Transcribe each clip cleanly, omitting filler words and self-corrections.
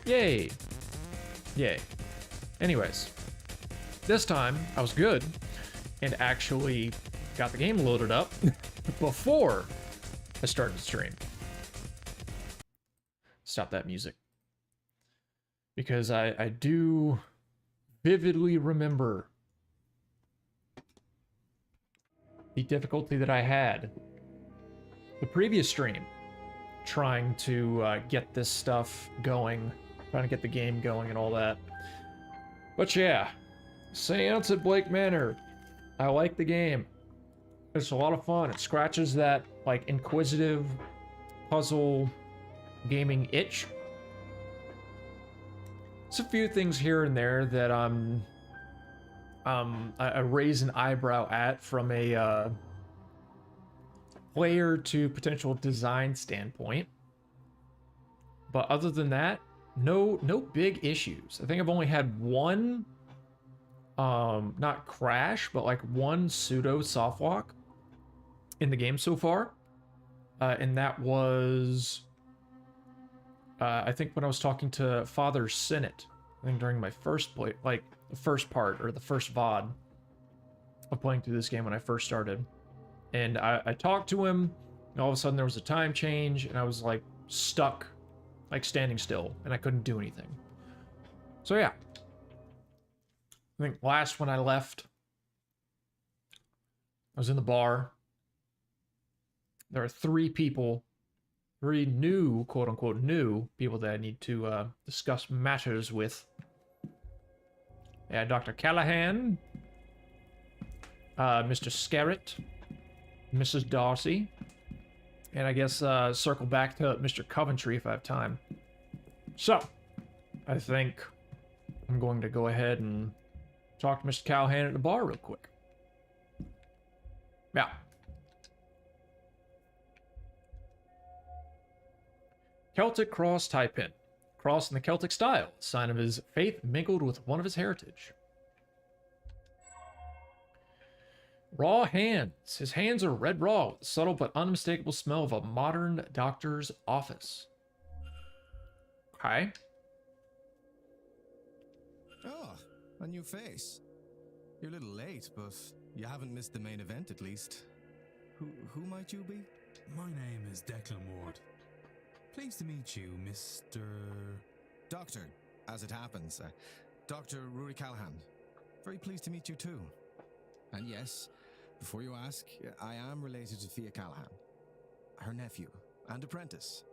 Yay. Yay. Anyways, this time I was good and actually got the game loaded up before I started the stream. Stop that music. Because I do vividly remember the difficulty that I had the previous stream trying to get this stuff going, trying to get the game going and all that. But yeah, Séance at Blake Manor. I like the game. It's a lot of fun. It scratches that like inquisitive puzzle gaming itch. It's a few things here and there that I raise an eyebrow at from a player to potential design standpoint. But other than that, no big issues. I think I've only had one not crash, but like one pseudo soft lock in the game so far. And that was I think when I was talking to Father Sinnott, I think during my first play, like the first part or the first VOD of playing through this game when I first started. And I talked to him, and all of a sudden there was a time change, and I was like stuck, like standing still, and I couldn't do anything. So yeah. I think last when I left, I was in the bar. There are three new, quote unquote, new people that I need to discuss matters with. Yeah, Dr. Callahan, Mr. Scarrett, Mrs. Darcy, and I guess circle back to Mr. Coventry if I have time. So, I think I'm going to go ahead and talk to Mr. Callahan at the bar real quick. Yeah. Celtic cross type in. Cross in the Celtic style, sign of his faith mingled with one of his heritage. Raw hands. His hands are red raw with the subtle but unmistakable smell of a modern doctor's office. Okay. Oh, a new face. You're a little late, but you haven't missed the main event at least. Who might you be? My name is Declan Ward. Pleased to meet you, Mr... Doctor, as it happens. Dr. Rory Callahan. Very pleased to meet you too. And yes, before you ask, I am related to Thea Callahan. Her nephew and apprentice.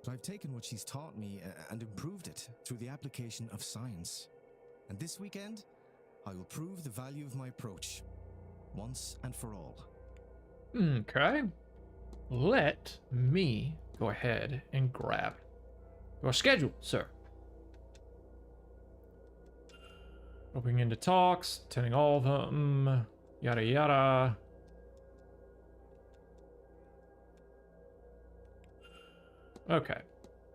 But I've taken what she's taught me and improved it through the application of science. And this weekend, I will prove the value of my approach. Once and for all. Okay. Let me go ahead and grab your schedule, sir. Opening into talks, attending all of them, yada yada. Okay,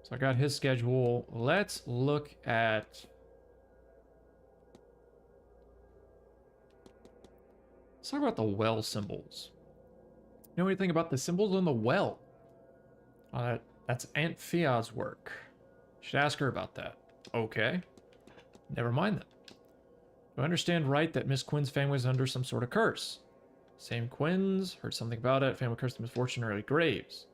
so I got his schedule. Let's look at... Let's talk about the well symbols. You know anything about the symbols on the well? That's Aunt Fia's work. Should ask her about that. Okay. Never mind then. Do I understand right that Miss Quinn's family is under some sort of curse? Same Quinns, heard something about it. Family curse to misfortune early graves.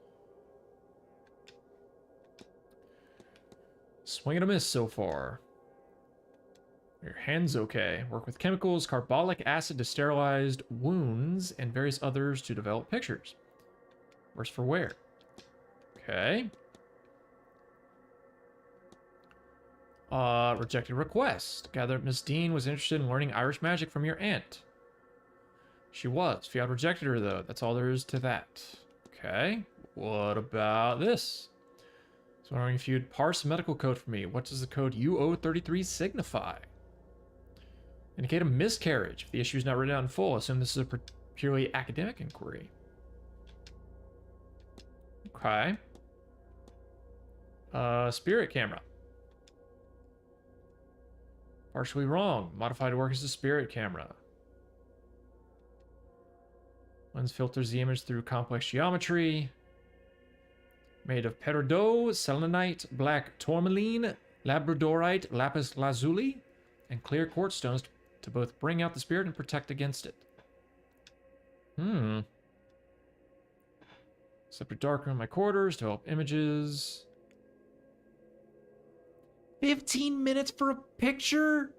Swing and a miss so far. Your hand's okay. Work with chemicals, carbolic acid to sterilize wounds, and various others to develop pictures. Worse for wear. Okay. Rejected request. Gather Miss Dean was interested in learning Irish magic from your aunt. She was. Fiat rejected her, though. That's all there is to that. Okay. What about this? So wondering if you'd parse a medical code for me. What does the code UO33 signify? Indicate a miscarriage. If the issue is not written out in full, assume this is a purely academic inquiry. Okay. Spirit camera. Partially wrong. Modified to work as a spirit camera. Lens filters the image through complex geometry. Made of peridot, selenite, black tourmaline, labradorite, lapis lazuli, and clear quartz stones to both bring out the spirit and protect against it. Separate darkroom in my quarters to help images. 15 minutes for a picture?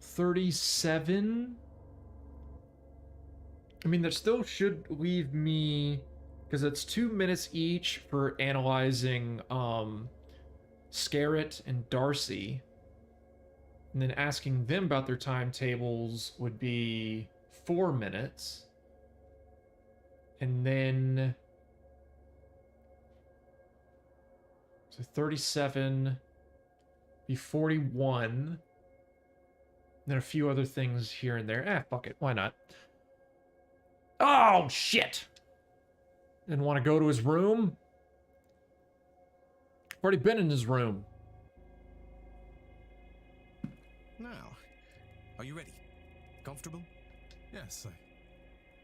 $37? I mean, that still should leave me, because it's 2 minutes each for analyzing Scarrett and Darcy. And then asking them about their timetables would be 4 minutes. And then... So 37, be 41. Then a few other things here and there. Fuck it, why not? Oh, shit! Didn't want to go to his room? I've already been in his room. Now, are you ready? Comfortable? Yes, I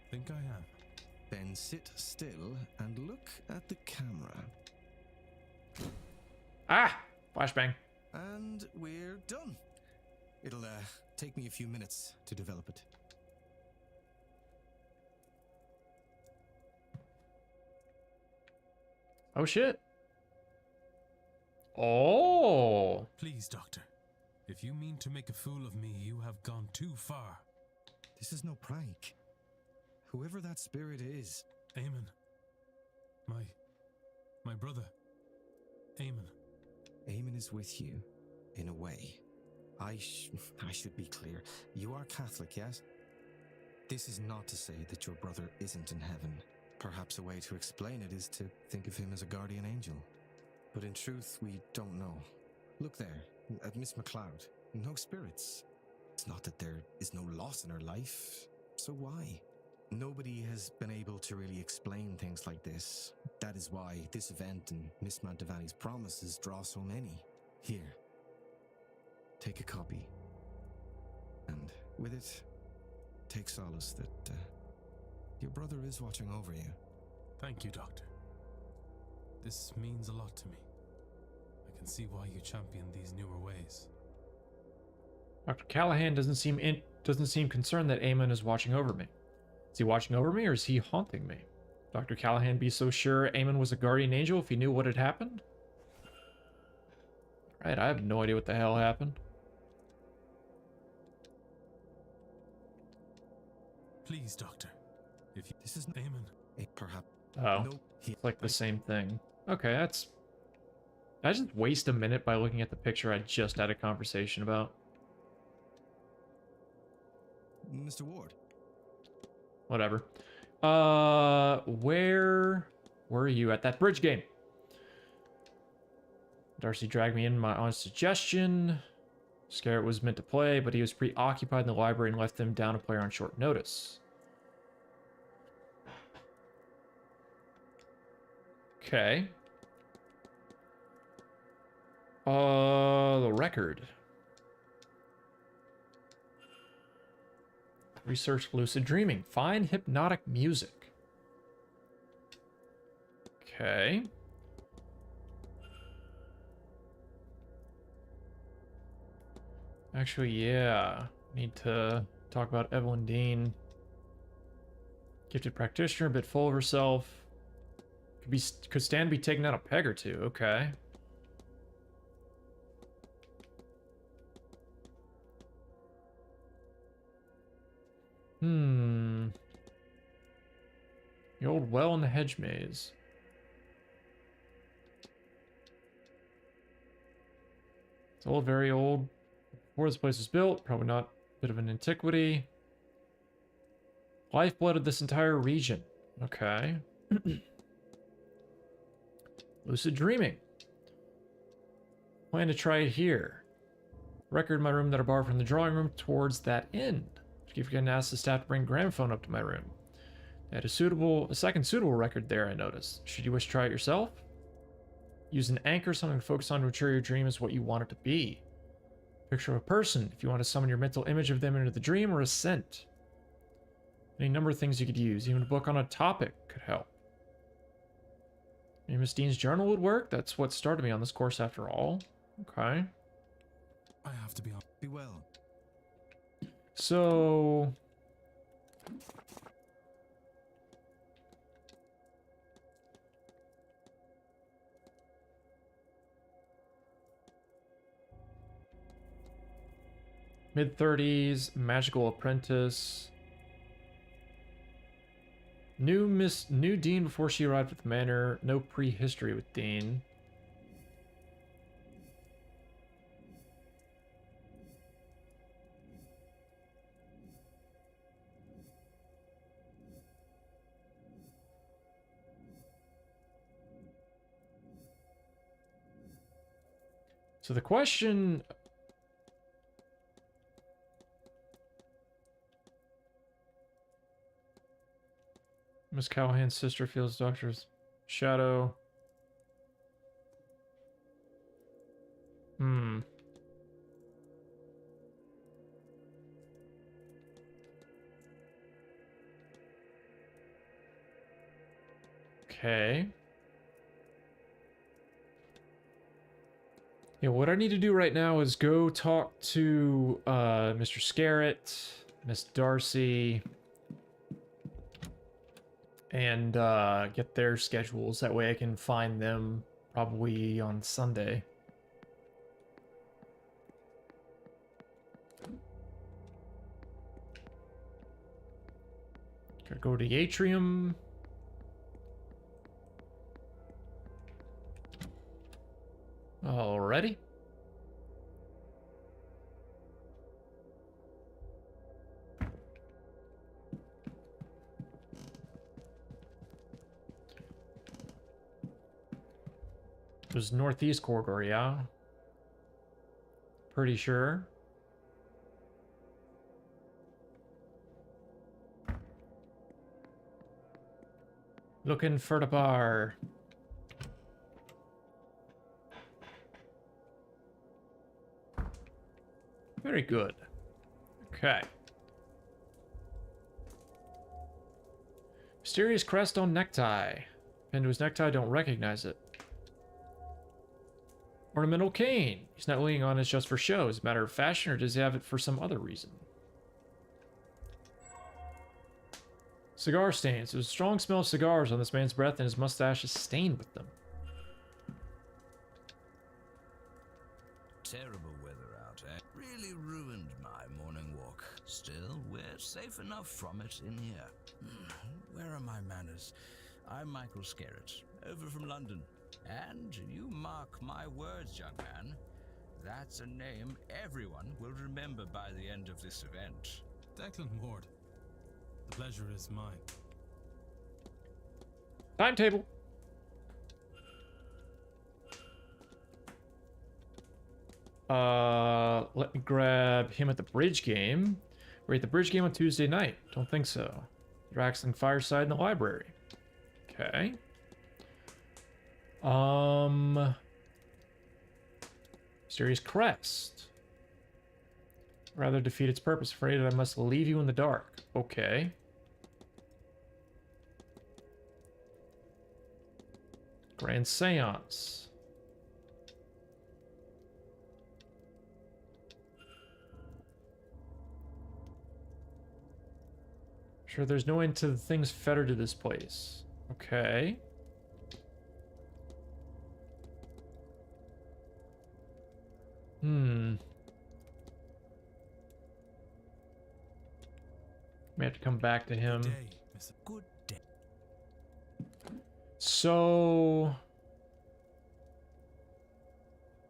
think I am. Then sit still and look at the camera. Ah! Flashbang. And we're done. It'll take me a few minutes to develop it. Oh, shit. Oh! Please, Doctor. If you mean to make a fool of me, you have gone too far. This is no prank. Whoever that spirit is... Eamon. My brother. Eamon. Eamon is with you, in a way. I should be clear. You are Catholic, yes? This is not to say that your brother isn't in heaven. Perhaps a way to explain it is to think of him as a guardian angel. But in truth, we don't know. Look there, at Miss MacLeod. No spirits. It's not that there is no loss in her life. So why? Nobody has been able to really explain things like this. That is why this event and Miss Mantovani's promises draw so many. Here. Take a copy. And with it, take solace that your brother is watching over you. Thank you, Doctor. This means a lot to me. I can see why you champion these newer ways. Dr. Callahan doesn't seem concerned that Eamon is watching over me. Is he watching over me or is he haunting me? Dr. Callahan be so sure Eamon was a guardian angel if he knew what had happened? Right, I have no idea what the hell happened. Please, Doctor. If you... This is Eamon. Perhaps. Oh, No, it's like the same thing. Okay, that's... Did I just waste a minute by looking at the picture I just had a conversation about? Mr. Ward. Whatever. Where were you at that bridge game? Darcy dragged me in my own suggestion. Scarrett was meant to play, but he was preoccupied in the library and left them down a player on short notice. Okay. The record. Research lucid dreaming. Find hypnotic music. Okay. Actually, yeah. Need to talk about Evelyn Dean. Gifted practitioner, a bit full of herself. Could stand to be taken out a peg or two. Okay. The old well in the hedge maze. It's old, very old. Before this place was built, probably not a bit of an antiquity. Lifeblood of this entire region. Okay. Lucid dreaming. Plan to try it here. Record in my room that are borrowed from the drawing room towards that end. Keep forgetting to ask the staff to bring gramophone up to my room. They had a second suitable record there, I noticed. Should you wish to try it yourself? Use an anchor, something to focus on to ensure your dream is what you want it to be. Picture of a person, if you want to summon your mental image of them into the dream, or a scent. Any number of things you could use. Even a book on a topic could help. Maybe Miss Dean's journal would work. That's what started me on this course after all. Okay. I have to be on. Be well. So... mid-30s, magical apprentice. New Dean before she arrived at the manor. No prehistory with Dean. So the question... Miss Callahan's sister feels doctor's shadow. Okay. Yeah, what I need to do right now is go talk to Mr. Scarrett, Miss Darcy, and get their schedules. That way I can find them probably on Sunday. Gotta go to the atrium. Alrighty. It was northeast corridor, yeah. Pretty sure. Looking for the bar. Very good. Okay. Mysterious crest on necktie. Pinned to his necktie, don't recognize it. Ornamental cane. He's not leaning on it just for show. Is it a matter of fashion, or does he have it for some other reason? Cigar stains. There's a strong smell of cigars on this man's breath, and his mustache is stained with them. Terrible weather out, eh? Really ruined my morning walk. Still, we're safe enough from it in here. Where are my manners? I'm Michael Scarrett, over from London. And you mark my words, young man, that's a name everyone will remember by the end of this event. Declan Ward. The pleasure is mine. Timetable. Let me grab him at the bridge game. We're at the bridge game on Tuesday night. Don't think so. Draxling Fireside in the library. Okay. Mysterious crest. Rather defeat its purpose. Afraid that I must leave you in the dark. Okay. Grand Séance. Sure, there's no end to the things fettered to this place. Okay. May have to come back to him. Day, Miss. Good day. So...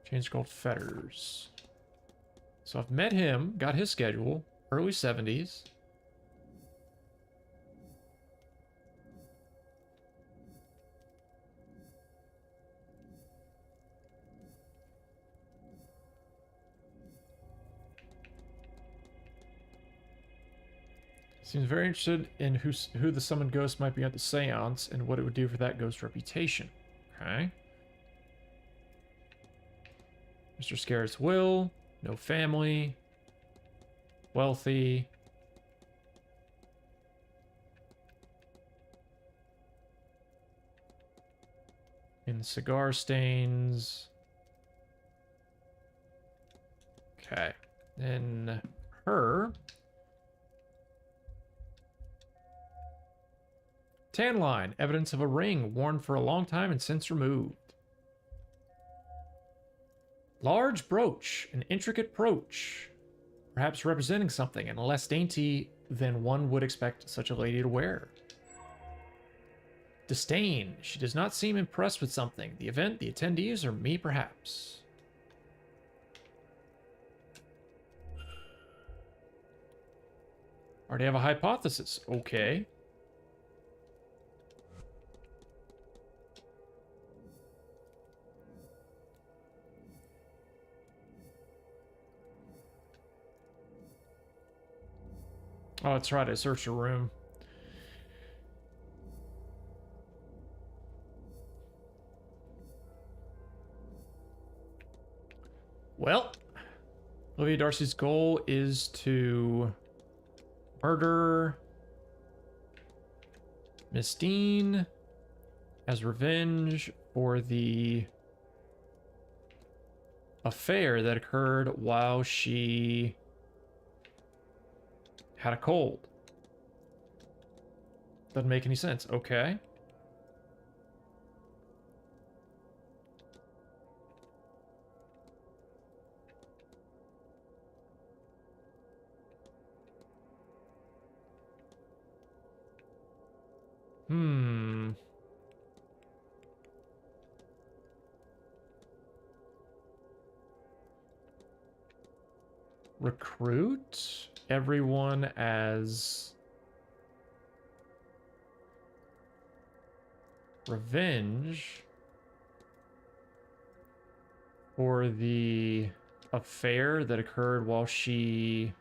Change called Fetters. So I've met him, got his schedule, early 70s. Seems very interested in who the summoned ghost might be at the seance and what it would do for that ghost's reputation. Okay. Mr. Scarrett's will. No family. Wealthy. In cigar stains. Okay. Then her. Tan line. Evidence of a ring worn for a long time and since removed. Large brooch. An intricate brooch. Perhaps representing something and less dainty than one would expect such a lady to wear. Disdain. She does not seem impressed with something. The event, the attendees, or me perhaps. Already have a hypothesis. Okay. Oh, that's right. I searched a room. Well, Olivia Darcy's goal is to murder Miss Dean as revenge for the affair that occurred while she had a cold. Doesn't make any sense. Okay. Recruit everyone as revenge for the affair that occurred while she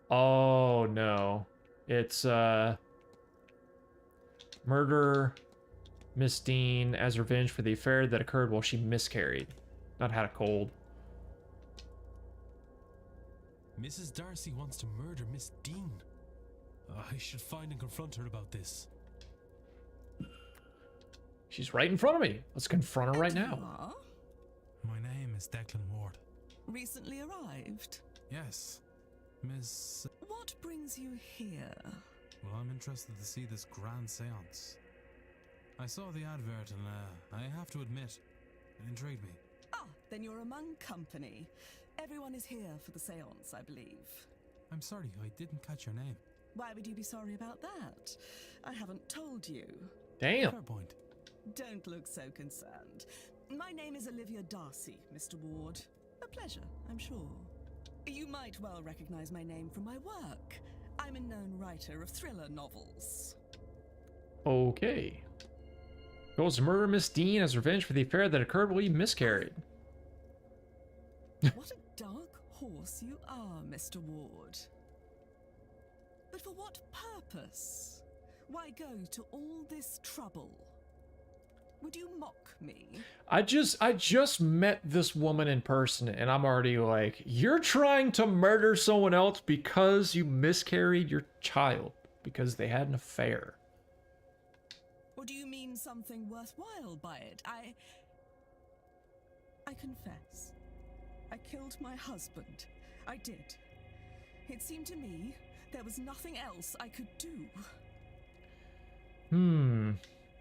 Oh no. It's murder Miss Dean as revenge for the affair that occurred while she miscarried, not had a cold. Mrs. Darcy wants to murder Miss Dean. I should find and confront her about this. She's right in front of me. Let's confront her right now. Ah, My name is Declan Ward. recently arrived. Yes, Miss... What brings you here? Well, I'm interested to see this grand seance. I saw the advert and I have to admit, it intrigued me. Ah, then you're among company. Everyone is here for the seance, I believe. I'm sorry, I didn't catch your name. Why would you be sorry about that? I haven't told you. Damn. Fair point. Don't look so concerned. My name is Olivia Darcy, Mr. Ward. A pleasure, I'm sure. You might well recognize my name from my work. I'm a known writer of thriller novels. Okay. Goes to murder Miss Dean as revenge for the affair that occurred while you miscarried. What a dark horse you are, Mr. Ward. But for what purpose? Why go to all this trouble? Would you mock me? I just met this woman in person and I'm already like, you're trying to murder someone else because you miscarried your child because they had an affair. Or do you mean something worthwhile by it? I confess. I killed my husband. I did. It seemed to me there was nothing else I could do.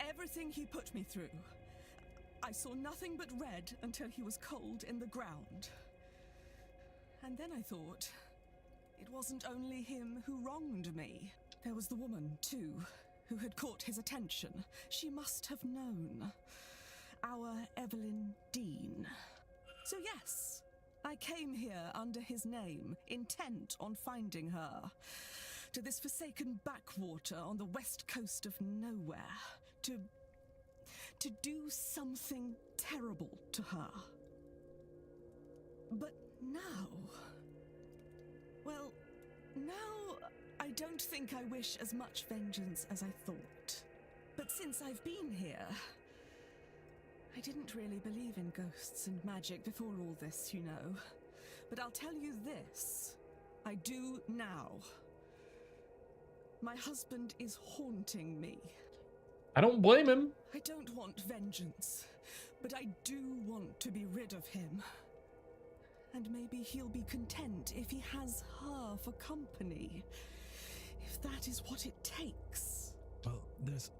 Everything he put me through. I saw nothing but red until he was cold in the ground. And then I thought, it wasn't only him who wronged me. There was the woman, too, who had caught his attention. She must have known. Our Evelyn Dean. So yes, I came here under his name, intent on finding her. To this forsaken backwater on the west coast of nowhere. To do something terrible to her. But now... Well, now I don't think I wish as much vengeance as I thought. But since I've been here... I didn't really believe in ghosts and magic before all this, you know. But I'll tell you this. I do now. My husband is haunting me. I don't blame him. I don't want vengeance, but I do want to be rid of him. And maybe he'll be content if he has her for company. If that is what it takes. Well, there's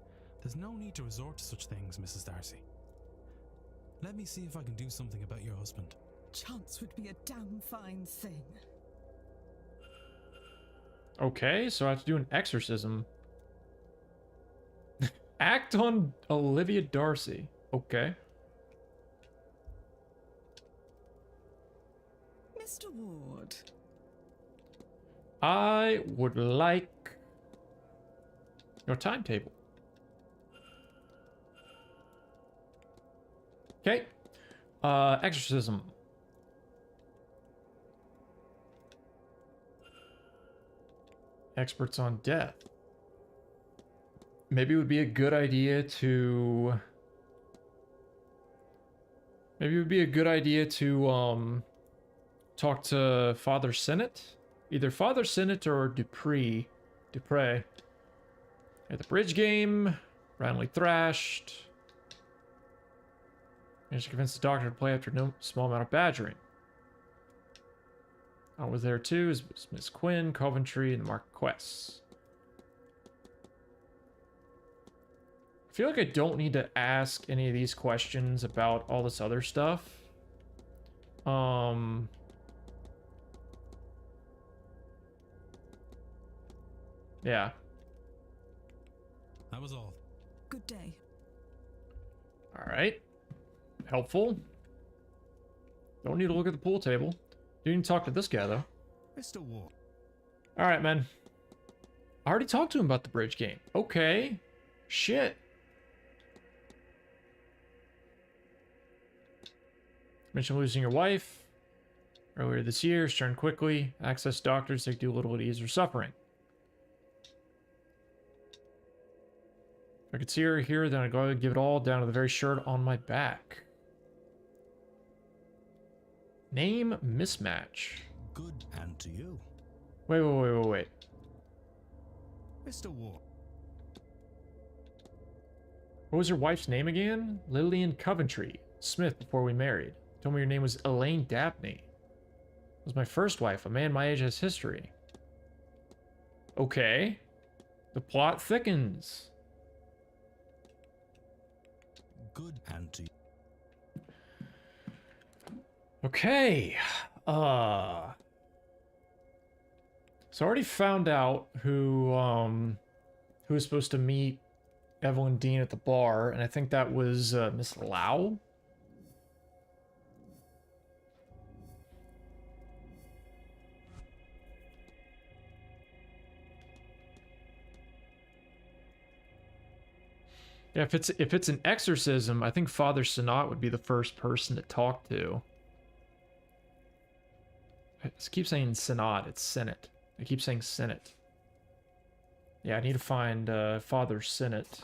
no need to resort to such things, Mrs. Darcy. Let me see if I can do something about your husband. Chance would be a damn fine thing. Okay, so I have to do an exorcism. Act on Olivia Darcy. Okay. Mr. Ward. I would like your timetable. Okay. Exorcism. Experts on death. Maybe it would be a good idea to... talk to Father Sinnott? Either Father Sinnott or Dupre. At the bridge game, roundly thrashed. Managed to convince the doctor to play after no small amount of badgering. I was there too, as was Miss Quinn, Coventry, and the Marquess. I feel like I don't need to ask any of these questions about all this other stuff. Yeah. That was all. Good day. All right. Helpful. Don't need to look at the pool table. You need to talk to this guy, though. Mr. Ward. All right, man. I already talked to him about the bridge game. Okay. Shit. Mentioned losing your wife. Earlier this year, turned quickly. Access doctors, they do little to ease her suffering. If I could see her here, then I'd go ahead and give it all down to the very shirt on my back. Name mismatch. Good, and to you. Wait. Mr. Ward. What was your wife's name again? Lillian Coventry. Smith before we married. Told me your name was Elaine Dabney. Was my first wife. A man my age has history. Okay. The plot thickens. Good, and to you. Okay. So I already found out who was supposed to meet Evelyn Dean at the bar, and I think that was Miss Lau. Yeah, if it's an exorcism, I think Father Sinnott would be the first person to talk to. I keep saying Sinnott, it's Senate. I keep saying Senate. Yeah, I need to find Father Sinnott.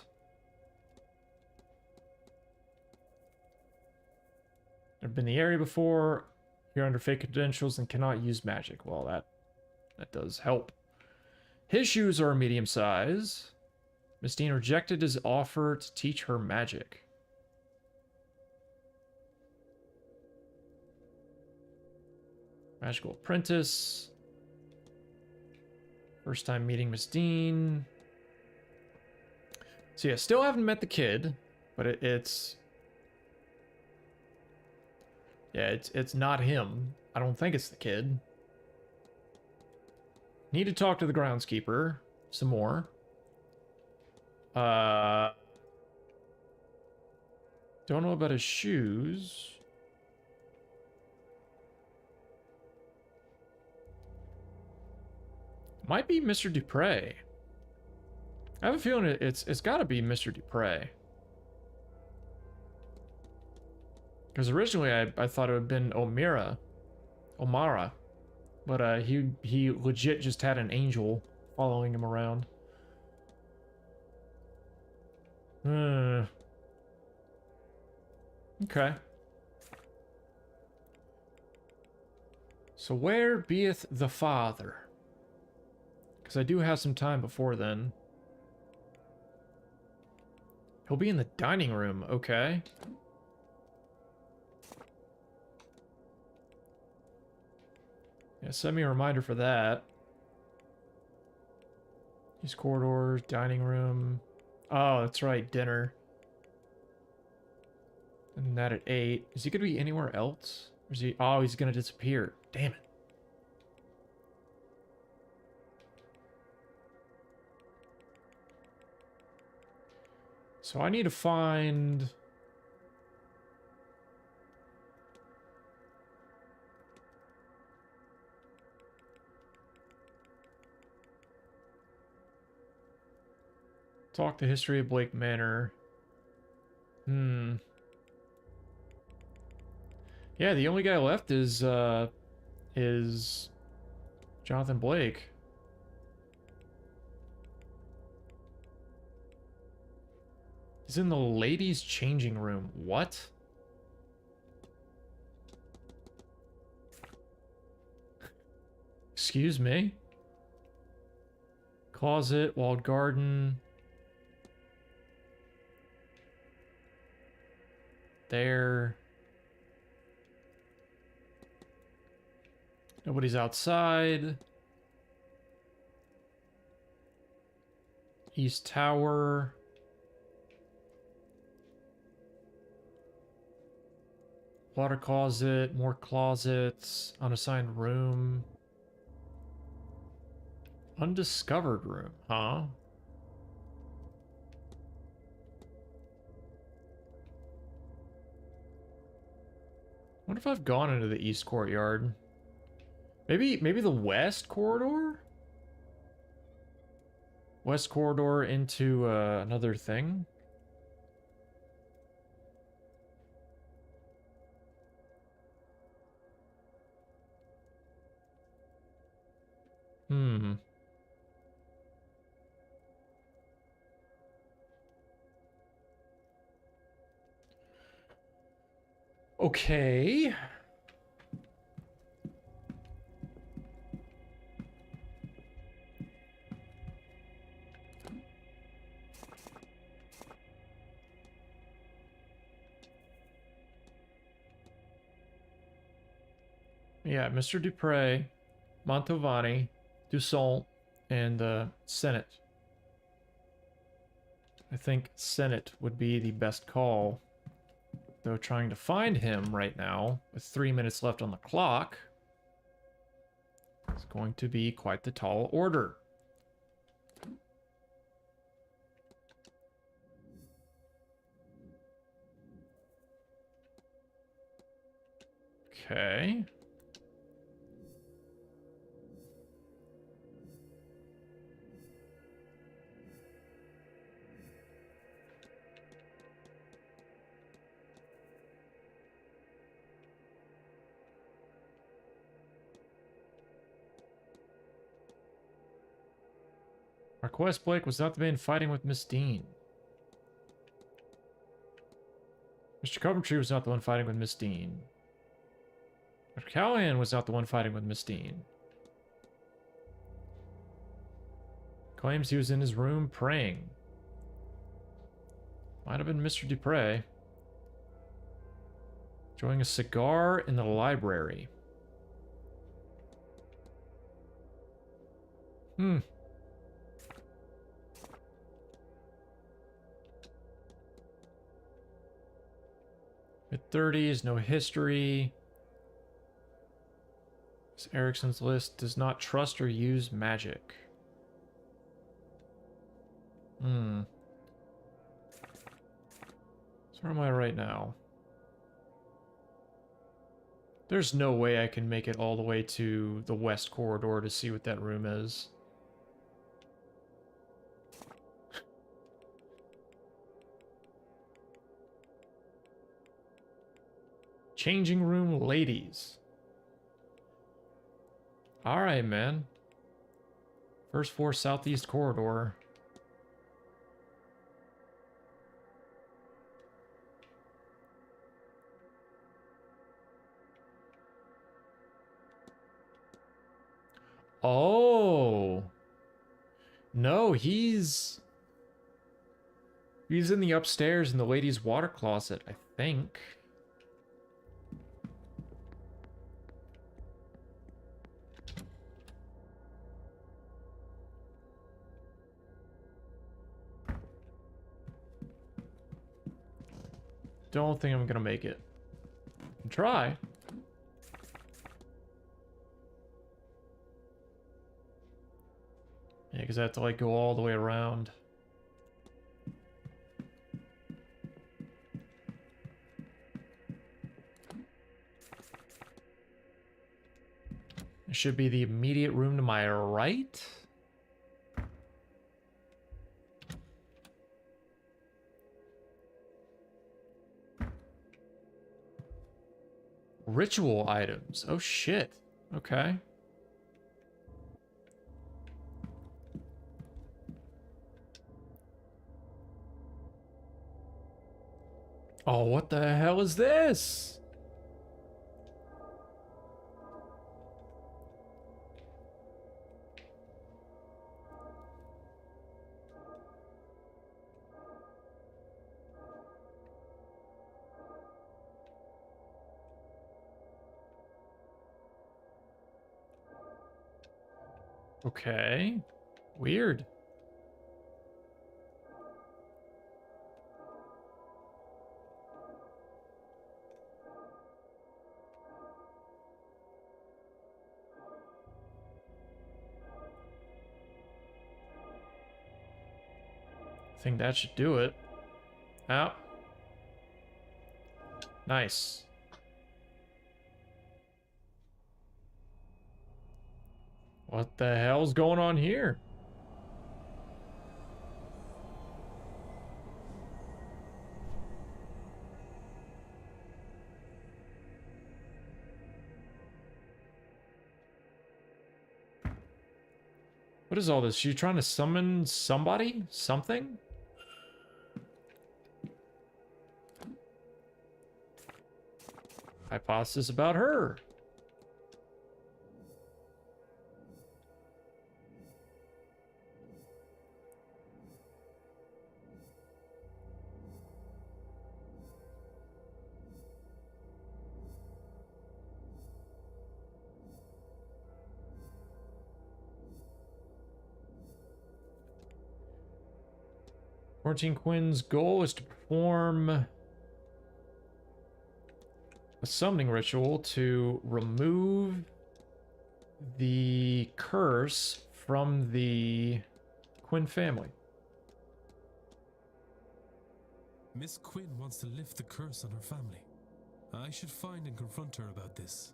I've been in the area before. You're under fake credentials and cannot use magic. Well, that does help. His shoes are medium size. Miss Dean rejected his offer to teach her magic. Magical apprentice. First time meeting Miss Dean. So yeah, still haven't met the kid, but it's not him. I don't think it's the kid. Need to talk to the groundskeeper some more. Don't know about his shoes. Might be Mr. Dupre. I have a feeling it's got to be Mr. Dupre. Because originally I thought it would have been Omara, but he legit just had an angel following him around. Okay. So where beeth the father? Because because I do have some time before then. He'll be in the dining room, okay. Yeah, send me a reminder for that. These corridors, dining room. Oh, that's right, dinner. And that at 8. Is he gonna be anywhere else? Or is he... Oh, he's gonna disappear. Damn it. So I need to find... Talk the history of Blake Manor. Yeah, the only guy left is Jonathan Blake. He's in the ladies' changing room. What? Excuse me? Closet, walled garden. There. Nobody's outside. East Tower. Water closet, more closets, unassigned room. Undiscovered room, huh? What if I've gone into the east courtyard? Maybe the west corridor? West corridor into another thing? Okay. Yeah, Mr. Dupre, Mantovani, Dussault, and Senate. I think Senate would be the best call. Though trying to find him right now, with 3 minutes left on the clock, is going to be quite the tall order. Okay. Marquess Blake was not the man fighting with Miss Dean. Mr. Coventry was not the one fighting with Miss Dean. Dr. Callahan was not the one fighting with Miss Dean. Claims he was in his room praying. Might have been Mr. Dupre. Enjoying a cigar in the library. Mid-30s, no history. This Erickson's list does not trust or use magic. So where am I right now? There's no way I can make it all the way to the west corridor to see what that room is. Changing room ladies. Alright, man. First floor southeast corridor. Oh. No, he's in the upstairs in the ladies' water closet, I think. Don't think I'm gonna make it. Try. Yeah, because I have to like go all the way around. It should be the immediate room to my right. Ritual items. Oh shit. Okay. Oh, what the hell is this? Okay. Weird. I think that should do it. Oh. Nice. What the hell's going on here? What is all this? You trying to summon somebody? Something? Hypothesis about her. Quarantine Quinn's goal is to perform a summoning ritual to remove the curse from the Quinn family. Miss Quinn wants to lift the curse on her family. I should find and confront her about this.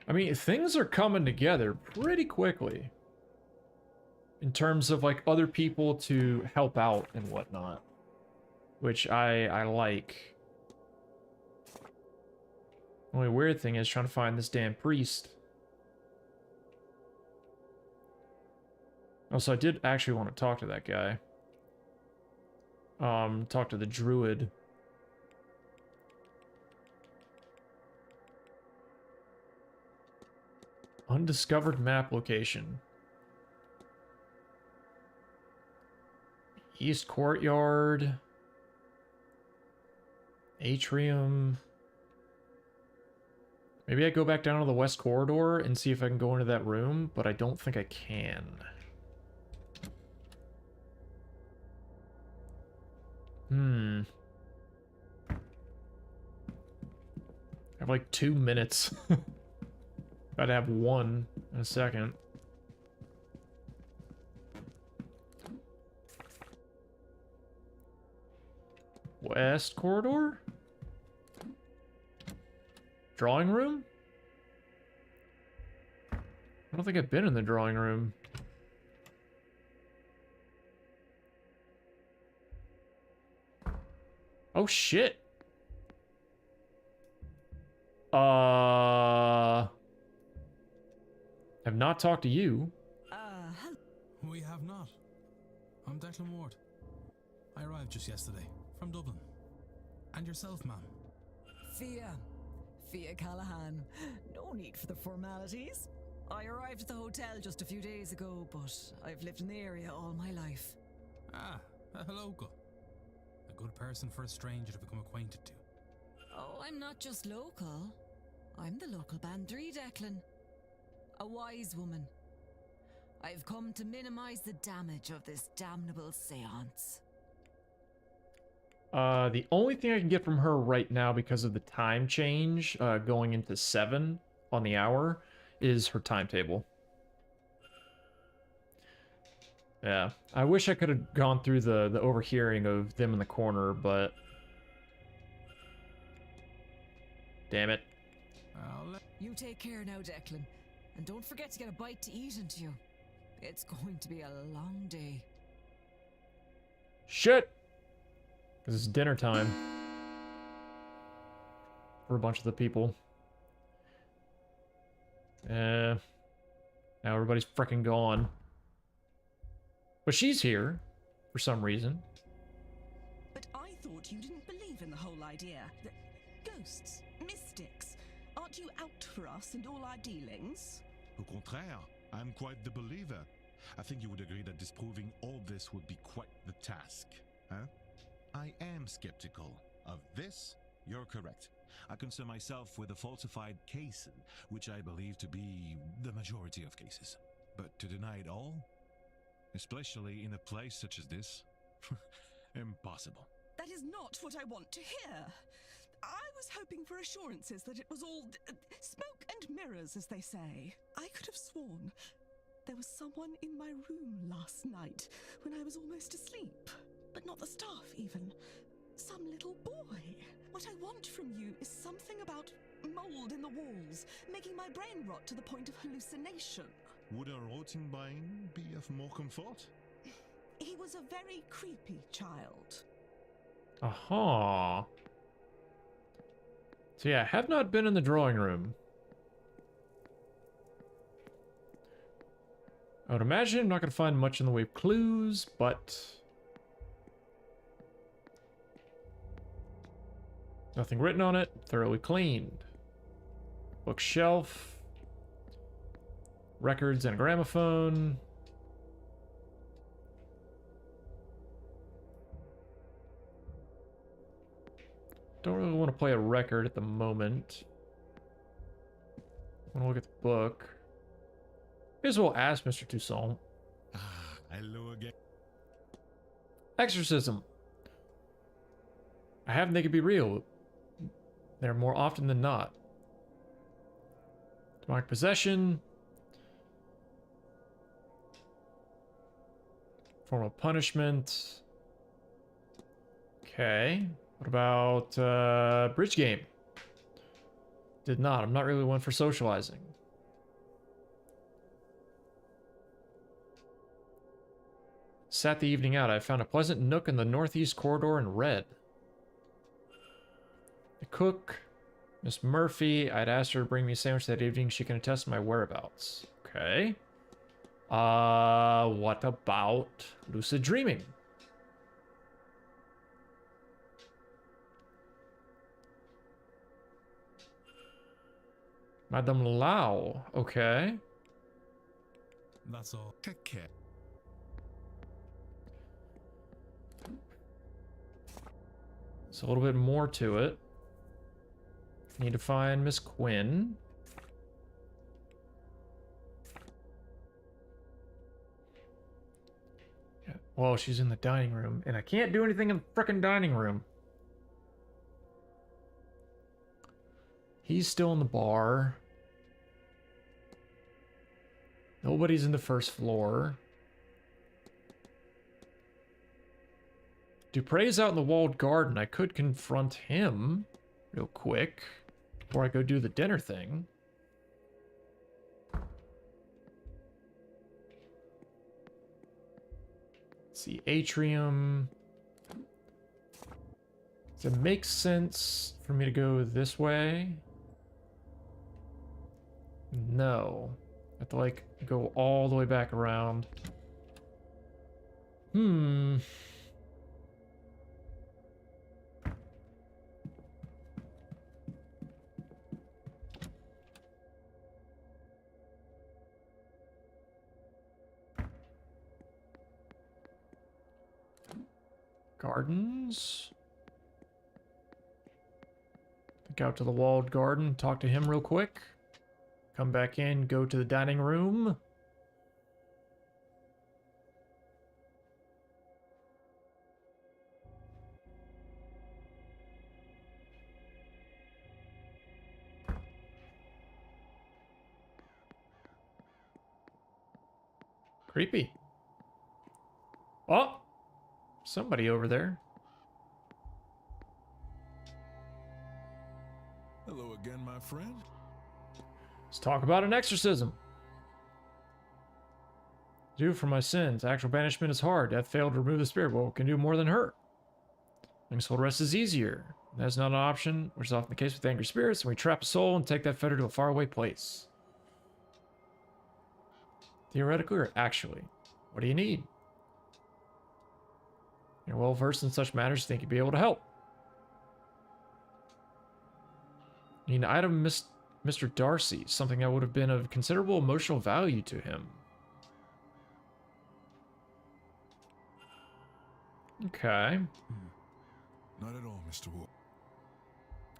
I mean, things are coming together pretty quickly in terms of like other people to help out and whatnot, which I like. Only weird thing is trying to find this damn priest. Also, I did actually want to talk to that guy. Talk to the druid. Undiscovered map location. East Courtyard. Atrium. Maybe I go back down to the West Corridor and see if I can go into that room, but I don't think I can. I have like 2 minutes. I'd have 1 in a second. West Corridor? Drawing room? I don't think I've been in the drawing room. Oh shit. I've not talked to you. We have not. I'm Declan Ward. I arrived just yesterday, from Dublin. And yourself, ma'am? Fia Callahan. No need for the formalities. I arrived at the hotel just a few days ago, but I've lived in the area all my life. Ah, a local. A good person for a stranger to become acquainted to. Oh, I'm not just local. I'm the local Bandri, Declan. A wise woman. I've come to minimize the damage of this damnable seance. The only thing I can get from her right now because of the time change, going into 7 on the hour, is her timetable. Yeah, I wish I could have gone through the overhearing of them in the corner, but damn it. You take care now, Declan. And don't forget to get a bite to eat into you. It's going to be a long day. Shit! This is dinner time. For a bunch of the people. Now everybody's freaking gone. But she's here, for some reason. But I thought you didn't believe in the whole idea. Ghosts, mystics. Aren't you out for us and all our dealings? Au contraire, I'm quite the believer. I think you would agree that disproving all this would be quite the task, huh? I am skeptical. Of this, you're correct. I concern myself with the falsified cases, which I believe to be the majority of cases. But to deny it all, especially in a place such as this, impossible. That is not what I want to hear. I was hoping for assurances that it was all smoke and mirrors, as they say. I could have sworn there was someone in my room last night when I was almost asleep. But not the staff, even. Some little boy. What I want from you is something about mold in the walls, making my brain rot to the point of hallucination. Would a rotting brain be of more comfort? He was a very creepy child. Aha. So yeah, I have not been in the drawing room. I would imagine I'm not going to find much in the way of clues, but nothing written on it, thoroughly cleaned. Bookshelf, records and a gramophone. Don't really want to play a record at the moment. I want to look at the book. May as well ask Mr. Toussaint. Hello again. Exorcism. I have them, they could be real. They're more often than not. Demonic possession. Form of punishment. Okay. What about bridge game? Did not. I'm not really one for socializing. Sat the evening out. I found a pleasant nook in the northeast corridor and read. The cook, Miss Murphy, I'd asked her to bring me a sandwich that evening. She can attest to my whereabouts. Okay. What about lucid dreaming? Madame Lau. Okay. That's all. Take care. There's a little bit more to it. Need to find Miss Quinn. Yeah. Well, she's in the dining room, and I can't do anything in the frickin' dining room. He's still in the bar. Nobody's in the first floor. Dupre's out in the walled garden. I could confront him real quick before I go do the dinner thing. Let's see, atrium. Does it make sense for me to go this way? No. I have to, like, go all the way back around. Gardens. Go out to the walled garden, talk to him real quick. Come back in, go to the dining room. Creepy. Oh! Somebody over there. Hello again, my friend. Let's talk about an exorcism. Due for my sins. Actual banishment is hard. Death failed to remove the spirit. Well, can do more than hurt. Soul rest is easier. That's not an option, which is often the case with angry spirits, and we trap a soul and take that fetter to a faraway place. Theoretically or actually? What do you need? You're well versed in such matters, think you'd be able to help. Need an item, Mr. Darcy, something that would have been of considerable emotional value to him. Okay. Not at all, Mr. Wolf.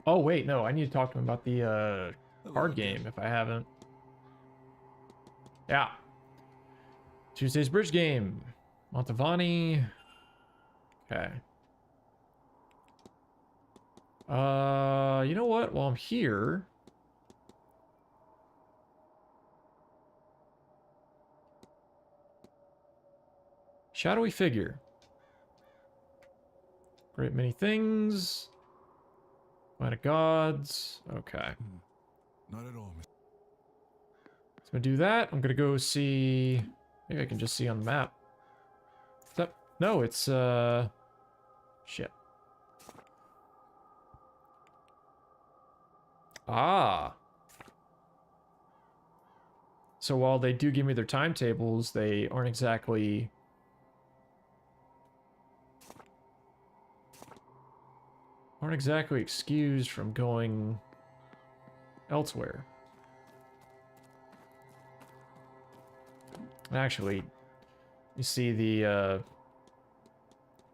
Oh, wait, no, I need to talk to him about the card game if I haven't. Yeah. Tuesday's bridge game. Montavani. Okay. You know what? While I'm here, shadowy figure. Great many things. Planet gods. Okay. Not at all, Mr. So I'm gonna do that. I'm gonna go see. Maybe I can just see on the map. No, it's shit. Ah. So while they do give me their timetables, they aren't exactly excused from going elsewhere. Actually, you see the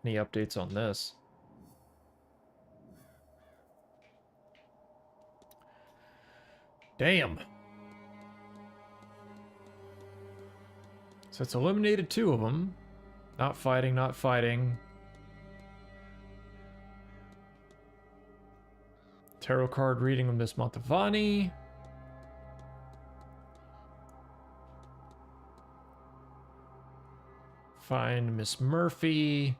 any updates on this? Damn. So it's eliminated 2 of them. Not fighting, not fighting. Tarot card reading of Miss Montavani. Find Miss Murphy.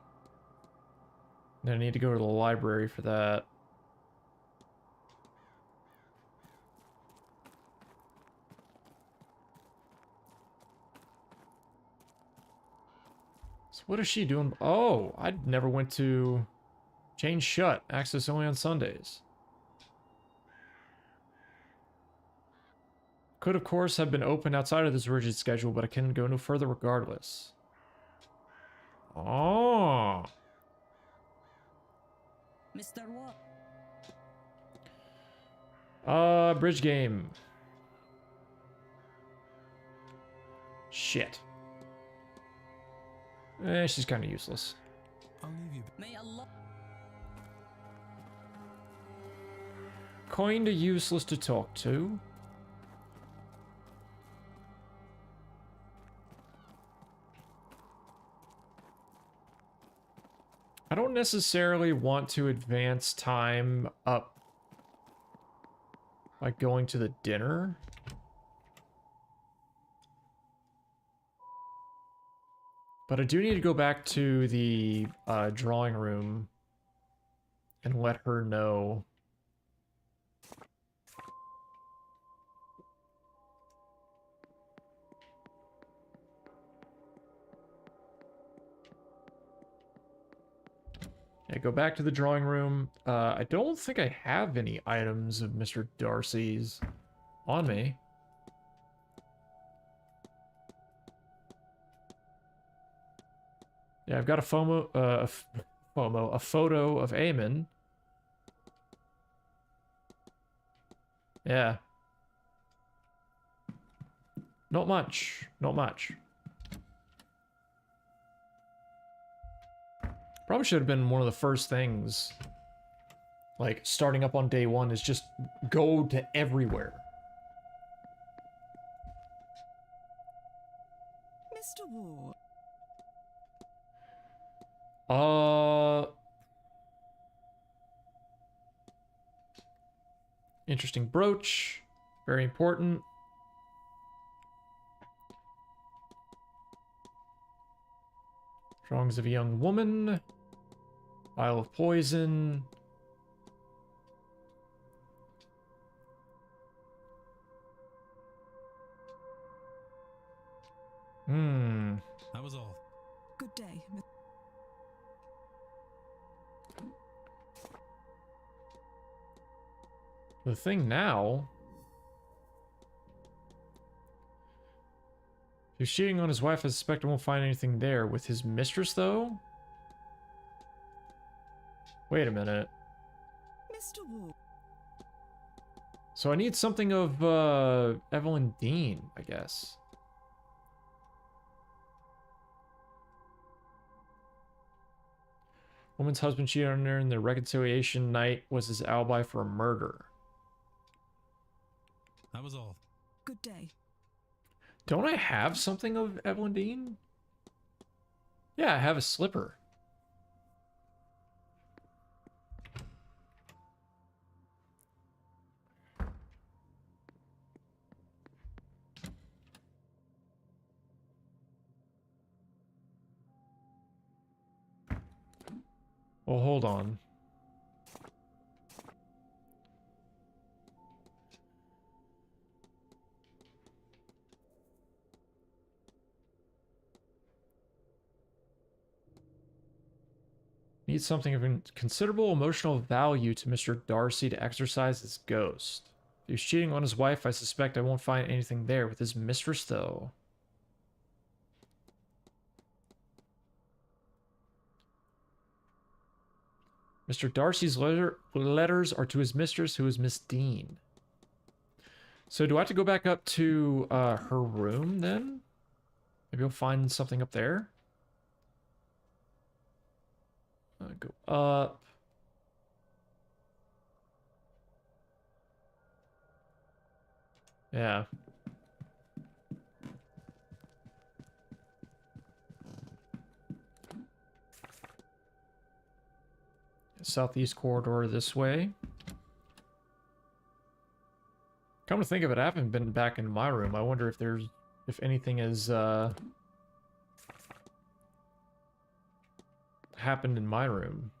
Then I need to go to the library for that. So what is she doing? Oh, I never went to Chain Shut. Access only on Sundays. Could, of course, have been open outside of this rigid schedule, but I can go no further regardless. Oh. Mr. What? Bridge game. Shit. She's kind of useless. I'll leave you. May Allah. Kinda useless to talk to. I don't necessarily want to advance time up by going to the dinner. But I do need to go back to the drawing room and let her know. Yeah, go back to the drawing room. I don't think I have any items of Mr. Darcy's on me. Yeah, I've got a a photo of Eamon. Yeah. Not much. Not much. Probably should have been one of the first things. Like, starting up on day one is just go to everywhere. Mr. Ward. Interesting brooch. Very important. Drawings of a young woman. Vial of poison. That was all. Good day. The thing now... If he's cheating on his wife, I suspect I won't find anything there. With his mistress, though? Wait a minute. Mr. Ward. So I need something of, Evelyn Dean, I guess. Woman's husband cheated on her, and the reconciliation night was his alibi for a murder. That was all. Good day. Don't I have something of Evelyn Dean? Yeah, I have a slipper. Well, hold on. Need something of considerable emotional value to Mr. Darcy to exorcise his ghost. If he's cheating on his wife, I suspect I won't find anything there. With his mistress, though. Mr. Darcy's letters are to his mistress, who is Miss Dean. So do I have to go back up to her room, then? Maybe I'll find something up there? Go up. Yeah. Southeast corridor this way. Come to think of it, I haven't been back in my room. I wonder if anything has happened in my room.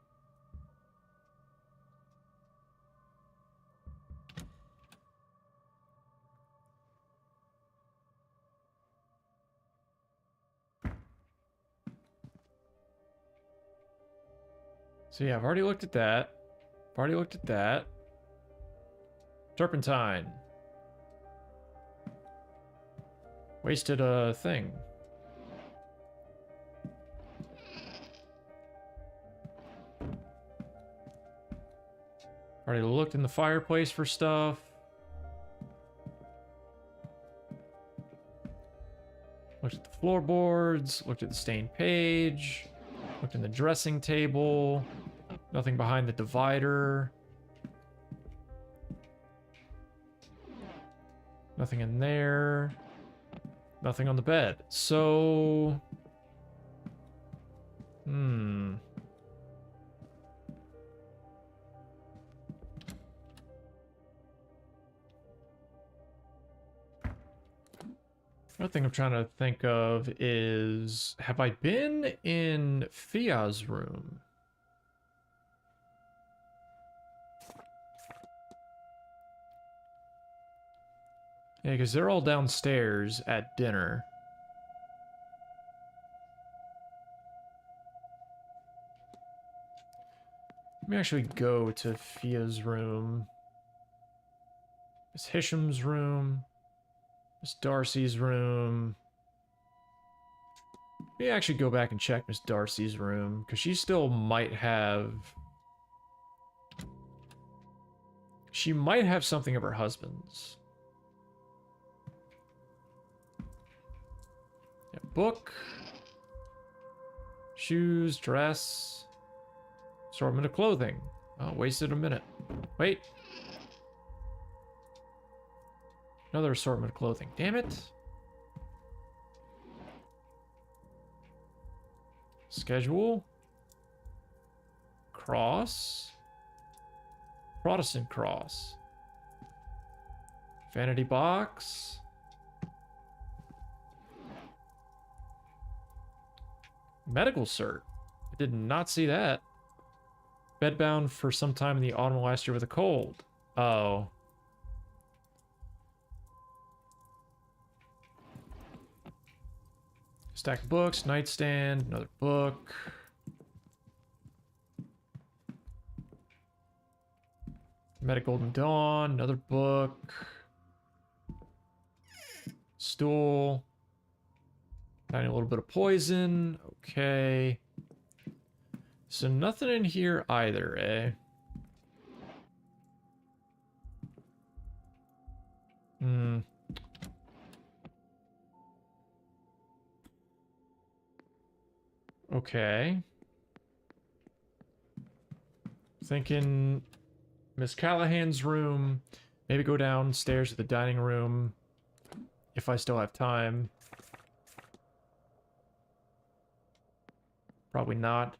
So yeah, I've already looked at that. I've already looked at that. Turpentine. Wasted a thing. Already looked in the fireplace for stuff. Looked at the floorboards, looked at the stained page, looked in the dressing table. Nothing behind the divider. Nothing in there. Nothing on the bed. So... Another thing I'm trying to think of is... Have I been in Fia's room? Yeah, because they're all downstairs at dinner. Let me actually go to Fia's room. Miss Hisham's room. Miss Darcy's room. Let me actually go back and check Miss Darcy's room, because she still might have... She might have something of her husband's. Yeah, book. Shoes, dress. Assortment of clothing. Oh, wasted a minute. Wait. Another assortment of clothing. Damn it. Schedule. Cross. Protestant cross. Vanity box. Medical cert. I did not see that. Bedbound for some time in the autumn last year with a cold. Oh. Stack of books, nightstand, another book. Medical Golden Dawn, another book. Stool. Finding a little bit of poison. Okay. So nothing in here either, eh? Hmm. Okay. Thinking Miss Callahan's room. Maybe go downstairs to the dining room if I still have time. Probably not.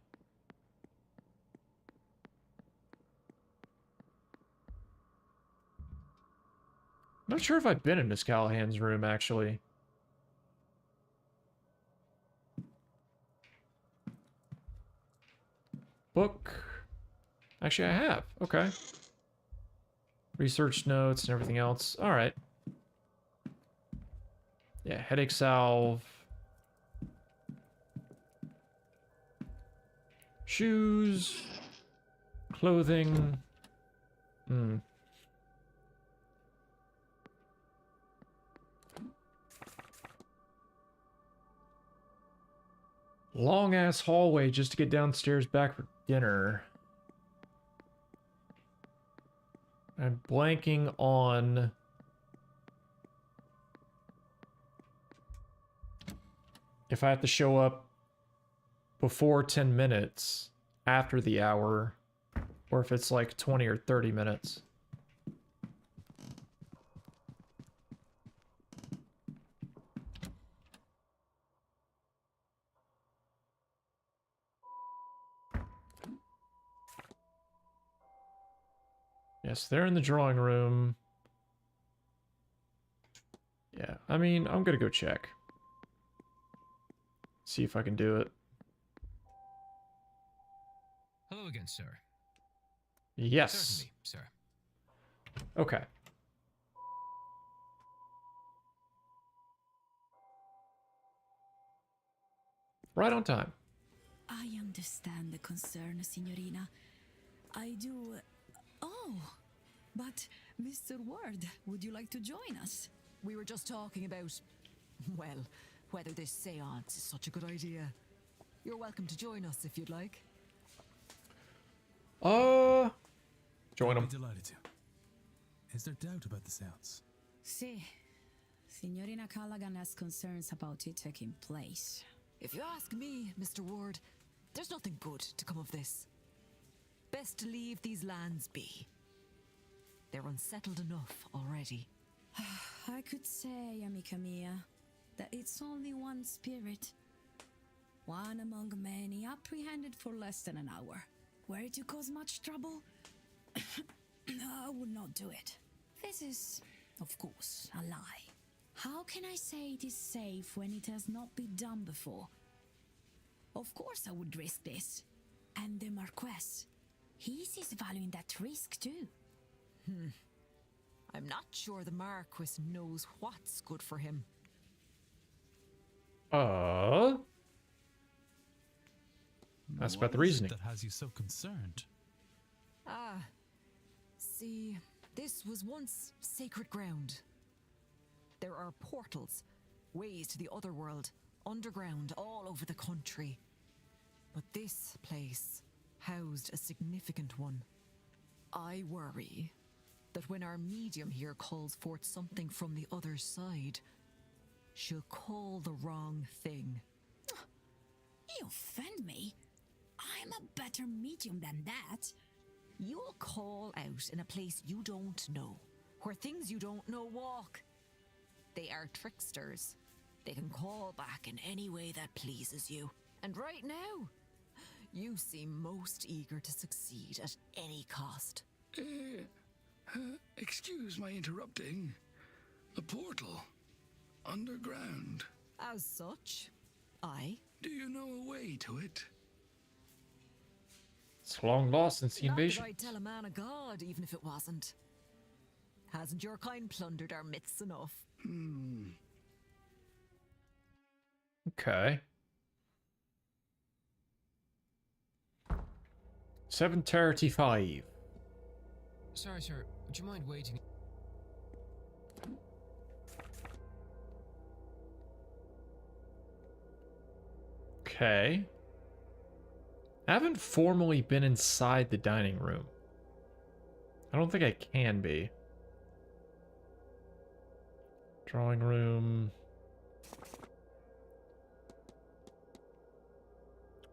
I'm not sure if I've been in Miss Callahan's room, actually. Book. Actually, I have. Okay. Research notes and everything else. All right. Yeah, headache salve. Shoes. Clothing. Hmm. Long ass hallway just to get downstairs back for dinner. I'm blanking on if I have to show up before 10 minutes after the hour, or if it's like 20 or 30 minutes. Yes, they're in the drawing room. Yeah, I mean, I'm gonna go check. See if I can do it. Hello again, sir. Yes. Certainly, sir. Okay. Right on time. I understand the concern, Signorina. I do. Oh, but Mr. Ward, would you like to join us? We were just talking about, well, whether this seance is such a good idea. You're welcome to join us if you'd like. Join I'd them. be delighted to. Is there doubt about the seance? Si. Signorina Callaghan has concerns about it taking place. If you ask me, Mr. Ward, there's nothing good to come of this. Best to leave these lands be. They're unsettled enough already. I could say, amica mia, that it's only one spirit. One among many, apprehended for less than an hour. Were it to cause much trouble, I would not do it. This is, of course, a lie. How can I say it is safe when it has not been done before? Of course I would risk this. And the Marquess, he sees value in that risk too. I'm not sure the Marquis knows what's good for him. That's What about the is it reasoning. that has you so concerned? See, this was once sacred ground. There are portals, ways to the other world, underground, all over the country. But this place housed a significant one. I worry that when our medium here calls forth something from the other side, she'll call the wrong thing. You offend me. I'm a better medium than that. You'll call out in a place you don't know, where things you don't know walk. They are tricksters. They can call back in any way that pleases you. And right now, you seem most eager to succeed at any cost. Excuse my interrupting. A portal. Underground. As such, aye. Do you know a way to it? It's long lost since the Not invasion. that I'd tell a man of God, even if it wasn't. Hasn't your kind plundered our myths enough? Okay. 7:35. Sorry, sir. Would you mind waiting? Okay. I haven't formally been inside the dining room. I don't think I can be. Drawing room.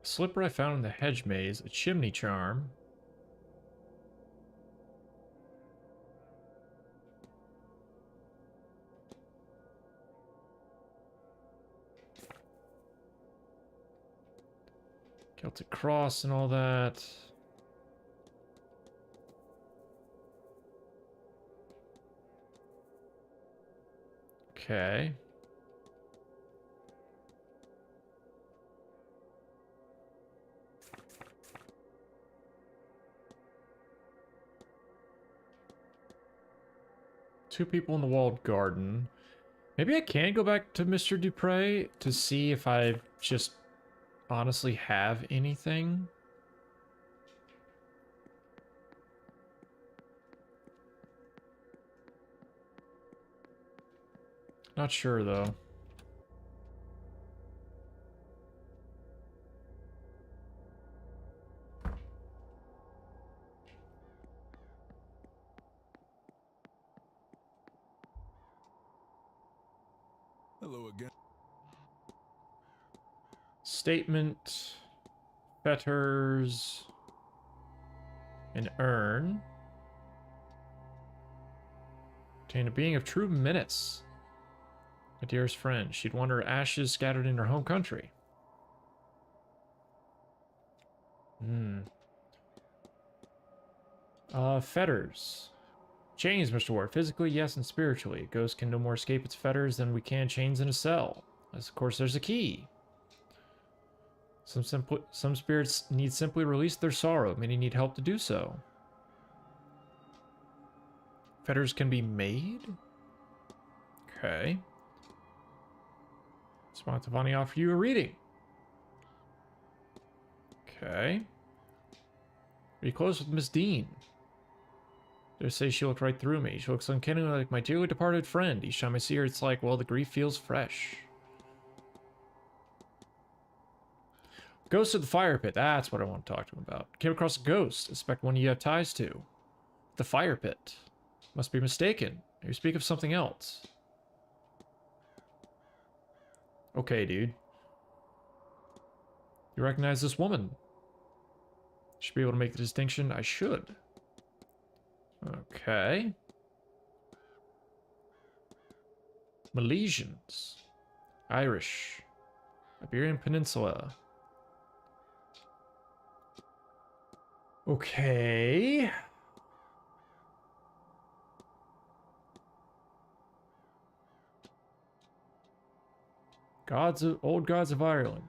Slipper I found in the hedge maze. A chimney charm. Celtic cross and all that. Okay. Two people in the walled garden. Maybe I can go back to Mr. Dupre to see if I just honestly have anything. Not sure though. Hello again. Statement, fetters, an urn. Contain a being of true menace. My dearest friend, she'd want her ashes scattered in her home country. Fetters. Chains, Mr. Ward. Physically, yes, and spiritually. A ghost can no more escape its fetters than we can chains in a cell. As of course, there's a key. Some spirits need simply release their sorrow. Many need help to do so. Fetters can be made? Okay. Spontavani offer you a reading. Okay. Are you close with Miss Dean? Dare say she looked right through me. She looks uncannily like my dearly departed friend. Each time I see her, it's like, well, the grief feels fresh. Ghost of the fire pit. That's what I want to talk to him about. Came across a ghost. I suspect one you have ties to. The fire pit. Must be mistaken. You speak of something else. Okay, dude. You recognize this woman? Should be able to make the distinction. I should. Okay. Milesians. Irish. Iberian Peninsula. Okay. Old gods of Ireland.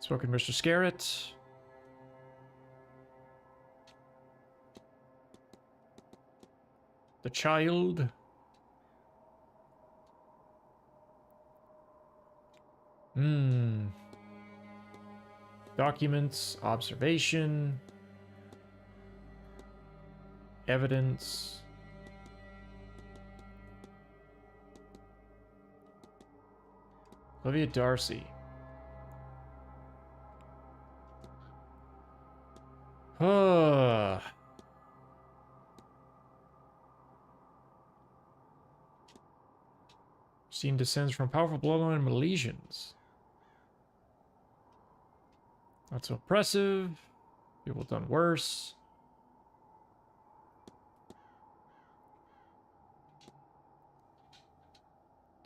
Spoken Mr. Scarrett. The child. Documents, observation, evidence. Olivia Darcy. Seen descends from powerful bloodline of Milesians. Not so impressive. People have done worse.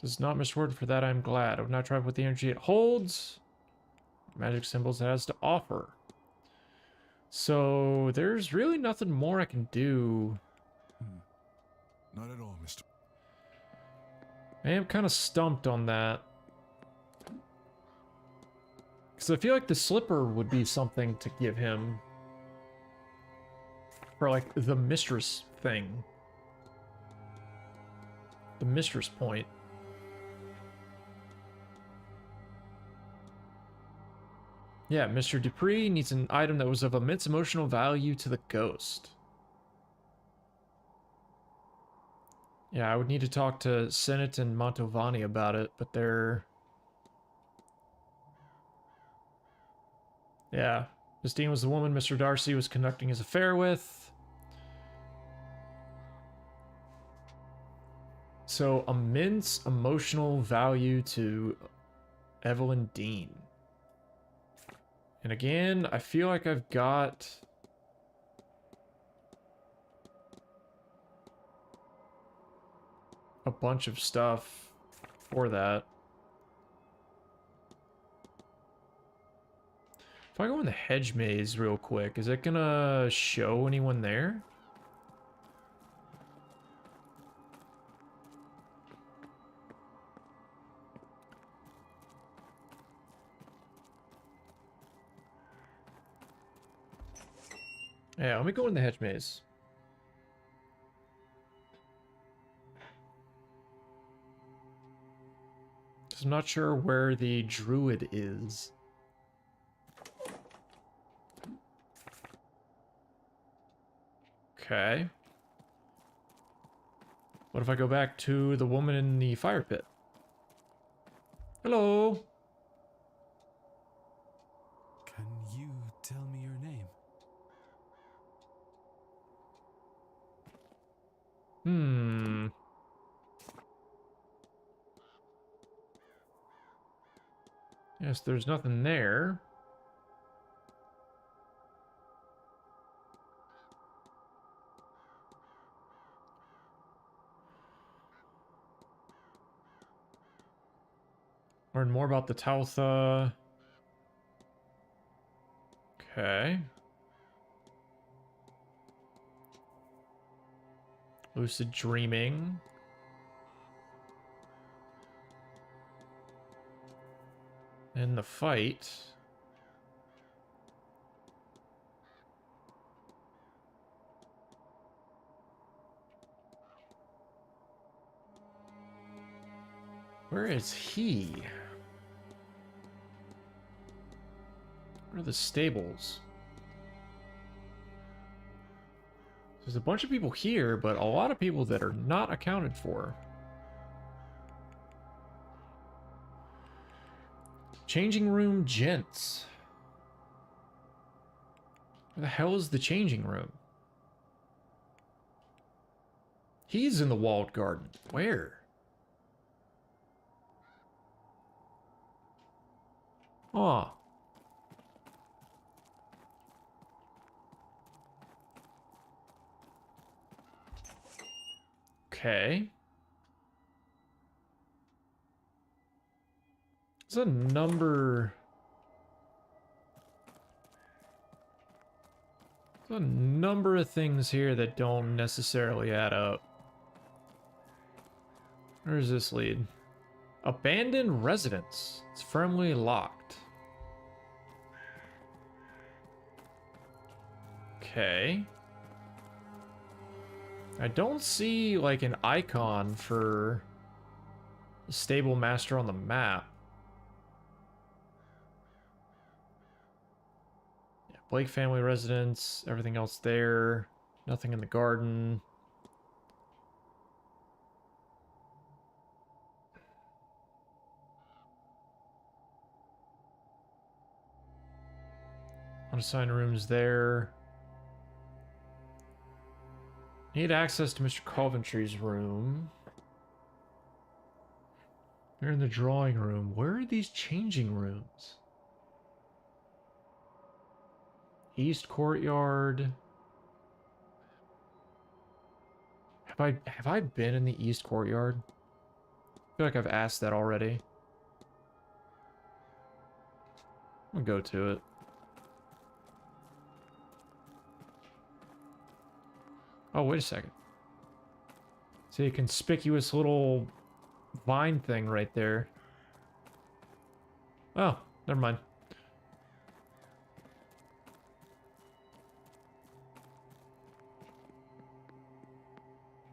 Does not miss word for that, I'm glad. I would not try with the energy it holds. Magic symbols it has to offer. So there's really nothing more I can do. Not at all, Mr. I am kind of stumped on that. Because I feel like the slipper would be something to give him. For like the mistress thing. The mistress point. Yeah, Mr. Dupree needs an item that was of immense emotional value to the ghost. Yeah, I would need to talk to Sennett and Mantovani about it, but they're... Yeah, Justine was the woman Mr. Darcy was conducting his affair with. So, immense emotional value to Evelyn Dean. And again, I feel like I've got... a bunch of stuff for that. If I go in the hedge maze real quick, is it gonna show anyone there? Yeah, let me go in the hedge maze. I'm not sure where the druid is. Okay. What if I go back to the woman in the fire pit? Hello. Can you tell me your name? Yes, there's nothing there. Learn more about the Tautha. Okay. Lucid dreaming. And the fight. Where is he? Where are the stables? There's a bunch of people here, but a lot of people that are not accounted for. Changing room gents. Where the hell is the changing room? He's in the walled garden. Where? Aw. Okay. There's a number... There's a number of things here that don't necessarily add up. Where does this lead? Abandoned residence. It's firmly locked. Okay. I don't see, like, an icon for the stable master on the map. Yeah, Blake family residence, everything else there. Nothing in the garden. Unassigned rooms there. Need access to Mr. Coventry's room. They're in the drawing room. Where are these changing rooms? East courtyard. Have I been in the East courtyard? I feel like I've asked that already. I'm gonna go to it. Oh, wait a second. See a conspicuous little vine thing right there. Oh, never mind.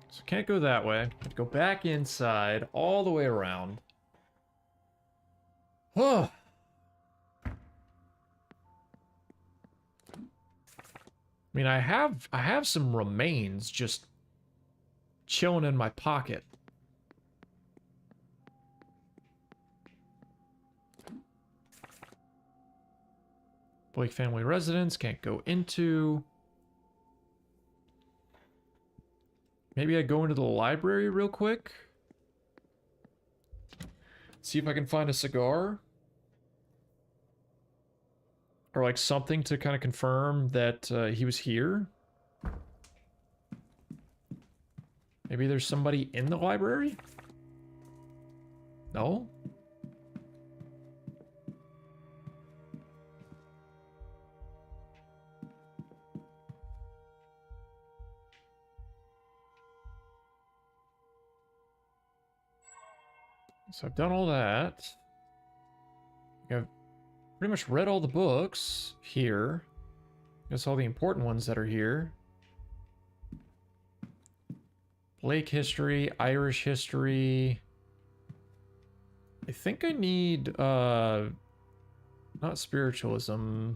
So can't go that way. Go back inside, all the way around. Oh. I mean, I have some remains just chilling in my pocket. Blake family residence, can't go into. Maybe I go into the library real quick. See if I can find a cigar. Or like something to kind of confirm that he was here. Maybe there's somebody in the library? No? So I've done all that. I've pretty much read all the books here. Guess all the important ones that are here. Blake history, Irish history. I think I need, not spiritualism.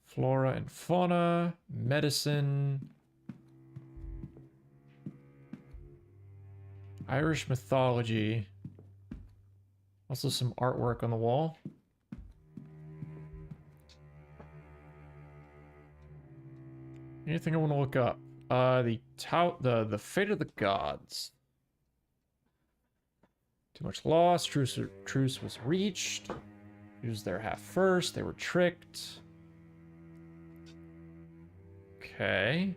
Flora and fauna, medicine. Irish mythology. Also some artwork on the wall. Anything I want to look up? The fate of the gods. Too much loss. Truce was reached. Used their half first. They were tricked. Okay.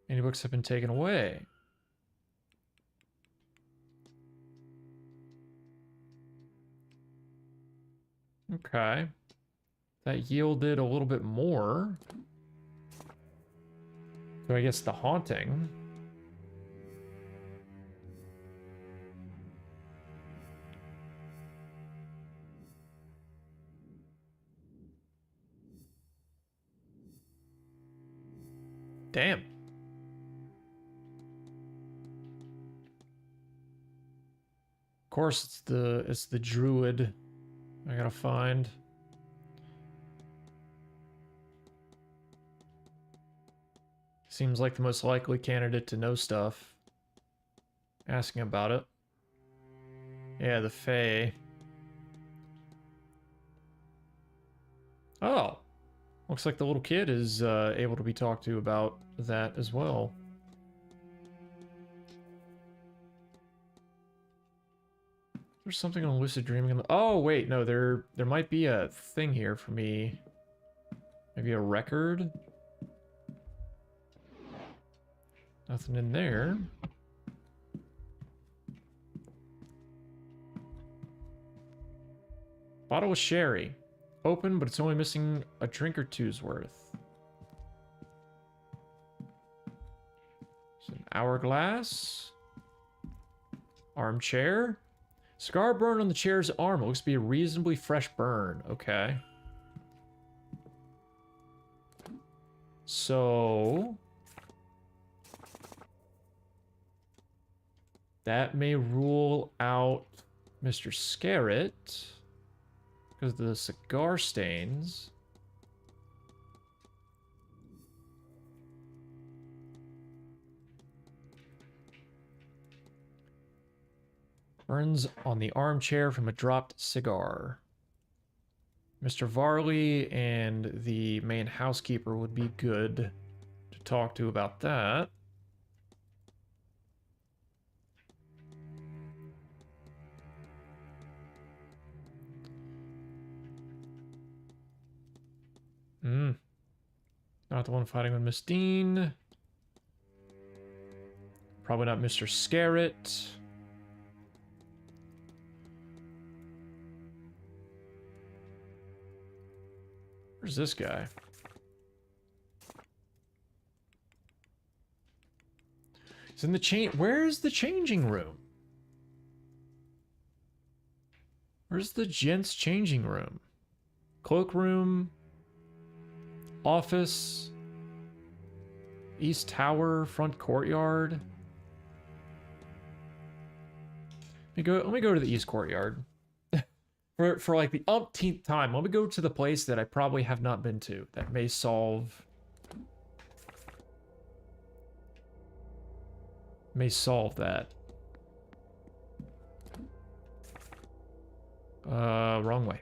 Any books have been taken away? Okay. That yielded a little bit more. So I guess the haunting. Damn. Of course it's the druid I gotta find. Seems like the most likely candidate to know stuff. Asking about it. Yeah, the Fae. Oh. Looks like the little kid is able to be talked to about that as well. There's something on lucid dreaming. Oh, wait, no, there might be a thing here for me. Maybe a record? Nothing in there. Bottle of sherry. Open, but it's only missing a drink or two's worth. It's an hourglass. Armchair. Scar burn on the chair's arm. It looks to be a reasonably fresh burn. Okay. So... that may rule out Mr. Scarrett. Because of the cigar stains. Burns on the armchair from a dropped cigar. Mr. Varley and the main housekeeper would be good to talk to about that. Not the one fighting with Miss Dean. Probably not Mr. Scarrett. Where's this guy? He's in the Where's the changing room? Where's the gents' changing room? Cloakroom. Office. East Tower. Front courtyard. Let me go to the East Courtyard. for like the umpteenth time. Let me go to the place that I probably have not been to. That may solve that. Wrong way.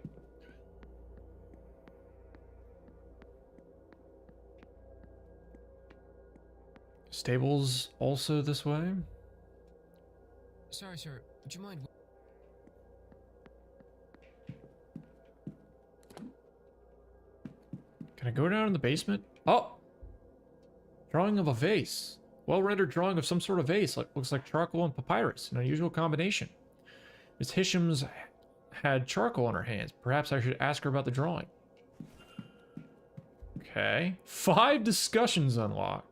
Stables also this way. Sorry, sir. Would you mind? Can I go down in the basement? Oh! Drawing of a vase. Well-rendered drawing of some sort of vase. Looks like charcoal and papyrus. An unusual combination. Miss Hisham's had charcoal on her hands. Perhaps I should ask her about the drawing. Okay. 5 discussions unlocked.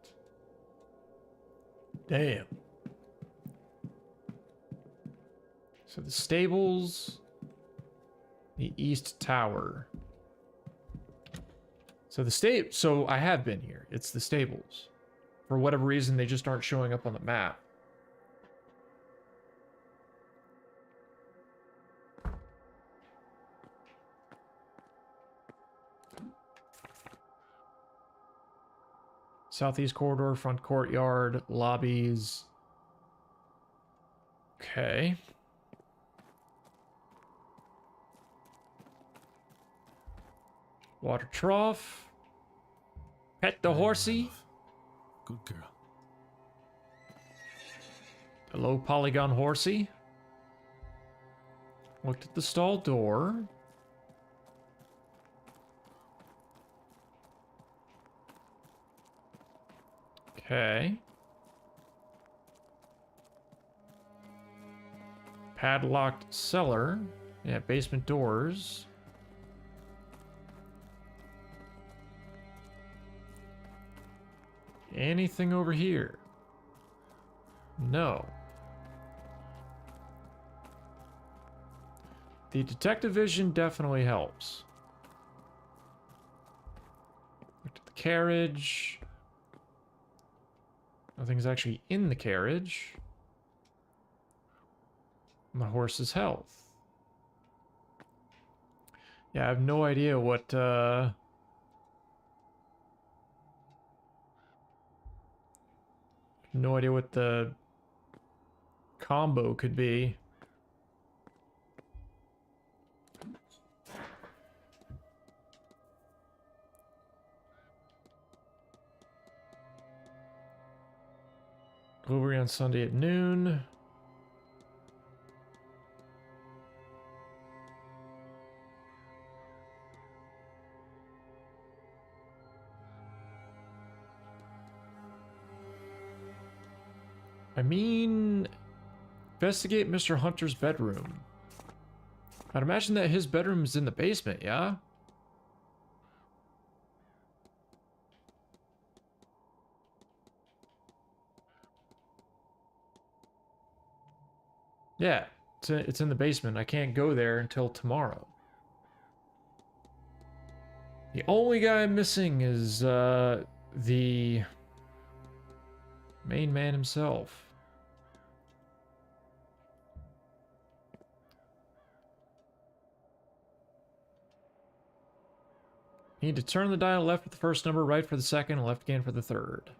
Damn. So the stables, the East Tower. So I have been here. It's the stables. For whatever reason, they just aren't showing up on the map. Southeast corridor, front courtyard, lobbies. Okay. Water trough. Pet the horsey. Good girl. The low polygon horsey. Looked at the stall door. Okay. Padlocked cellar. Yeah, basement doors. Anything over here? No. The detective vision definitely helps. Looked at the carriage. Nothing's actually in the carriage. My horse's health. Yeah, I have no idea what, no idea what the combo could be. Delivery on Sunday at noon. I mean, investigate Mr. Hunter's bedroom. I'd imagine that his bedroom is in the basement, yeah? Yeah, it's in the basement. I can't go there until tomorrow. The only guy missing is the main man himself. Need to turn the dial left for the first number, right for the second, left again for the third.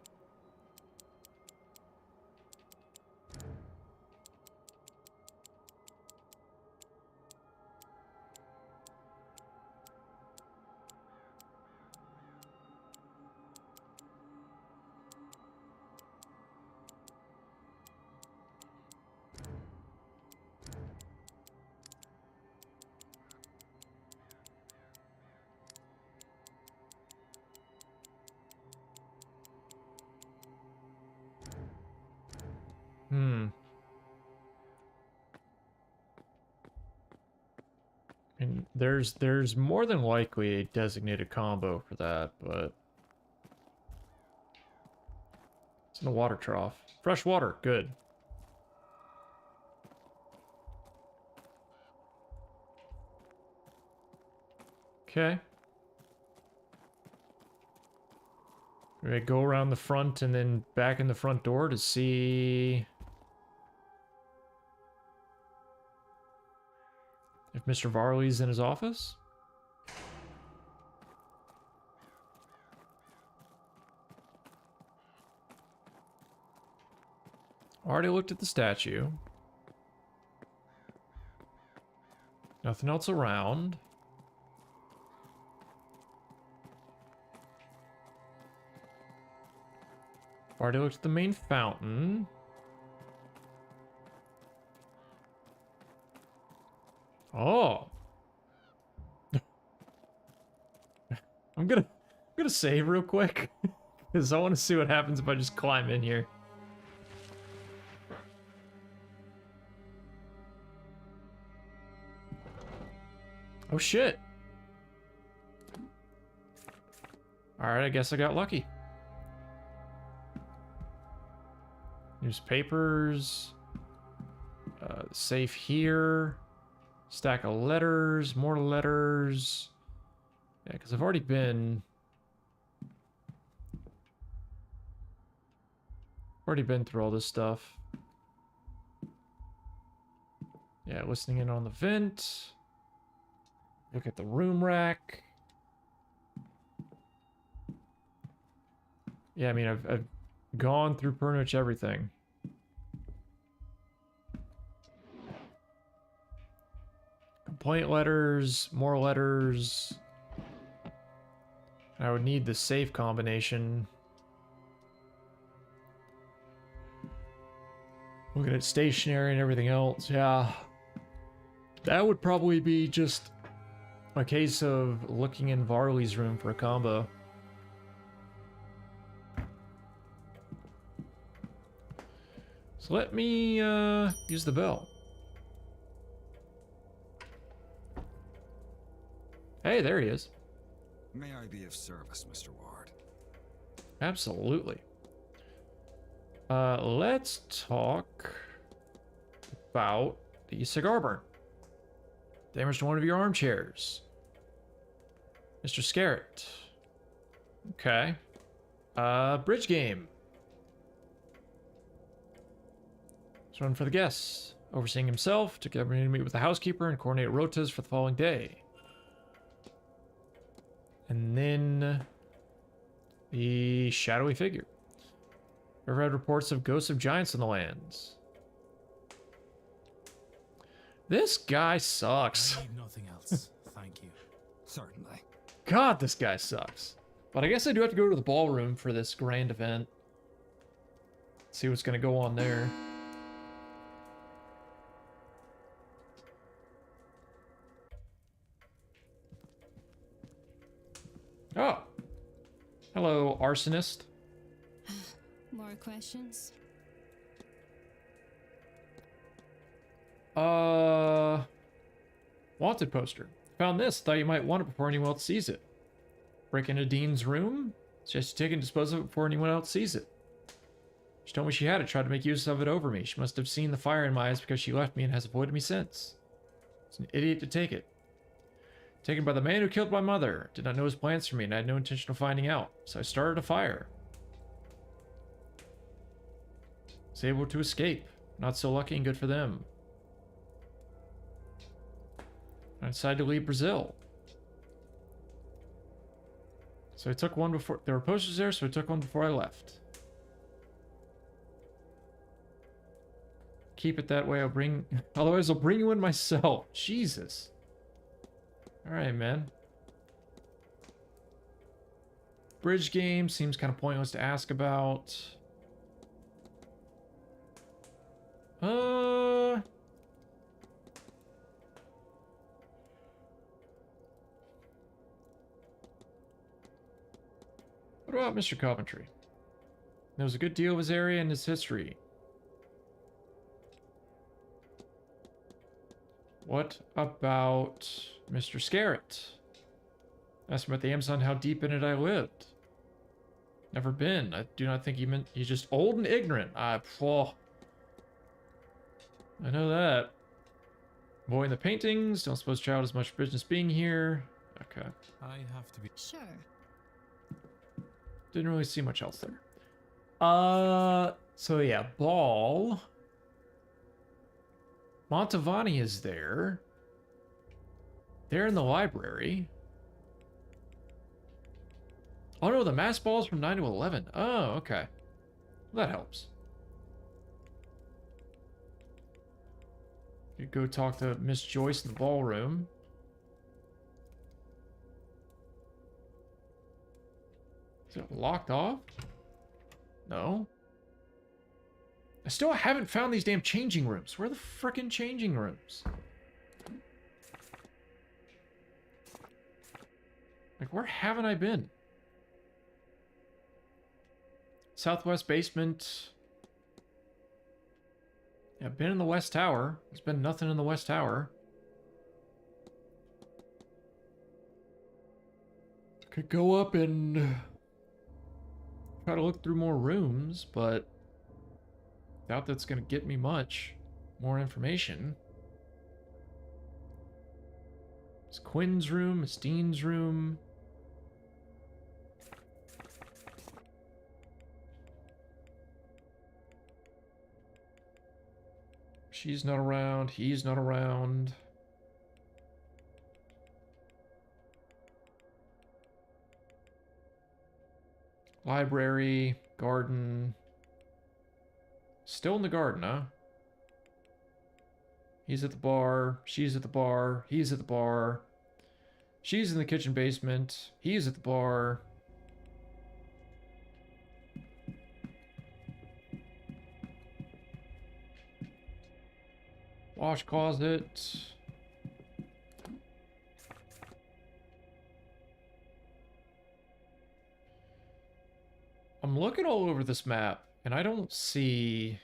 And there's more than likely a designated combo for that, but it's in a water trough. Fresh water, good. Okay. We go around the front and then back in the front door to see if Mr. Varley's in his office. Already looked at the statue. Nothing else around. Already looked at the main fountain. Oh. I'm gonna save real quick. Because I want to see what happens if I just climb in here. Oh shit. Alright, I guess I got lucky. Newspapers. Safe here. Stack of letters. More letters. Yeah, because I've already been... through all this stuff. Yeah, listening in on the vent. Look at the room rack. Yeah, I mean, I've gone through pretty much everything. Complaint letters, more letters. I would need the safe combination. Looking at stationery and everything else, yeah. That would probably be just a case of looking in Varley's room for a combo. So let me use the bell. Hey, there he is. May I be of service, Mr. Ward? Absolutely. Let's talk about the cigar burn. Damage to one of your armchairs. Mr. Scarrett. Okay. Bridge game. It's one for the guests. Overseeing himself, took the opportunity to meet with the housekeeper and coordinate rotas for the following day. And then the shadowy figure. Ever had reports of ghosts of giants in the lands? This guy sucks. I need nothing else. Thank you. Certainly. God, this guy sucks. But I guess I do have to go to the ballroom for this grand event. See what's going to go on there. Oh. Hello, arsonist. More questions? Wanted poster. Found this. Thought you might want it before anyone else sees it. Break into Dean's room. Just take and dispose of it before anyone else sees it. She told me she had it. Tried to make use of it over me. She must have seen the fire in my eyes because she left me and has avoided me since. It's an idiot to take it. Taken by the man who killed my mother. Did not know his plans for me and I had no intention of finding out. So I started a fire. Was able to escape. Not so lucky and good for them. I decided to leave Brazil. So I took one before... There were posters there, so I took one before I left. Keep it that way, I'll bring... Otherwise, I'll bring you in myself. Jesus. Alright, man. Bridge game seems kind of pointless to ask about. What about Mr. Coventry? Knows a good deal of his area and his history. What about Mr. Scarrett? Asked him at the Amazon how deep in it I lived. Never been. I do not think he meant he's just old and ignorant. I know that. Boy in the paintings. Don't suppose child has much business being here. Okay. I have to be. Sure. Didn't really see much else there. So yeah, Ball. Montavani is there. They're in the library. Oh no, the mass ball's from 9 to 11. Oh, okay. That helps. You go talk to Miss Joyce in the ballroom. Is it locked off? No. I still haven't found these damn changing rooms. Where are the frickin' changing rooms? Like, where haven't I been? Southwest basement. Yeah, I've been in the West Tower. There's been nothing in the West Tower. Could go up and try to look through more rooms, but doubt that's gonna get me much more information. It's Quinn's room, it's Dean's room. She's not around, he's not around. Library, garden. Still in the garden, huh? He's at the bar, she's at the bar, he's at the bar. She's in the kitchen basement, he's at the bar. Wash closet. I'm looking all over this map, and I don't see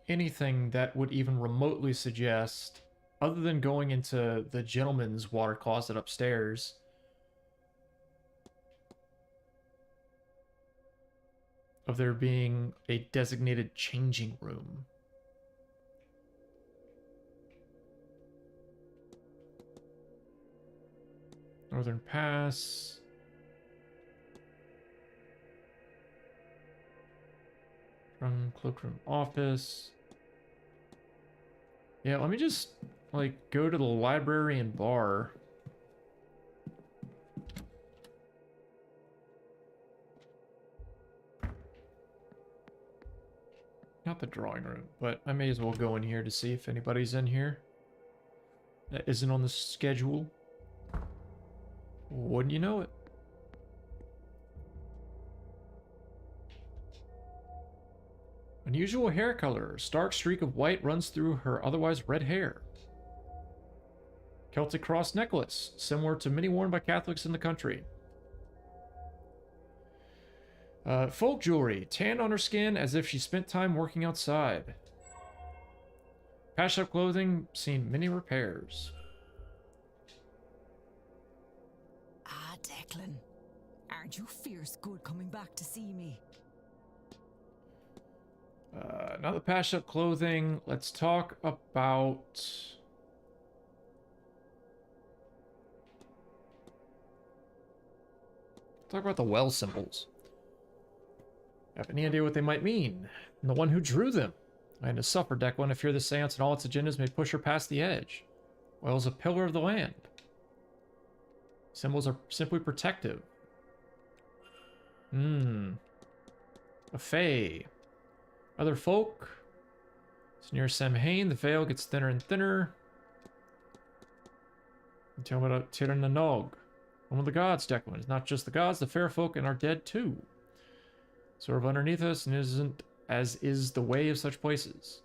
anything that would even remotely suggest, other than going into the gentleman's water closet upstairs, of there being a designated changing room. Northern Pass. From cloakroom office. Yeah, let me just, like, go to the library and bar. Not the drawing room, but I may as well go in here to see if anybody's in here that isn't on the schedule. Wouldn't you know it? Unusual hair color. A stark streak of white runs through her otherwise red hair. Celtic cross necklace, similar to many worn by Catholics in the country. Folk jewelry, tan on her skin as if she spent time working outside. Patched up clothing, seen many repairs. Ah, Declan. Aren't you fierce good coming back to see me? Now the patched up clothing, let's talk about... Talk about the well symbols. Have any idea what they might mean? And the one who drew them. I had to suffer, Declan. I fear the seance and all its agendas may push her past the edge. Well, as a pillar of the land. Symbols are simply protective. A fae. Other folk. It's near Samhain. The veil gets thinner and thinner. Until we about Tirananog. One of the gods, Declan. It's not just the gods, the fair folk and our dead too. Sort of underneath us, and isn't as is the way of such places.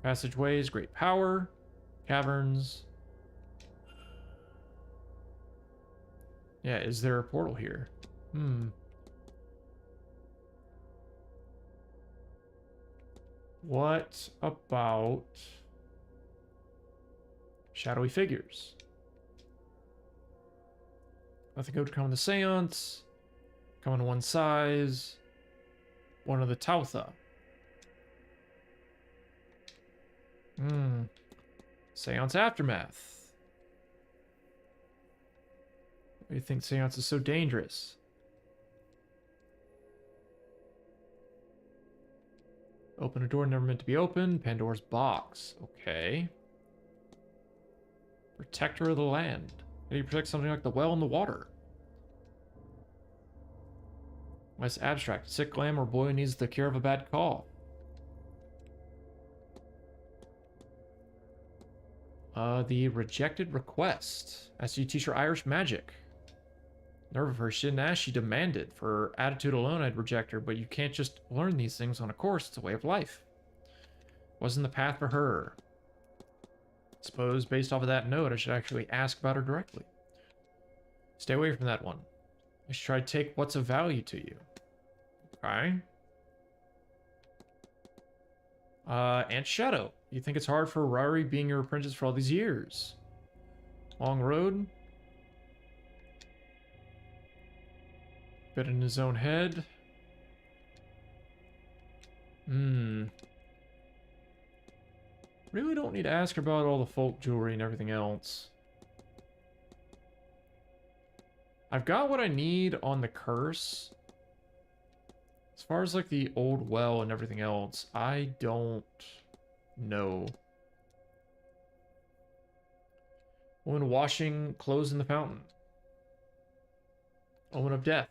Passageways, great power, caverns. Yeah, is there a portal here? What about shadowy figures? Nothing good to come in the Séance. Come in one size. One of the Tautha. Séance Aftermath. Why do you think Séance is so dangerous? Open a door never meant to be opened. Pandora's box. Okay. Protector of the land. How do you protect something like the well and the water? Less abstract. Sick glam or boy who needs the cure of a bad cough. The rejected request. As you teach her Irish magic. Nerve of her, she didn't ask, she demanded. For her attitude alone, I'd reject her, but you can't just learn these things on a course. It's a way of life. Wasn't the path for her. Suppose, based off of that note, I should actually ask about her directly. Stay away from that one. I should try to take what's of value to you. Okay. Aunt Shadow. You think it's hard for Rory being your apprentice for all these years? Long road? Bit in his own head. Really don't need to ask about all the folk jewelry and everything else. I've got what I need on the curse. As far as like the old well and everything else, I don't know. Woman washing clothes in the fountain. Omen of death.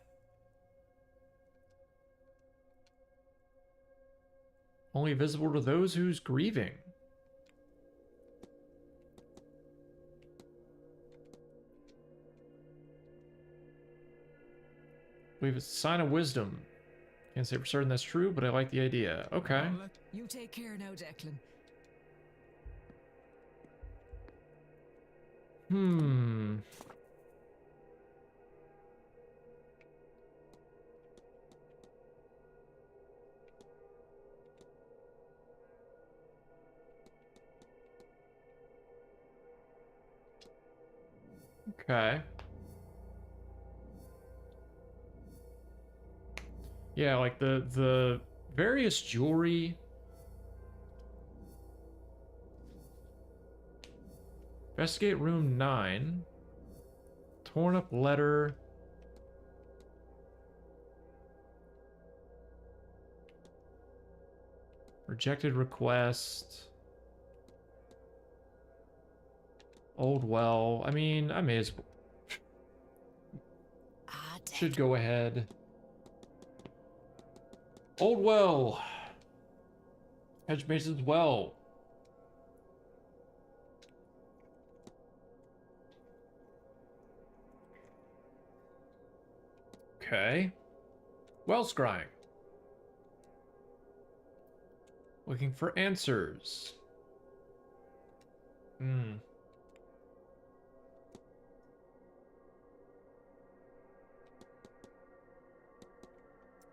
Only visible to those who's grieving. I believe it's a sign of wisdom. Can't say for certain that's true, but I like the idea. Okay. You take care now, Declan. Okay. Yeah, like the various jewelry. Investigate room 9. Torn up letter. Rejected request. Old well. I mean, I may as well. Should go ahead. Old well. Hedge Mason's well. Okay. Well scrying. Looking for answers.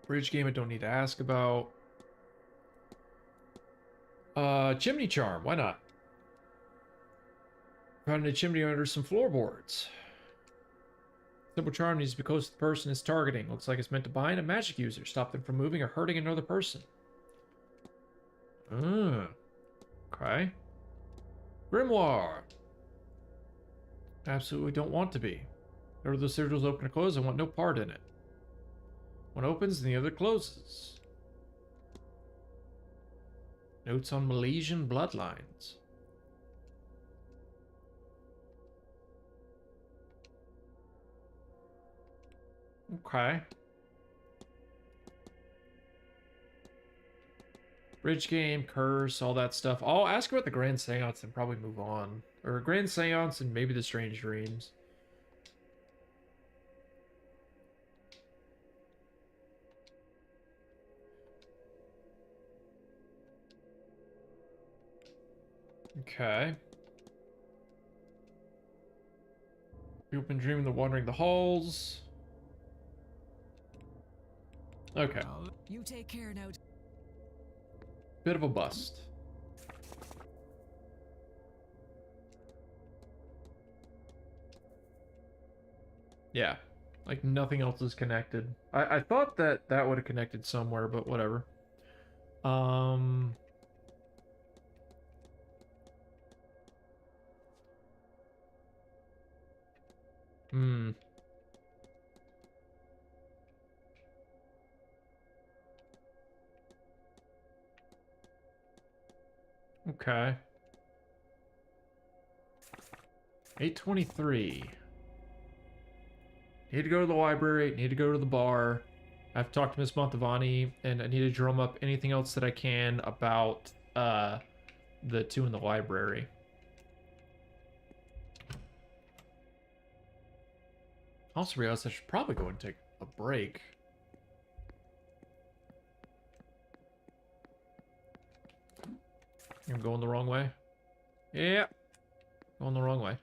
Bridge game I don't need to ask about. Chimney charm, why not? Found a chimney under some floorboards. Simple charm needs to be close to the person it's targeting. Looks like it's meant to bind a magic user, stop them from moving or hurting another person. Okay. Grimoire. Absolutely don't want to be. Whenever those sigils open or close, I want no part in it. One opens and the other closes. Notes on Malaysian bloodlines. Okay. Bridge game, curse, all that stuff. I'll ask about the Grand Seance and probably move on. Or Grand Seance and maybe the Strange Dreams. Okay. You've been dreaming of wandering the halls. Okay. You take care now. bit of a bust. Yeah, like nothing else is connected. I thought that that would have connected somewhere, but whatever. Hmm. Okay. 8:23. Need to go to the library, need to go to the bar. I've talked to Miss Montavani, and I need to drum up anything else that I can about the two in the library. I also realized I should probably go and take a break. I'm going the wrong way. Yeah, going the wrong way.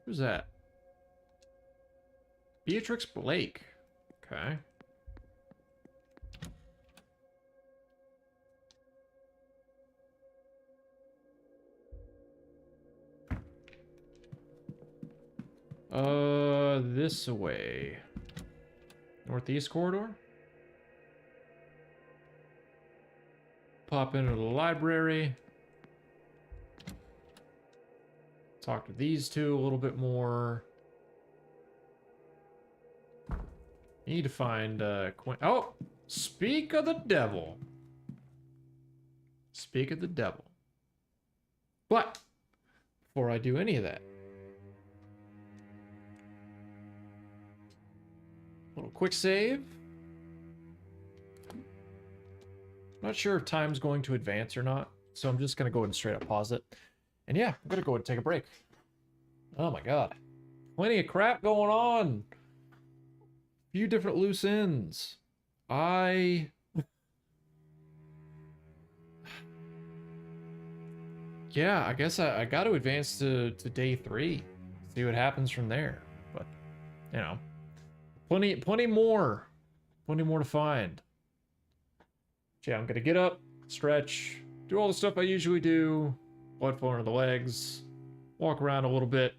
Who's that? Beatrix Blake. Okay. This way. Northeast corridor. Pop into the library. Talk to these two a little bit more. Need to find Quinn. Oh, speak of the devil. Speak of the devil. But before I do any of that, little quick save. Not sure if time's going to advance or not, so I'm just gonna go ahead and straight up pause it. And yeah, I'm gonna go ahead and take a break. Oh my god. Plenty of crap going on. Few different loose ends. Yeah, I guess I got to advance to day 3. See what happens from there. But, you know, plenty more to find. Yeah, I'm gonna get up, stretch, do all the stuff I usually do, blood flowing to the legs, walk around a little bit,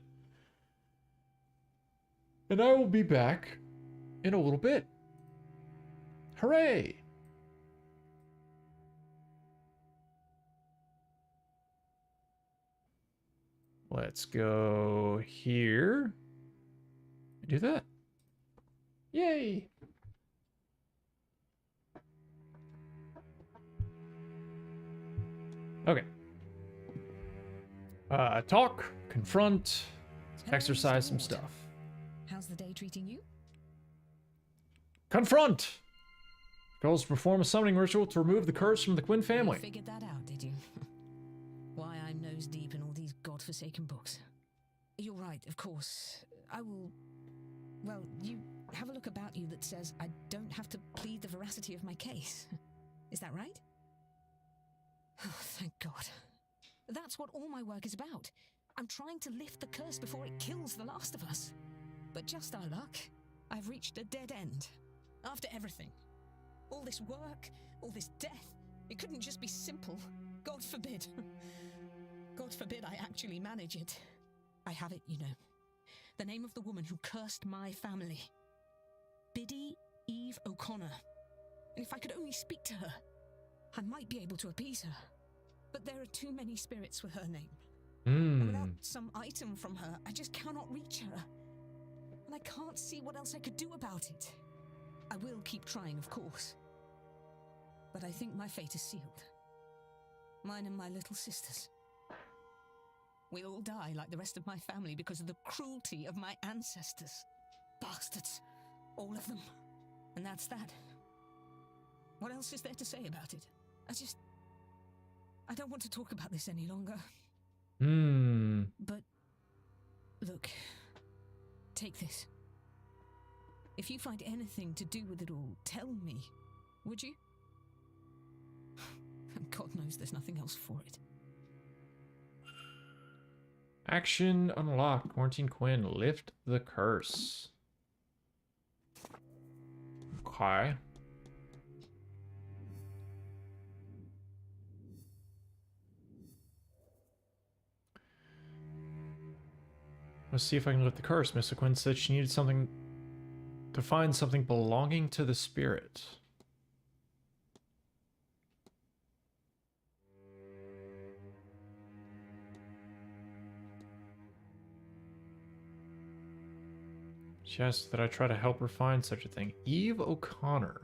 and I will be back in a little bit. Hooray! Let's go here. Do that. Yay! Okay. Talk, confront, exercise some stuff. How's the day treating you? Confront! Goes to perform a summoning ritual to remove the curse from the Quinn family. You figured that out, did you? Why I'm nose deep in all these godforsaken books. You're right, of course. I will... Well, you have a look about you that says I don't have to plead the veracity of my case. Is that right? Oh, thank God. That's what all my work is about. I'm trying to lift the curse before it kills the last of us. But just our luck, I've reached a dead end. After everything. All this work, all this death, it couldn't just be simple. God forbid. God forbid I actually manage it. I have it, you know. The name of the woman who cursed my family. Biddy Eve O'Connor. And if I could only speak to her, I might be able to appease her. But there are too many spirits with her name. And without some item from her, I just cannot reach her. And I can't see what else I could do about it. I will keep trying, of course. But I think my fate is sealed. Mine and my little sisters. We'll all die like the rest of my family because of the cruelty of my ancestors. Bastards. All of them. And that's that. What else is there to say about it? I don't want to talk about this any longer. But, look, take this. If you find anything to do with it all, tell me, would you? And God knows there's nothing else for it. Action unlocked. Quarantine Quinn. Lift the curse. Okay. Let's see if I can lift the curse. Miss Quinn said she needed something to find something belonging to the spirit. She asked that I try to help her find such a thing. Eve O'Connor.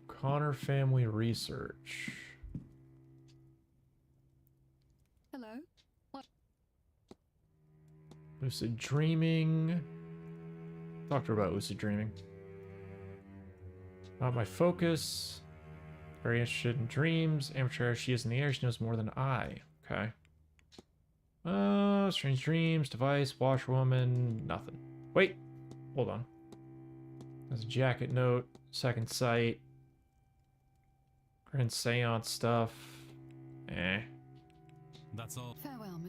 O'Connor Family Research. Hello? What? Lucid dreaming. Talk to her about lucid dreaming. Not my focus. Very interested in dreams. Amateur as she is in the air, she knows more than I. Okay. Strange dreams, device, washerwoman, nothing. Wait, hold on. There's a jacket note, second sight. Grand Séance stuff. Eh. That's all. Farewell.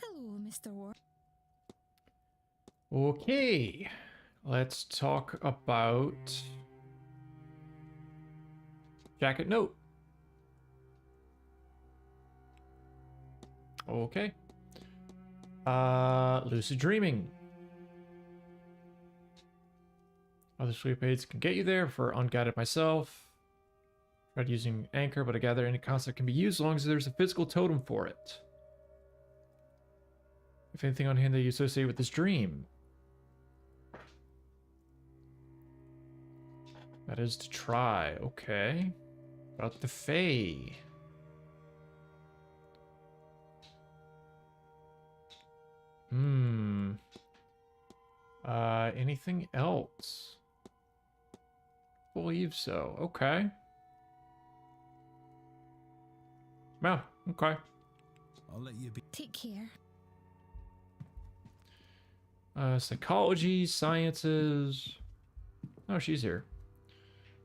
Hello, Mr. Ward. Okay. Let's talk about jacket note. Okay. Lucid dreaming. Other sleep aids can get you there for unguided myself. Tried using anchor, but I gather any concept can be used as long as there's a physical totem for it. If anything on hand that you associate with this dream. That is to try. Okay. About the Fae. Anything else? Believe so. Okay. Yeah, okay. I'll let you be. Take care. Psychology, sciences. Oh, she's here.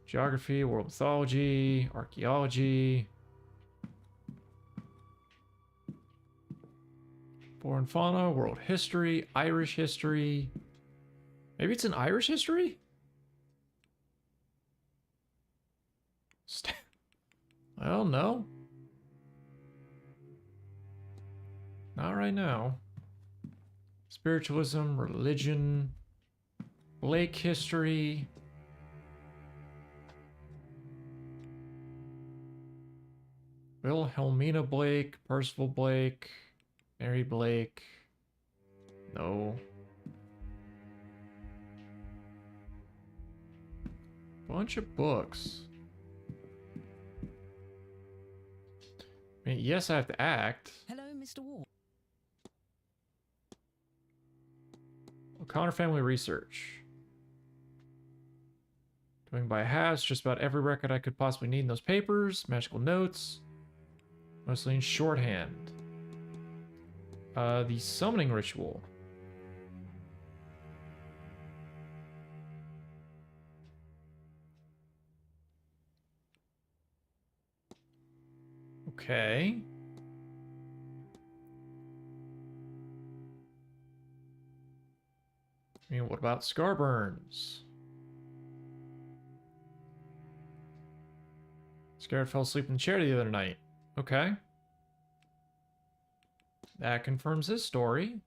Geography, world mythology, archaeology. Flora and fauna, world history, Irish history. Maybe it's an Irish history? Well, no. Not right now. Spiritualism, religion, Blake history. Wilhelmina Blake, Percival Blake, Mary Blake. No. Bunch of books. I mean, yes, I have to act. Hello, Mr. Ward. O'Connor Family Research. Doing by halves, just about every record I could possibly need in those papers. Magical notes. Mostly in shorthand. The summoning ritual. Okay. I mean, what about Scarburns? Scared fell asleep in the chair the other night. Okay. That confirms his story.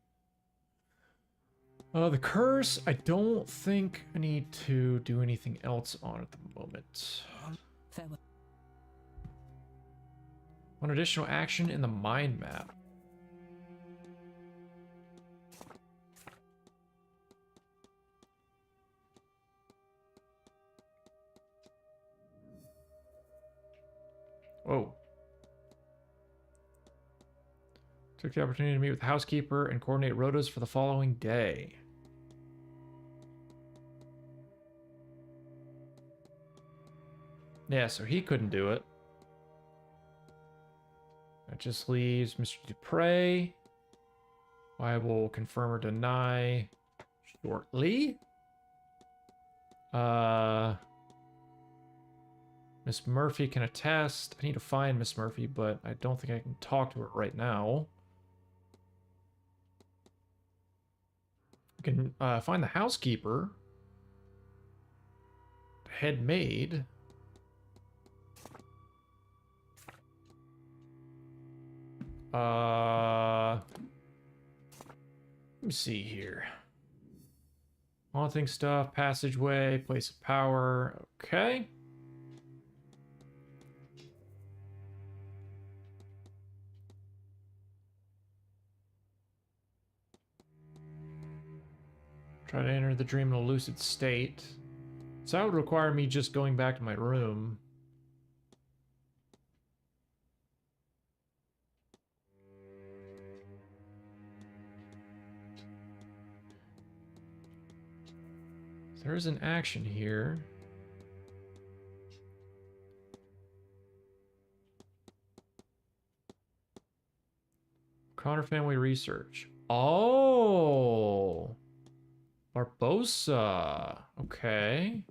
The curse, I don't think I need to do anything else on at the moment. Farewell. One additional action in the mind map. Whoa. Took the opportunity to meet with the housekeeper and coordinate rotas for the following day. Yeah, so he couldn't do it. That just leaves Mr. Dupre. I will confirm or deny shortly. Miss Murphy can attest. I need to find Miss Murphy, but I don't think I can talk to her right now. I can find the housekeeper. The head maid. Let me see here. Haunting stuff, passageway, place of power. Okay. Try to enter the dream in a lucid state. So that would require me just going back to my room. There's an action here. Connor family research. Oh, Barbosa. Okay.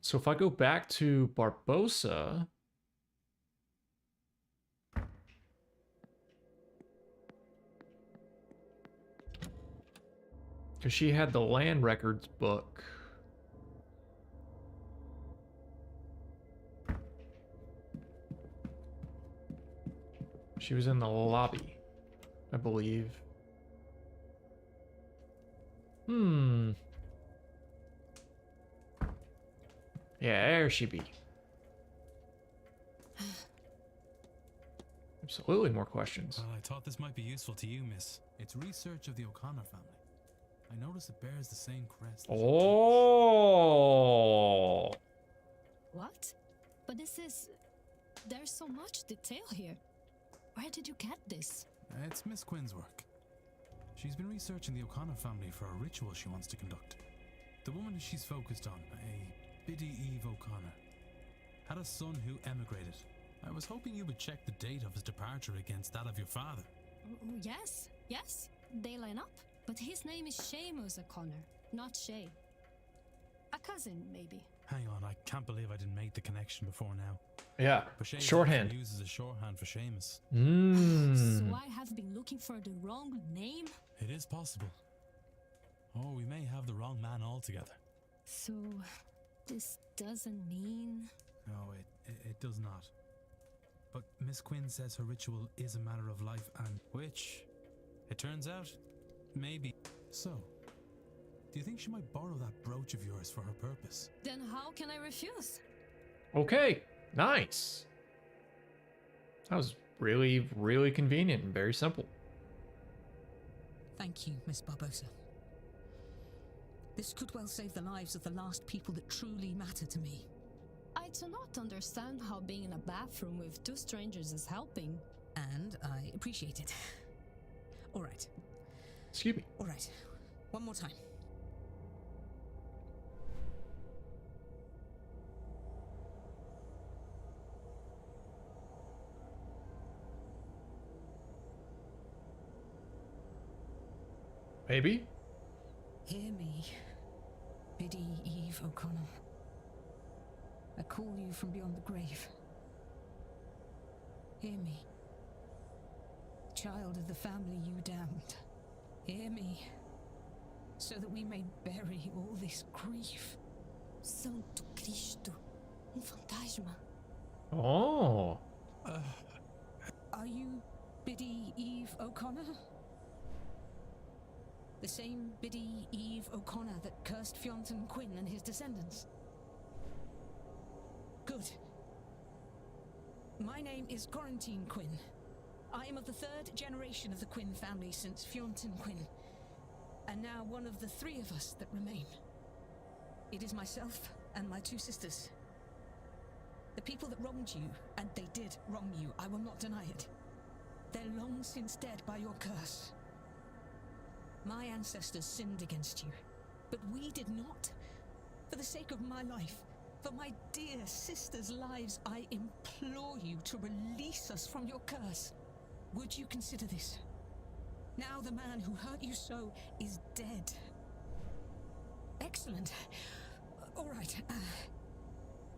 So if I go back to Barbosa, because she had the land records book. She was in the lobby, I believe. Yeah, there she be. Absolutely more questions. Well, I thought this might be useful to you, miss. It's research of the O'Connor family. I notice it bears the same crest. Oh. What? But this is... There's so much detail here. Where did you get this? It's Miss Quinn's work. She's been researching the O'Connor family for a ritual she wants to conduct. The woman she's focused on, a Biddy Eve O'Connor, had a son who emigrated. I was hoping you would check the date of his departure against that of your father. Yes, they line up. But his name is Seamus O'Connor, not Shay. A cousin, maybe. Hang on, I can't believe I didn't make the connection before now. Yeah, shorthand. Uses a shorthand for Seamus. So I have been looking for the wrong name? It is possible. Or we may have the wrong man altogether. So, this doesn't mean... No, it does not. But Miss Quinn says her ritual is a matter of life and which, it turns out, maybe. So, do you think she might borrow that brooch of yours for her purpose? Then how can I refuse? Okay, nice. That was really, really convenient and very simple. Thank you, Miss Barbosa. This could well save the lives of the last people that truly matter to me. I do not understand how being in a bathroom with two strangers is helping. And I appreciate it. All right. Excuse me. All right. One more time. Maybe? Hear me, Biddy Eve O'Connor. I call you from beyond the grave. Hear me, child of the family you damned. Hear me, so that we may bury all this grief. Santo Cristo, fantasma. Oh. Are you Biddy Eve O'Connor? The same Biddy Eve O'Connor that cursed Fionn Quinn and his descendants? Good. My name is Quarantine Quinn. I am of the third generation of the Quinn family since Fionn Quinn, and now one of the three of us that remain. It is myself and my two sisters. The people that wronged you, and they did wrong you, I will not deny it. They're long since dead by your curse. My ancestors sinned against you, but we did not. For the sake of my life, for my dear sisters' lives, I implore you to release us from your curse. Would you consider this? Now the man who hurt you so is dead. Excellent. All right.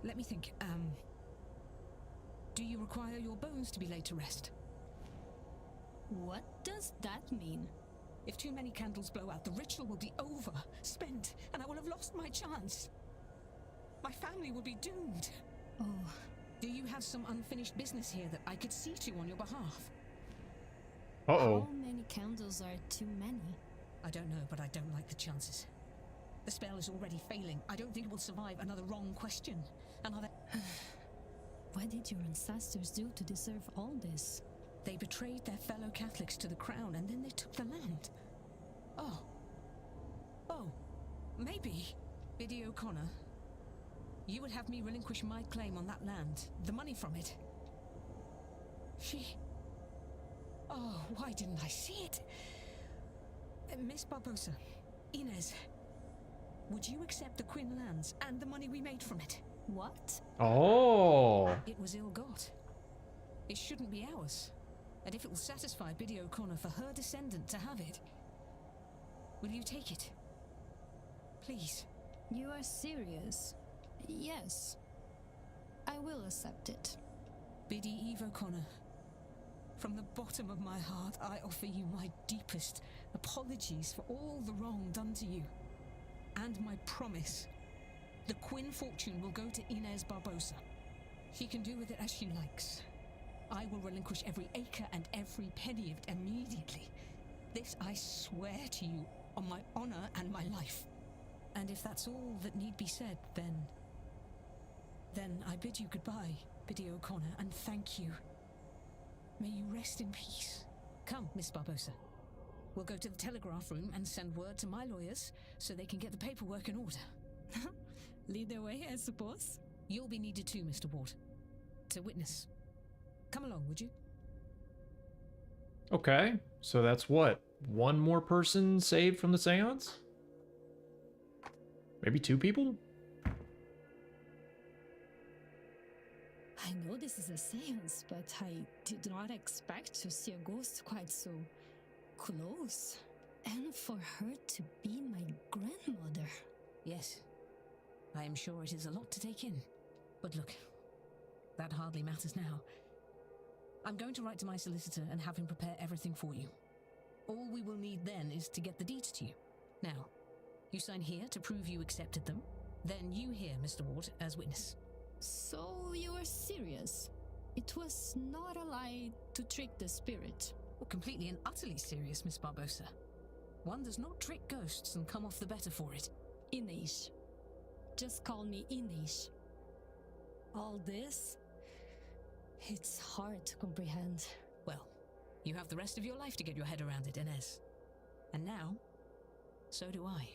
Let me think. Do you require your bones to be laid to rest? What does that mean? If too many candles blow out, the ritual will be over, spent, and I will have lost my chance. My family will be doomed. Oh, do you have some unfinished business here that I could see to on your behalf? Uh-oh. How many candles are too many? I don't know, but I don't like the chances. The spell is already failing. I don't think it will survive another wrong question. Another... What did your ancestors do to deserve all this? They betrayed their fellow Catholics to the crown, and then they took the land. Oh, maybe, Biddy O'Connor, you would have me relinquish my claim on that land, the money from it. Oh, why didn't I see it? Miss Barbosa, Inez, would you accept the Quinn lands and the money we made from it? What? Oh. It was ill-got. It shouldn't be ours. And if it will satisfy Biddy O'Connor for her descendant to have it, will you take it? Please. You are serious? Yes. I will accept it. Biddy Eve O'Connor, from the bottom of my heart, I offer you my deepest apologies for all the wrong done to you. And my promise. The Quinn fortune will go to Inez Barbosa. She can do with it as she likes. I will relinquish every acre and every penny of it immediately. This I swear to you on my honor and my life. And if that's all that need be said, then I bid you goodbye, Biddy O'Connor, and thank you. May you rest in peace. Come, Miss Barbosa. We'll go to the telegraph room and send word to my lawyers so they can get the paperwork in order. Lead the way, I suppose. You'll be needed too, Mr. Ward. To witness. Come along, would you? Okay, so that's what? One more person saved from the seance? Maybe two people? I know this is a seance, but I did not expect to see a ghost quite so close. And for her to be my grandmother. Yes. I am sure it is a lot to take in. But look, that hardly matters now. I'm going to write to my solicitor and have him prepare everything for you. All we will need then is to get the deeds to you. Now, you sign here to prove you accepted them. Then you here, Mr. Ward, as witness. So you are serious? It was not a lie to trick the spirit. Well, completely and utterly serious, Miss Barbosa. One does not trick ghosts and come off the better for it. Inês. Just call me Inês. All this? It's hard to comprehend. Well, you have the rest of your life to get your head around it, Inez. And now, so do I.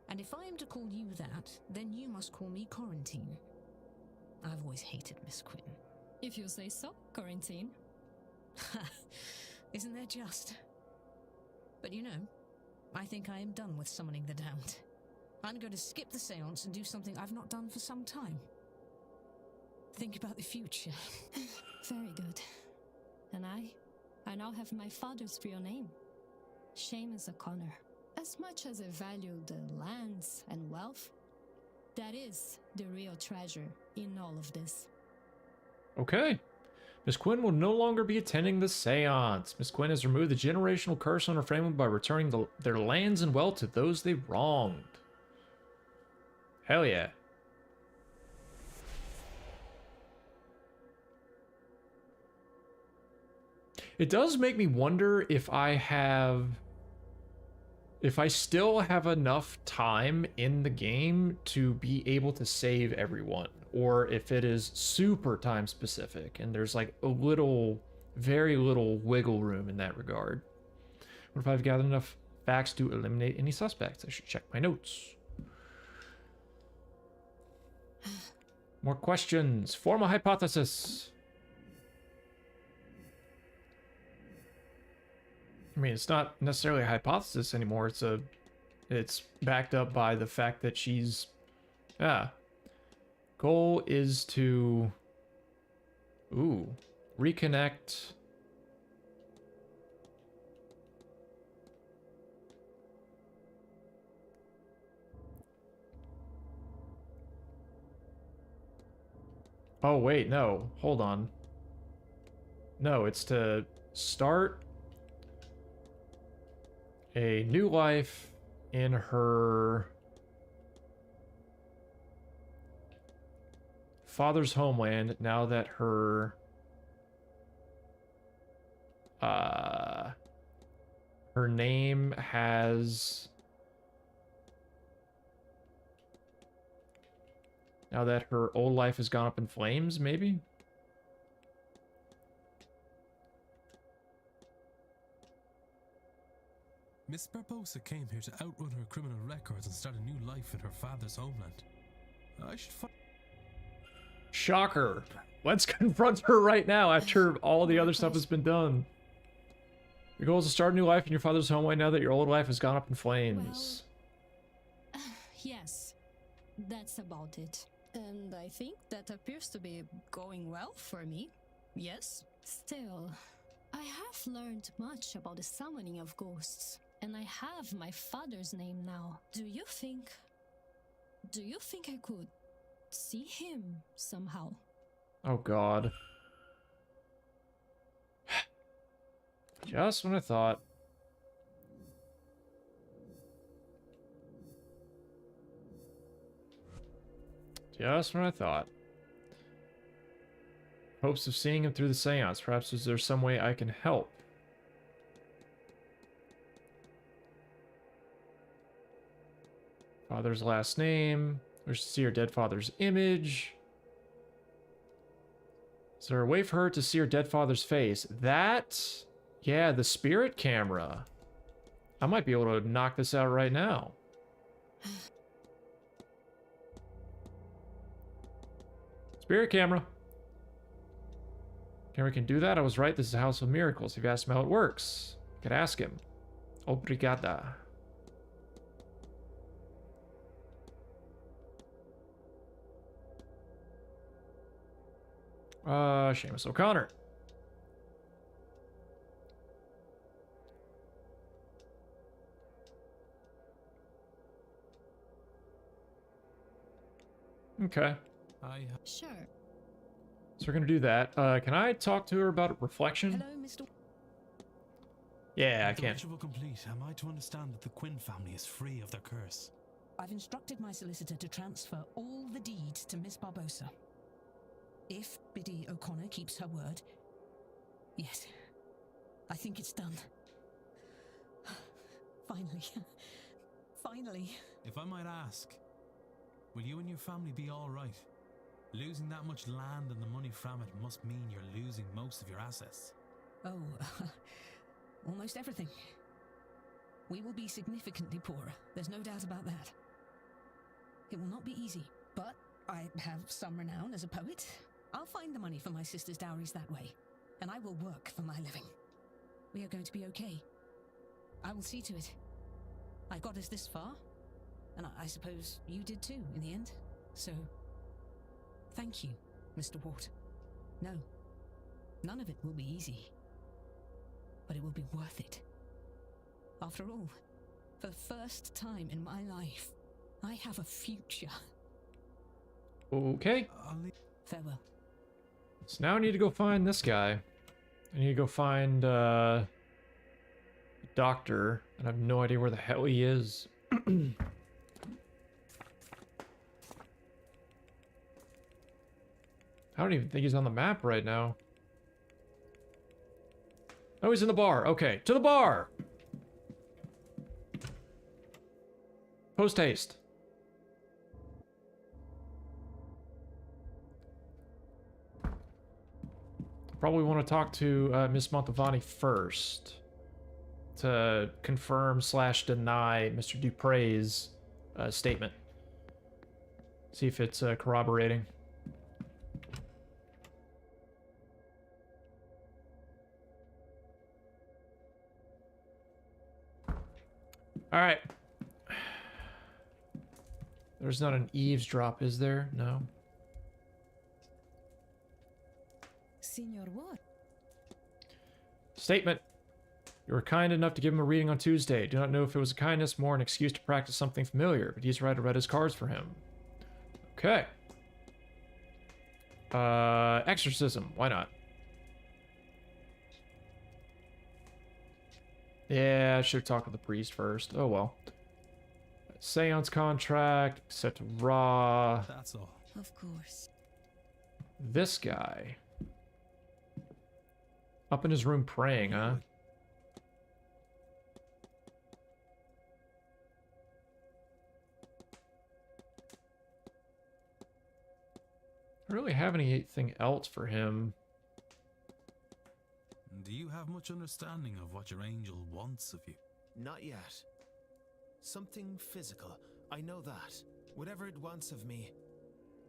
And if I am to call you that, then you must call me Quarantine. I've always hated Miss Quinn. If you say so, Quarantine. Isn't there just? But you know, I think I am done with summoning the damned. I'm going to skip the seance and do something I've not done for some time. Think about the future. Very good. And I now have my father's real name. Seamus O'Connor. As much as I value the lands and wealth, that is the real treasure in all of this. Okay. Miss Quinn will no longer be attending the seance. Miss Quinn has removed the generational curse on her family by returning their lands and wealth to those they wronged. Hell yeah. It does make me wonder if I still have enough time in the game to be able to save everyone, or if it is super time specific and there's like very little wiggle room in that regard. What if I've gathered enough facts to eliminate any suspects? I should check my notes. More questions. Form a hypothesis. I mean, it's not necessarily a hypothesis anymore. It's backed up by the fact that she's, goal is to, reconnect. Oh, wait, no, hold on. No, it's to start a new life in her father's homeland now that her her name has now that her old life has gone up in flames, maybe? Miss Barbosa came here to outrun her criminal records and start a new life in her father's homeland. I should find... Shocker. Let's confront her right now after all the other stuff has been done. Your goal is to start a new life in your father's homeland now that your old life has gone up in flames. Well, yes, that's about it. And I think that appears to be going well for me. Yes? Still, I have learned much about the summoning of ghosts, and I have my father's name now. Do you think I could see him somehow? Oh god. Just when I thought. Just when I thought. Hopes of seeing him through the seance. Perhaps is there some way I can help? Father's last name. Wish to see her dead father's image. Is there a way for her to see her dead father's face? That... Yeah, the spirit camera. I might be able to knock this out right now. Spirit camera. Camera can do that? I was right. This is a house of miracles. If you ask him how it works, you could ask him. Obrigada. Seamus O'Connor. Okay. Sure. So we're gonna do that. Can I talk to her about reflection? Hello, Mr. Yeah, I With the can. ritual complete, am I to understand that the Quinn family is free of their curse? I've instructed my solicitor to transfer all the deeds to Miss Barbosa. If Biddy O'Connor keeps her word, yes, I think it's done. Finally. Finally. If I might ask, will you and your family be all right? Losing that much land and the money from it must mean you're losing most of your assets. Oh, almost everything. We will be significantly poorer. There's no doubt about that. It will not be easy, but I have some renown as a poet. I'll find the money for my sister's dowries that way, and I will work for my living. We are going to be okay. I will see to it. I got us this far, and I suppose you did too in the end. So, thank you, Mr. Ward. No, none of it will be easy, but it will be worth it. After all, for the first time in my life, I have a future. Okay. Farewell. So now I need to go find this guy. I need to go find Doctor, and I have no idea where the hell he is. I don't even think he's on the map right now. Oh, he's in the bar. Okay, to the bar! Post haste. Probably want to talk to Miss Montavani first to confirm / deny Mr. Dupre's statement. See if it's corroborating. All right. There's not an eavesdrop, is there? No. Senor Ward. Statement. You were kind enough to give him a reading on Tuesday. Do not know if it was a kindness, more an excuse to practice something familiar, but he's right. I read his cards for him. Okay. Exorcism. Why not? Yeah, I should have talked with the priest first. Oh well. Séance contract, accept raw. That's all. Of course. This guy. Up in his room praying, huh? I don't really have anything else for him. Do you have much understanding of what your angel wants of you? Not yet. Something physical. I know that. Whatever it wants of me,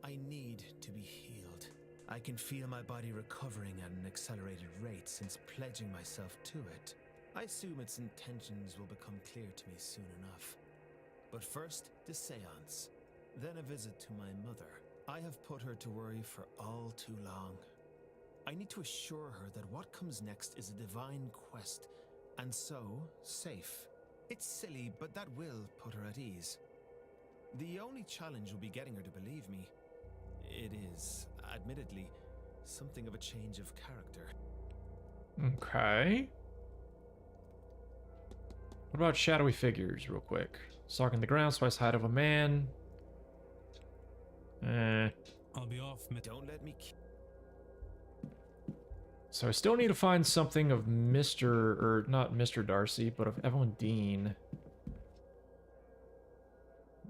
I need to be healed. I can feel my body recovering at an accelerated rate since pledging myself to it. I assume its intentions will become clear to me soon enough. But first, the Séance. Then a visit to my mother. I have put her to worry for all too long. I need to assure her that what comes next is a divine quest, and so, safe. It's silly, but that will put her at ease. The only challenge will be getting her to believe me. It is, admittedly, something of a change of character. Okay. What about shadowy figures, real quick? Stalking the ground, twice height of a man. I'll be off. Don't let me. So I still need to find something of Mr. or not Mr. Darcy, but of Evelyn Dean.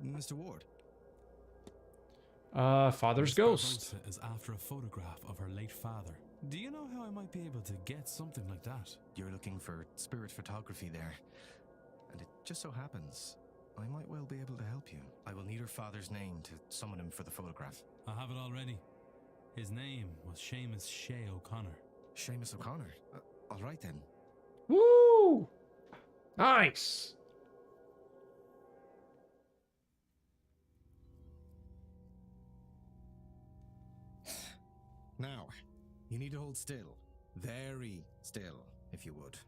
Mr. Ward. Father's Miss ghost. Barbosa is after a photograph of her late father. Do you know how I might be able to get something like that? You're looking for spirit photography there. And it just so happens, I might well be able to help you. I will need her father's name to summon him for the photograph. I have it already. His name was Seamus Shea O'Connor. Seamus O'Connor? All right then. Woo! Nice! Now, you need to hold still. Very still, if you would.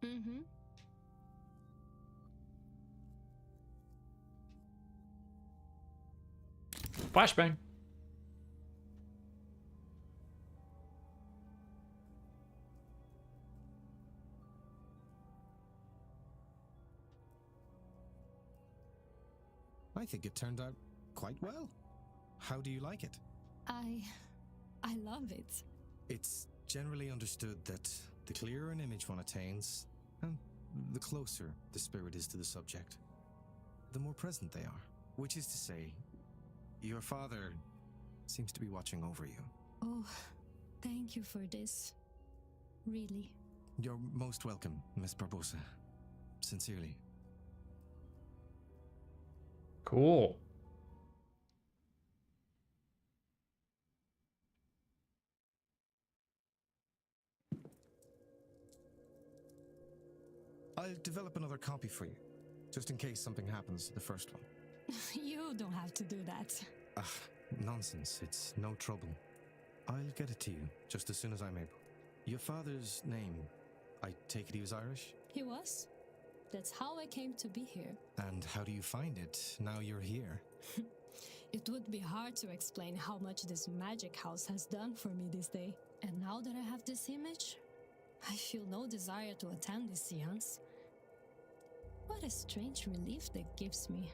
Mm-hmm. Flashbang. I think it turned out quite well. How do you like it? I love it. It's generally understood that the clearer an image one attains, and the closer the spirit is to the subject, the more present they are. Which is to say, your father seems to be watching over you. Oh, thank you for this. Really. You're most welcome, Miss Barbosa. Sincerely. Cool. I'll develop another copy for you, just in case something happens to the first one. You don't have to do that. Nonsense. It's no trouble. I'll get it to you just as soon as I'm able. Your father's name, I take it he was Irish? He was. That's how I came to be here. And how do you find it now you're here? It would be hard to explain how much this magic house has done for me this day. And now that I have this image, I feel no desire to attend this seance. What a strange relief that gives me.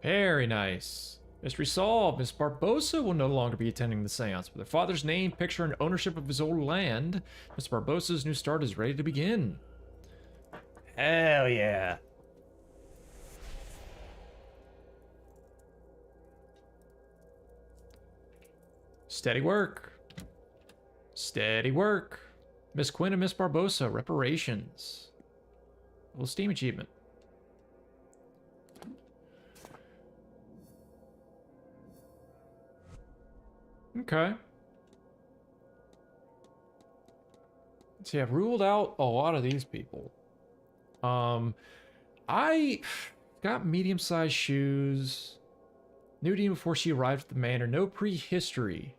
Very nice. Mystery solved. Miss Barbosa will no longer be attending the seance. With her father's name, picture, and ownership of his old land, Miss Barbosa's new start is ready to begin. Hell yeah. Steady work. Steady work. Miss Quinn and Miss Barbosa, reparations. A little Steam achievement. Okay. See, I've ruled out a lot of these people. I got medium-sized shoes. Knew Dean before she arrived at the manor. No prehistory.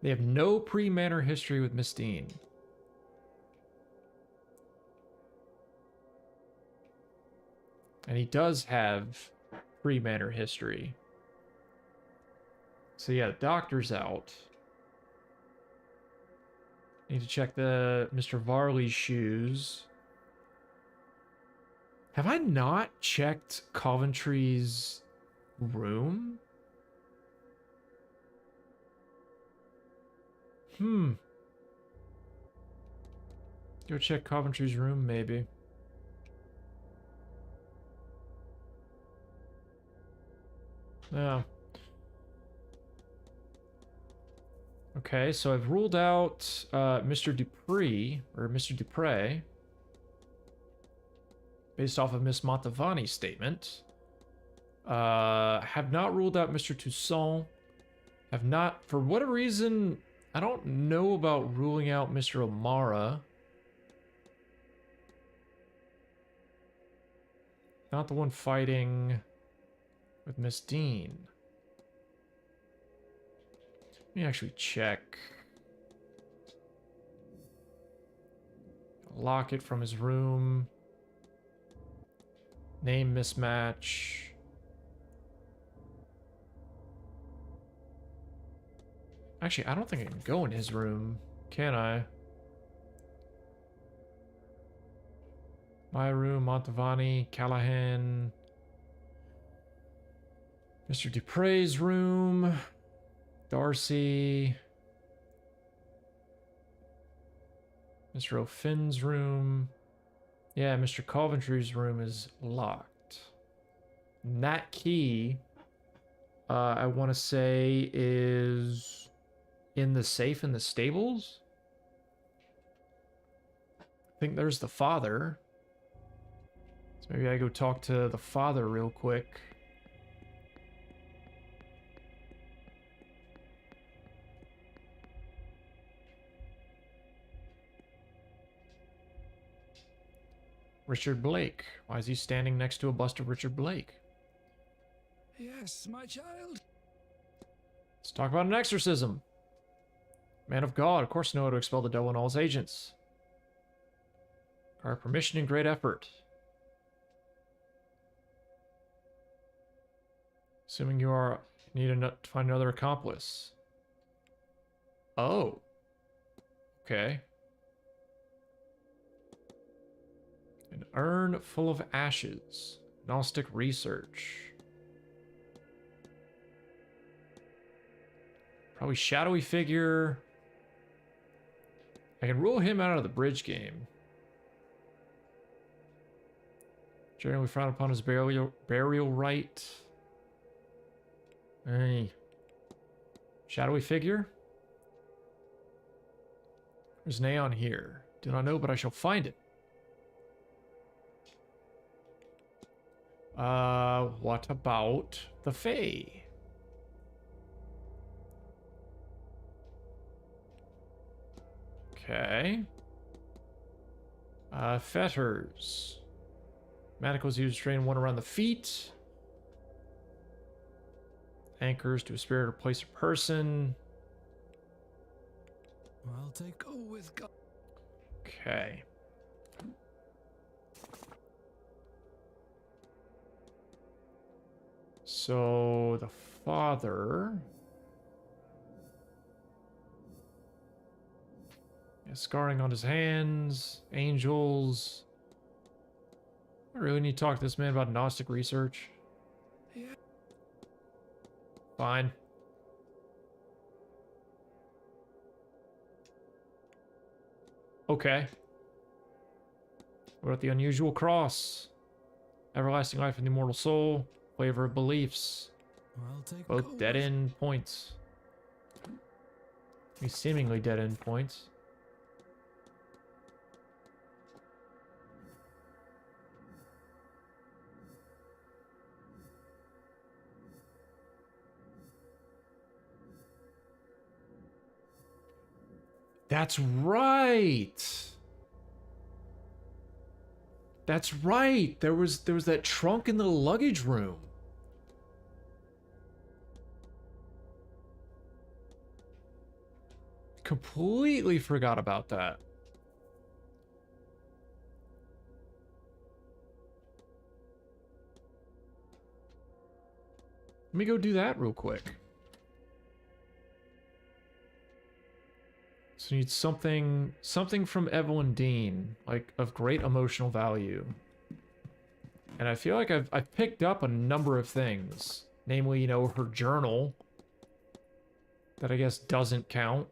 They have no pre-manor history with Miss Dean. And he does have pre-manor history. So yeah, the doctor's out. Need to check the Mr. Varley's shoes. Have I not checked Coventry's room? Go check Coventry's room, maybe. Yeah. Okay, so I've ruled out Mr. Dupree, or Mr. Dupre, based off of Miss Montavani's statement. Have not ruled out Mr. Toussaint. Have not, for whatever reason, I don't know about ruling out Mr. O'Mara. Not the one fighting with Miss Dean. Let me actually check. Locket from his room. Name mismatch. Actually, I don't think I can go in his room, can I? My room, Montavani, Callahan. Mr. Dupre's room. Darcy. Mr. O'Finn's room. Yeah, Mr. Coventry's room is locked. And that key, I want to say, is in the safe in the stables. I think there's the father. So maybe I go talk to the father real quick. Richard Blake. Why is he standing next to a bust of Richard Blake? Yes, my child. Let's talk about an exorcism. Man of God, of course, know how to expel the devil and all his agents. Our permission and great effort. Assuming you need to find another accomplice. Oh. Okay. An urn full of ashes. Gnostic research. Probably shadowy figure. I can rule him out of the bridge game. Generally frown upon his burial rite. Hey. Shadowy figure? There's neon here. Do not know, but I shall find it. What about the Fae? Okay. Fetters. Manacles used to strain one around the feet. Anchors to a spirit or place or person. I'll take go with God. Okay. So the father. Yeah, scarring on his hands, angels. I really need to talk to this man about Gnostic research. Yeah. Fine. Okay. What about the unusual cross? Everlasting life and the immortal soul. Flavor of beliefs. I'll take both dead end points. These seemingly dead end points. That's right. That's right. There was that trunk in the luggage room. Completely forgot about that. Let me go do that real quick. So need something from Evelyn Dean, like of great emotional value. And I feel like I've picked up a number of things. Namely, you know, her journal. That I guess doesn't count.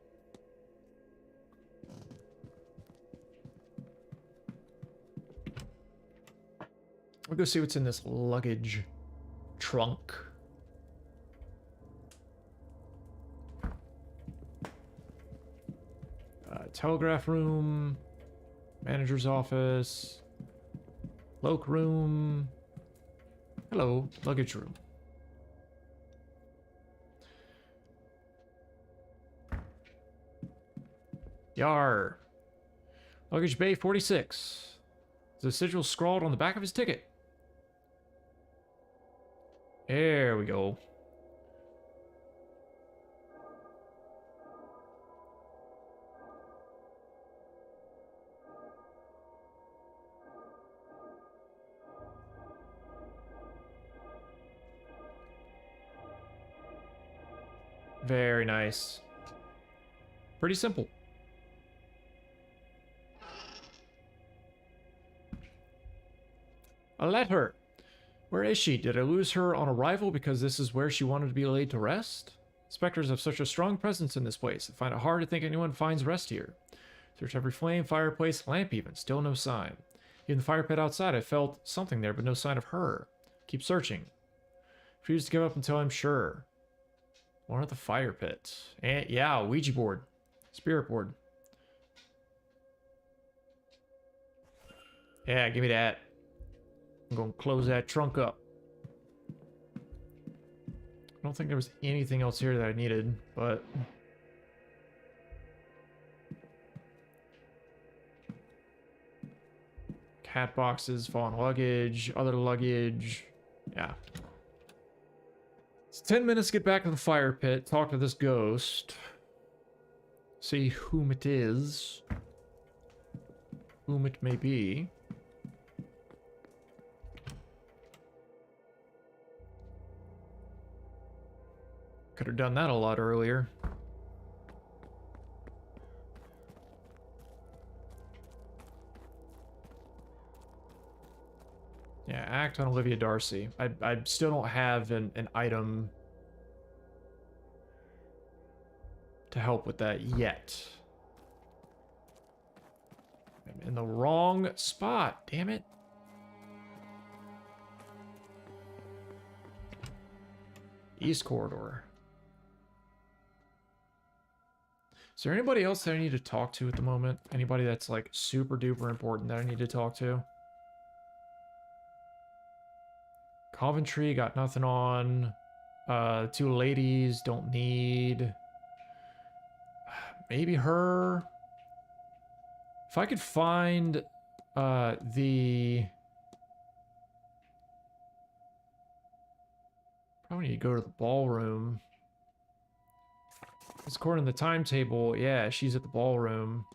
We'll go see what's in this luggage trunk. Telegraph room, manager's office, cloak room. Hello, luggage room. Yar. Luggage bay 46. There's a sigil scrawled on the back of his ticket. There we go. Very nice. Pretty simple. A letter. Where is she? Did I lose her on arrival because this is where she wanted to be laid to rest? Specters have such a strong presence in this place. I find it hard to think anyone finds rest here. Search every flame, fireplace, lamp even. Still no sign. Even the fire pit outside, I felt something there, but no sign of her. Keep searching. Refuse to give up until I'm sure. One at the fire pit. And yeah, Ouija board. Spirit board. Yeah, give me that. I'm gonna close that trunk up. I don't think there was anything else here that I needed, but... Cat boxes, fallen luggage, other luggage. Yeah. It's 10 minutes to get back to the fire pit, talk to this ghost. See whom it is. Whom it may be. Could have done that a lot earlier. Yeah, act on Olivia Darcy. I still don't have an item to help with that yet. I'm in the wrong spot, damn it. East corridor. Is there anybody else that I need to talk to at the moment? Anybody that's like super duper important that I need to talk to? Coventry, got nothing on. Two ladies, don't need. Maybe her. If I could find the... Probably need to go to the ballroom. Because according to the timetable, yeah, she's at the ballroom.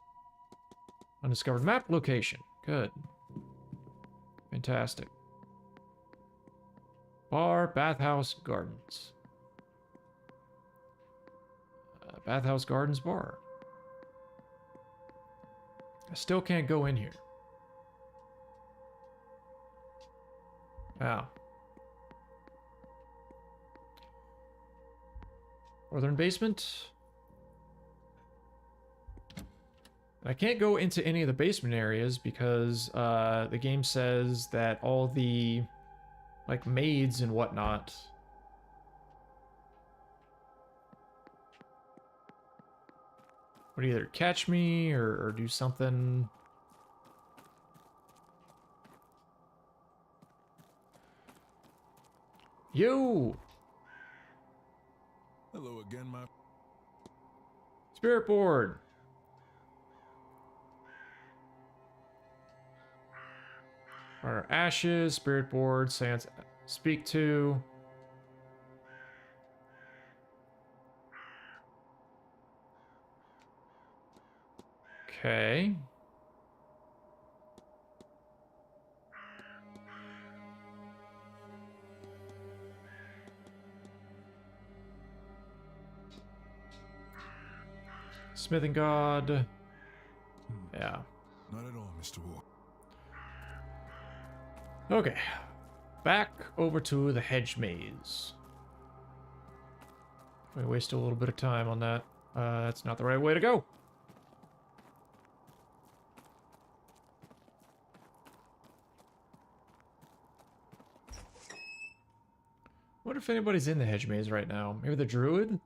Undiscovered map location. Good. Fantastic. Bar, bathhouse, gardens. Bathhouse, gardens, bar. I still can't go in here. Wow. Northern basement. I can't go into any of the basement areas because the game says that all the like maids and whatnot would either catch me or do something. Yo! Hello again, my... Spirit board! Our ashes, spirit board, Séance, speak to. Okay. Smithing God. Yeah. Not at all, Mr. Ward. Okay. Back over to the hedge maze. We wasted a little bit of time on that. That's not the right way to go. Wonder if anybody's in the hedge maze right now. Maybe the druid?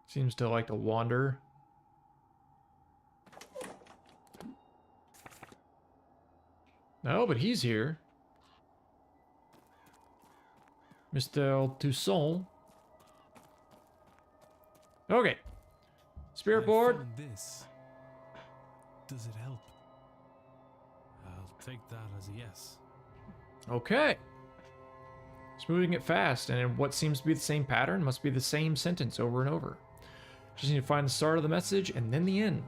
Seems to like to wander. No, but he's here. Mr. Toussaint. Okay. Spirit board. Found this. Does it help? I'll take that as a yes. Okay. Smoothing it fast, and in what seems to be the same pattern must be the same sentence over and over. Just need to find the start of the message and then the end.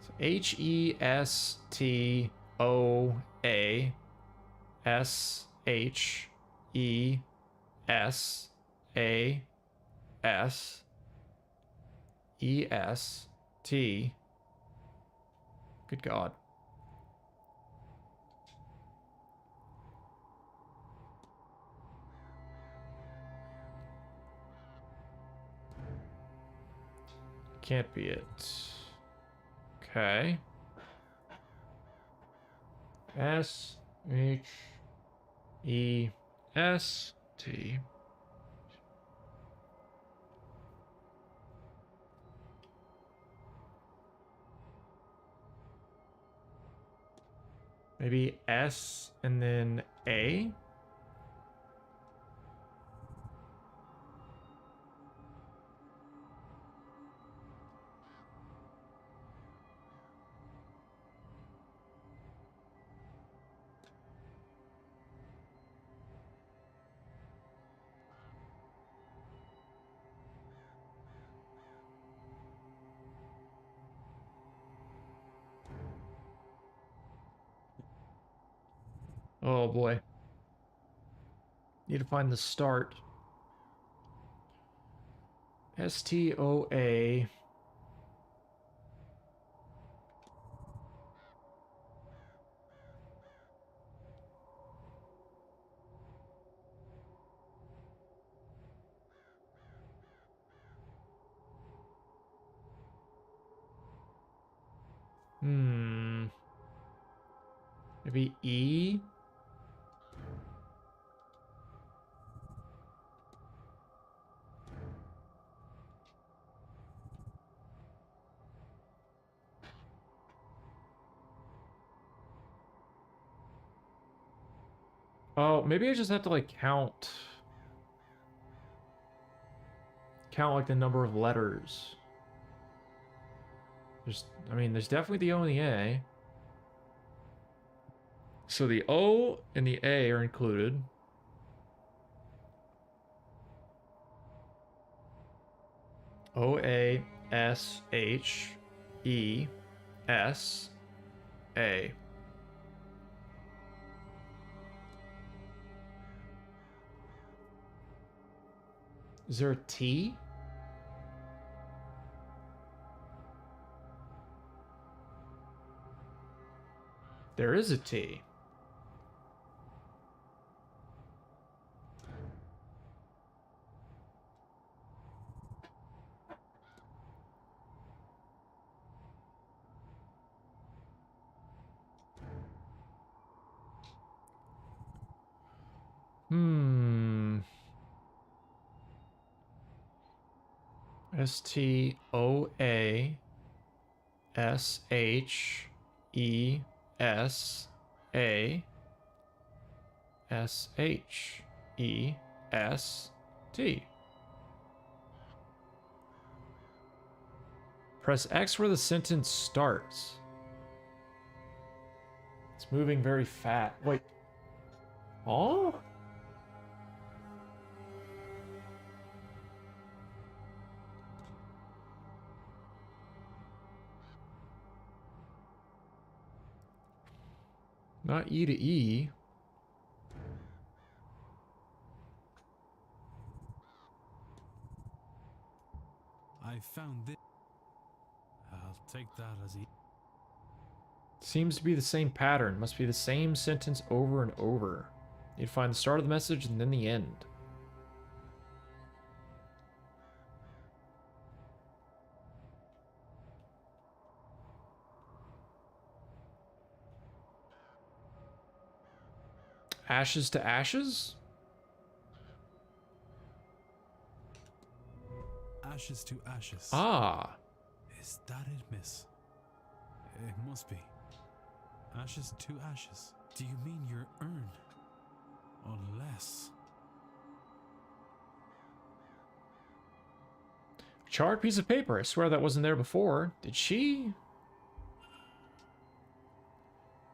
So Hestashoest. Good God. Can't be it. Okay. Shest. Maybe S and then A? Oh boy. Need to find the start. STOA. Maybe E? Oh, maybe I just have to like count like the number of letters. There's definitely the O and the A. So the O and the A are included. OASHESA. Is there a T? There is a T. STOASHESASHEST. Press X where the sentence starts. It's moving very fast. Wait. Oh? Not E to E. I found this. I'll take that as a... Seems to be the same pattern. Must be the same sentence over and over. You'd find the start of the message and then the end. Ashes to ashes? Ashes to ashes. Ah. Is that it, miss? It must be. Ashes to ashes. Do you mean your urn? Unless... Charred piece of paper. I swear that wasn't there before. Did she?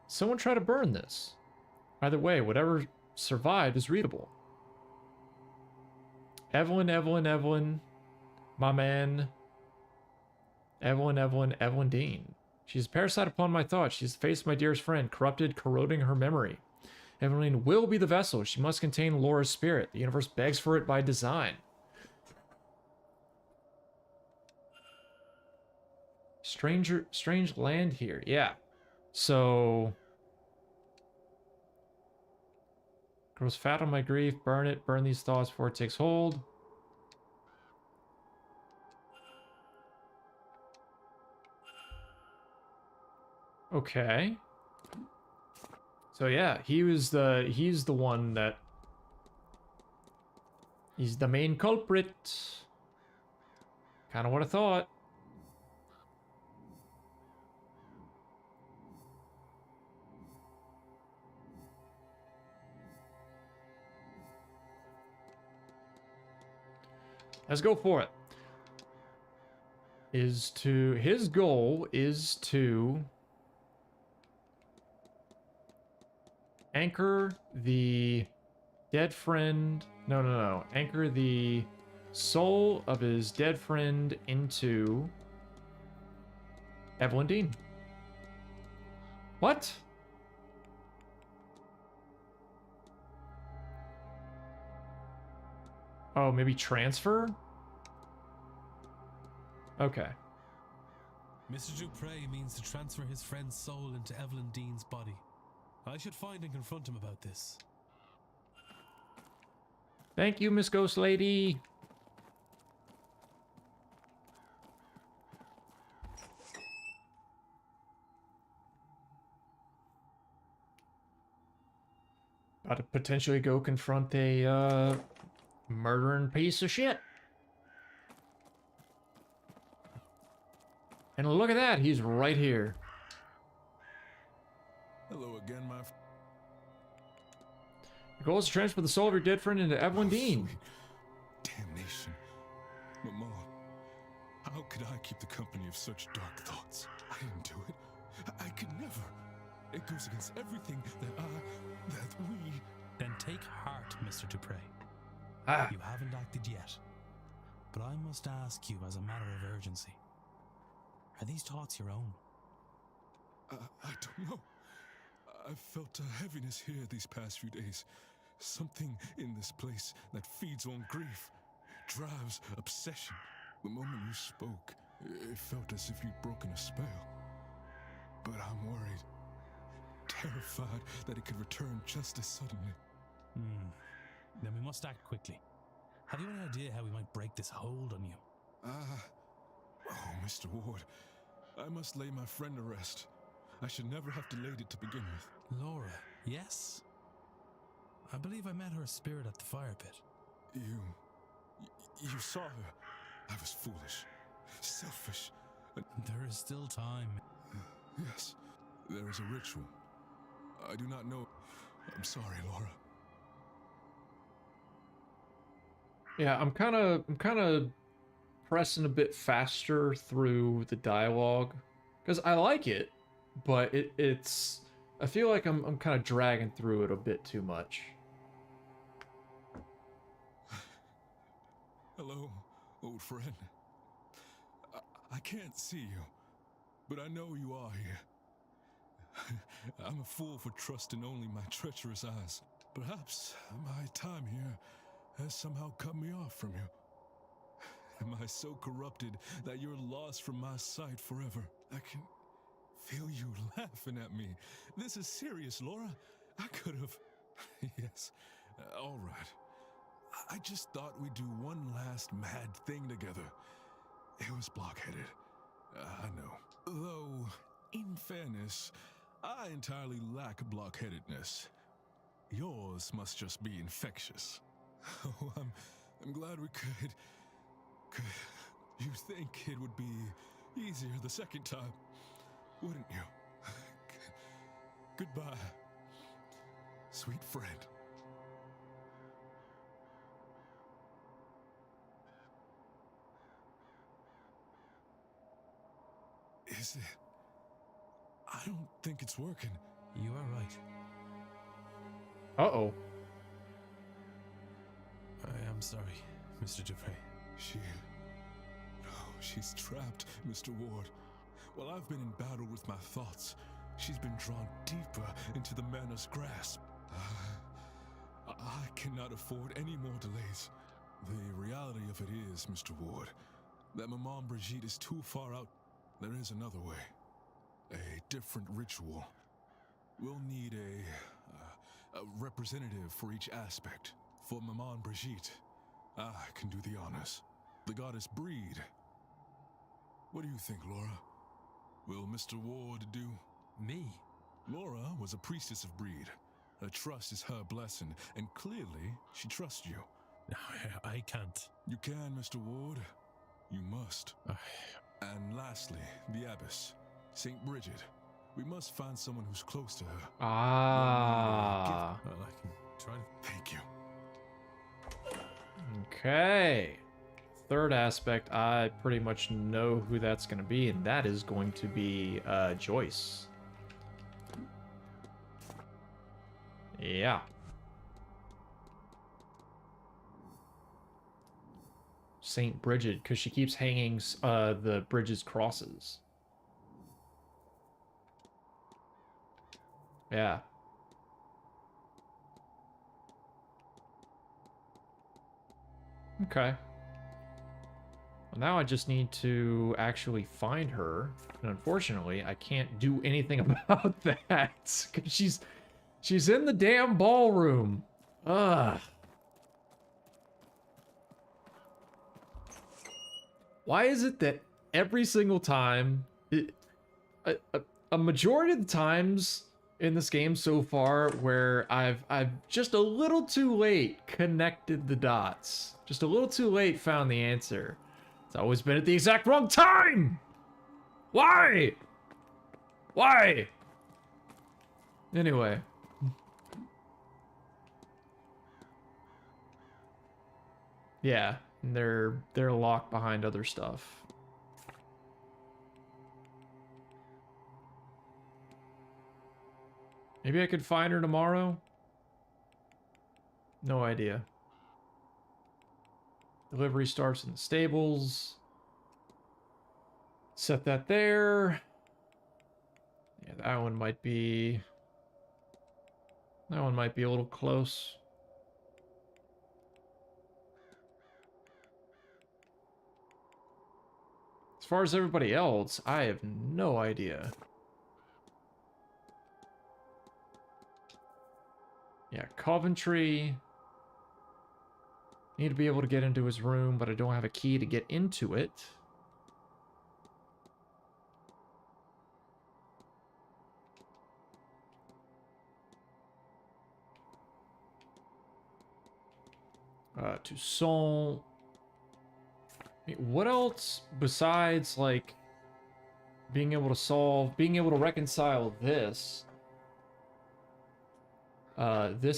Someone try to burn this. Either way, whatever survived is readable. Evelyn. My man. Evelyn Dean. She's a parasite upon my thoughts. She's the face of my dearest friend, corrupted, corroding her memory. Evelyn will be the vessel. She must contain Laura's spirit. The universe begs for it by design. Strange land here. Yeah. So... grows fat on my grief. Burn it. Burn these thoughts before it takes hold. Okay. So yeah, he's the one that... he's the main culprit. Kind of what I thought. Let's go for it. His goal is to anchor the dead friend. No. Anchor the soul of his dead friend into Evelyn Dean. What? Oh, maybe transfer? Okay. Mr. Dupre means to transfer his friend's soul into Evelyn Dean's body. I should find and confront him about this. Thank you, Miss Ghost Lady. About to potentially go confront a murdering piece of shit. And look at that, he's right here. Hello again, my The goal is to transfer the soul of your dead friend into Evelyn Dean. damnation. But Mom, how could I keep the company of such dark thoughts? I didn't do it. I could never. It goes against everything that we... Then take heart, Mr. Dupre. You haven't acted yet. But I must ask you as a matter of urgency. Are these thoughts your own? I don't know. I've felt a heaviness here these past few days. Something in this place that feeds on grief, drives obsession. The moment you spoke, it felt as if you'd broken a spell. But I'm worried, terrified that it could return just as suddenly. Then we must act quickly. Have you any idea how we might break this hold on you? Oh, Mr. Ward, I must lay my friend to rest. I should never have delayed it to begin with. Laura, yes? I believe I met her spirit at the fire pit. You saw her. I was foolish, selfish. There is still time. Yes, there is a ritual. I do not know. I'm sorry, Laura. Yeah, I'm kind of pressing a bit faster through the dialogue because I like it, but it's I feel like I'm kind of dragging through it a bit too much. Hello, old friend. I can't see you, but I know you are here. I'm a fool for trusting only my treacherous eyes. Perhaps my time here has somehow cut me off from you. Am I so corrupted that you're lost from my sight forever? I can feel you laughing at me. This is serious, Laura. I could have... Yes, all right. I just thought we'd do one last mad thing together. It was blockheaded. I know. Though, in fairness, I entirely lack blockheadedness. yours must just be infectious. Oh, I'm glad we could. You think it would be easier the second time, wouldn't you? Goodbye, sweet friend. Is it? I don't think it's working. You are right. Uh-oh. I am sorry, Mr. Dupre. She's trapped, Mr. Ward. While I've been in battle with my thoughts, she's been drawn deeper into the Manor's grasp. I cannot afford any more delays. The reality of it is, Mr. Ward, that Maman Brigitte is too far out. There is another way. A different ritual. We'll need a representative for each aspect. For Maman Brigitte, I can do the honors. The goddess Breed. What do you think, Laura? Will Mr. Ward do? Me? Laura was a priestess of Breed. Her trust is her blessing, and clearly she trusts you. I can't. You can, Mr. Ward. You must. And lastly, the abbess, Saint Bridget. We must find someone who's close to her. Ah. Well, I can try to... Thank you. Okay. Third aspect, I pretty much know who that's going to be, and that is going to be Joyce. Yeah. Saint Bridget, because she keeps hanging the Bridget's crosses. Yeah. Okay. Well, now I just need to actually find her. And unfortunately, I can't do anything about that. Because she's in the damn ballroom. Ugh. Why is it that every single time, a majority of the times in this game so far where I've just a little too late connected the dots, just a little too late found the answer, it's always been at the exact wrong time. Why? Why? Anyway. Yeah, and they're locked behind other stuff. Maybe I could find her tomorrow? No idea. Delivery starts in the stables. Set that there. Yeah, that one might be... That one might be a little close. As far as everybody else, I have no idea. Yeah, Coventry. Need to be able to get into his room, but I don't have a key to get into it. Toussaint. What else besides, like, being able to reconcile this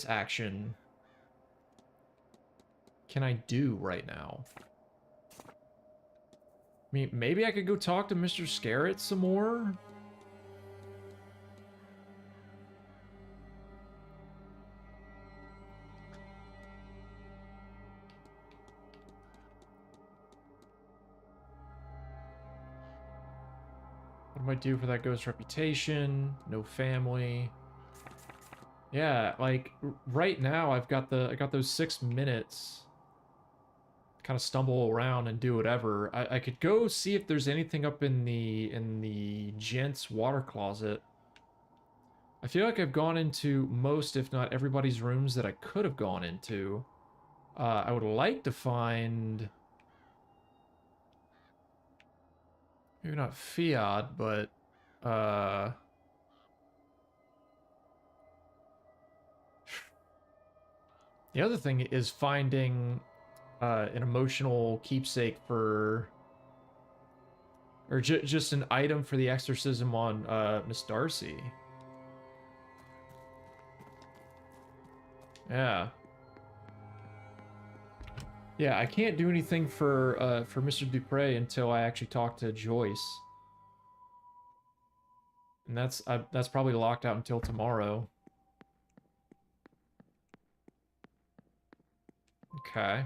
action can I do right now? I mean, maybe I could go talk to Mr. Scarrett some more? What do I do for that ghost reputation? No family. Yeah, like right now I got those 6 minutes to kind of stumble around and do whatever. I could go see if there's anything up in the gents' water closet. I feel like I've gone into most, if not everybody's rooms that I could have gone into. I would like to find... Maybe not Fiat, but... The other thing is finding an emotional keepsake for, or just an item for the exorcism on Miss Darcy. Yeah. Yeah, I can't do anything for Mr. Dupre until I actually talk to Joyce. And that's probably locked out until tomorrow. Okay.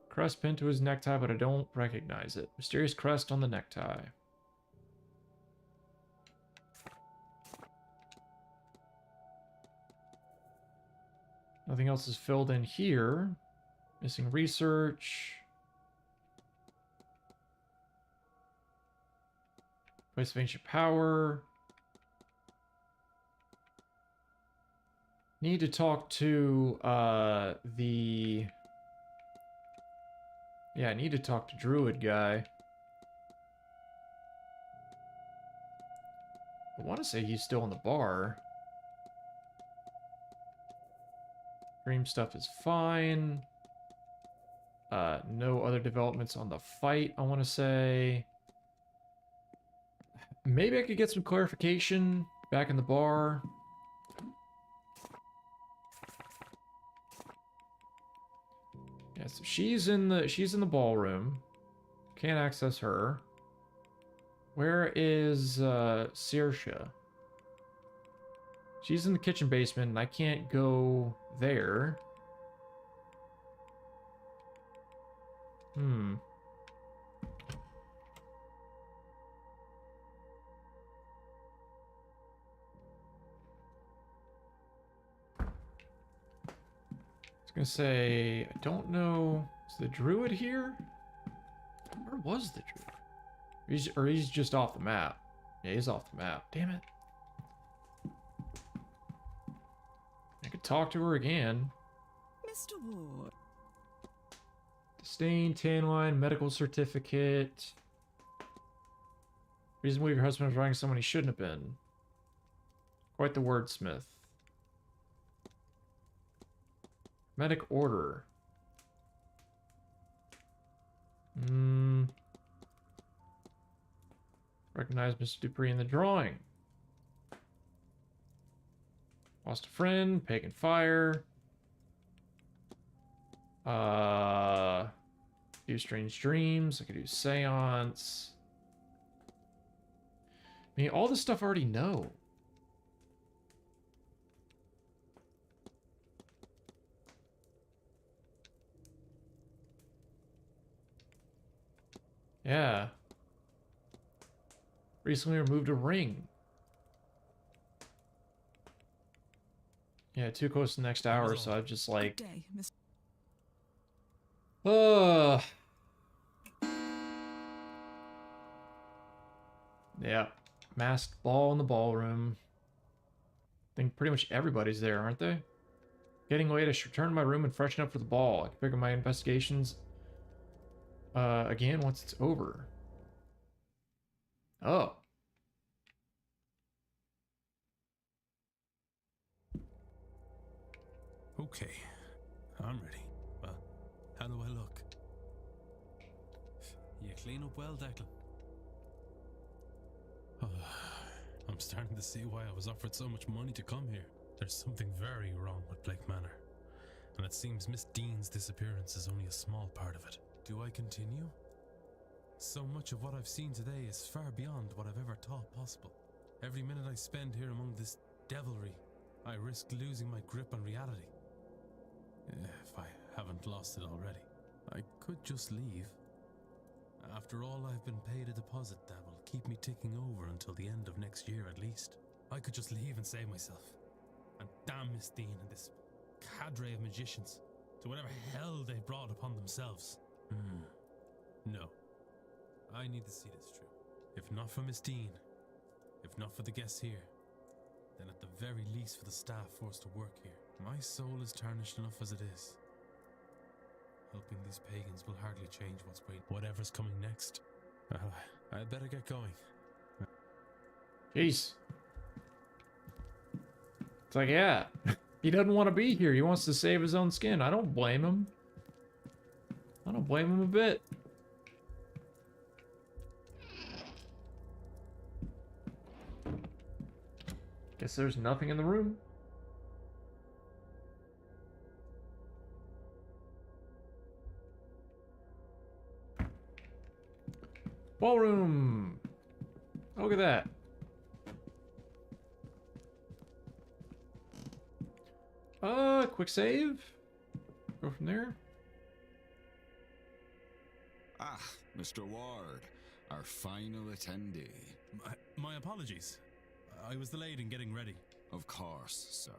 Crest pinned to his necktie, but I don't recognize it. Mysterious crest on the necktie. Nothing else is filled in here. Missing research. Place of ancient power. Need to talk to the... Yeah, I need to talk to Druid guy. I want to say he's still in the bar. Dream stuff is fine. No other developments on the fight, I want to say. Maybe I could get some clarification back in the bar. Yeah, so she's in the ballroom. Can't access her. Where is Saoirse? She's in the kitchen basement and I can't go there. I was gonna say, I don't know. Is the druid here? Where was the druid? He's just off the map. Yeah, he's off the map. Damn it. I could talk to her again. Mr. Ward. Disdain, tan line, medical certificate. Reason to believe your husband was writing someone he shouldn't have been. Quite the wordsmith. Medic order. Recognize Mr. Dupree in the drawing. Lost a friend, pagan fire. Do strange dreams. I could do seance. I mean, all this stuff I already know. Yeah. Recently removed a ring. Yeah, too close to the next hour, so I've just like... Good day, Mr. Yeah. Masked ball in the ballroom. I think pretty much everybody's there, aren't they? Getting late, I should return to my room and freshen up for the ball. I can pick up my investigations again once it's over. Oh. Okay, I'm ready. Well, how do I look? You clean up well, Declan? I'm starting to see why I was offered so much money to come here. There's something very wrong with Blake Manor, and it seems Miss Dean's disappearance is only a small part of it. Do I continue? So much of what I've seen today is far beyond what I've ever thought possible. Every minute I spend here among this devilry, I risk losing my grip on reality. If I haven't lost it already. I could just leave. After all, I've been paid a deposit that will keep me ticking over until the end of next year at least. I could just leave and save myself. And damn Miss Dean and this cadre of magicians to whatever hell they brought upon themselves. No. I need to see this through. If not for Miss Dean, if not for the guests here, then at the very least for the staff forced to work here. My soul is tarnished enough as it is. Helping these pagans will hardly change whatever's coming next. I'd better get going. Jeez. It's like, yeah, he doesn't want to be here. He wants to save his own skin. I don't blame him. I don't blame him a bit. Guess there's nothing in the room. Ballroom. Oh, look at that. Quick save. Go from there. Ah, Mr. Ward, our final attendee. My apologies. I was delayed in getting ready. Of course, sir.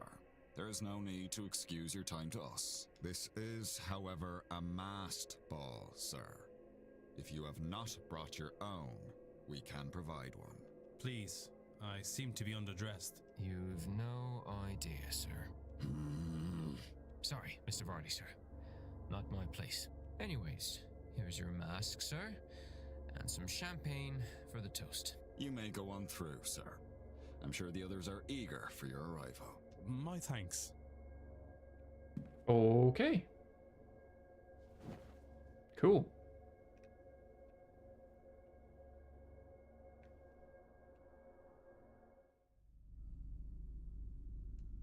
There is no need to excuse your time to us. This is, however, a masked ball, sir. If you have not brought your own, we can provide one. Please, I seem to be underdressed. You've no idea, sir. Sorry, Mr. Varley, sir. Not my place. Anyways, here's your mask, sir. And some champagne for the toast. You may go on through, sir. I'm sure the others are eager for your arrival. My thanks. Okay. Cool.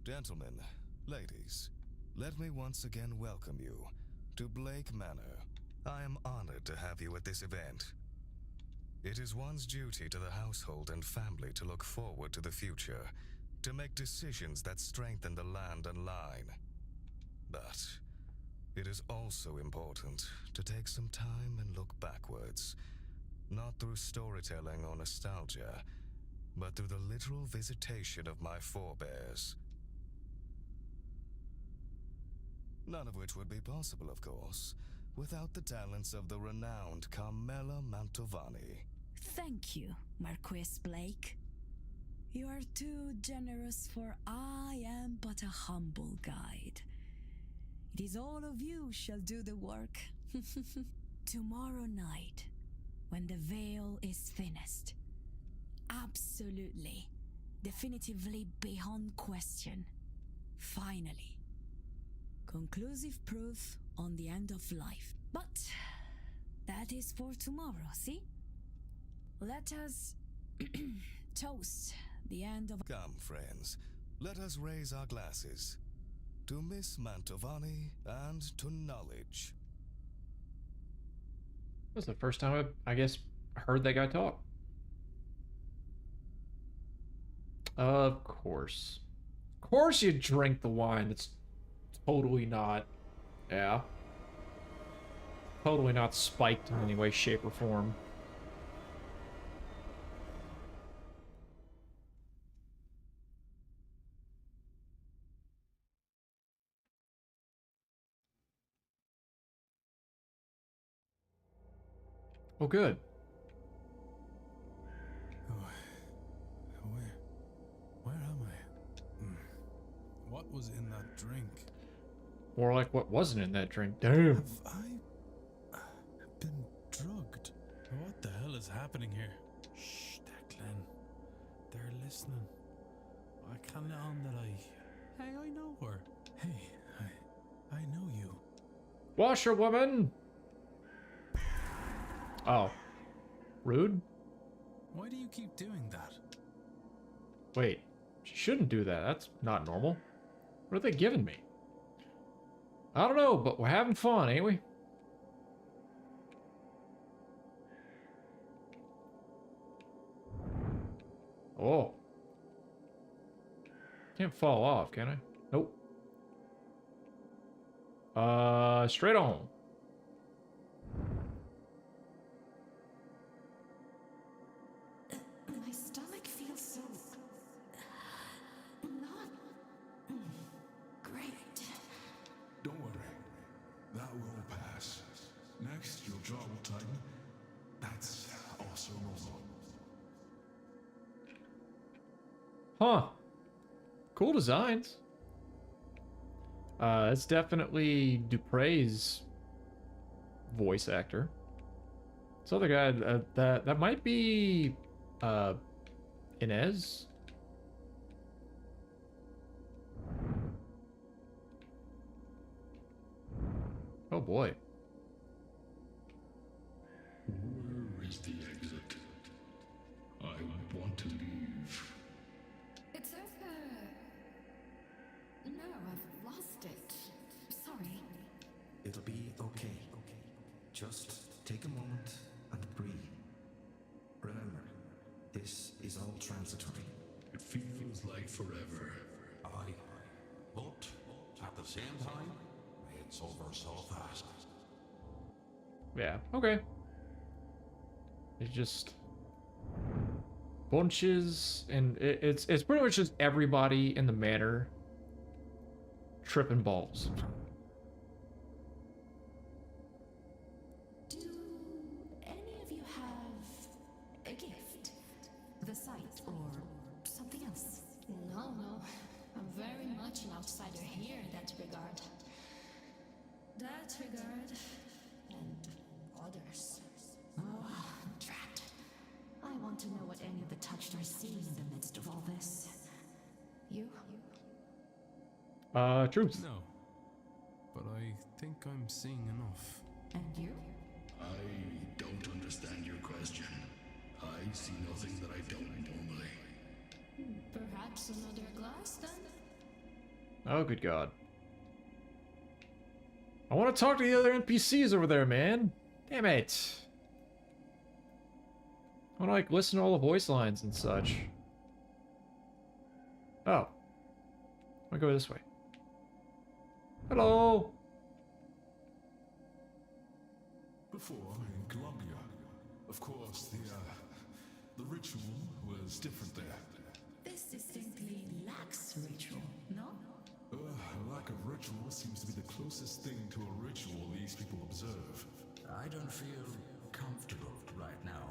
Gentlemen, ladies, let me once again welcome you to Blake Manor. I am honored to have you at this event. It is one's duty to the household and family to look forward to the future, to make decisions that strengthen the land and line. But it is also important to take some time and look backwards, not through storytelling or nostalgia, but through the literal visitation of my forebears. None of which would be possible, of course, without the talents of the renowned Carmela Mantovani. Thank you, Marquis Blake. You are too generous, for I am but a humble guide. It is all of you shall do the work. Tomorrow night, when the veil is finished, absolutely, definitively beyond question, finally, conclusive proof on the end of life. But that is for tomorrow, see? Let us toast the end of... Come, friends, let us raise our glasses to Miss Mantovani and to knowledge. That was the first time I guess, heard that guy talk. Of course. Of course you drink the wine. That's totally not... Yeah. Totally not spiked in any way, shape, or form. Oh, good. Where am I? What was in that drink? More like what wasn't in that drink. Damn. Have I been drugged? What the hell is happening here? Shh, Declan. They're listening. I can't let on that I... Hey, I know her. Hey, I know you. Washerwoman! Oh. Rude? Why do you keep doing that? Wait. She shouldn't do that. That's not normal. What are they giving me? I don't know, but we're having fun, ain't we? Oh. Can't fall off, can I? Nope. Straight on. My stomach feels so... not... great. Don't worry. That will pass. Next, your jaw will tighten. That's also normal. Huh. Cool designs. It's definitely Dupre's voice actor. This other guy, that might be Inez? Oh boy. Where is the exit? I want to leave. It's over. No, I've lost it. Sorry. It'll be okay. Just take a moment and breathe. Remember, this is all transitory. It feels like forever. Aye. But at the same time, it's over so fast. Yeah, okay. It's just bunches, and it's pretty much just everybody in the manor tripping balls. Do any of you have a gift? The sight or something else? No. I'm very much an outsider here in that regard. That regard. And others. Oh, drat. I want to know what any of the touched are seeing in the midst of all this. You? Truth. No. But I think I'm seeing enough. And you? I don't understand your question. I see nothing that I don't normally. Perhaps another glass then? Oh, good God. I want to talk to the other NPCs over there, man. Damn it. I want to, like, listen to all the voice lines and such. Oh. I'll go this way. Hello. Before, in Colombia, of course, the ritual was different there. This distinctly lacks ritual, no? A lack of ritual seems to be the closest thing to a ritual these people observe. I don't feel comfortable right now.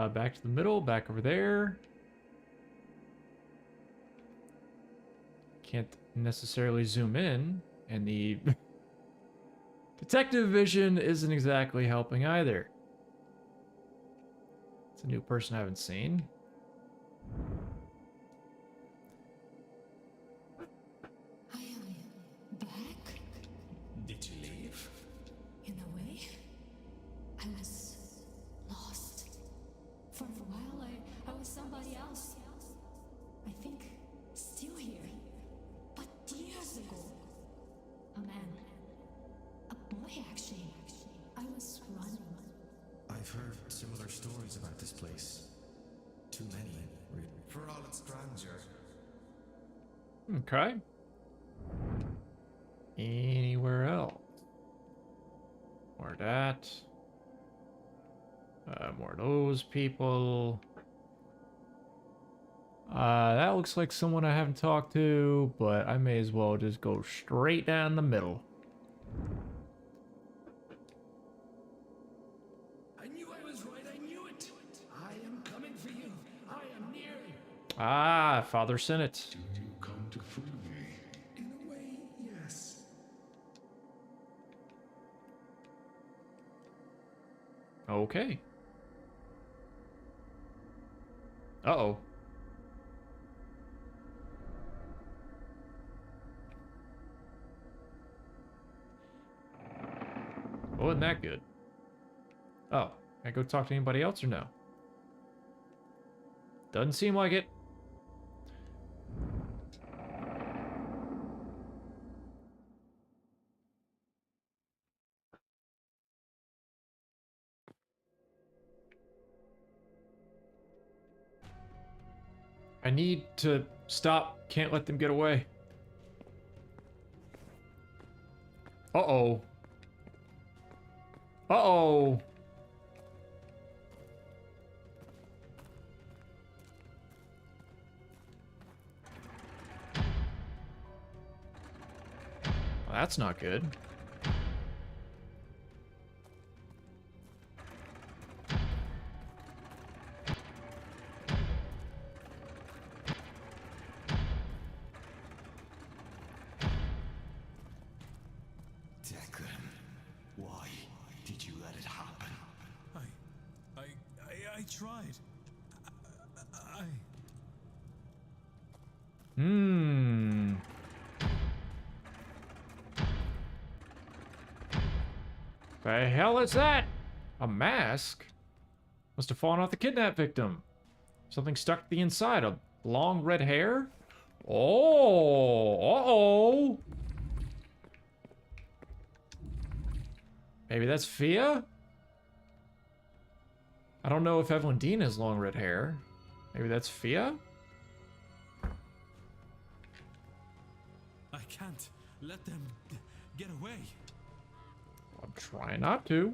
Back to the middle, back over there. Can't necessarily zoom in, and the detective vision isn't exactly helping either. It's a new person I haven't seen. I am back. Did you leave? In a way, I was lost. For a while, I was somebody else. I think still here. But years ago, a man, a boy actually, I was running. I've heard similar stories about this place. Too many, really. For all its grandeur. Okay. Anywhere else? More of that. More of those people. That looks like someone I haven't talked to, but I may as well just go straight down the middle. I knew I was right. I knew it. I am coming for you. I am near. Ah, Father Senate. Do you come to free me? In a way, yes. Okay. Uh-oh. Wasn't that good? Oh, can I go talk to anybody else or no? Doesn't seem like it. I need to stop. Can't let them get away. Uh-oh. Uh-oh. Well, that's not good. Declan, why did you let it happen? tried. I... Hmm. The hell is that? A mask? Must have fallen off the kidnap victim. Something stuck to the inside. A long red hair? Oh, uh-oh. Maybe that's Fia? I don't know if Evelyn Dean has long red hair. Maybe that's Fia? I can't let them get away. I'm trying not to.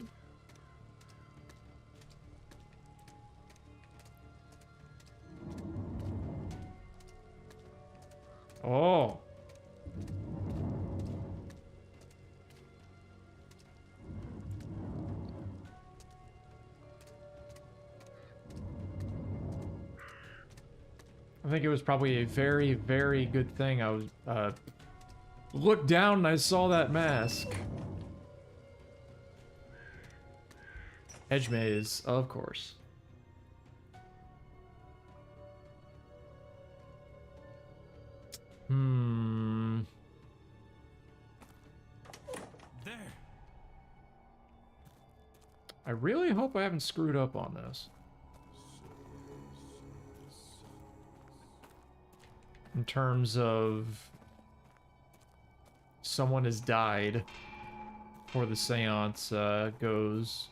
Oh. I think it was probably a very, very good thing I was, looked down and I saw that mask. Hedge maze, of course. Hmm. There. I really hope I haven't screwed up on this. In terms of someone has died before the seance goes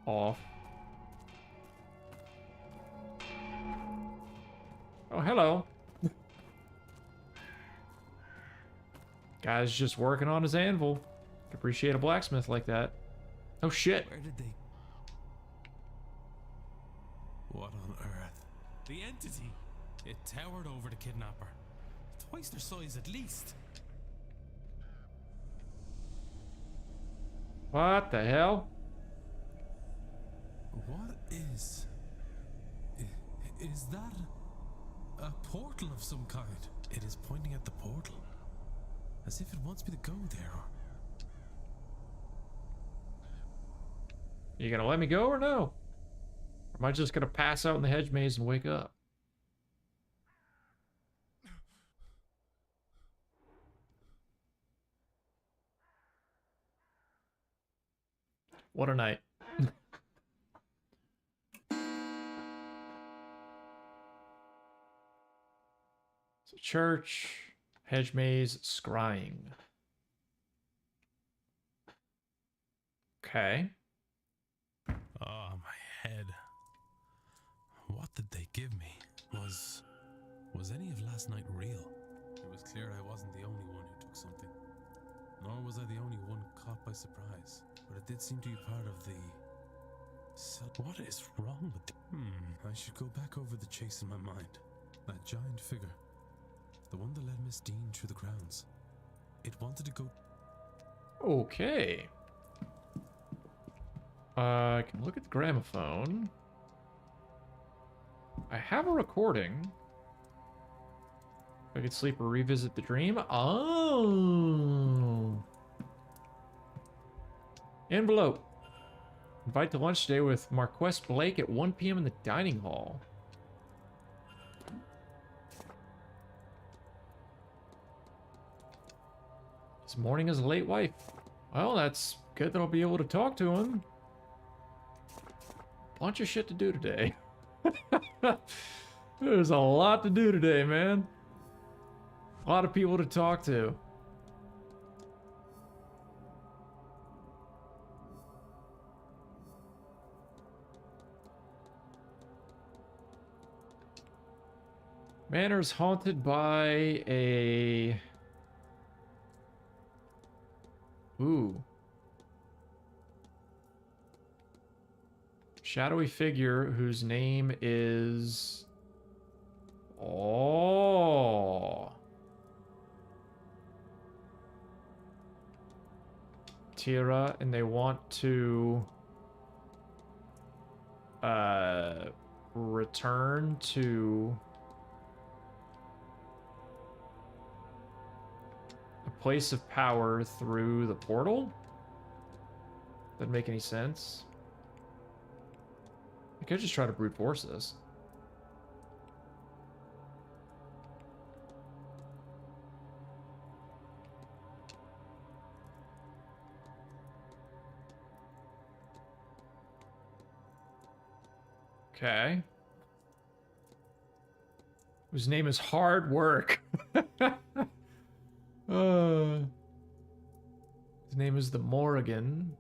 off. Oh, hello. Guy's just working on his anvil. Appreciate a blacksmith like that. Oh shit. Where did they... What on earth? The entity! It towered over the kidnapper. Twice their size at least. What the hell? What is... Is that a portal of some kind? It is pointing at the portal. As if it wants me to go there. You gonna let me go or no? Or am I just gonna pass out in the hedge maze and wake up? What a night. So church, hedge maze, scrying. Okay. Oh, my head. What did they give me? Was any of last night real? It was clear I wasn't the only one who took something. Nor was I the only one caught by surprise. But it did seem to be part of the... What is wrong with I should go back over the chase in my mind. That giant figure. The one that led Miss Dean through the grounds. It wanted to go... Okay. I can look at the gramophone. I have a recording. I could sleep or revisit the dream. Oh. Envelope. Invite to lunch today with Marquess Blake at 1 p.m. in the dining hall. His morning is a late wife. Well, that's good that I'll be able to talk to him. Bunch of shit to do today. There's a lot to do today, man. A lot of people to talk to. Manor's haunted by a... Ooh. Shadowy figure whose name is... Oh. Tira, and they want to... return to... a place of power through the portal? Doesn't make any sense. I could just try to brute force this. Okay. Whose name is Hard Work. His name is the Morrigan.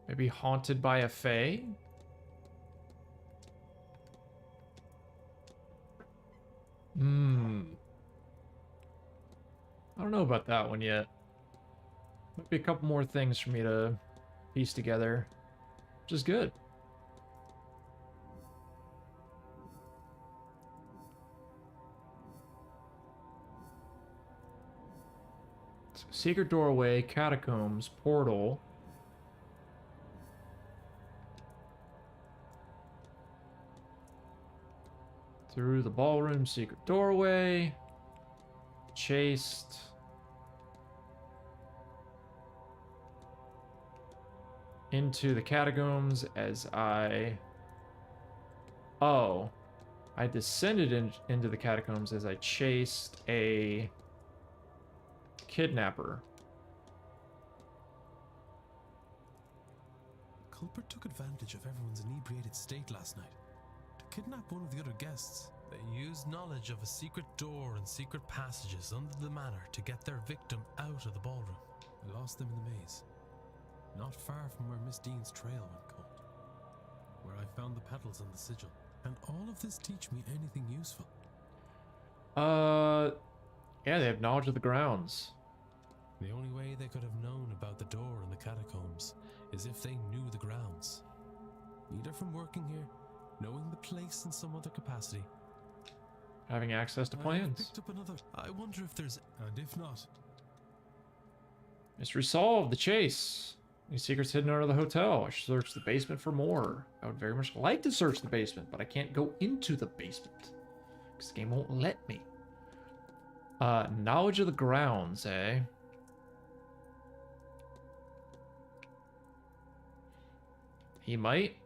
Maybe haunted by a fae? I don't know about that one yet. Might be a couple more things for me to piece together, which is good. So, secret doorway, catacombs, portal. Through the ballroom, secret doorway. Chased. Into the catacombs as I... Oh. I descended into the catacombs as I chased a kidnapper. The culprit took advantage of everyone's inebriated state last night to kidnap one of the other guests. They used knowledge of a secret door and secret passages under the manor to get their victim out of the ballroom. I lost them in the maze, not far from where Miss Dean's trail went cold, where I found the petals on the sigil. And all of this teach me anything useful? Yeah, they have knowledge of the grounds. The only way they could have known about the door in the catacombs is if they knew the grounds. Either from working here, knowing the place in some other capacity, having access to plans. Picked up another. I wonder if there's... And if not... Mystery solved. The chase. Any secrets hidden under the hotel? I should search the basement for more. I would very much like to search the basement, but I can't go into the basement. Because the game won't let me. Knowledge of the grounds, eh? He might.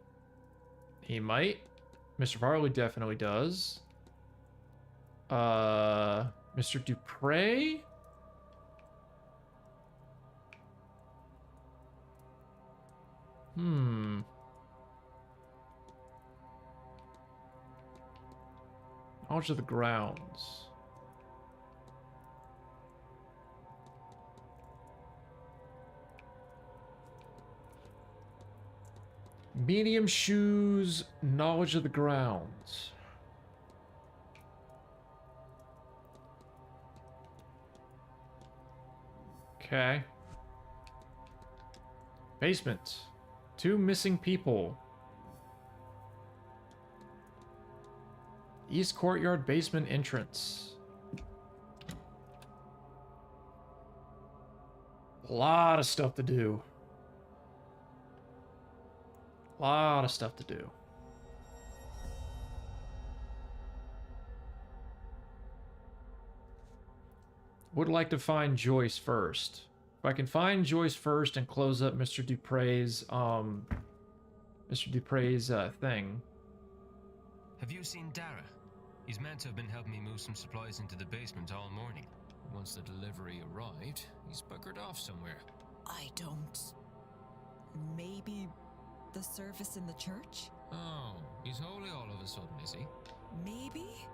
He might. Mr. Farley definitely does. Mr. Dupre? Knowledge of the grounds. Medium shoes, knowledge of the grounds. Okay. Basement. 2 missing people. East courtyard basement entrance. A lot of stuff to do. A lot of stuff to do. Would like to find Joyce first. If I can find Joyce first and close up Mr. Dupre's thing. Have you seen Dara? He's meant to have been helping me move some supplies into the basement all morning. Once the delivery arrived, he's buggered off somewhere. I don't... Maybe the service in the church? Oh, he's holy all of a sudden, is he? Maybe?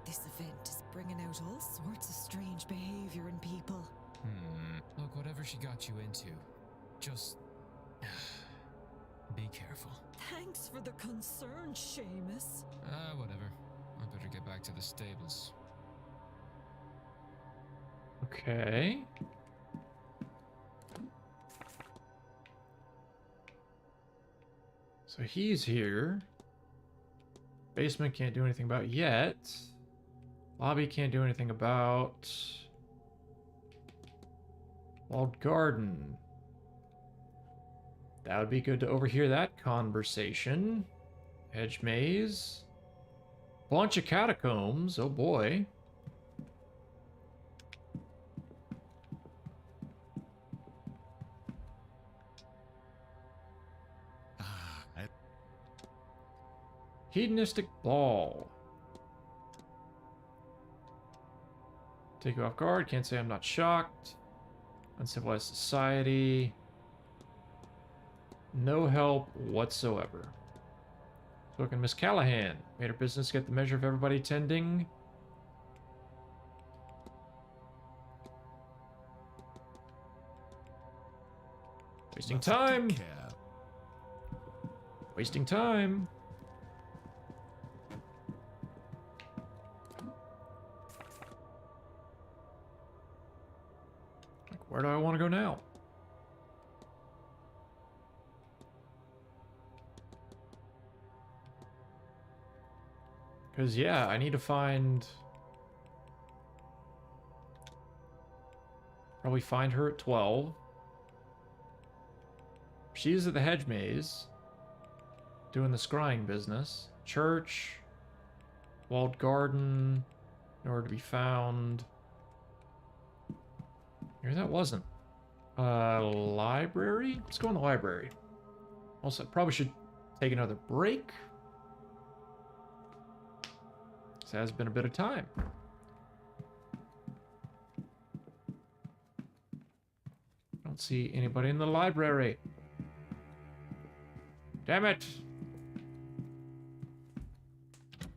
This event is bringing out all sorts of strange behavior in people. Look, whatever she got you into, just... be careful. Thanks for the concern, Seamus. Whatever. I better get back to the stables. Okay. So he's here. Basement can't do anything about yet. Lobby can't do anything about. Walled garden. That would be good to overhear that conversation. Hedge maze. Bunch of catacombs. Oh boy. Hedonistic ball. Take you off guard. Can't say I'm not shocked. Uncivilized society. No help whatsoever. Spoken Miss Callahan. Made her business get the measure of everybody attending. Wasting time. Wasting time. Like, where do I want to go now? Because, yeah, I need to find... Probably find her at 12. She's at the hedge maze. Doing the scrying business. Church. Walled garden. Nowhere to be found. Maybe that wasn't. Library? Let's go in the library. Also, I probably should take another break. This has been a bit of time. Don't see anybody in the library. Damn it!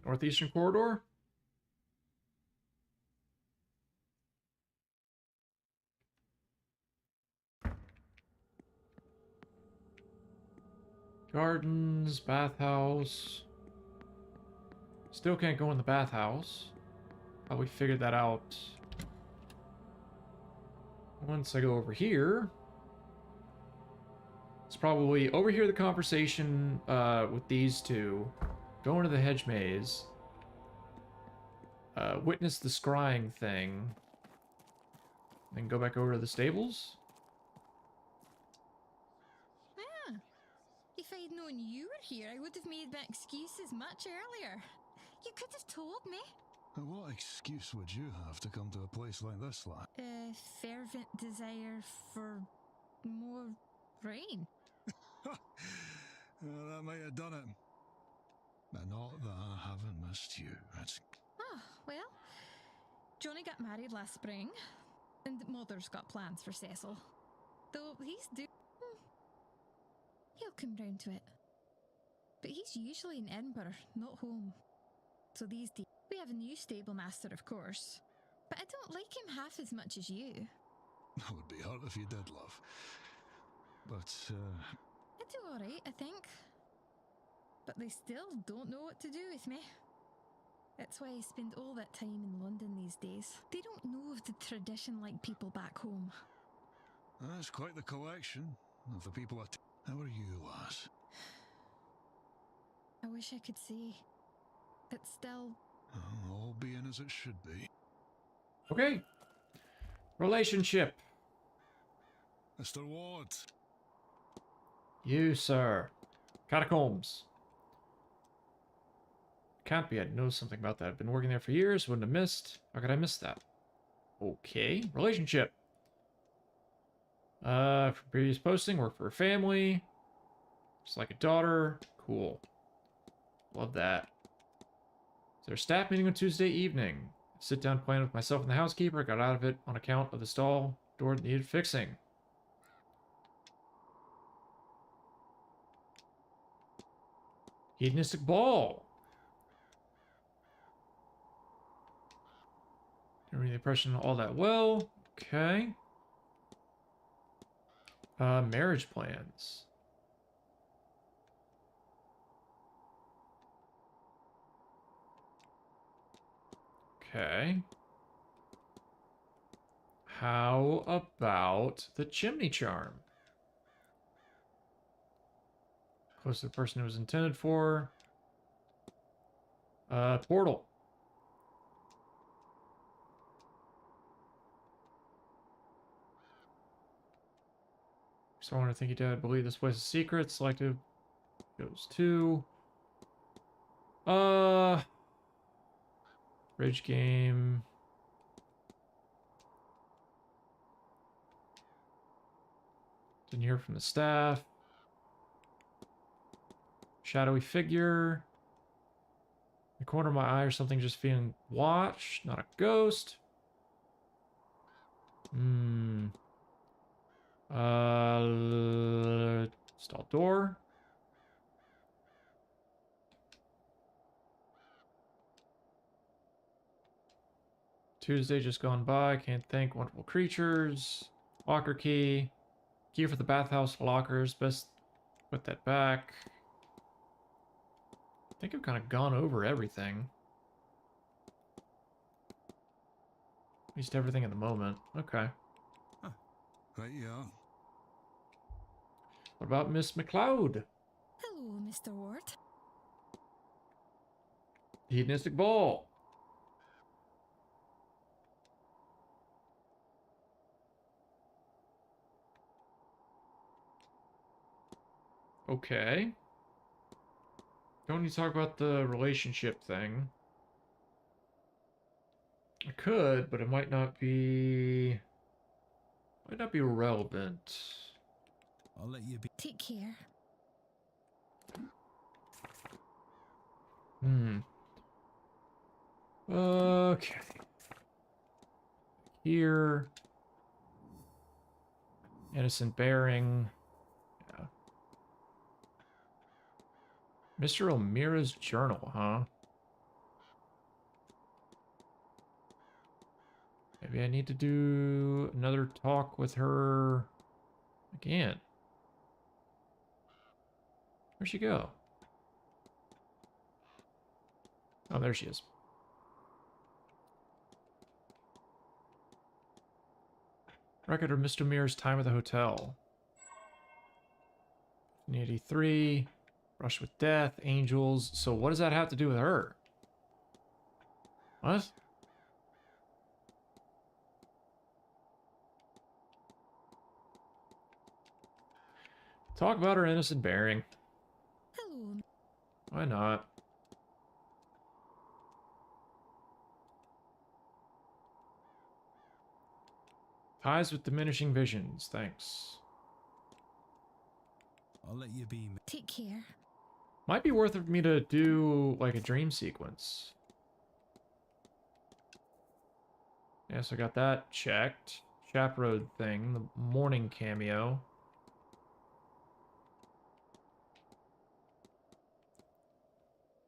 Northeastern corridor? Gardens, bathhouse. Still can't go in the bathhouse. Probably figured that out. Once I go over here. It's probably overhear the conversation with these two. Go into the hedge maze. Witness the scrying thing. Then go back over to the stables. Yeah. If I'd known you were here, I would have made my excuses much earlier. You could have told me. What excuse would you have to come to a place like this, lad? A fervent desire for more rain. That might have done it. But not that I haven't missed you. It's... Oh, well. Johnny got married last spring, and Mother's got plans for Cecil. Though he's he'll come round to it. But he's usually in Edinburgh, not home. So these days, we have a new stable master, of course. But I don't like him half as much as you. That would be hard if you did, love. But, I do alright, I think. But they still don't know what to do with me. That's why I spend all that time in London these days. They don't know of the tradition like people back home. that's quite the collection of the people at... How are you, lass? I wish I could say. It's still... all being as it should be. Okay. Relationship. Mr. Ward. You, sir. Catacombs. Can't be. I'd know something about that. I've been working there for years. Wouldn't have missed. How could I miss that? Okay. Relationship. From previous posting, work for a family. Just like a daughter. Cool. Love that. Is there a staff meeting on Tuesday evening? Sit down plan with myself and the housekeeper. Got out of it on account of the stall door that needed fixing. Hedonistic ball. Didn't read the impression all that well. Okay. Marriage plans. Okay. How about the chimney charm? Close to the person it was intended for. Portal. So I want to think he did. I believe this place is secret. Selected goes to. Bridge game. Didn't hear from the staff. Shadowy figure. The corner of my eye or something just feeling watched, not a ghost. Stall door. Tuesday just gone by. Can't think. Wonderful creatures. Locker key. Key for the bathhouse lockers. Best put that back. I think I've kind of gone over everything. At least everything at the moment. Okay. Right, yeah. What about Miss McLeod? Hello, Mr. Ward. Hedonistic ball. Okay. Don't need to talk about the relationship thing. I could, but it might not be relevant. I'll let you be. Take care. Okay. Here. Innocent bearing. Yeah. Mr. O'Meara's journal, huh? Maybe I need to do another talk with her again. Where'd she go? Oh, there she is. Record of Mr. O'Meara's time at the hotel. 1983. Brush with Death. Angels. So what does that have to do with her? What? Talk about her innocent bearing. Hello. Why not? Ties with diminishing visions. Thanks. I'll let you be. Take care. Might be worth it for me to do like a dream sequence. Yes, I got that checked. Chaperone thing, the morning cameo.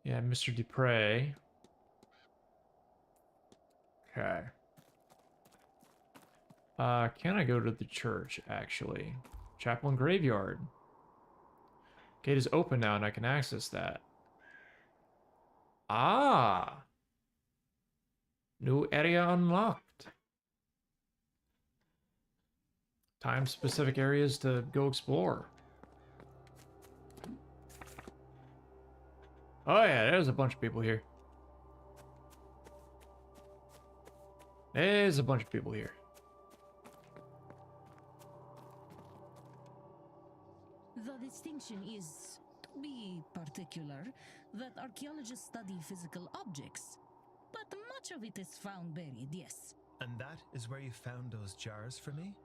Yeah, Mr. Dupre. Okay. Can I go to the church, actually? Chapel and graveyard. Gate is open now, and I can access that. Ah! New area unlocked. Time-specific areas to go explore. Oh yeah, there's a bunch of people here. There's a bunch of people here. The distinction is, to be particular, that archaeologists study physical objects, but much of it is found buried, yes. And that is where you found those jars for me?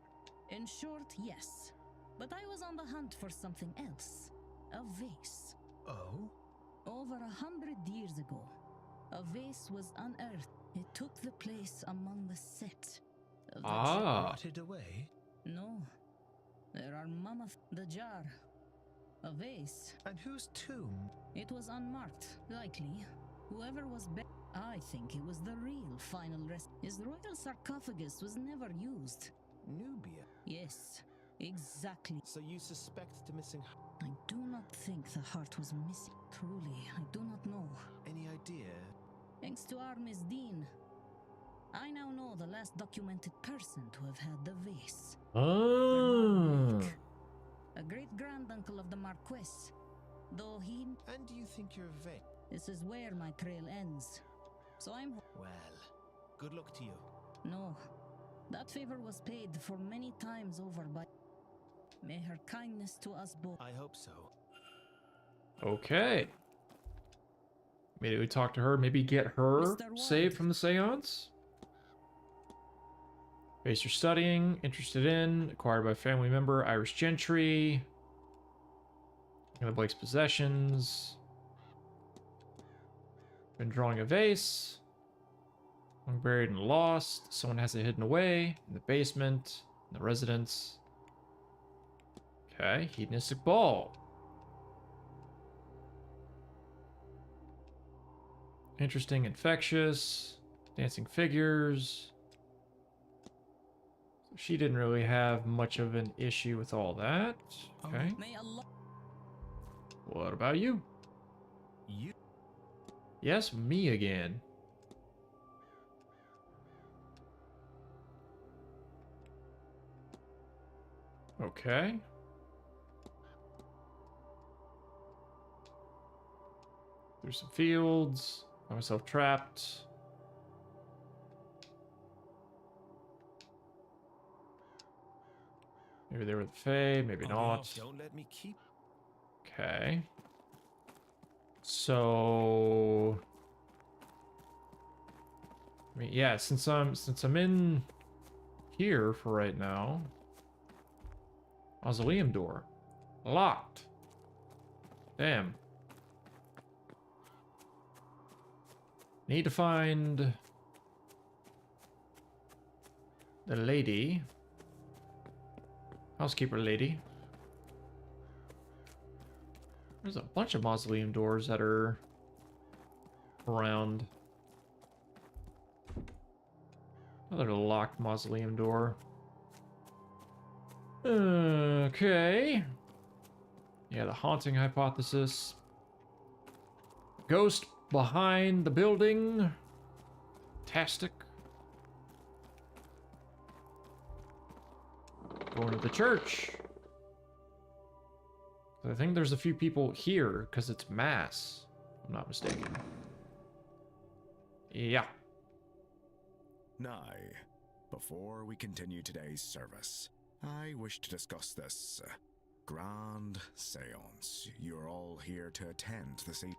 In short, yes. But I was on the hunt for something else. A vase. Oh? Over 100 years ago, a vase was unearthed. It took the place among the set of the Rotted away? No. There are the jar. A vase. And whose tomb? It was unmarked, likely. Whoever was I think it was the real final rest. His royal sarcophagus was never used. Nubia? Yes, exactly. So you suspect the missing... I do not think the heart was missing. Truly, I do not know. Any idea? Thanks to Armis Dean, I now know the last documented person to have had the vase. Oh. A great-granduncle of the Marquess, though he... And do you think you're vain? This is where my trail ends. So I'm... Well, good luck to you. No. That favor was paid for many times over by... May her kindness to us both... I hope so. Okay. Maybe we talk to her, maybe get her saved from the seance? Base you're studying, interested in, acquired by family member, Irish gentry. The Blake's possessions. Been drawing a vase. One buried and lost. Someone has it hidden away in the basement, in the residence. Okay, hedonistic ball. Interesting, infectious, dancing figures. So she didn't really have much of an issue with all that. Okay. What about you? You? Yes, me again. Okay. Through some fields. Got myself trapped. Maybe they were the Fae, maybe not. Don't let me keep. Okay. So I mean, yeah, since I'm in here for right now. Mausoleum door. Locked. Damn. Need to find the lady. Housekeeper lady. There's a bunch of mausoleum doors that are around. Another locked mausoleum door. Okay. Yeah, the haunting hypothesis. Ghost behind the building. Tastic. Going to the church. I think there's a few people here because it's mass. If I'm not mistaken. Yeah. Now, before we continue today's service, I wish to discuss this grand seance you're all here to attend this evening.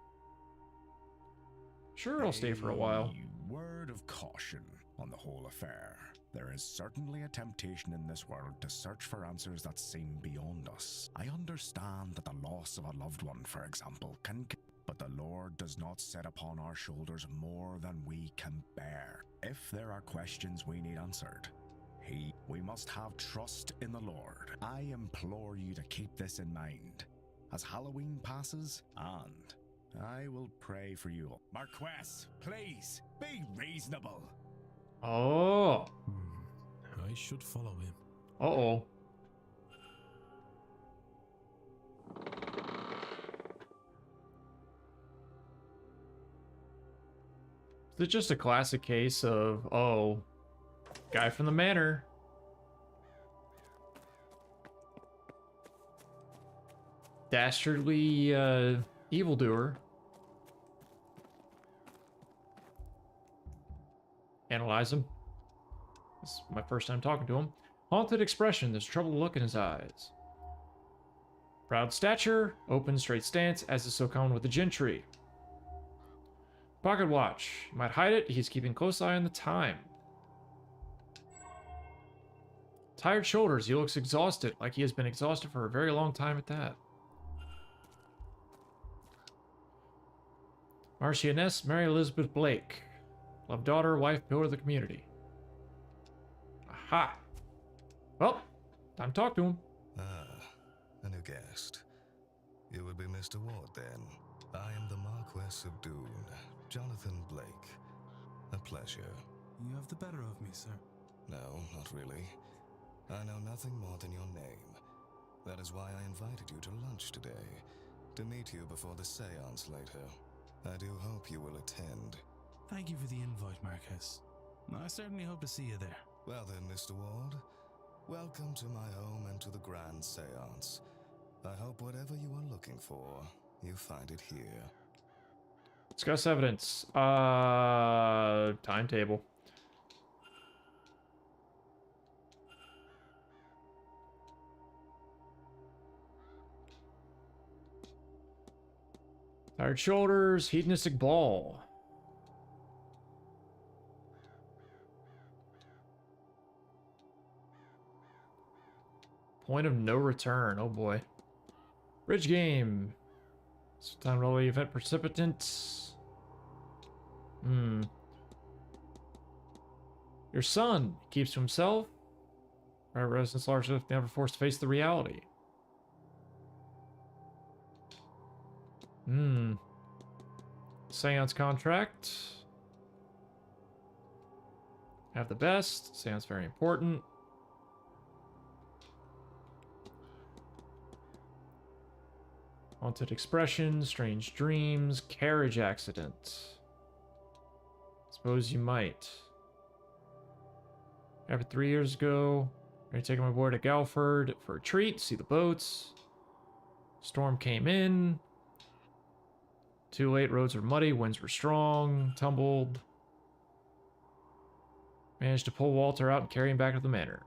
Sure, I'll stay for a while. Word of caution on the whole affair. There is certainly a temptation in this world to search for answers that seem beyond us. I understand that the loss of a loved one, for example, can... But the Lord does not set upon our shoulders more than we can bear. If there are questions we need answered, we must have trust in the Lord. I implore you to keep this in mind as Halloween passes, and I will pray for you. Marquess, please, be reasonable. Oh. I should follow him. Uh-oh. Is it just a classic case of, oh, guy from the manor? Dastardly evildoer. Analyze him. This is my first time talking to him. Haunted expression, there's troubled look in his eyes. Proud stature, open straight stance, as is so common with the gentry. Pocket watch. You might hide it, he's keeping close eye on the time. Tired shoulders, he looks exhausted, like he has been exhausted for a very long time at that. Marchioness Mary Elizabeth Blake. Loved daughter, wife, pillar of the community. Aha! Well, time to talk to him. Ah, a new guest. You would be Mr. Ward then. I am the Marquess of Doon, Jonathan Blake. A pleasure. You have the better of me, sir. No, not really. I know nothing more than your name. That is why I invited you to lunch today, to meet you before the séance later. I do hope you will attend. Thank you for the invite, Marquess. I certainly hope to see you there. Well then, Mr. Ward, welcome to my home and to the grand séance. I hope whatever you are looking for, you find it here. Discuss evidence. Timetable. Tired shoulders, hedonistic ball. Point of no return. Oh boy. Bridge game. Time roll event precipitant. Your son keeps to himself. Our residents largely never forced to face the reality. Séance contract. Have the best. Séance very important. Haunted expression, strange dreams, carriage accident. Suppose you might. Happened 3 years ago. Ready taking my boy to Galford for a treat, see the boats. Storm came in. Too late, roads were muddy, winds were strong, tumbled. Managed to pull Walter out and carry him back to the manor.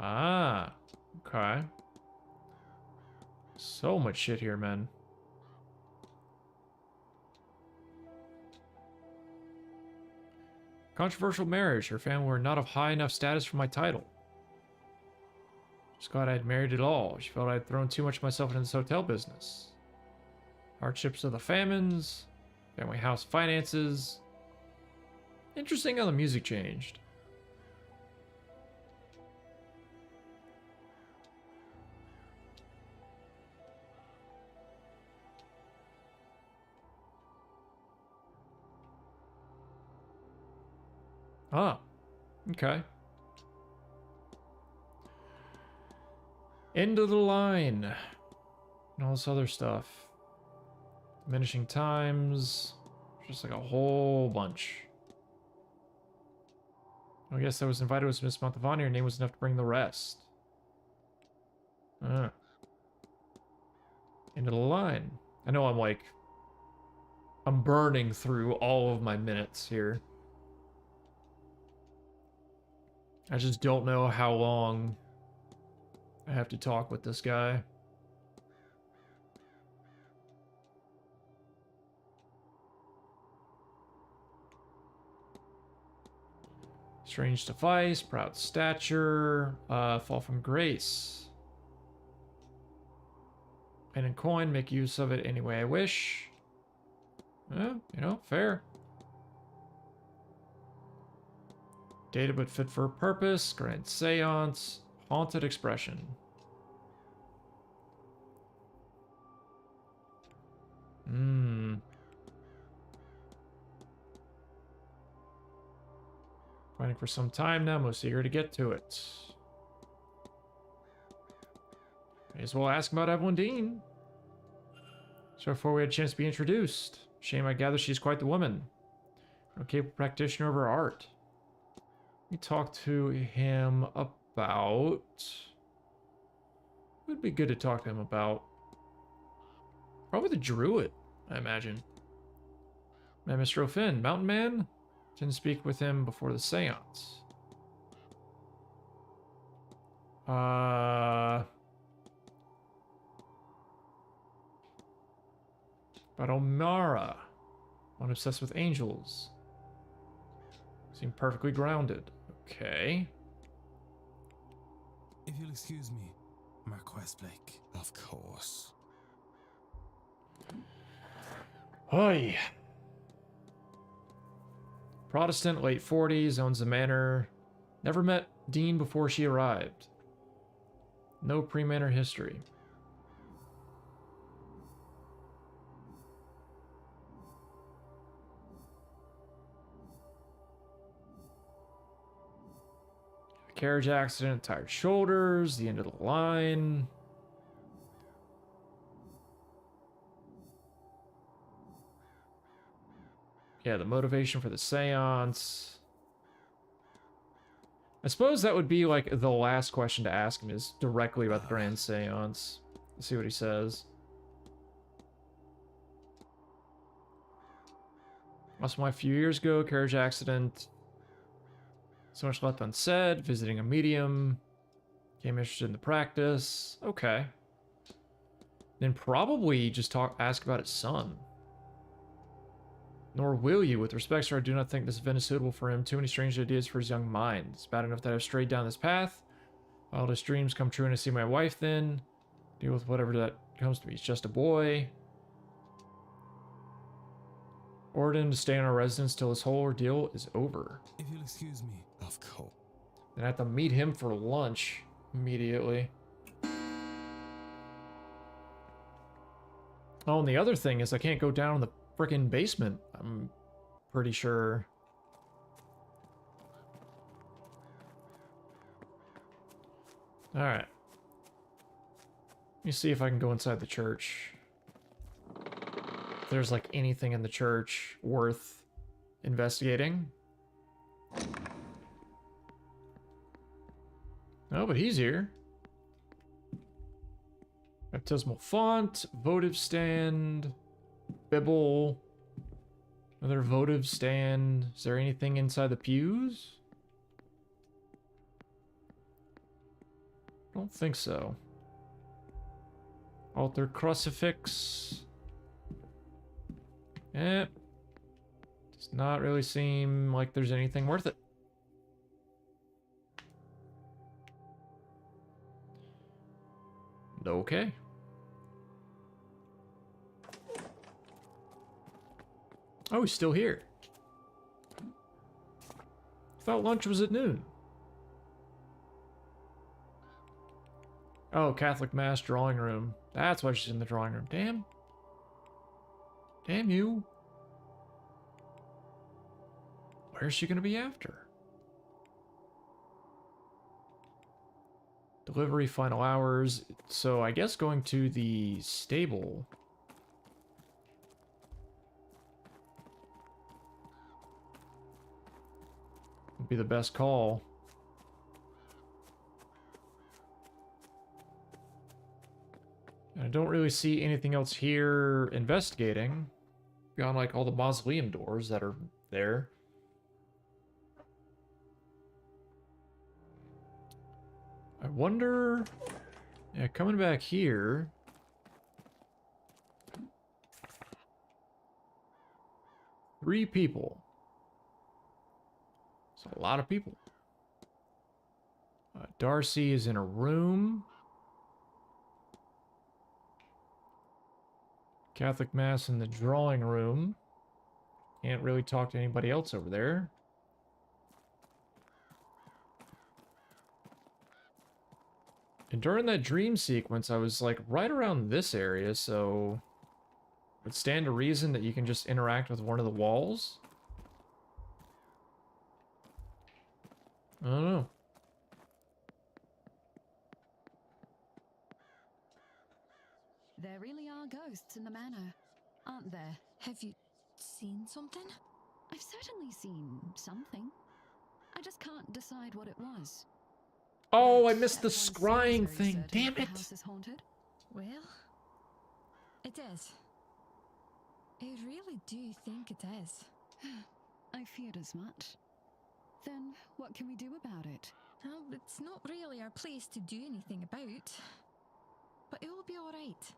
Ah, okay. So much shit here, man. Controversial marriage. Her family were not of high enough status for my title. Just glad I had married at all. She felt I had thrown too much of myself into this hotel business. Hardships of the famines, family house finances. Interesting how the music changed. Ah, okay. End of the line. And all this other stuff. Diminishing times. Just like a whole bunch. I guess I was invited with Miss Montavani. Her name was enough to bring the rest. End of the line. I know I'm burning through all of my minutes here. I just don't know how long I have to talk with this guy. Strange device, proud stature, fall from grace. Pen and coin, make use of it any way I wish. You know, fair. Data but fit for a purpose, grand seance, haunted expression. Planning for some time now, most eager to get to it. May as well ask about Evelyn Dean. So before we had a chance to be introduced. Shame I gather she's quite the woman. A capable practitioner of her art. We talked to him about... What would be good to talk to him about? Probably the druid, I imagine. Man, Mr. O'Finn, Mountain Man? Didn't speak with him before the seance. But Omara. One obsessed with angels. Seemed perfectly grounded. Okay. If you'll excuse me, Marquess Blake. Of course. Hi. Protestant, late 40s, owns the manor. Never met Dean before she arrived. No pre-manor history. Carriage accident, tired shoulders, the end of the line. Yeah, the motivation for the seance. I suppose that would be like the last question to ask him is directly about the grand seance. Let's see what he says. Lost my a few years ago, carriage accident. So much left unsaid, visiting a medium. Became interested in the practice. Okay. Then probably just ask about his son. Nor will you. With respect, sir, I do not think this event is suitable for him. Too many strange ideas for his young mind. It's bad enough that I've strayed down this path. Wildest dreams come true and I see my wife then. Deal with whatever that comes to me. He's just a boy. Ordered him to stay in our residence till this whole ordeal is over. If you'll excuse me. Of course. Then I have to meet him for lunch immediately. Oh, and the other thing is I can't go down in the frickin' basement. I'm pretty sure. Alright. Let me see if I can go inside the church. If there's like anything in the church worth investigating. Oh, but he's here. Baptismal font, votive stand, Bible, another votive stand. Is there anything inside the pews? Don't think so. Altar crucifix. Eh. Does not really seem like there's anything worth it. Okay. Oh, he's still here. Thought lunch was at noon. Oh, Catholic Mass drawing room. That's why she's in the drawing room. Damn. Damn you. Where's she gonna be after? Delivery, final hours. So I guess going to the stable. Would be the best call. I don't really see anything else here investigating. Beyond like all the mausoleum doors that are there. I wonder... Yeah, coming back here... Three people. It's a lot of people. Darcy is in a room. Catholic Mass in the drawing room. Can't really talk to anybody else over there. And during that dream sequence, I was like right around this area, so it would stand to reason that you can just interact with one of the walls. I don't know. There really are ghosts in the manor, aren't there? Have you seen something? I've certainly seen something. I just can't decide what it was. Oh, I missed the scrying thing. Damn The it. house is haunted. Well, it is. I really do think it is. I feared as much. Then what can we do about it? Well, it's not really our place to do anything about. But it will be alright.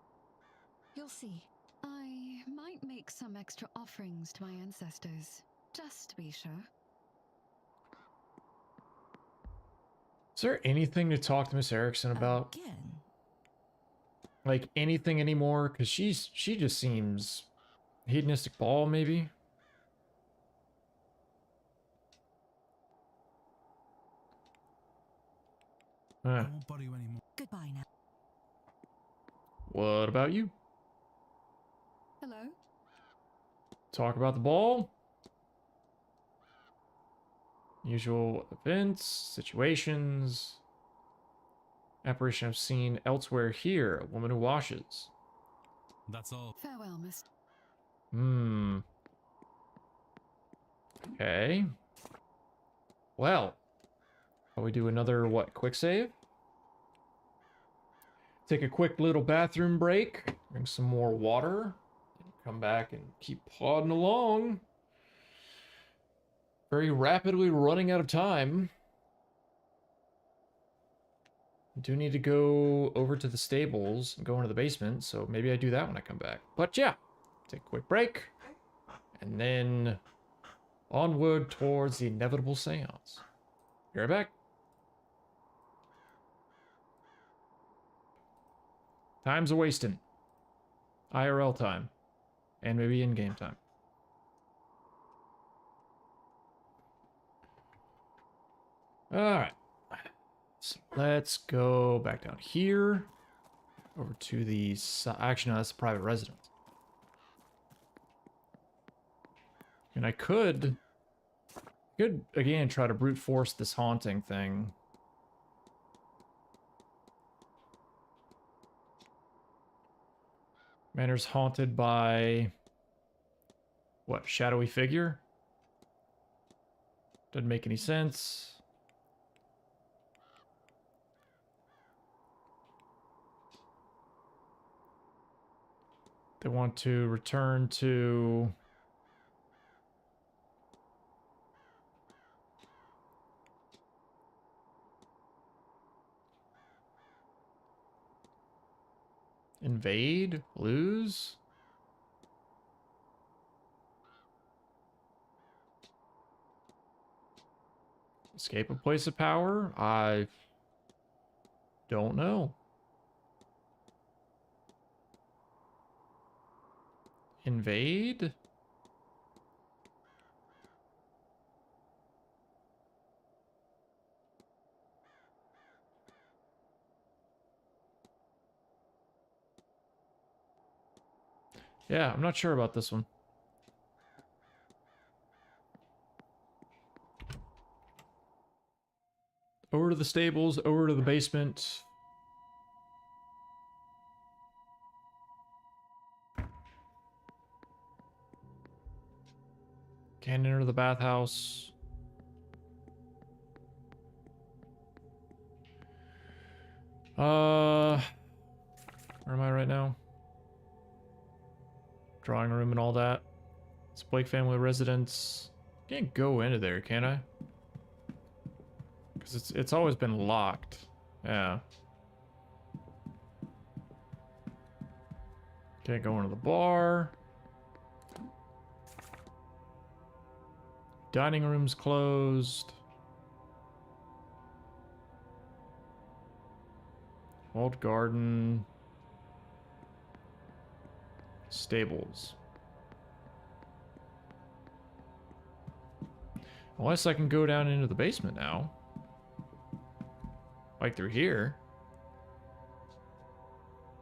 You'll see. I might make some extra offerings to my ancestors, just to be sure. Is there anything to talk to Miss Erickson about? Again? Like anything anymore? Because she just seems hedonistic ball, maybe? I won't bother you anymore. Goodbye now. What about you? Hello? Talk about the ball? Usual events, situations. Apparition I've seen elsewhere here. A woman who washes. That's all. Farewell, Miss. Okay. Well. Shall we do another, what, quick save? Take a quick little bathroom break. Drink some more water. Come back and keep plodding along. Very rapidly running out of time. I do need to go over to the stables and go into the basement, so maybe I do that when I come back. But yeah, take a quick break. And then onward towards the inevitable seance. Be right back. Time's a wasting. IRL time. And maybe in-game time. Alright. So let's go back down here. Over to the side. Actually, no, that's a private residence. And I could again try to brute force this haunting thing. Manor's haunted by what? Shadowy figure? Doesn't make any sense. They want to return to invade, lose. Escape a place of power? I don't know. Invade? Yeah, I'm not sure about this one. Over to the stables, over to the basement. Can't enter the bathhouse. Where am I right now? Drawing room and all that. It's Blake family residence. Can't go into there, can I? Because it's always been locked. Yeah. Can't go into the bar. Dining room's closed. Walled garden. Stables. Unless I can go down into the basement now. Like through here.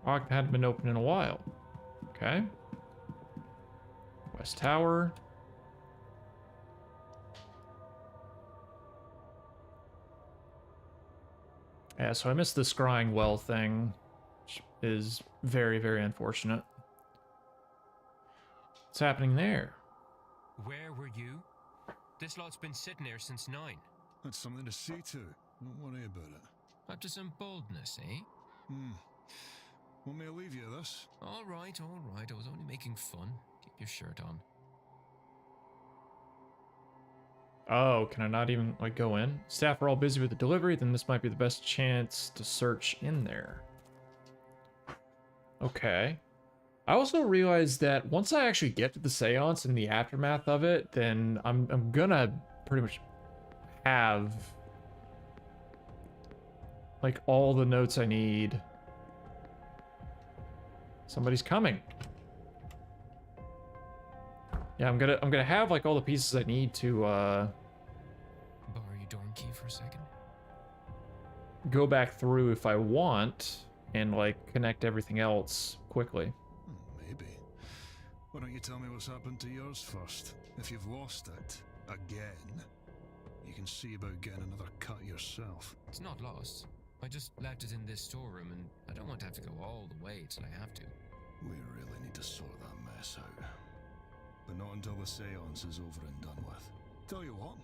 Lock hadn't been open in a while. Okay. West Tower. Yeah, so I missed the scrying well thing, which is very, very unfortunate. What's happening there? Where were you? This lot's been sitting there since 9. That's something to see to. Don't worry about it. Up to some boldness, eh? Want me to leave you this? All right, all right. I was only making fun. Keep your shirt on. Oh, can I not even, like, go in? Staff are all busy with the delivery, then this might be the best chance to search in there. Okay. I also realized that once I actually get to the seance and the aftermath of it, then I'm gonna pretty much have, like, all the notes I need. Somebody's coming. Yeah, I'm gonna have, like, all the pieces I need to Borrow your dorm key for a second. go back through if I want and, like, connect everything else quickly. Maybe. Why don't you tell me what's happened to yours first? If you've lost it again, you can see about getting another cut yourself. It's not lost. I just left it in this storeroom, and I don't want to have to go all the way till I have to. We really need to sort that mess out. But not until the seance is over and done with. Tell you what,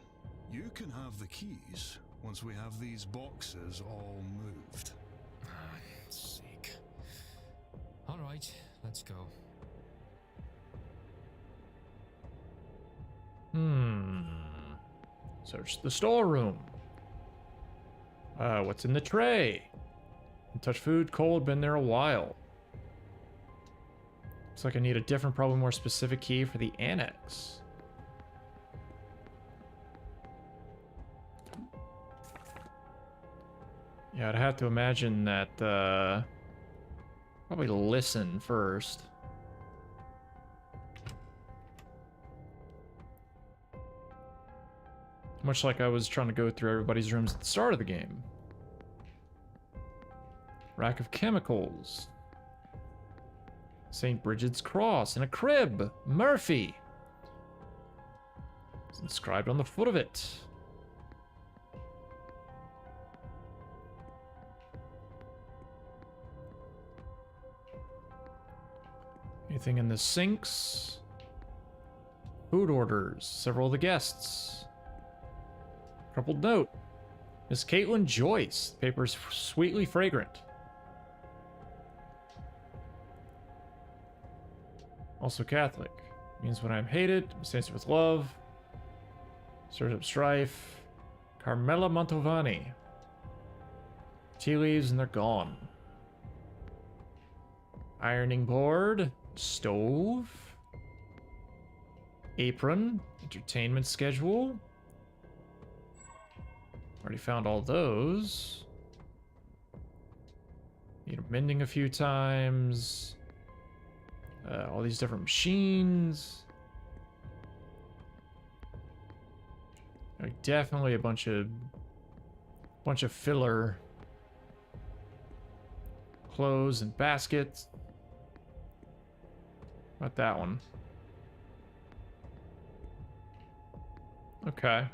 you can have the keys once we have these boxes all moved. Ah, sake. All right, let's go. Search the storeroom. What's in the tray? Touch food, cold, been there a while. Looks like I need a different, probably more specific key for the annex. Yeah, I'd have to imagine that, probably listen first. Much like I was trying to go through everybody's rooms at the start of the game. Rack of chemicals. St. Bridget's cross and a crib. Murphy. It's inscribed on the foot of it. Anything in the sinks? Food orders. Several of the guests. Crumpled note. Miss Caitlin Joyce. The paper's sweetly fragrant. Also Catholic. Means when I'm hated, saints with love. Stirs up strife. Carmela Mantovani. Tea leaves and they're gone. Ironing board. Stove. Apron. Entertainment schedule. Already found all those. Need mending a few times. All these different machines. Like definitely a bunch of filler. Clothes and baskets. Not that one. Okay.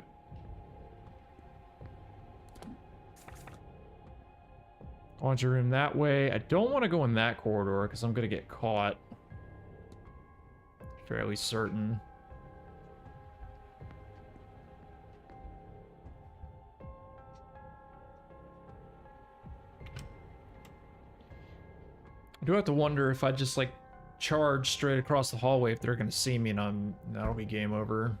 Laundry room that way. I don't want to go in that corridor because I'm going to get caught. Fairly certain. I do have to wonder if I just like charge straight across the hallway if they're going to see me and that'll be game over.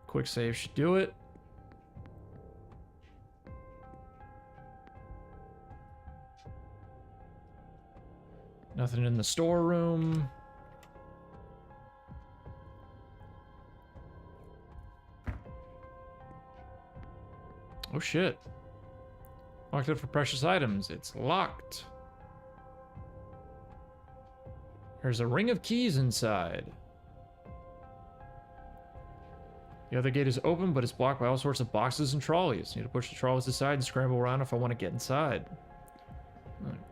Quick save should do it. Nothing in the storeroom. Oh shit. Locked up for precious items. It's locked. There's a ring of keys inside. The other gate is open, but it's blocked by all sorts of boxes and trolleys. Need to push the trolleys aside and scramble around if I want to get inside.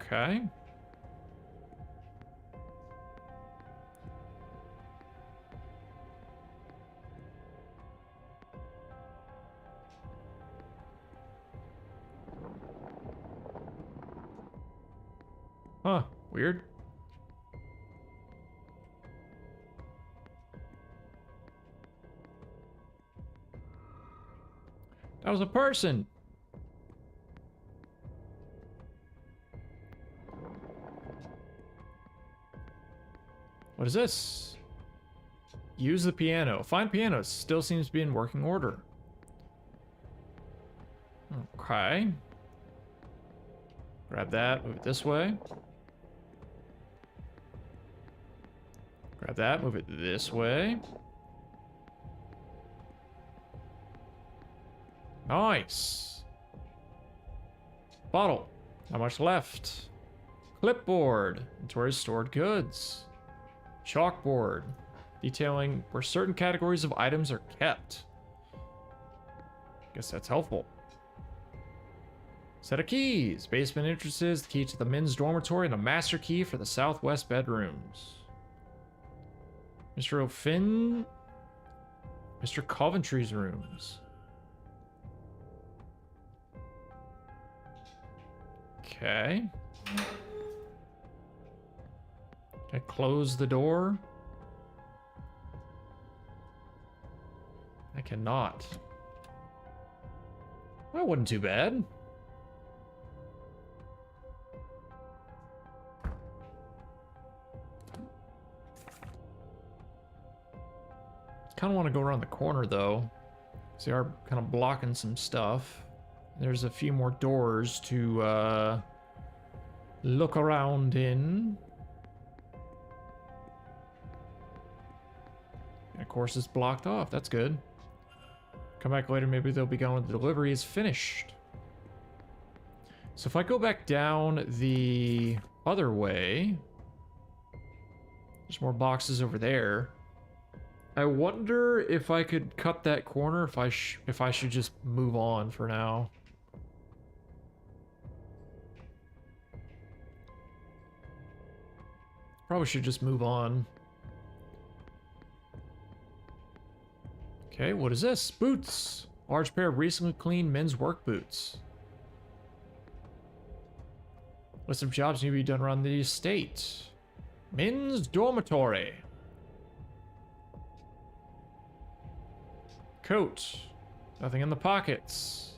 Okay. Huh, weird. That was a person. What is this? Use the piano. Find piano. Still seems to be in working order. Okay. Grab that, move it this way. Grab that, move it this way. Nice. Bottle. Not much left. Clipboard. Inventory stored goods. Chalkboard. Detailing where certain categories of items are kept. Guess that's helpful. Set of keys. Basement entrances, the key to the men's dormitory, and a master key for the southwest bedrooms. Mr. O'Finn. Mr. Coventry's rooms. Okay. Can I close the door? I cannot. That wasn't too bad. Kind of want to go around the corner though. So they are kind of blocking some stuff. There's a few more doors to look around in. And of course it's blocked off. That's good. Come back later, maybe they'll be gone when the delivery is finished. So if I go back down the other way, there's more boxes over there. I wonder if I could cut that corner, if I should just move on for now. Probably should just move on. Okay, what is this? Boots. Large pair of recently cleaned men's work boots. List of jobs need to be done around the estate. Men's dormitory. Coat. Nothing in the pockets.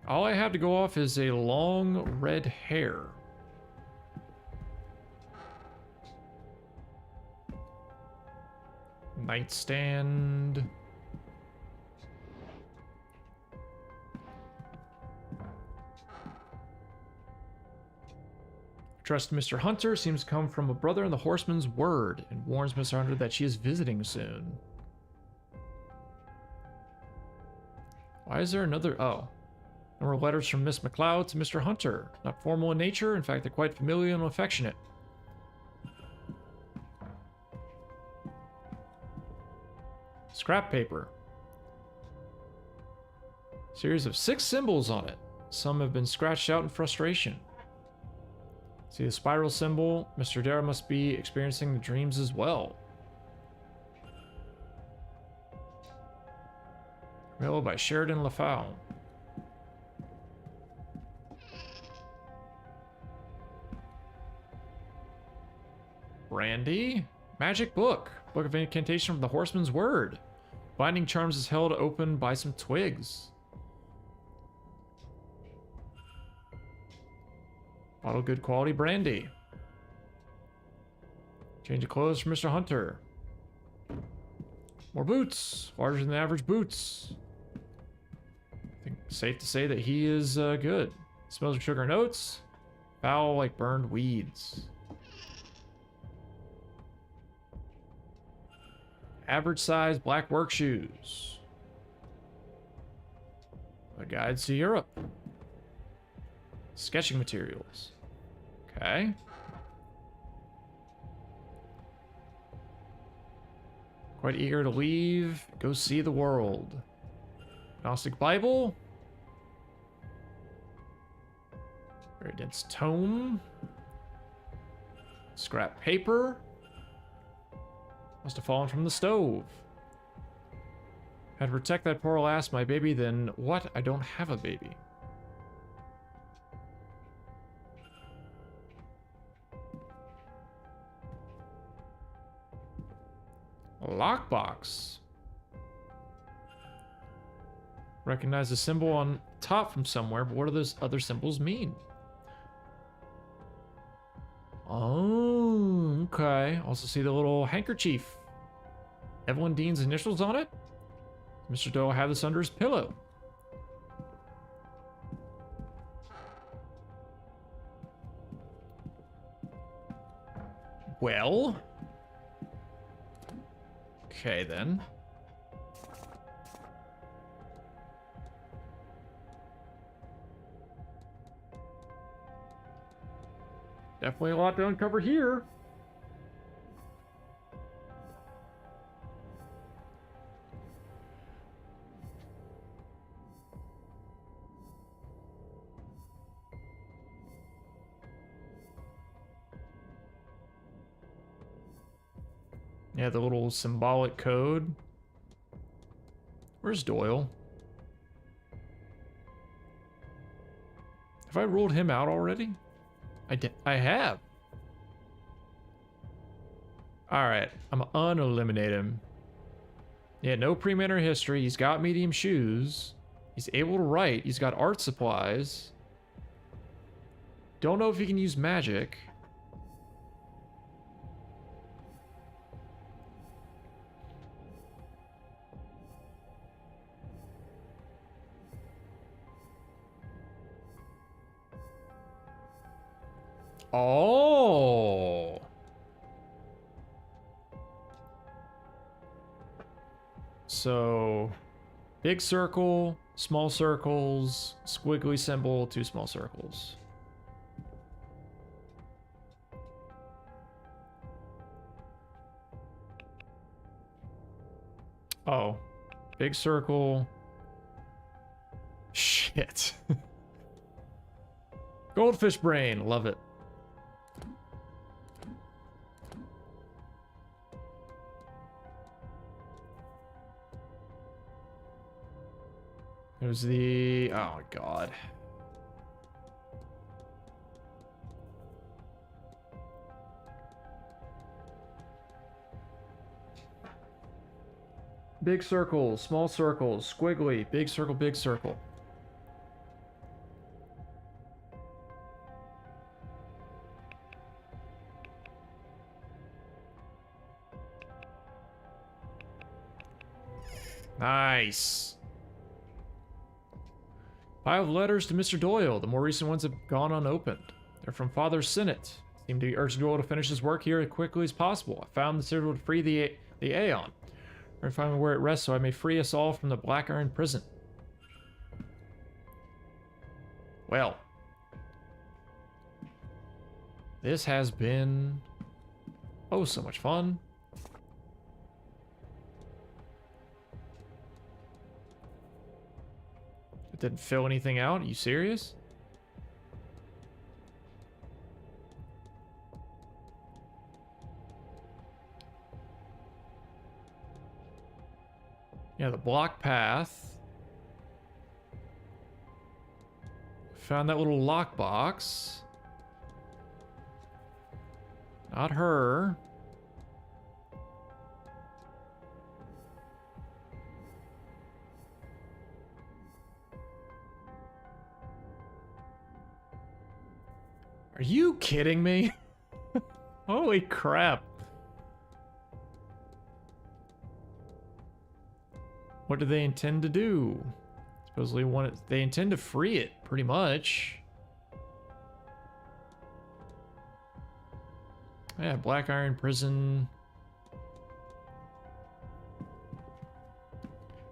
All I have to go off is a long red hair. Nightstand. Trust Mr. Hunter seems to come from a brother in the horseman's word and warns Mr. Hunter that she is visiting soon. Why is there another? Oh. Number of letters from Miss McLeod to Mr. Hunter. Not formal in nature, in fact, they're quite familiar and affectionate. Scrap paper. Series of 6 symbols on it. Some have been scratched out in frustration. See the spiral symbol? Mr. Dara must be experiencing the dreams as well. Available by Sheridan LaFau. Brandy? Magic book. Book of incantation from the horseman's word. Binding charms is held open by some twigs. Bottle of good quality brandy. Change of clothes for Mr. Hunter. More boots. Larger than average boots. I think it's safe to say that he is good. Smells of sugar and oats. Foul like burned weeds. Average size black work shoes. A guide to Europe. Sketching materials. Okay. Quite eager to leave. Go see the world. Gnostic Bible. Very dense tome. Scrap paper. Must have fallen from the stove. Had to protect that poor lass, my baby, then what? I don't have a baby. A lockbox. Recognize the symbol on top from somewhere, but what do those other symbols mean? Oh, okay. Also see the little handkerchief. Evelyn Dean's initials on it. Mr. Doe will have this under his pillow. Well. Okay, then. Definitely a lot to uncover here. Yeah, the little symbolic code. Where's Doyle? Have I ruled him out already? I have. Alright, I'm gonna uneliminate him. Yeah, no pre-manor history. He's got medium shoes. He's able to write. He's got art supplies. Don't know if he can use magic. Oh. So, big circle, small circles, squiggly symbol, 2 small circles. Oh, big circle. Shit. Goldfish brain, love it. There's the, oh my god. Big circles, small circles, squiggly, big circle, big circle. Nice. Pile of letters to Mr. Doyle. The more recent ones have gone unopened. They're from Father Sinnott. Seem to be urging Doyle to finish his work here as quickly as possible. I found the citadel to free the Aeon. Or find where it rests so I may free us all from the Black Iron prison. Well. This has been... oh, so much fun. It didn't fill anything out? Are you serious? Yeah, the block path. Found that little lockbox. Not her. Are you kidding me? Holy crap. What do they intend to do? Supposedly they intend to free it, pretty much. Yeah, Black Iron Prison.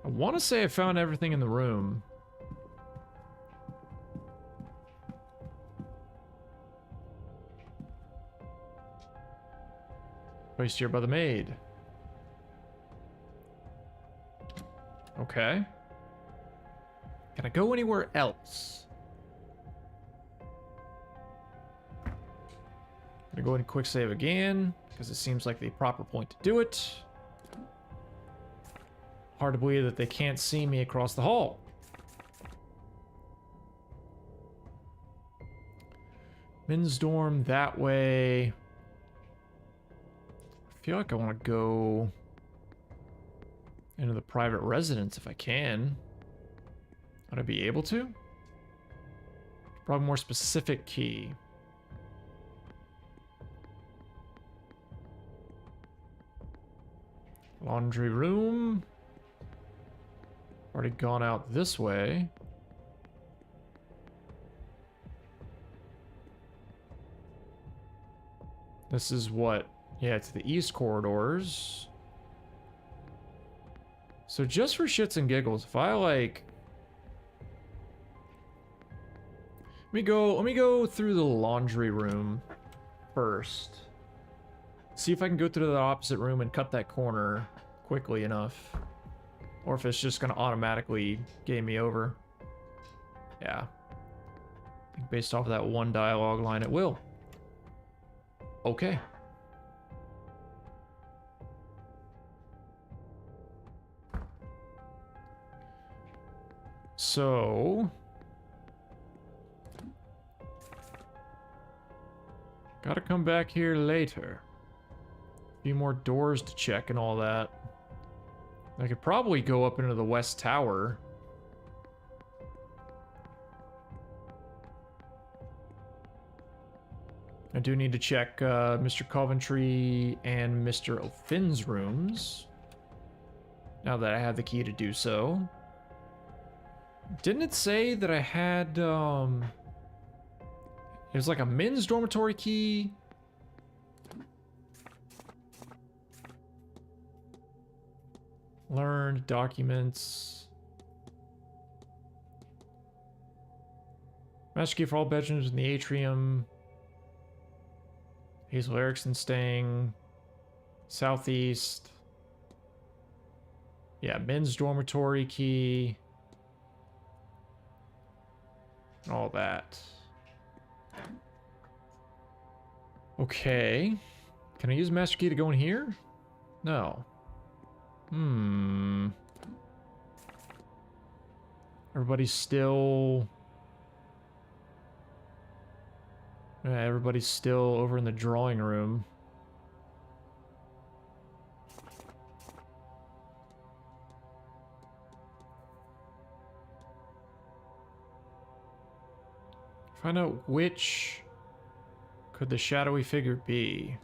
I want to say I found everything in the room. Placed here by the maid. Okay. Can I go anywhere else? I'm gonna go ahead and quick save again, because it seems like the proper point to do it. Hard to believe that they can't see me across the hall. Men's dorm that way. I feel like I want to go into the private residence if I can. Would I be able to? Probably more specific key. Laundry room. Already gone out this way. This is what? Yeah, it's the east corridors. So just for shits and giggles, if I like... Let me go through the laundry room first. See if I can go through the opposite room and cut that corner quickly enough. Or if it's just gonna automatically game me over. Yeah. I think based off of that one dialogue line, it will. Okay. So... gotta come back here later. A few more doors to check and all that. I could probably go up into the West Tower. I do need to check Mr. Coventry and Mr. O'Finn's rooms. Now that I have the key to do so. Didn't it say that I had, it was like a men's dormitory key? Learned, documents. Master key for all bedrooms in the atrium. Hazel Erickson staying southeast. Yeah, men's dormitory key. All that. Okay. Can I use master key to go in here? No. Everybody's still... Yeah, everybody's still over in the drawing room. Find out which could the shadowy figure be.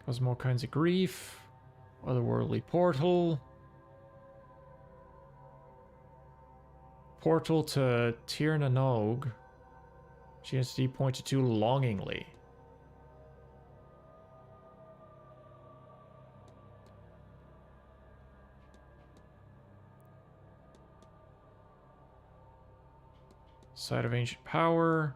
Cause all kinds of grief. Otherworldly portal. Portal to Tir na Nog. GSD pointed to longingly. Site of ancient power.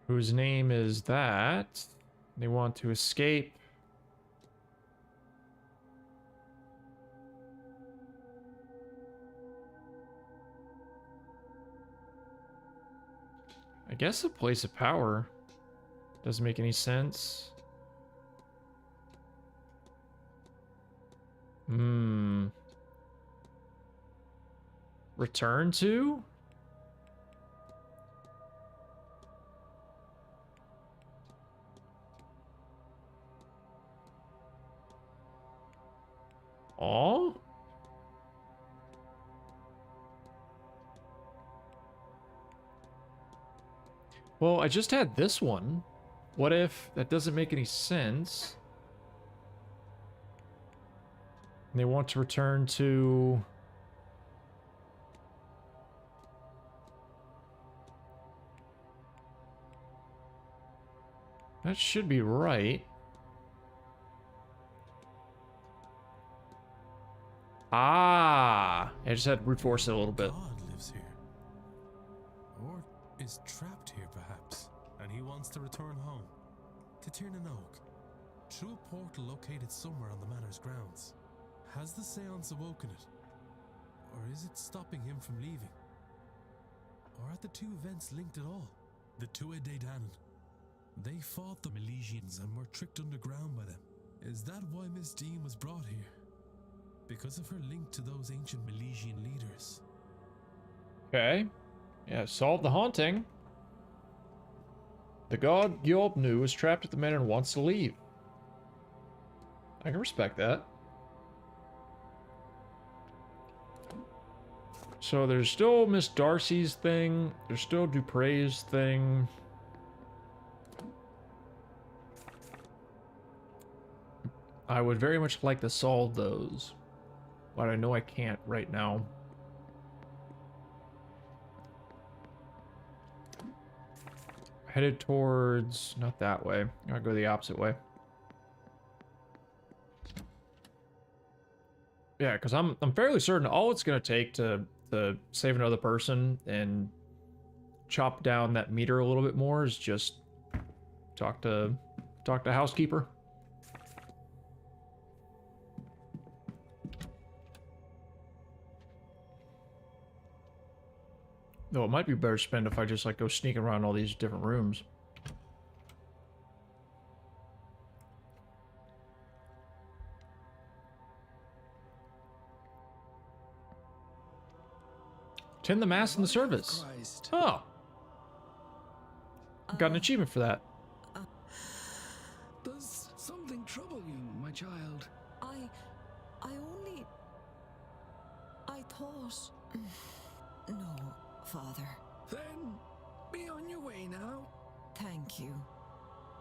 Whose name is that? They want to escape. I guess a place of power. Doesn't make any sense. Return to? Oh? Well, I just had this one. What if that doesn't make any sense? And they want to return to... That should be right. Ah! I just had to brute force it a little bit. God lives here. Or is trapped here, perhaps. And he wants to return home. To Tir na Nog. Through a portal located somewhere on the manor's grounds. Has the Séance awoken it? Or is it stopping him from leaving? Or are the two events linked at all? The Tuatha Dé Danann. They fought the Milesians and were tricked underground by them. Is that why Miss Dean was brought here? Because of her link to those ancient Milesian leaders. Okay. Yeah, solved the haunting. The god Gyobnu is trapped at the manor and wants to leave. I can respect that. So there's still Miss Darcy's thing. There's still Dupre's thing. I would very much like to solve those, but I know I can't right now. Headed towards... not that way. I gotta go the opposite way. Yeah, because I'm fairly certain all it's gonna take to save another person and chop down that meter a little bit more is just talk to housekeeper. Though it might be better spent if I just like go sneaking around all these different rooms. Attend the mass in the service. Oh. Got an achievement for that. Does something trouble you, my child? I thought... No, Father. Then, be on your way now. Thank you,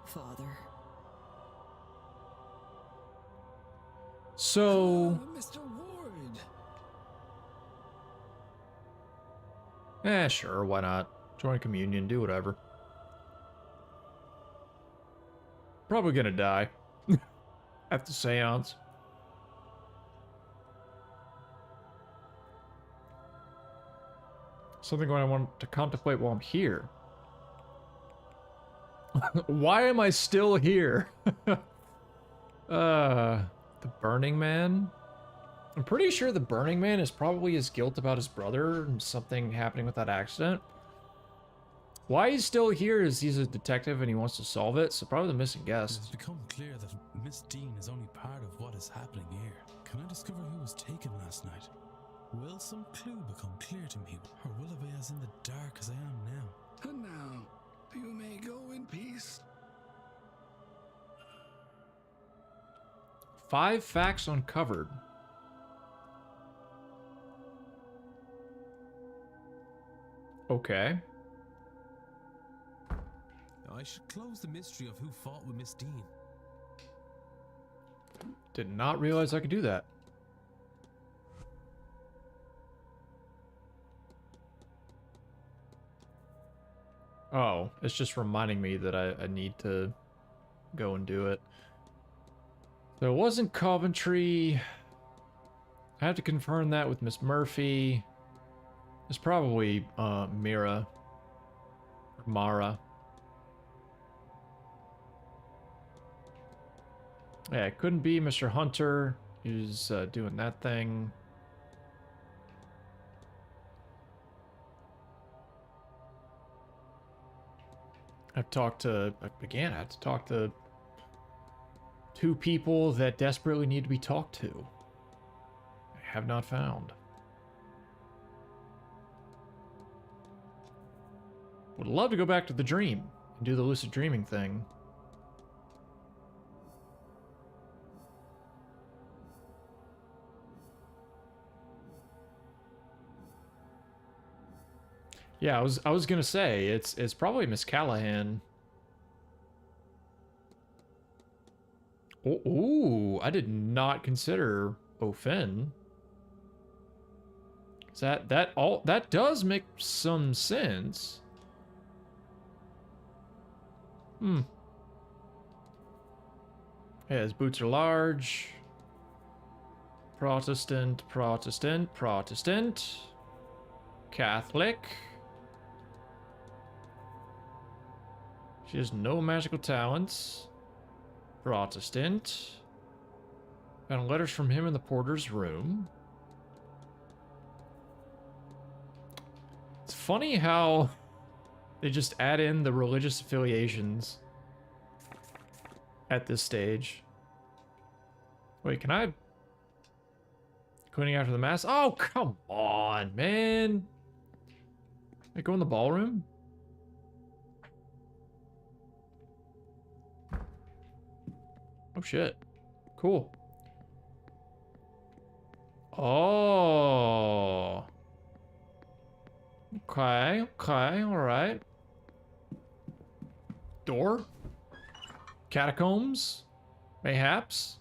Father. So... Mr. Ward. Sure, why not? Join communion, do whatever. Probably gonna die. At the seance. Something I want to contemplate while I'm here. Why am I still here? The Burning Man? I'm pretty sure the Burning Man is probably his guilt about his brother and something happening with that accident. Why he's still here is he's a detective and he wants to solve it, so probably the missing It guest. has become clear that Miss Dean is only part of what is happening here. Can I discover who was taken last night? Will some clue become clear to me, or will I be as in the dark as I am now? And now, you may go in peace. 5 facts uncovered. Okay. I should close the mystery of who fought with Miss Dean. Did not realize I could do that. Oh, it's just reminding me that I need to go and do it. So it wasn't Coventry. I have to confirm that with Miss Murphy. It's probably Mira. Or Mara. Yeah, it couldn't be Mr. Hunter. He was doing that thing. I've talked to, again, I have to talk to 2 people that desperately need to be talked to. I have not found. Would love to go back to the dream and do the lucid dreaming thing. Yeah, I was gonna say it's probably Miss Callahan. Oh, ooh, I did not consider O'Finn. That does make some sense. Hmm. Yeah, his boots are large. Protestant, Protestant, Protestant. Catholic. She has no magical talents. Protestant. Found letters from him in the porter's room. It's funny how they just add in the religious affiliations at this stage. Wait, can I... Cleaning after the mass? Oh, come on, man. I go in the ballroom? Oh, shit. Cool. Oh. Okay, okay, alright. Door? Catacombs? Mayhaps?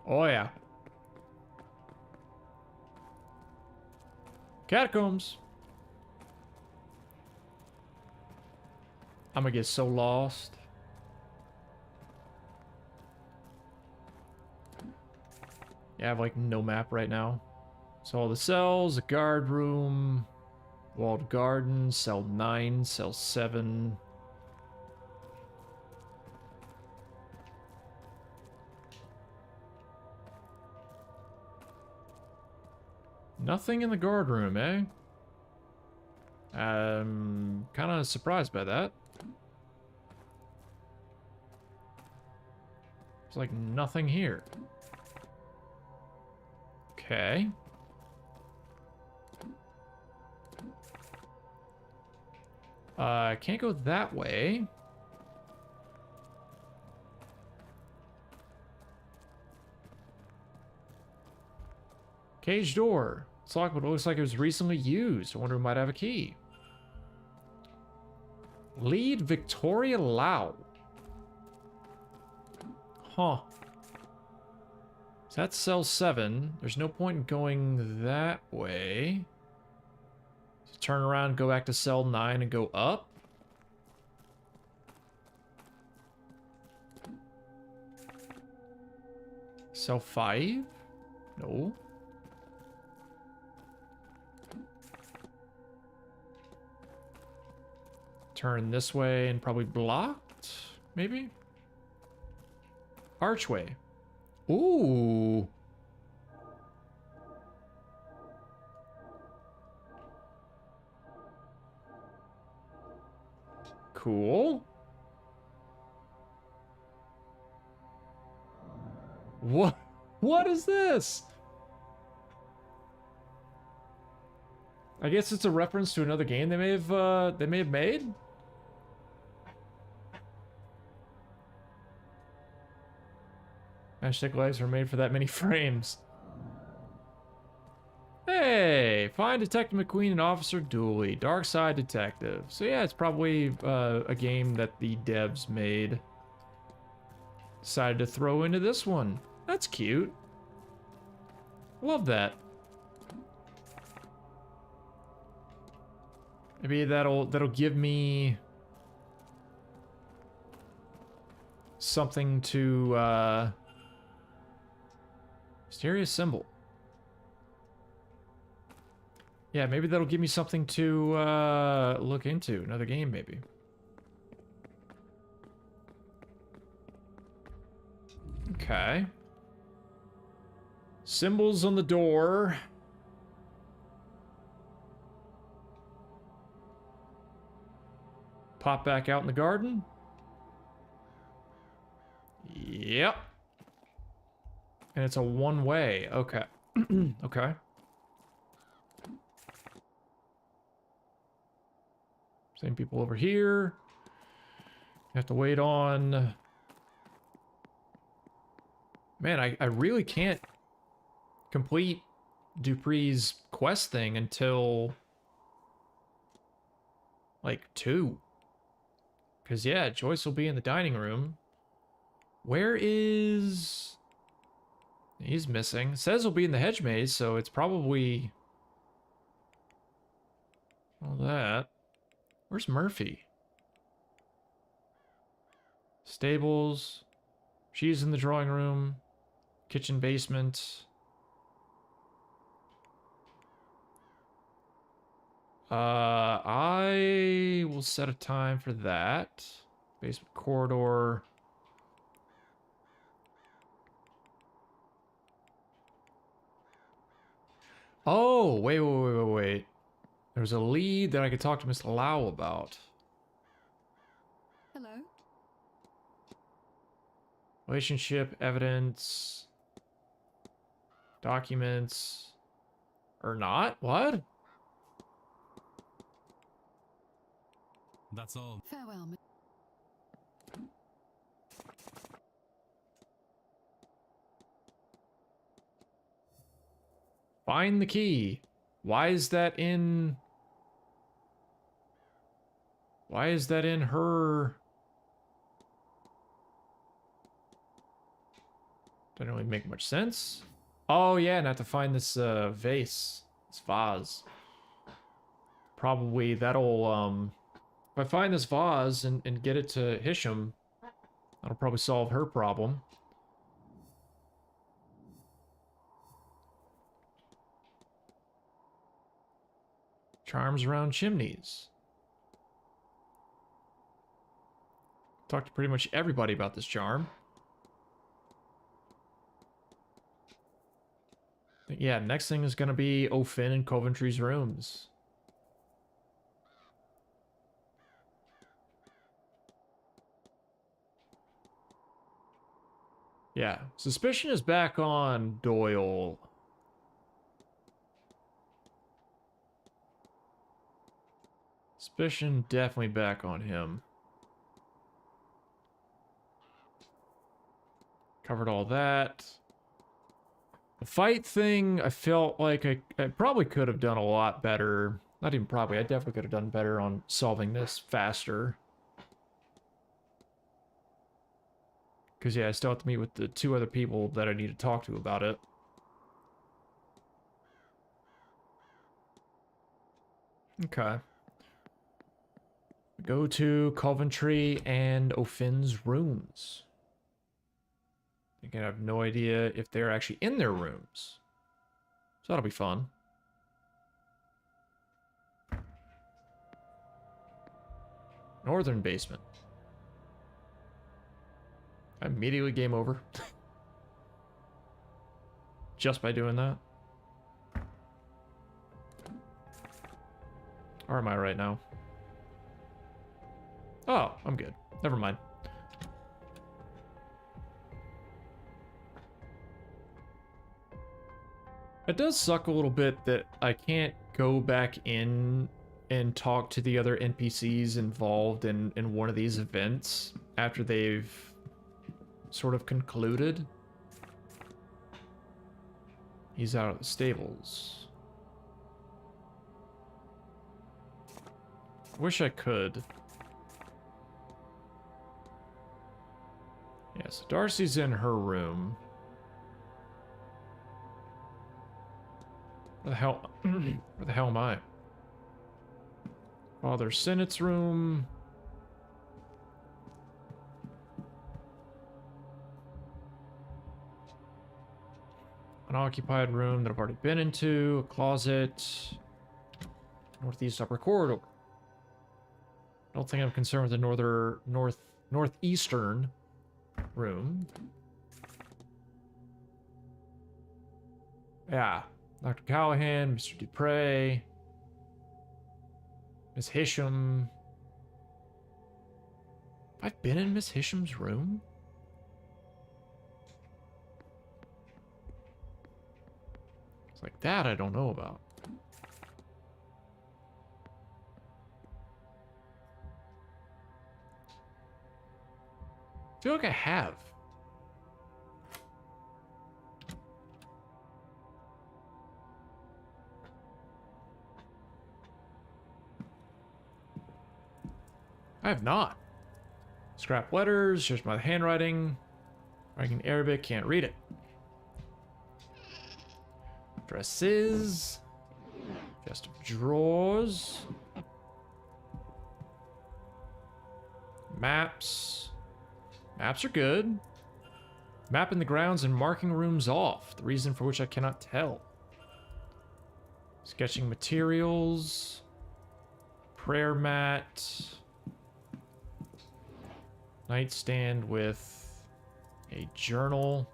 Oh, yeah. Catacombs. I'm gonna get so lost. Yeah, I have like no map right now. So all the cells, a guard room, walled garden, cell 9, cell 7. Nothing in the guard room, eh? I'm kind of surprised by that. There's like nothing here. Okay. I can't go that way. Cage door. It's locked, but it looks like it was recently used. I wonder who might have a key. Lead Victoria Lau. Huh. Is So that's cell 7. There's no point in going that way. So turn around, go back to cell 9 and go up. Cell 5? No. Turn this way and probably blocked, maybe? Archway. Ooh. Cool. What is this? I guess it's a reference to another game they may have made. Matchstick legs are made for that many frames. Hey, find Detective McQueen and Officer Dooley, Dark Side Detective. So yeah, it's probably a game that the devs made. Decided to throw into this one. That's cute. Love that. Maybe that'll give me something to mysterious symbol. Yeah, maybe that'll give me something to look into. Another game, maybe. Okay. Symbols on the door. Pop back out in the garden. Yep. And it's a one-way. Okay. Okay. Same people over here. You have to wait on... Man, I really can't complete Dupree's quest thing until... like 2. Because, yeah, Joyce will be in the dining room. Where is... He's missing. It says he'll be in the hedge maze, so it's probably... all that. Where's Murphy? Stables. She's in the drawing room. Kitchen basement. I will set a time for that. Basement corridor. Oh, wait. There was a lead that I could talk to Miss Lau about. Hello? Relationship, evidence, documents, or not? What? That's all. Farewell. Find the key. Why is that in... Why is that in her... Doesn't really make much sense. Oh yeah, and I have to find this vase. This vase. Probably that'll... If I find this vase and get it to Hisham, that'll probably solve her problem. Charms around chimneys. Talked to pretty much everybody about this charm. Yeah, next thing is going to be O'Finn and Coventry's rooms. Yeah, suspicion is back on Doyle. Suspicion definitely back on him. Covered all that. The fight thing, I felt like I probably could have done a lot better. Not even probably, I definitely could have done better on solving this faster. Because, yeah, I still have to meet with the 2 other people that I need to talk to about it. Okay. Go to Coventry and Ofin's rooms. Again, I have no idea if they're actually in their rooms. So that'll be fun. Northern basement. Immediately game over. Just by doing that. Or am I right now? Oh, I'm good. Never mind. It does suck a little bit that I can't go back in and talk to the other NPCs involved in one of these events after they've sort of concluded. He's out of the stables. Wish I could. Yeah, so Darcy's in her room. Where the hell? Where the hell am I? Father Senate's room. An occupied room that I've already been into. A closet. Northeast upper corridor. I don't think I'm concerned with the northeastern room. Yeah. Dr. Callahan, Mr. Dupre, Miss Hisham. Have I been in Miss Hisham's room? It's like that I don't know about. I feel like I have. I have not. Scrap letters, here's my handwriting. Writing in Arabic, can't read it. Dresses. Chest of drawers. Maps. Maps are good. Mapping the grounds and marking rooms off. The reason for which I cannot tell. Sketching materials. Prayer mat. Nightstand with a journal.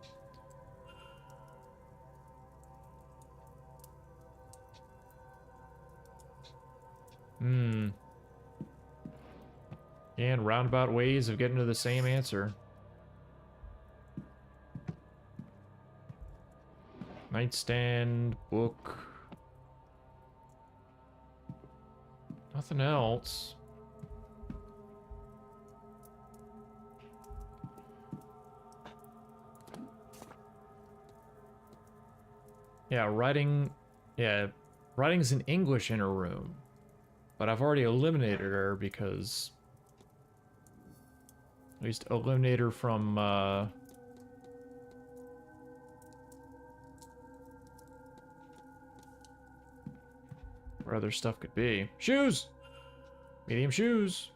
And roundabout ways of getting to the same answer. Nightstand, book. Nothing else. Yeah, writing. Yeah, writing's in English in her room. But I've already eliminated her because... At least eliminate her from, where other stuff could be. Shoes! Medium shoes.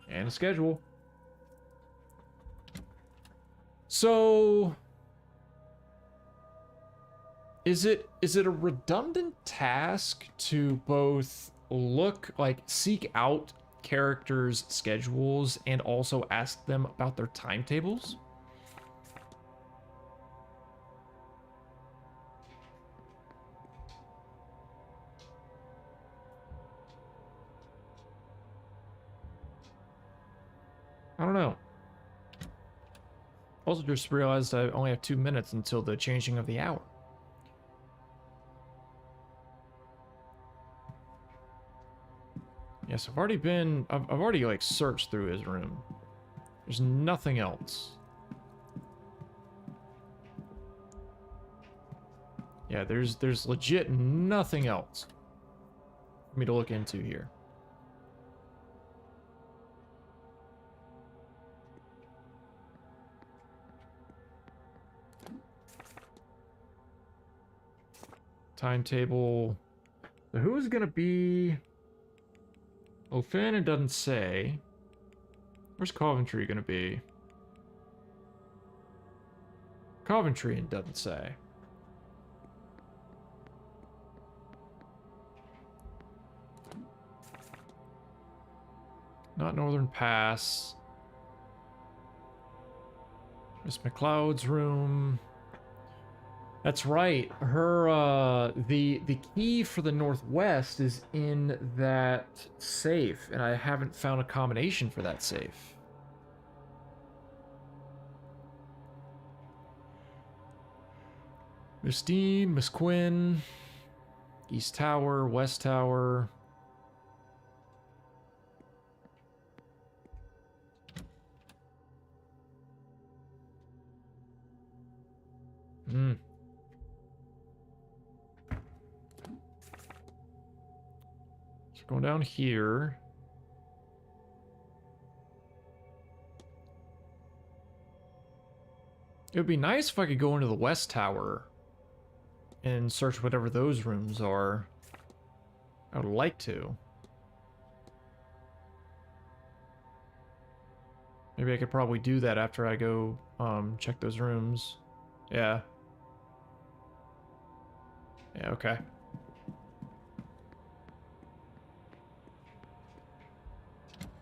And a schedule. So... Is it a redundant task to both seek out characters' schedules and also ask them about their timetables? I don't know. Also just realized I only have 2 minutes until the changing of the hour. Yes, I've already like searched through his room. There's nothing else. Yeah, there's legit nothing else for me to look into here. Timetable. So who's gonna be... O'Finn, it doesn't say. Where's Coventry gonna be? Coventry, it doesn't say. Not Northern Pass. Miss McLeod's room. That's right. Her the key for the Northwest is in that safe, and I haven't found a combination for that safe. Miss Dean, Miss Quinn, East Tower, West Tower. Hmm. So going down here. It would be nice if I could go into the West Tower and search whatever those rooms are. I would like to. Maybe I could probably do that after I go check those rooms. Yeah. Yeah, okay.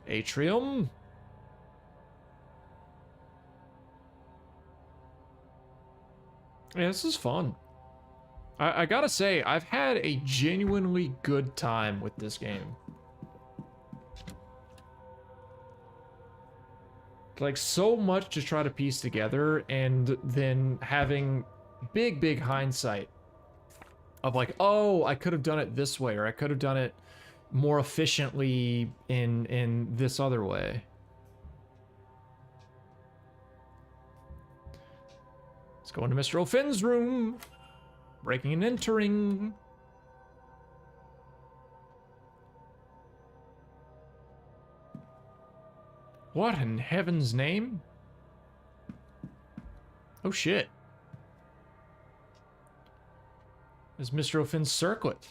Atrium. Yeah, this is fun. I gotta say, I've had a genuinely good time with this game. Like, so much to try to piece together, and then having big hindsight of like, oh, I could have done it this way, or I could have done it more efficiently in this other way. Let's go into Mr. O'Finn's room. Breaking and entering. What in heaven's name? Oh shit. There's Mr. O'Finn's circlet.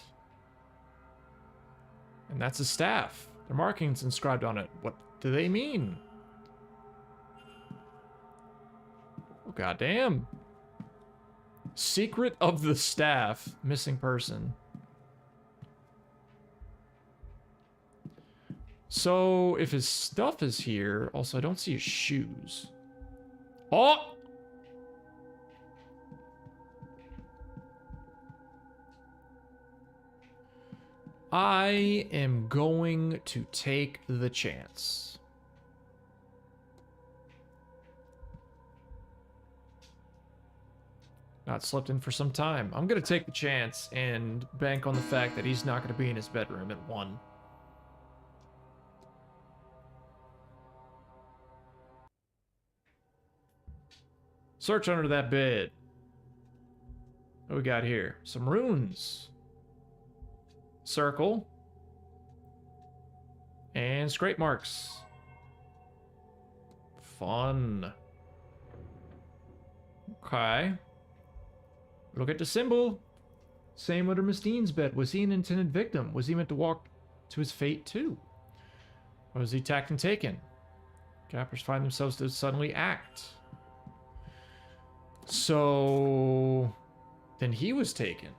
And that's his staff. Their markings inscribed on it. What do they mean? Oh goddamn. Secret of the staff. Missing person. So, if his stuff is here... Also, I don't see his shoes. Oh! I am going to take the chance. Not slept in for some time. I'm going to take the chance and bank on the fact that he's not going to be in his bedroom at 1. Search under that bed. What we got here? Some runes. Circle. And scrape marks. Fun. Okay. Look at the symbol. Same under Miss Dean's bed. Was he an intended victim? Was he meant to walk to his fate too? Or was he attacked and taken? Gappers find themselves to suddenly act. So... then he was taken.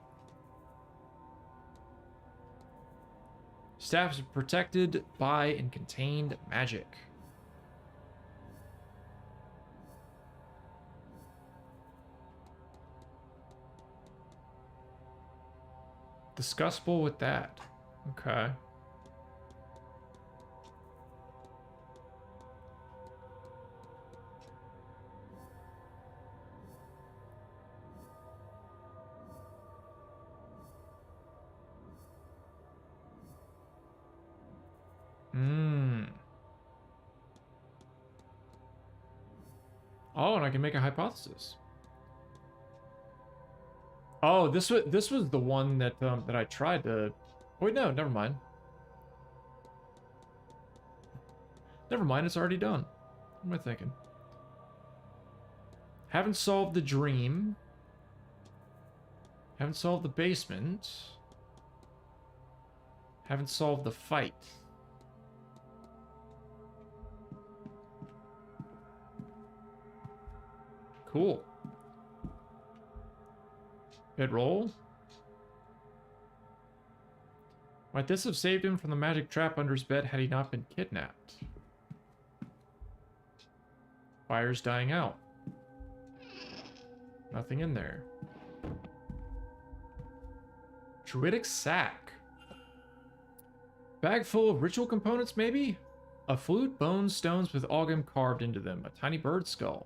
Staffs are protected by and contained magic. Discussable with that. Okay. Oh, and I can make a hypothesis. Oh, this was the one that that I tried to... Wait, no, never mind. Never mind, it's already done. What am I thinking? Haven't solved the dream. Haven't solved the basement. Haven't solved the fight. Cool. Bedroll. Might this have saved him from the magic trap under his bed had he not been kidnapped? Fire's dying out. Nothing in there. Druidic sack. Bag full of ritual components, maybe? A flute, bones, stones with Ogam carved into them. A tiny bird skull.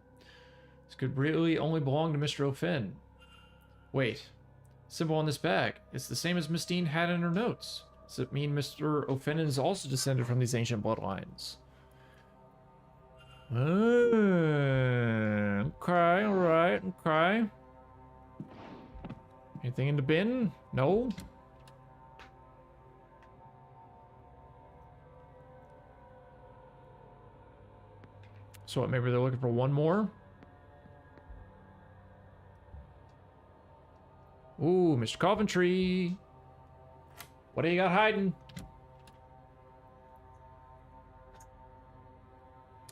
This could really only belong to Mr. O'Finn. Wait. Symbol on this bag. It's the same as Miss Dean had in her notes. Does it mean Mr. O'Finn is also descended from these ancient bloodlines? Okay, alright, okay. Anything in the bin? No? So what, maybe they're looking for one more? Ooh, Mr. Coventry. What do you got hiding?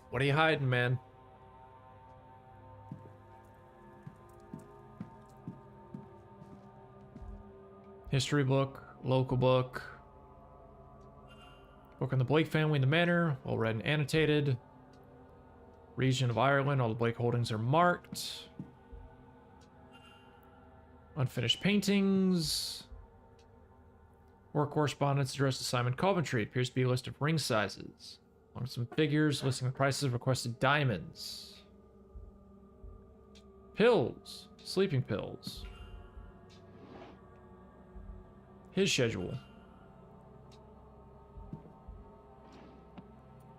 What are you hiding, man? History book, local book. Book on the Blake family in the manor, well read and annotated. Region of Ireland, all the Blake holdings are marked. Unfinished paintings. Work correspondence addressed to Simon Coventry. Appears to be a list of ring sizes. Along with some figures listing the prices of requested diamonds. Pills. Sleeping pills. His schedule.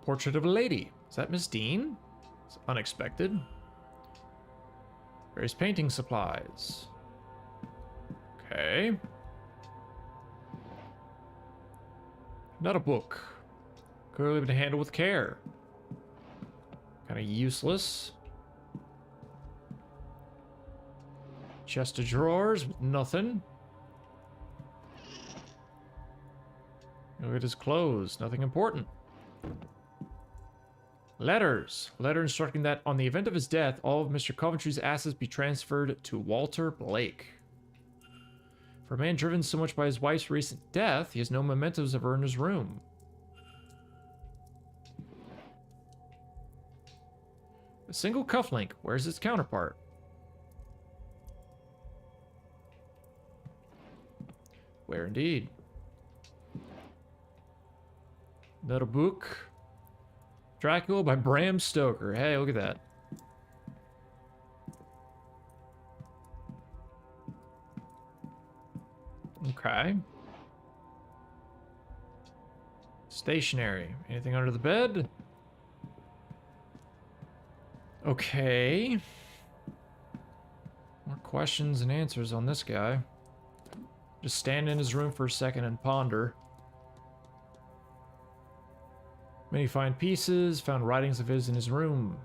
Portrait of a lady. Is that Miss Dean? It's unexpected. Various painting supplies. Okay. Not a book. Clearly been handled with care. Kind of useless. Chest of drawers with nothing. Look at his clothes. Nothing important. Letters. Letter instructing that on the event of his death, all of Mr. Coventry's assets be transferred to Walter Blake. For a man driven so much by his wife's recent death, he has no mementos of her in his room. A single cufflink. Where's its counterpart? Where indeed? Another book. Dracula by Bram Stoker. Hey, look at that. Okay. Stationary. Anything under the bed? Okay. More questions and answers on this guy. Just stand in his room for a second and ponder. Many fine pieces, found writings of his in his room.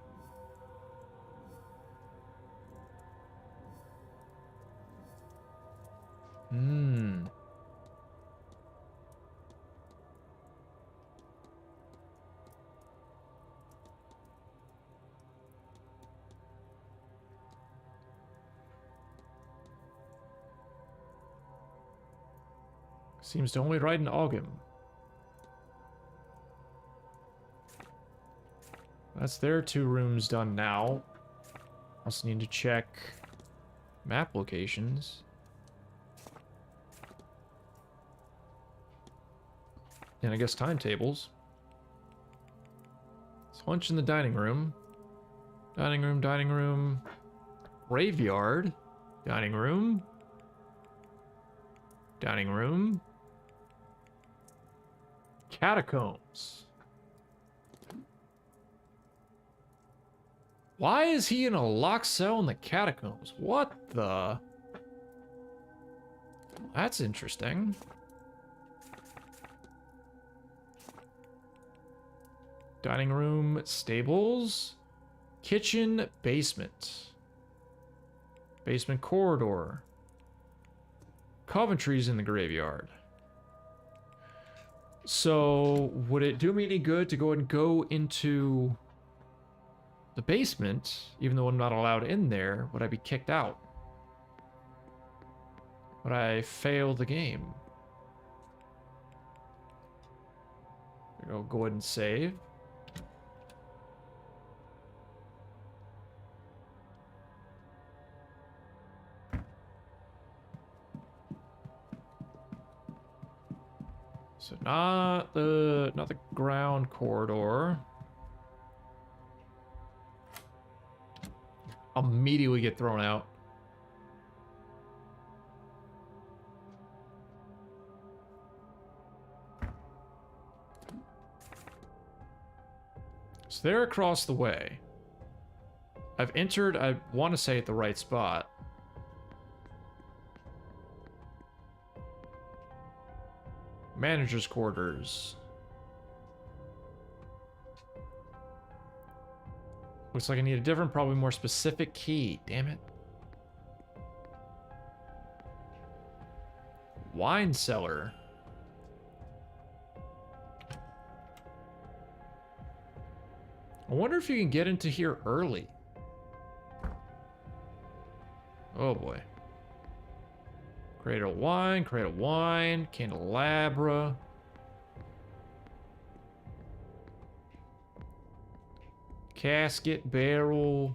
Seems to only write in Ogam. That's their 2 rooms done now. Also need to check map locations. And I guess timetables. It's lunch in the dining room. Dining room, dining room. Graveyard. Dining room. Dining room. Catacombs. Why is he in a locked cell in the catacombs? What the? That's interesting. Dining room, stables, kitchen, basement. Basement corridor. Coventry's in the graveyard. So, would it do me any good to go ahead and go into the basement, even though I'm not allowed in there? Would I be kicked out? Would I fail the game? I'll go ahead and save. So not the ground corridor. I'll immediately get thrown out. So they're across the way. I've entered, I want to say, at the right spot. Manager's quarters. Looks like I need a different, probably more specific key. Damn it. Wine cellar. I wonder if you can get into here early. Oh boy. Crate of wine, candelabra. Casket, barrel.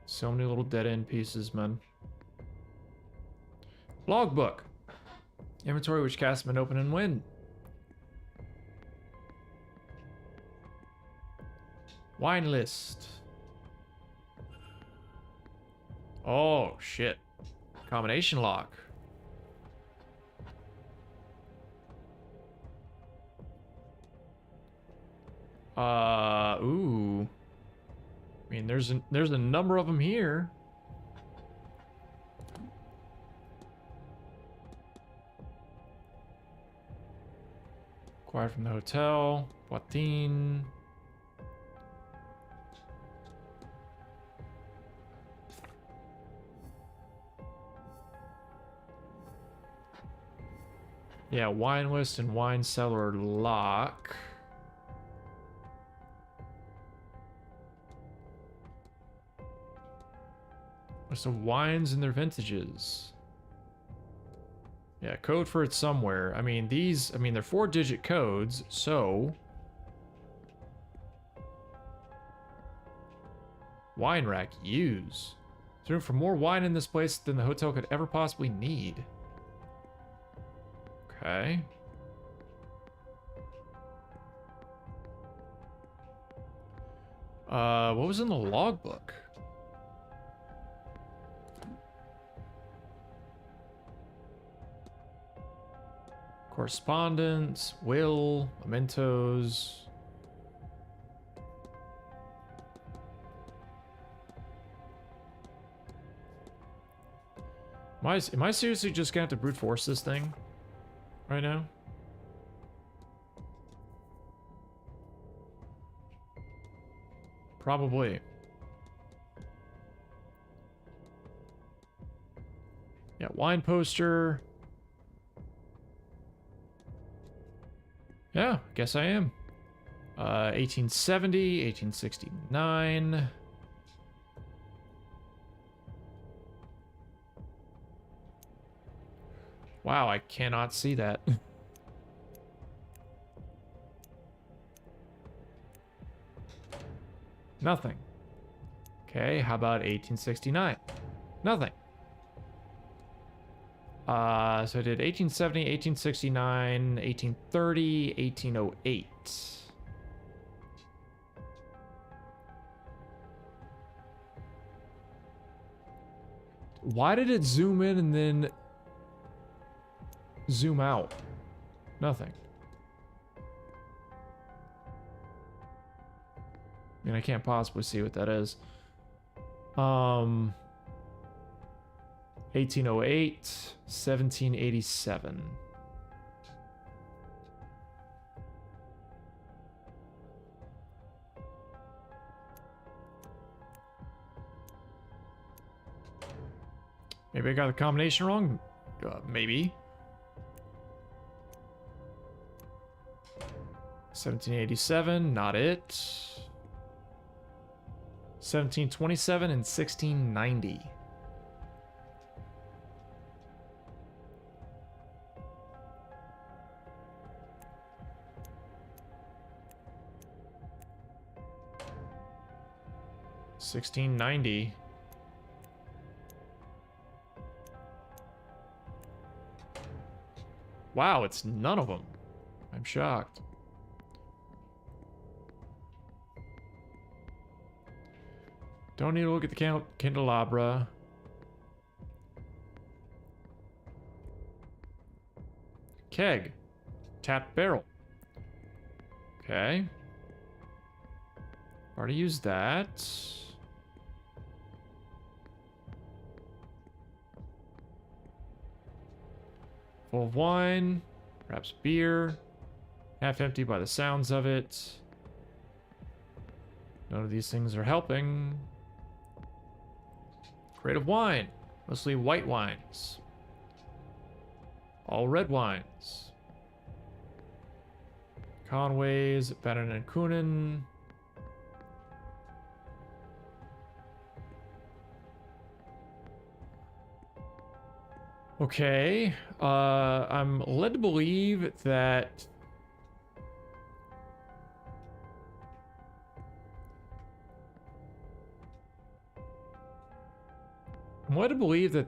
So many little dead end pieces, man. Logbook. Inventory which casts have been open and when. Wine list. Oh, shit. Combination lock. Ooh. I mean, there's a number of them here. Acquired from the hotel. Poitin. Yeah, wine list and wine cellar lock. List of wines and their vintages. Yeah, code for it somewhere. I mean, they're 4-digit codes, so... Wine rack, use. There's room for more wine in this place than the hotel could ever possibly need. Okay. What was in the logbook? Correspondence, will, mementos. Am I seriously just gonna have to brute force this thing right now? Probably. Yeah, wine poster. Yeah, guess I am. 1870, 1869. Wow, I cannot see that. Nothing. Okay, how about 1869? Nothing. So I did 1870, 1869, 1830, 1808. Why did it zoom in and then zoom out? Nothing. I mean, I can't possibly see what that is. 1808, 1787. Maybe I got the combination wrong. Maybe. 1787, not it. 1727 and 1690. $16.90. Wow, it's none of them. I'm shocked. Don't need to look at the candelabra. Keg. Tapped barrel. Okay. Already used that. Full of wine. Perhaps beer. Half empty by the sounds of it. None of these things are helping. Crate of wine. Mostly white wines. All red wines. Conways, Bannon and Coonan. Okay, I'm led to believe that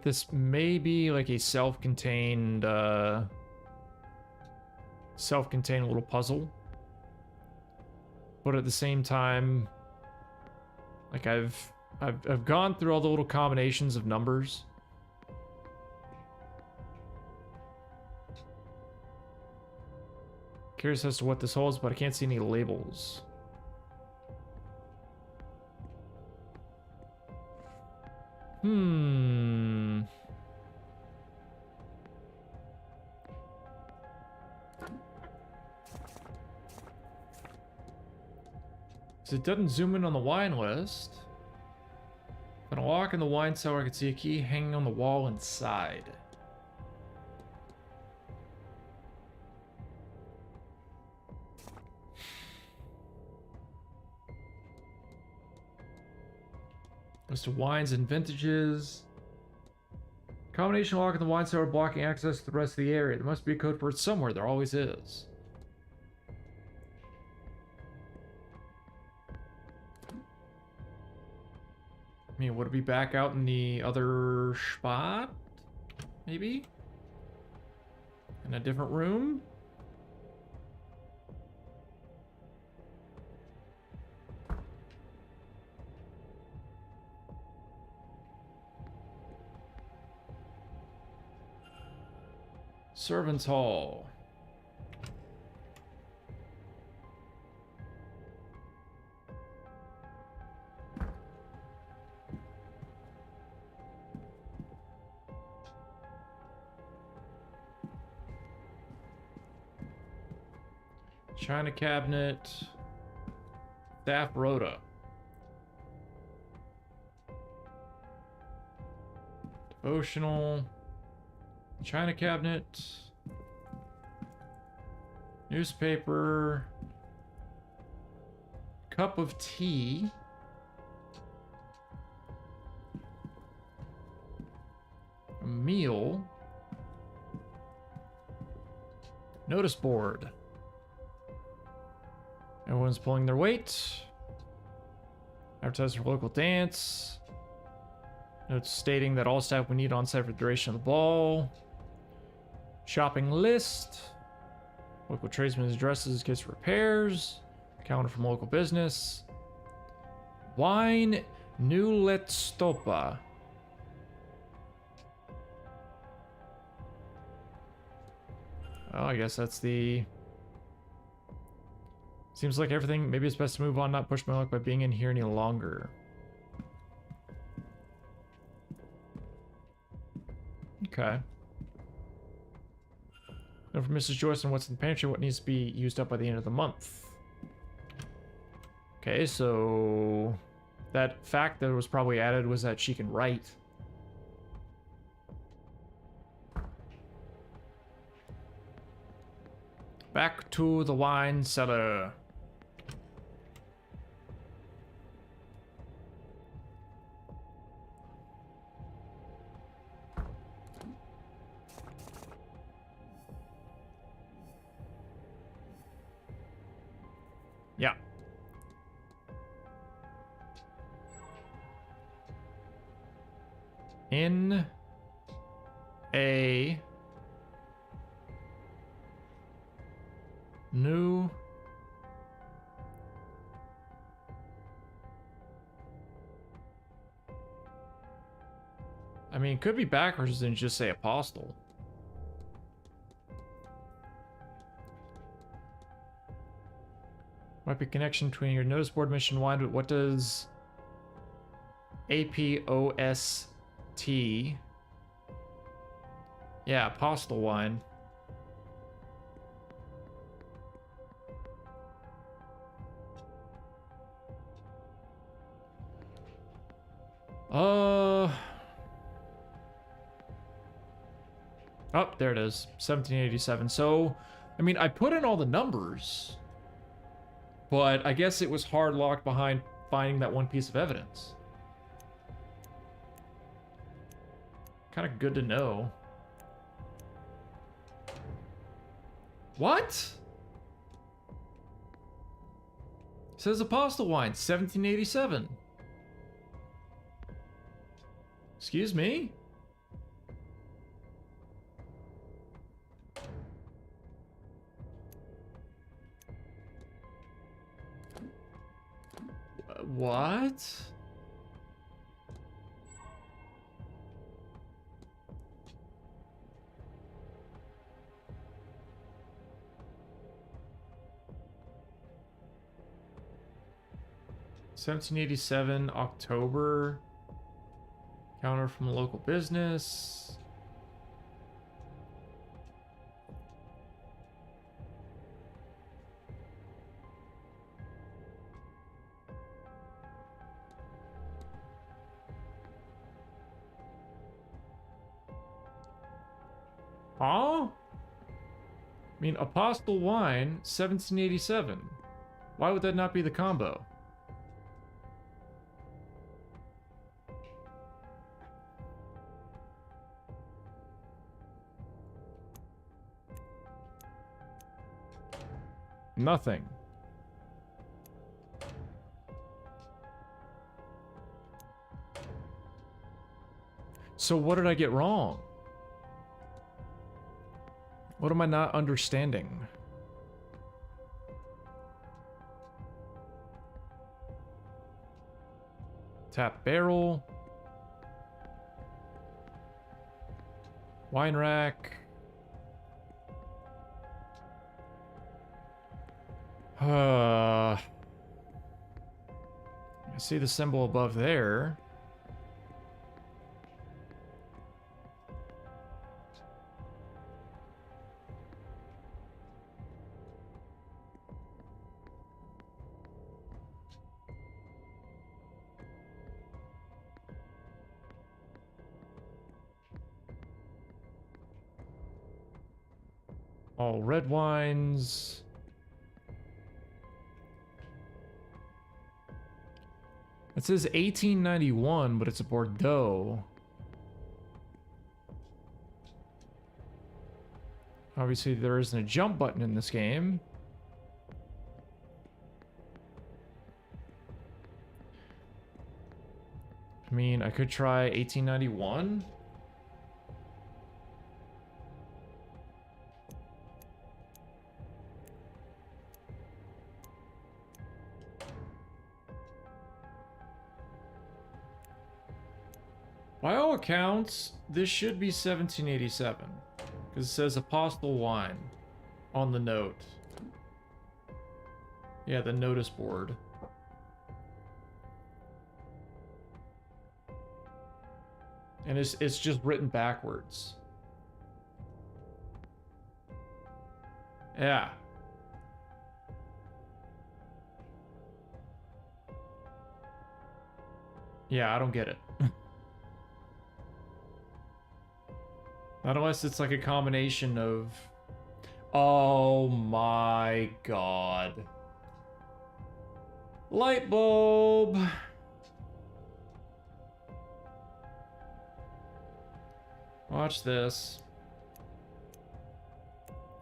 this may be like a self-contained little puzzle, but at the same time, like I've gone through all the little combinations of numbers. Curious as to what this holds, but I can't see any labels. So it doesn't zoom in on the wine list. When I walk in the wine cellar, I can see a key hanging on the wall inside. List of wines and vintages. Combination lock in the wine cellar blocking access to the rest of the area. There must be a code for it somewhere. There always is. I mean, would it be back out in the other spot? Maybe? In a different room? Servants' Hall. China cabinet. Staff rota. Devotional. China cabinet. Newspaper. Cup of tea. A meal. Notice board. Everyone's pulling their weight. Advertise for local dance. Notes stating that all staff will need on site for the duration of the ball. Shopping list. Local tradesmen's addresses, kits for repairs. Calendar from local business. Wine Nuletstopa. Oh, I guess that's the... Seems like everything, maybe it's best to move on, not push my luck by being in here any longer. Okay. Now for Mrs. Joyce and what's in the pantry, what needs to be used up by the end of the month. Okay, so that fact that was probably added was that she can write. Back to the wine cellar. Yeah. In a new I mean, it could be backwards and just say apostle. Might be a connection between your notice board mission wine, but what does APOST? Yeah, apostle wine. Oh, there it is. 1787. So, I mean, I put in all the numbers, but I guess it was hard locked behind finding that one piece of evidence. Kind of good to know. What? It says Apostle Wine, 1787. Excuse me? What? $1787 October. Counter from a local business. Huh? I mean, Apostle Wine, 1787. Why would that not be the combo? Nothing. So what did I get wrong? What am I not understanding? Tap barrel. Wine rack. I see the symbol above there. All red wines. It says 1891, but it's a Bordeaux. Obviously, there isn't a jump button in this game. I mean, I could try 1891. By all accounts, this should be 1787, because it says Apostle Wine on the note. Yeah, the notice board. And it's just written backwards. Yeah. Yeah, I don't get it. Not unless it's like a combination of Oh my god. Light bulb. Watch this.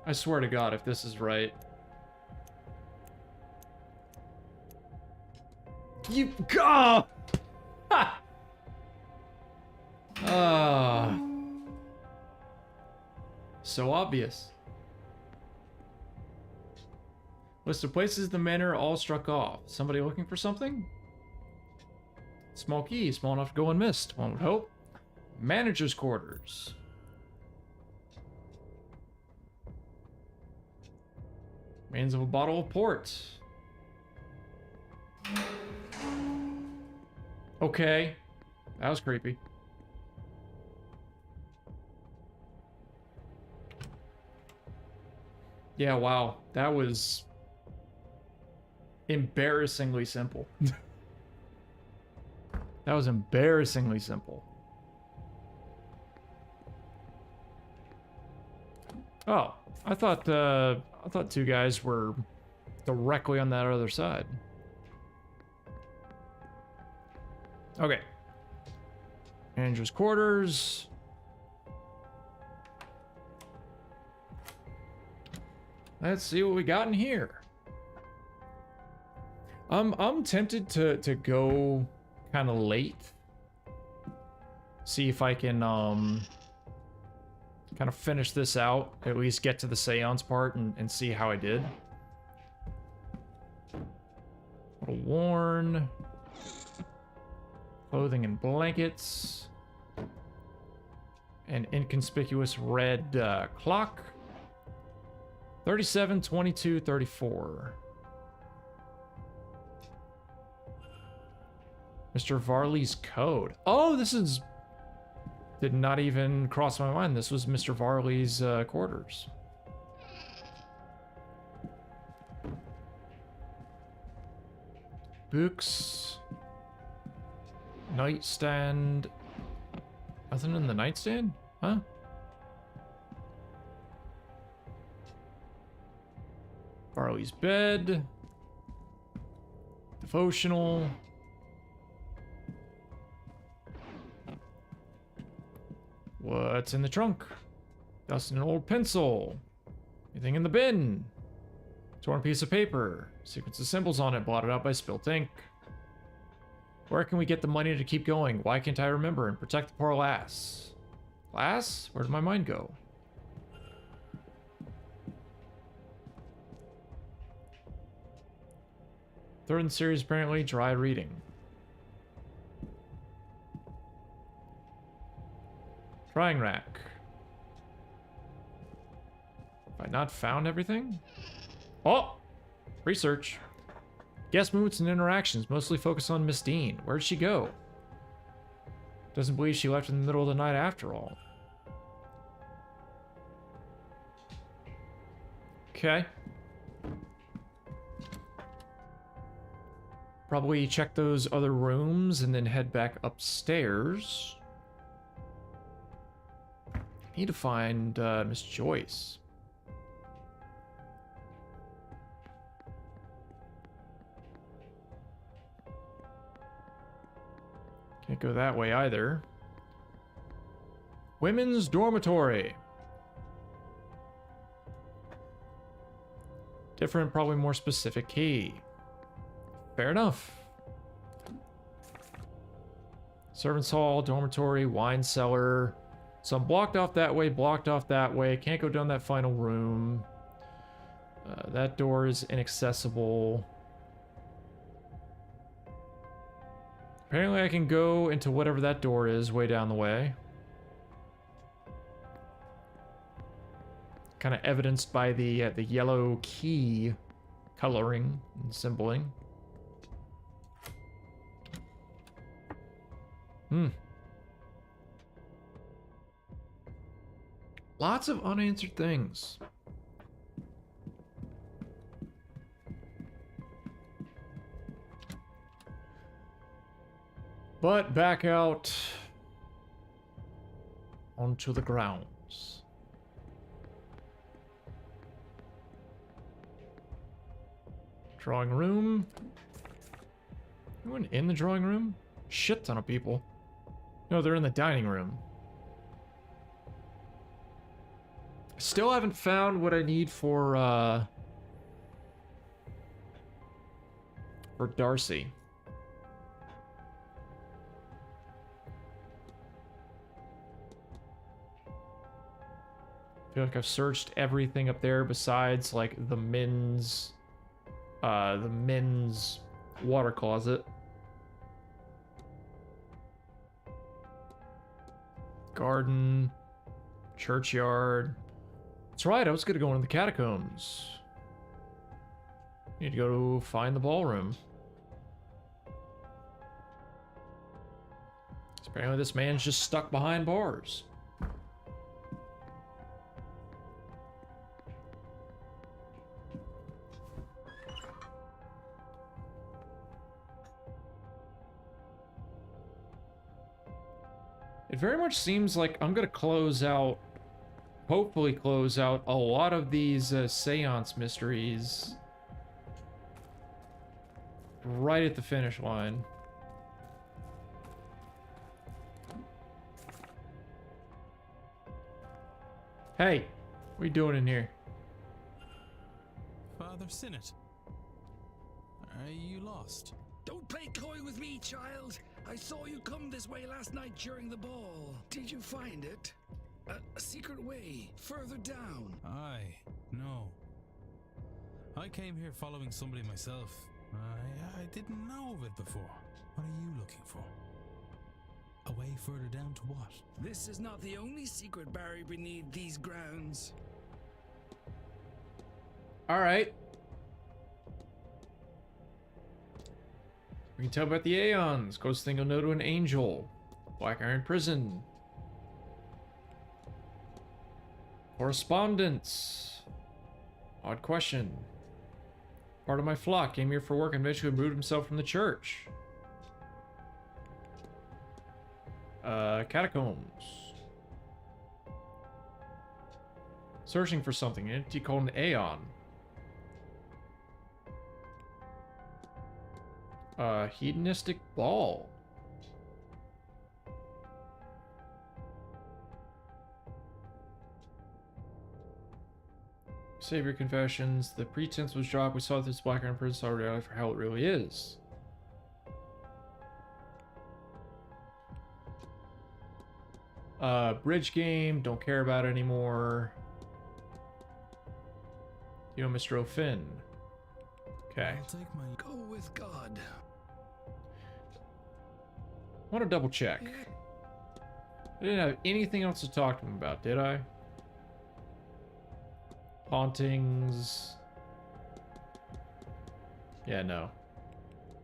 I swear to God, if this is right. You go. Ha! So obvious. List of places the manor all struck off. Somebody looking for something? Small key, small enough to go unmissed, one would hope. Manager's quarters. Remains of a bottle of port. Okay. That was creepy. Yeah, wow. That was embarrassingly simple. That was embarrassingly simple. Oh, I thought two guys were directly on that other side. Okay. Manager's quarters. Let's see what we got in here. I'm tempted to go kind of late. See if I can kind of finish this out, at least get to the seance part and see how I did. A little worn. Clothing and blankets. An inconspicuous red clock. 37, 22, 34. Mr. Varley's code. Oh, this is... Did not even cross my mind. This was Mr. Varley's quarters. Books. Nightstand. Nothing in the nightstand? Huh? Varley's bed. Devotional. What's in the trunk? Dust and an old pencil. Anything in the bin? Torn piece of paper. Sequence of symbols on it blotted out by spilt ink. Where can we get the money to keep going? Why can't I remember and protect the poor lass? Lass? Where did my mind go? Third in the series, apparently, dry reading. Drying rack. Have I not found everything? Oh! Research. Guest movements and interactions, mostly focused on Miss Dean. Where'd she go? Doesn't believe she left in the middle of the night after all. Okay. Probably check those other rooms and then head back upstairs. Need to find Miss Joyce. Can't go that way either. Women's dormitory. Different, probably more specific key. Fair enough. Servants' hall, dormitory, wine cellar. So I'm blocked off that way, blocked off that way. Can't go down that final room. That door is inaccessible. Apparently I can go into whatever that door is way down the way. Kind of evidenced by the yellow key coloring and symboling. Lots of unanswered things. But back out onto the grounds. Drawing room. Anyone in the drawing room? Shit ton of people. No, they're in the dining room. Still haven't found what I need for Darcy. I feel like I've searched everything up there besides like the men's water closet. Garden, churchyard. That's right, I was gonna go into the catacombs. Need to go find the ballroom. Apparently this man's just stuck behind bars. It very much seems like I'm gonna close out, hopefully close out a lot of these Séance mysteries right at the finish line. Hey, what are you doing in here? Father Sinnott, are you lost? Don't play coy with me, child. I saw you come this way last night during the ball. Did you find it? A secret way, further down. No. I came here following somebody myself. I didn't know of it before. What are you looking for? A way further down to what? This is not the only secret buried beneath these grounds. All right. We can tell about the Aeons. Ghost thing will know to an angel. Black Iron Prison. Correspondence. Odd question. Part of my flock came here for work and eventually removed himself from the church. Catacombs. Searching for something. An entity called an Aeon. Hedonistic ball. Savior confessions. The pretense was dropped. We saw this black iron prison, saw reality for how it really is. Bridge game. Don't care about it anymore. You know, Mr. O'Finn. Okay. I'll take my go with God. I want to double check. I didn't have anything else to talk to him about, did I? Hauntings. Yeah, no.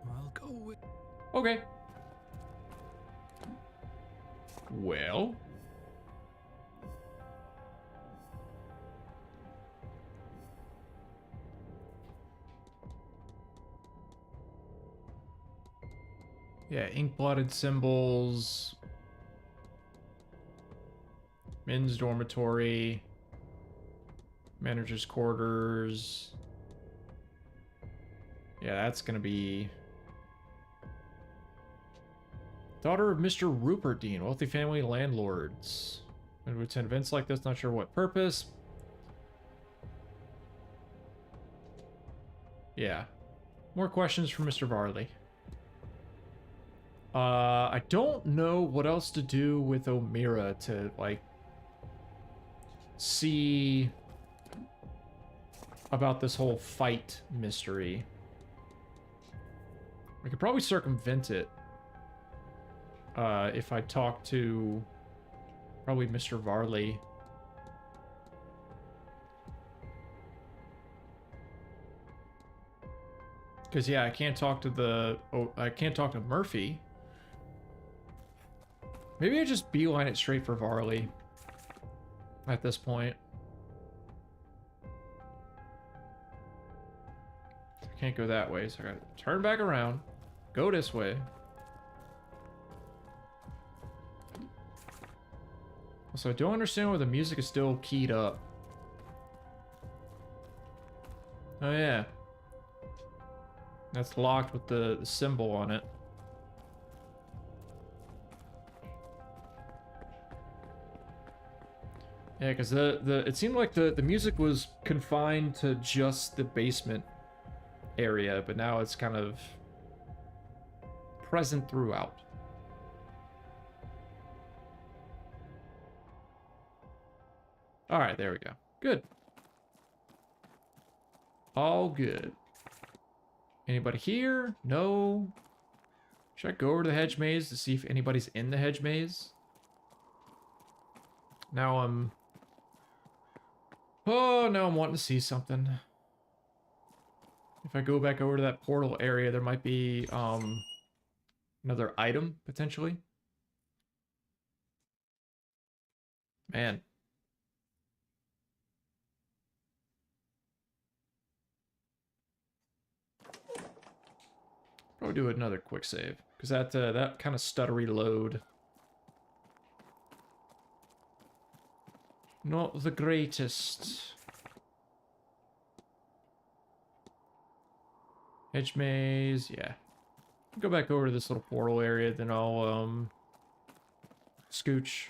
I'll go with. Okay. Well. Yeah, ink-blotted symbols. Men's dormitory. Manager's quarters. Yeah, that's gonna be... Daughter of Mr. Rupert Dean, wealthy family landlords. And would attend events like this, not sure what purpose. Yeah. More questions from Mr. Varley. I don't know what else to do with O'Meara to, like, see about this whole fight mystery. We could probably circumvent it if I talk to probably Mr. Varley. Because yeah, I can't talk to I can't talk to Murphy. Maybe I just beeline it straight for Varley at this point. I can't go that way, so I gotta turn back around, go this way. So I don't understand why the music is still keyed up. Oh yeah. That's locked with the symbol on it. Yeah, because it seemed like the music was confined to just the basement area, but now it's kind of present throughout. All right, there we go. Good. All good. Anybody here? No. Should I go over to the hedge maze to see if anybody's in the hedge maze? Now I'm... Oh, now I'm wanting to see something. If I go back over to that portal area, there might be another item, potentially. Man. Probably do another quick save, because that kind of stuttery load. Not the greatest. Hedge maze, yeah. Go back over to this little portal area, then I'll scooch.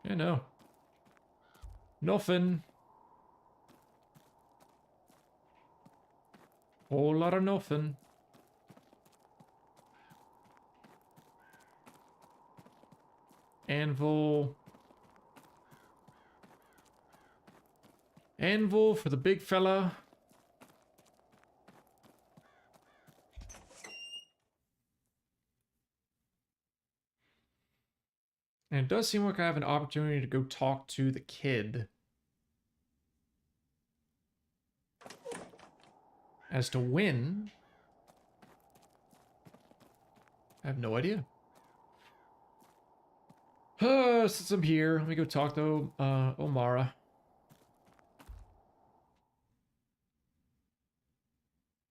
Yeah, no. Nothing. Whole lot of nothing. Anvil. Anvil for the big fella. And it does seem like I have an opportunity to go talk to the kid. As to when, I have no idea. Since I'm here, let me go talk to Omara.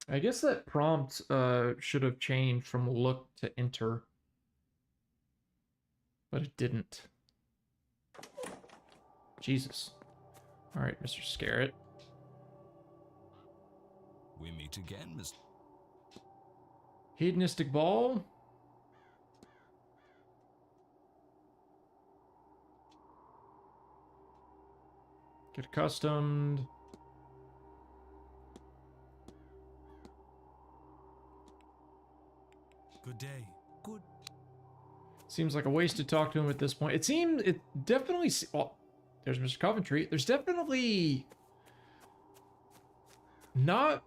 I guess that prompt should have changed from look to enter. But it didn't. Jesus. Alright, Mr. Scarrett. We meet again, Mr. Hedonistic ball. Get accustomed. Good day. Good. Seems like a waste to talk to him at this point. It definitely... Well, there's Mr. Coventry. There's definitely not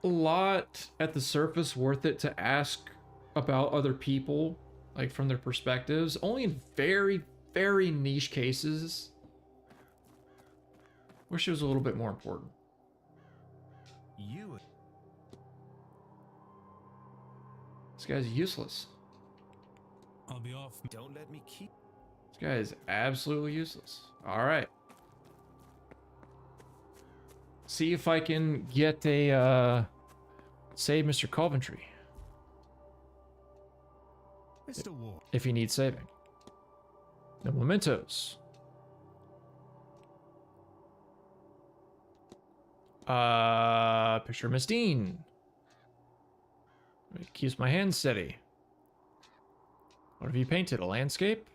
a lot at the surface worth it to ask about other people, like from their perspectives. Only in very, very niche cases. Wish it was a little bit more important. You. This guy's useless. I'll be off. Don't let me keep. This guy is absolutely useless. All right. See if I can get a save Mr. Coventry. Mr. Ward. If he needs saving. No mementos. Picture of Miss Dean. It keeps my hand steady. What have you painted? A landscape?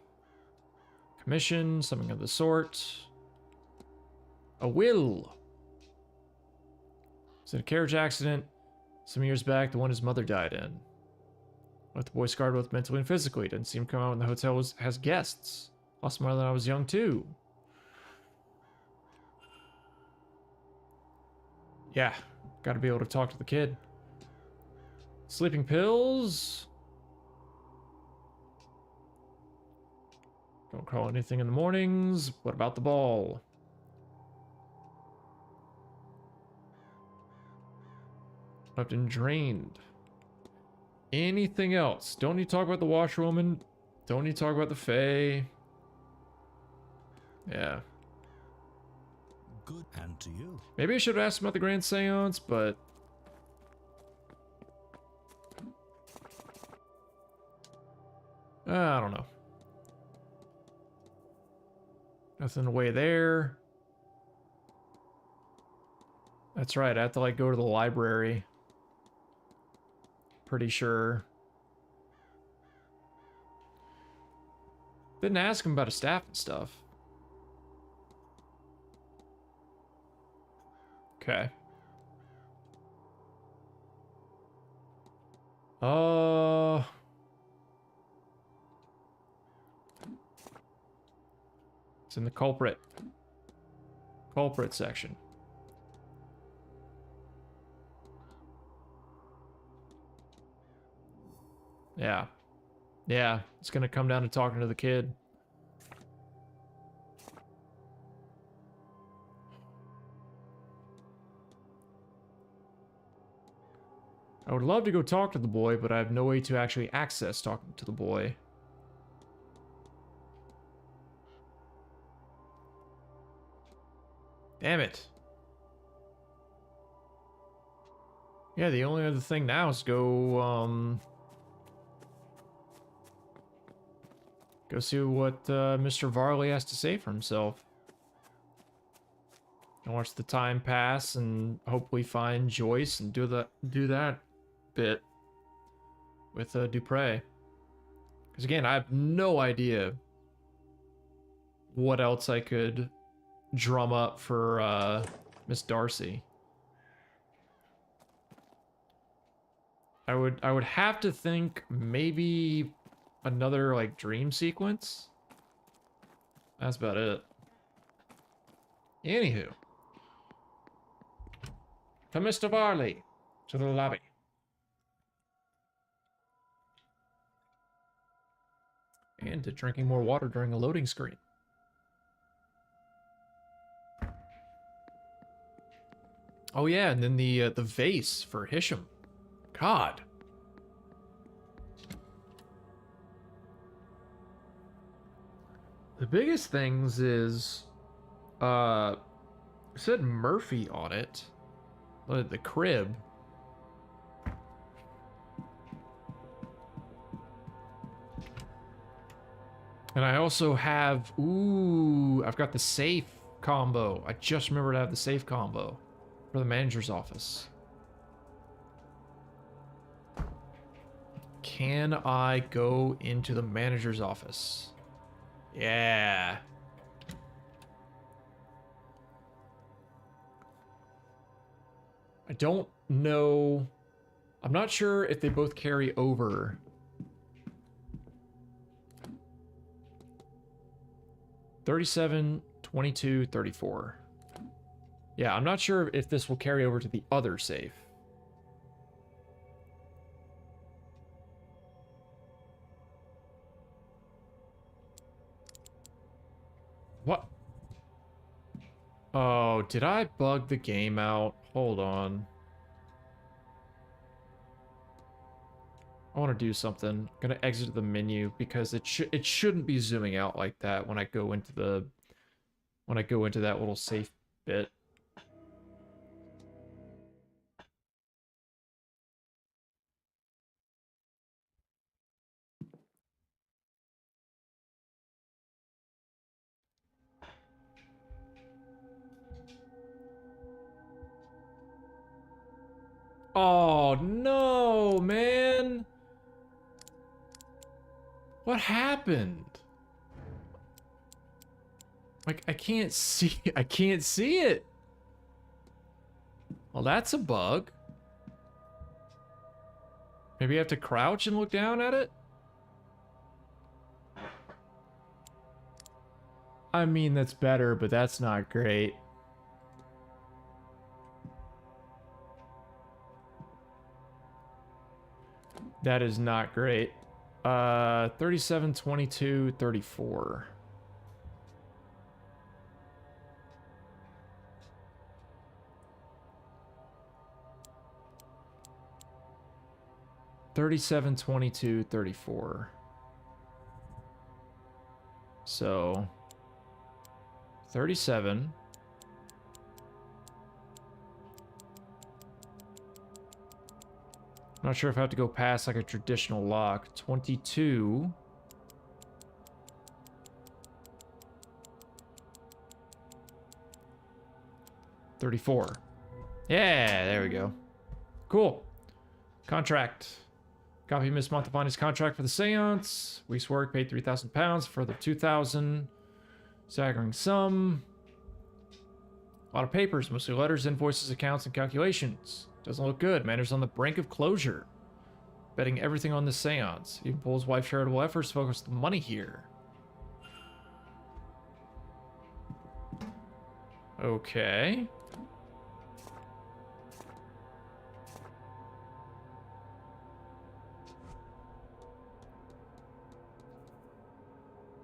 Commission, something of the sort. A will. Is it a carriage accident? Some years back, the one his mother died in. With the boy scarred both mentally and physically. Didn't seem to come out when the hotel has guests. Lost more than I was young too. Yeah, gotta be able to talk to the kid. Sleeping pills. Don't call anything in the mornings. What about the ball? Left and drained. Anything else? Don't need to talk about the washwoman. Don't need to talk about the fae. Yeah. Good. And to you. Maybe I should have asked him about the Grand Seance, but... I don't know. Nothing away there. That's right, I have to like go to the library pretty sure. Didn't ask him about his staff and stuff. Okay. It's in the culprit section. Yeah. Yeah, it's gonna come down to talking to the kid. I would love to go talk to the boy, but I have no way to actually access talking to the boy. Damn it. Yeah, the only other thing now is go see what Mr. Varley has to say for himself. And watch the time pass and hopefully find Joyce and do that bit with Dupre. Because again, I have no idea what else I could drum up for Miss Darcy. I would have to think maybe another like dream sequence. That's about it. Anywho. To Mr. Varley. To the lobby. And to drinking more water during a loading screen. Oh yeah, and then the vase for Hisham. God. The biggest things is it said Murphy on it. The crib. And I also have, ooh, I've got the safe combo. I just remembered I have the safe combo for the manager's office. Can I go into the manager's office? Yeah. I don't know. I'm not sure if they both carry over. $37, $22, $34. Yeah, I'm not sure if this will carry over to the other safe. What? Oh, did I bug the game out? Hold on. I want to do something. I'm gonna exit the menu because it shouldn't be zooming out like that when I go into the that little safe bit. Oh no, man. What happened? Like I can't see it. Well, that's a bug. Maybe I have to crouch and look down at it? I mean, that's better, but that's not great. That is not great. 37, 22, 34. $37, 22, 34. So 37. I'm not sure if I have to go past like a traditional lock. 22. $34. Yeah, there we go. Cool. Contract. Copy Miss Montefani's contract for the seance. Week's work, paid 3,000 pounds, further 2,000. Staggering sum. A lot of papers, mostly letters, invoices, accounts, and calculations. Doesn't look good. Manor's on the brink of closure. Betting everything on this seance. Even Paul's wife's charitable efforts to focus the money here. Okay.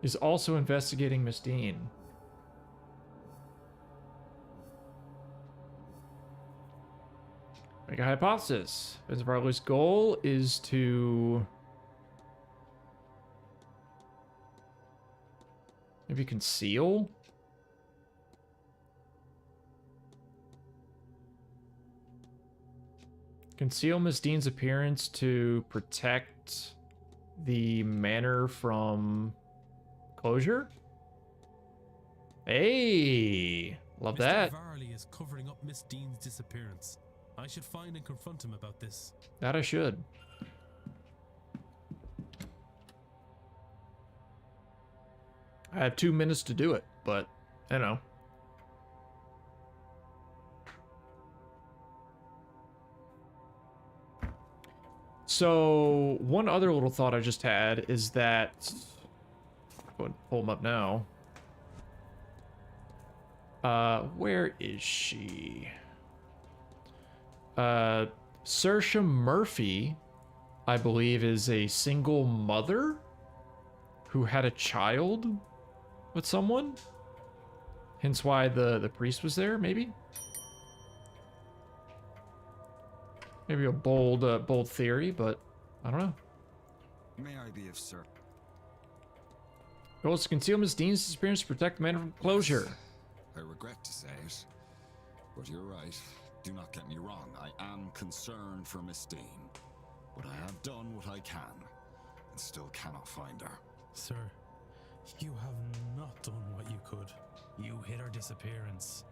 Is also investigating Miss Dean. Make a hypothesis. Vince Barlow's goal is to maybe conceal. Conceal Miss Dean's appearance to protect the manor from closure? Hey, love that. Mr. Varley is covering up Miss Dean's disappearance. I should find and confront him about this. That I should. I have 2 minutes to do it, but, you know. So, one other little thought I just had is that... Go ahead and pull them up now. Where is she? Saoirse Murphy, I believe, is a single mother who had a child with someone. Hence why the priest was there, maybe? Maybe a bold theory, but I don't know. May I be of service? Goal is to conceal Miss Dean's disappearance to protect the manor from closure. I regret to say it, but you're right. Do not get me wrong. I am concerned for Miss Dean, but I have done what I can, and still cannot find her. Sir, you have not done what you could. You hid her disappearance.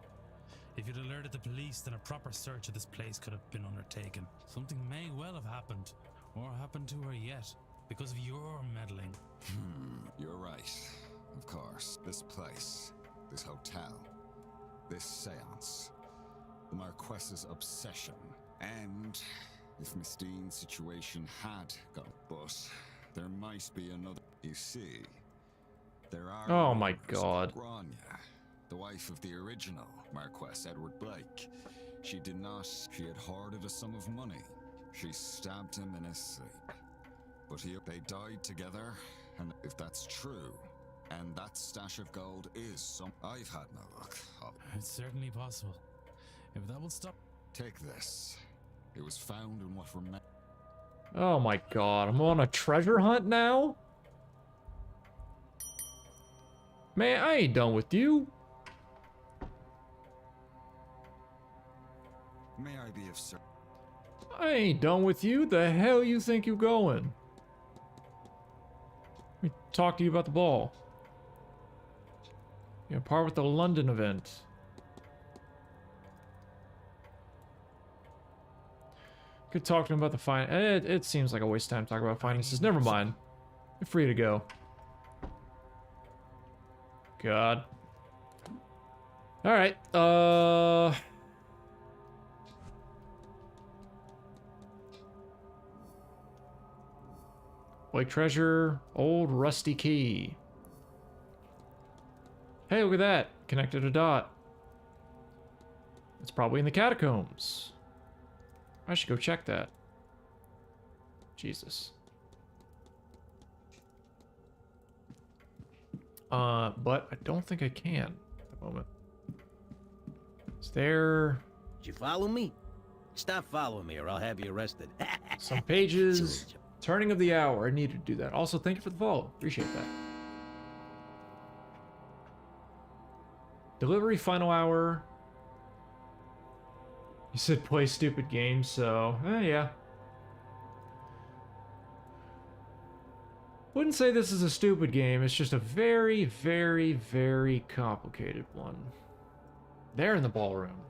If you'd alerted the police, then a proper search of this place could have been undertaken. Something may well have happened, or happened to her yet, because of your meddling. You're right. Of course. This place, this hotel, this seance, the Marquess's obsession, and if Miss Dean's situation had gone, but there might be another. You see, there are. Oh my God. Grania, the wife of the original Marquess Edward Blake. She did not. She had hoarded a sum of money. She stabbed him in his sleep. But they died together, and if that's true, and that stash of gold is some. I've had no luck. It's certainly possible. If that will stop. Take this. It was found in what remained. Oh my God, I'm on a treasure hunt now? Man, I ain't done with you. May I be of service? I ain't done with you. The hell you think you going? Let me talk to you about the ball. You're part with the London event. Could talk to him about the fine. It seems like a waste of time to talk about finances. Never mind. You're free to go. God. All right. Blake treasure, old rusty key. Hey, look at that. Connected a dot. It's probably in the catacombs. I should go check that. Jesus. But I don't think I can at the moment. Is there... Did you follow me? Stop following me or I'll have you arrested. Some pages. Turning of the hour. I need to do that. Also, thank you for the follow. Appreciate that. Delivery final hour. You said play stupid games, so yeah. Wouldn't say this is a stupid game. It's just a very, very, very complicated one. They're in the ballroom.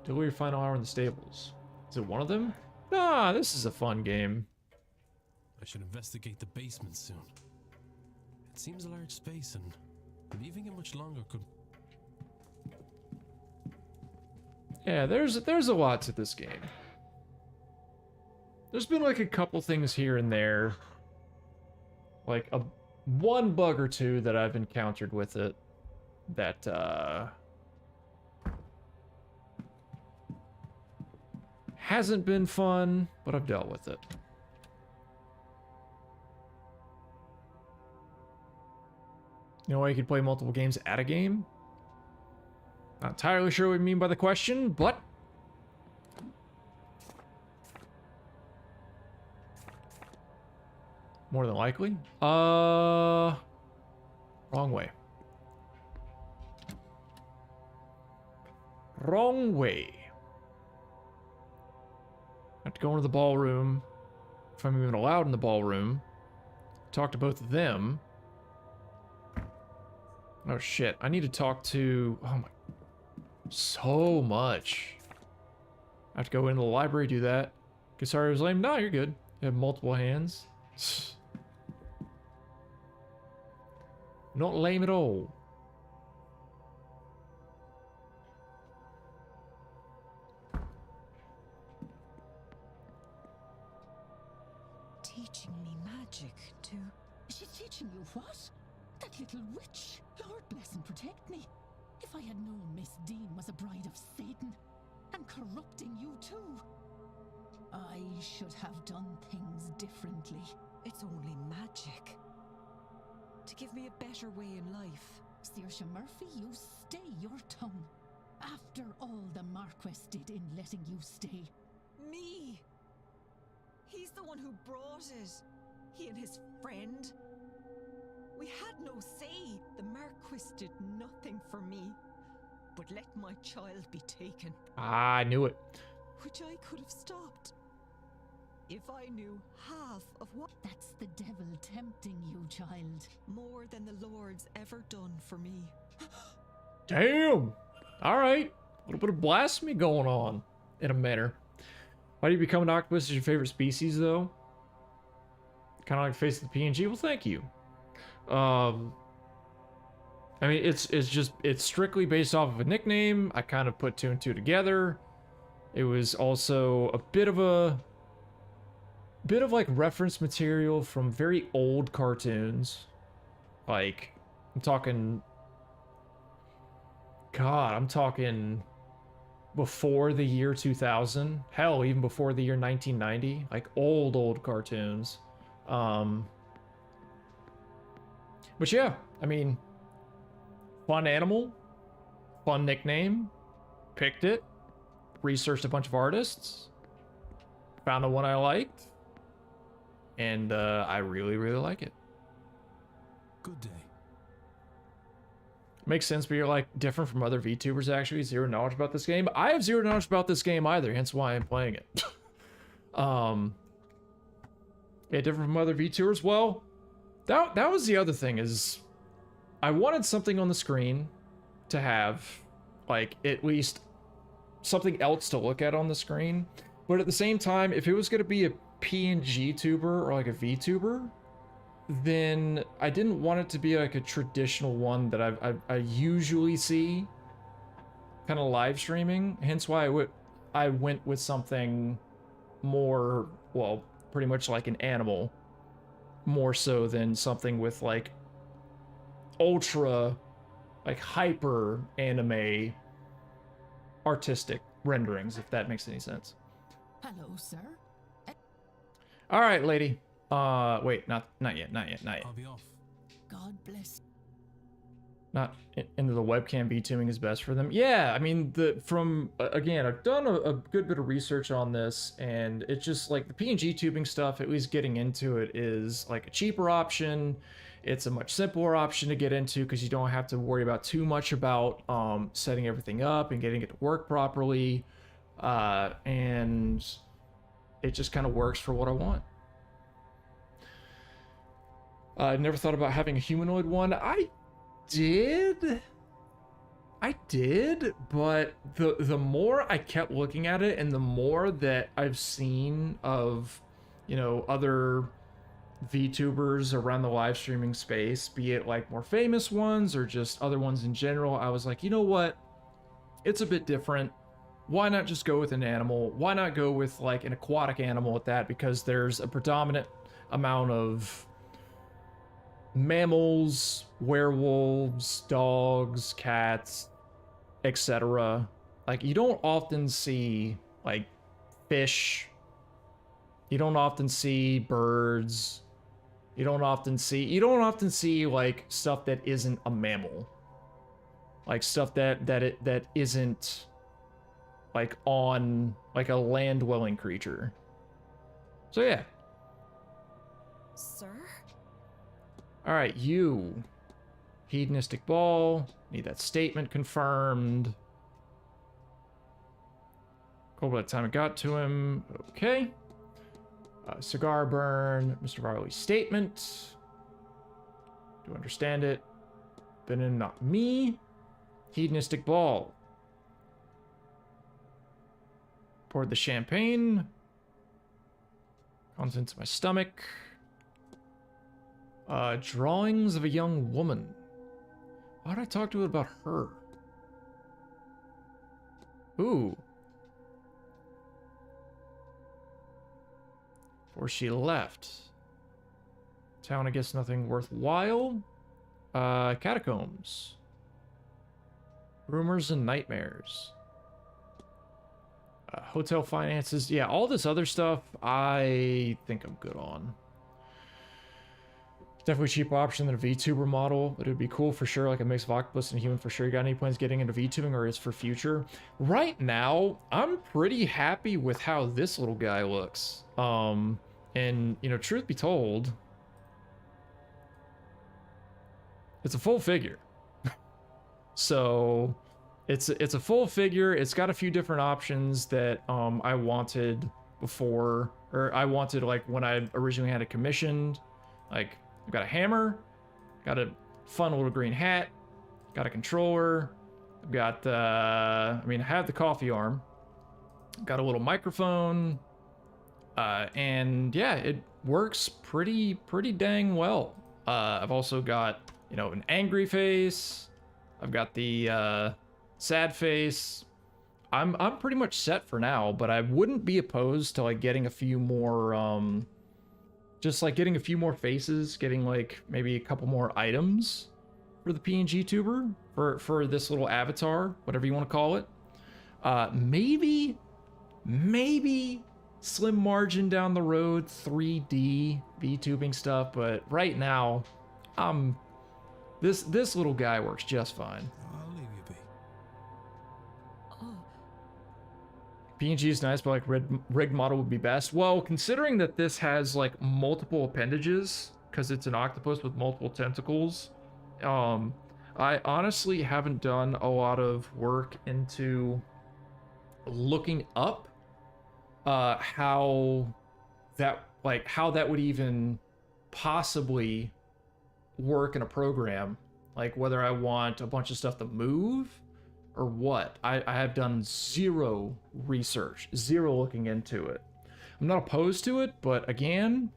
Delivery final hour in the stables. Is it one of them? Ah, this is a fun game. I should investigate the basement soon. It seems a large space, and leaving it much longer could... Yeah, there's a lot to this game. There's been like a couple things here and there, like one bug or two that I've encountered with it that hasn't been fun, but I've dealt with it. You know why you could play multiple games at a game? Not entirely sure what you mean by the question, but more than likely. Wrong way. Wrong way. I have to go into the ballroom, if I'm even allowed in the ballroom. Talk to both of them. Oh shit, I need to talk to... Oh my... So much. I have to go into the library, do that. Sorry, I was lame. No, you're good. You have multiple hands. Not lame at all. Teaching me magic, too. She's teaching you what? That little witch? Lord bless and protect me. If I had known Miss Dean was a bride of Satan, and corrupting you too, I should have done things differently. It's only magic. To give me a better way in life. Saoirse Murphy, you stay your tongue. After all the Marquess did in letting you stay. Me? He's the one who brought it. He and his friend. We had no say. The Marquis did nothing for me. But let my child be taken. I knew it. Which I could have stopped. If I knew half of what... That's the devil tempting you, child. More than the Lord's ever done for me. Damn! Alright. A little bit of blasphemy going on. In a manner. Why do you become an octopus as your favorite species, though? Kind of like face of the PNG? Well, thank you. I mean, it's strictly based off of a nickname. I kind of put two and two together. It was also a bit of like reference material from very old cartoons. Like, I'm talking before the year 2000. Hell, even before the year 1990. Like old cartoons. But yeah, I mean, fun animal, fun nickname, picked it, researched a bunch of artists, found the one I liked, and I really like it. Good day. Makes sense, but you're like different from other VTubers actually. Zero knowledge about this game. I have zero knowledge about this game either, hence why I'm playing it. Yeah, different from other VTubers. Well, that was the other thing is I wanted something on the screen to have like at least something else to look at on the screen. But at the same time, if it was going to be a PNG tuber or like a VTuber, then I didn't want it to be like a traditional one that I usually see kind of live streaming. Hence why I went with something more, well, pretty much like an animal, more so than something with like ultra, like hyper anime artistic renderings, if that makes any sense. Hello, sir. All right, lady. Wait, not yet. I'll be off. God bless. Not into the webcam VTubing is best for them. Yeah, I mean, again, I've done a good bit of research on this, and it's just like the PNG tubing stuff, at least getting into it is like a cheaper option. It's a much simpler option to get into because you don't have to worry about too much about setting everything up and getting it to work properly. And it just kind of works for what I want. I never thought about having a humanoid one. I did, but the more I kept looking at it and the more that I've seen of, you know, other VTubers around the live streaming space, be it like more famous ones or just other ones in general, I was like, you know what? It's a bit different. Why not just go with an animal? Why not go with like an aquatic animal at that? Because there's a predominant amount of mammals, werewolves, dogs, cats, etc. Like, you don't often see like fish. You don't often see birds. You don't often see like stuff that isn't a mammal. Like stuff that isn't like on like a land dwelling creature. So yeah. Sir? All right, you. Hedonistic ball. Need that statement confirmed. Cool, by the time it got to him. Okay. Cigar burn. Mr. Varley's statement. Do understand it. Been in, not me. Hedonistic ball. Poured the champagne. Contents of my stomach. Drawings of a young woman. Why did I talk to her about her? Ooh. Before she left. Town, I guess nothing worthwhile. Catacombs. Rumors and nightmares. Hotel finances. Yeah, all this other stuff, I think I'm good on. Definitely a cheaper option than a VTuber model, but it would be cool for sure, like a mix of octopus and human for sure. You got any plans getting into VTubing, or is for future? Right now, I'm pretty happy with how this little guy looks. And, you know, truth be told, it's a full figure. So, it's a full figure. It's got a few different options that I wanted before, or I wanted like when I originally had it commissioned. Like, I've got a hammer, got a fun little green hat, got a controller, I've got I have the coffee arm, got a little microphone, and yeah, it works pretty dang well. I've also got, you know, an angry face, I've got the sad face. I'm pretty much set for now, but I wouldn't be opposed to like getting a few more just like getting a few more faces, getting like maybe a couple more items for the PNG tuber, for this little avatar, whatever you want to call it. Maybe slim margin down the road, 3D VTubing stuff, but right now, this little guy works just fine. I'll leave you be. PNG is nice, but like rigged model would be best. Well, considering that this has like multiple appendages, because it's an octopus with multiple tentacles, I honestly haven't done a lot of work into looking up how that would even possibly work in a program, like whether I want a bunch of stuff to move or what. I have done zero research, zero looking into it. I'm not opposed to it, but again,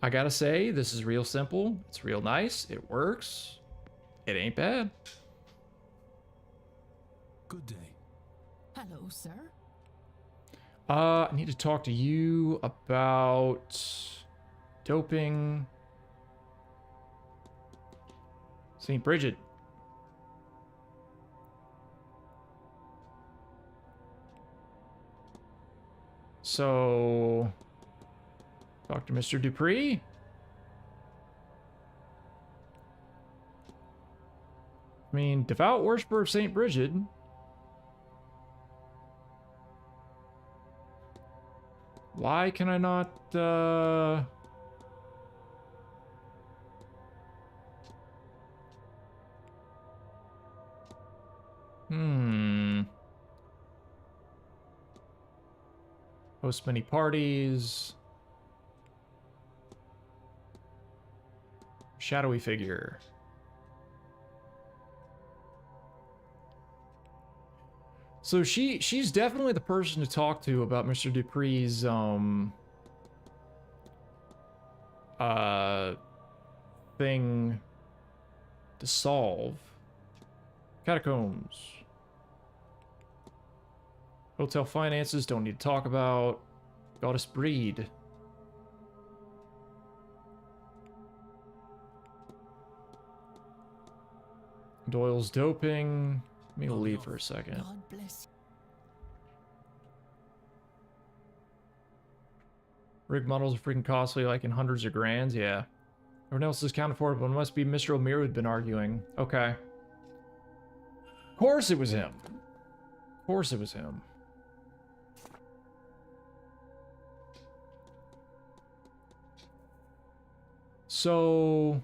I gotta say, this is real simple, it's real nice, it works, it ain't bad. Good day. Hello, sir. I need to talk to you about doping. St. Bridget. So, Dr. Mr. Dupree? I mean, devout worshiper of St. Bridget. Why can I not, Host many parties. Shadowy figure. So she's definitely the person to talk to about Mr. Dupree's thing to solve. Catacombs. Hotel finances, don't need to talk about. Goddess breed. Doyle's doping. Let me leave for a second. God bless Rig models are freaking costly, like in hundreds of grands, yeah. Everyone else is accounted for, but it must be Mr. O'Meara who'd been arguing. Okay. Of course it was him. Of course it was him. So...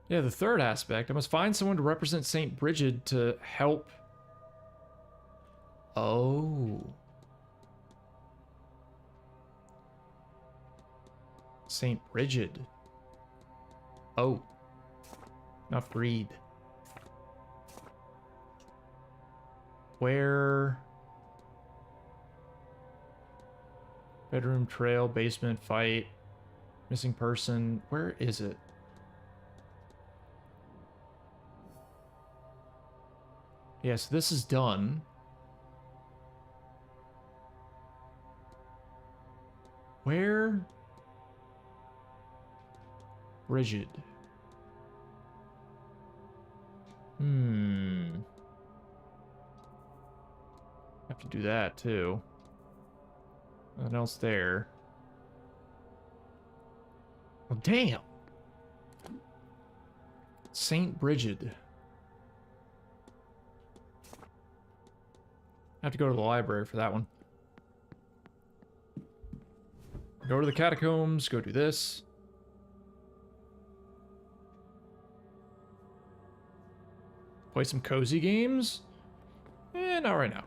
yeah, the third aspect. I must find someone to represent St. Bridget to help... oh... St. Bridget. Oh. Not breed. Where? Bedroom, trail, basement, fight. Missing person. Where is it? Yes, this is done. Where? Rigid. Have to do that too. Nothing else there. Well, damn. Saint Bridget. I have to go to the library for that one. Go to the catacombs, go do this. Play some cozy games? Not right now.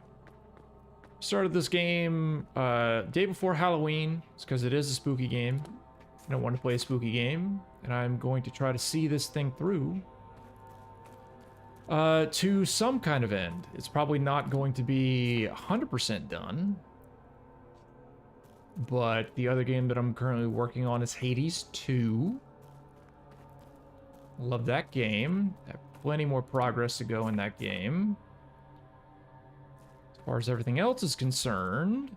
Started this game day before Halloween. It's because it is a spooky game. I don't want to play a spooky game. And I'm going to try to see this thing through. To some kind of end. It's probably not going to be 100% done. But the other game that I'm currently working on is Hades 2. Love that game. Have plenty more progress to go in that game. As far as everything else is concerned.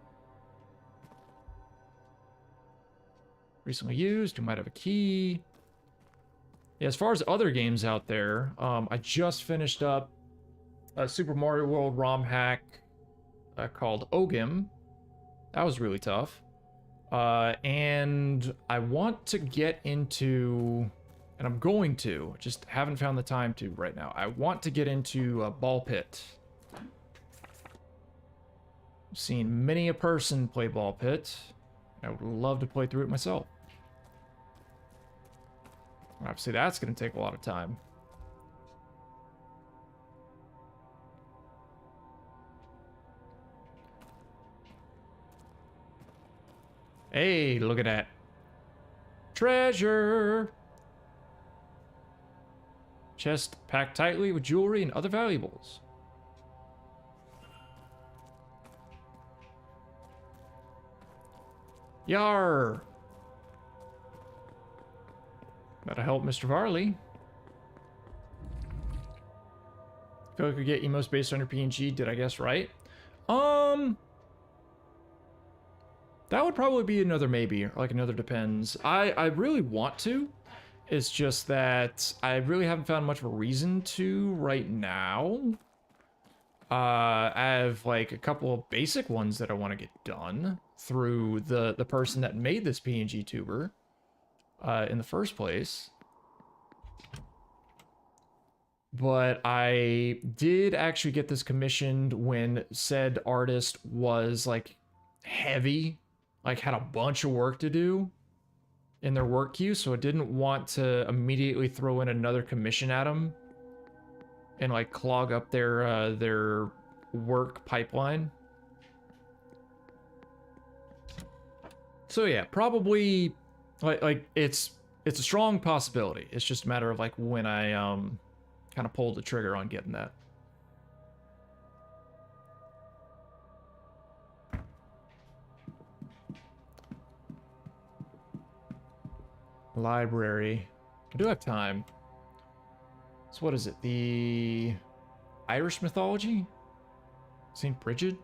Recently used, you might have a key. Yeah, as far as other games out there, I just finished up a Super Mario World ROM hack called Ogim. That was really tough. And I want to get into, and I'm going to, just haven't found the time to right now. I want to get into Ball Pit. I've seen many a person play Ball Pit. I would love to play through it myself. Obviously, that's going to take a lot of time. Hey, look at that. Treasure! Chest packed tightly with jewelry and other valuables. Yar! That'll help Mr. Varley. I feel like we get emos based on your PNG. Did I guess right? That would probably be another maybe, or like another depends. I really want to. It's just that I really haven't found much of a reason to right now. I have like a couple of basic ones that I want to get done through the person that made this PNG tuber in the first place. But I did actually get this commissioned when said artist was like heavy, like had a bunch of work to do in their work queue, so I didn't want to immediately throw in another commission at them and like clog up their work pipeline. So yeah, probably like it's a strong possibility. It's just a matter of like when I kind of pulled the trigger on getting that. Library. I do have time. So what is it? The Irish mythology? St. Bridget?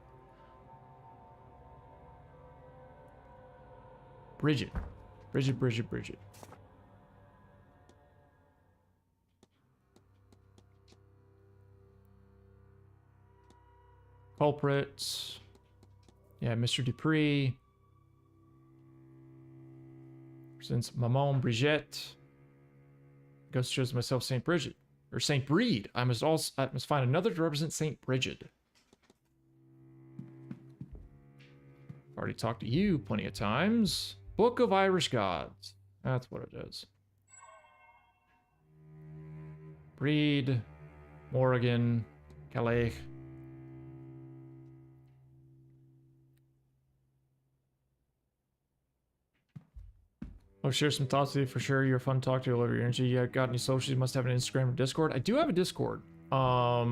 Bridget. Bridget. Culprits. Yeah, Mr. Dupree. Since Maman Brigitte. Ghost shows myself St. Bridget. Or St. Brede. I must find another to represent St. Bridget. Already talked to you plenty of times. Book of Irish Gods. That's what it is. Brede. Morrigan. Calais. I'll share some thoughts with you for sure. You're fun to talk to. I love your energy. You got any socials? You must have an Instagram or Discord. I do have a Discord. I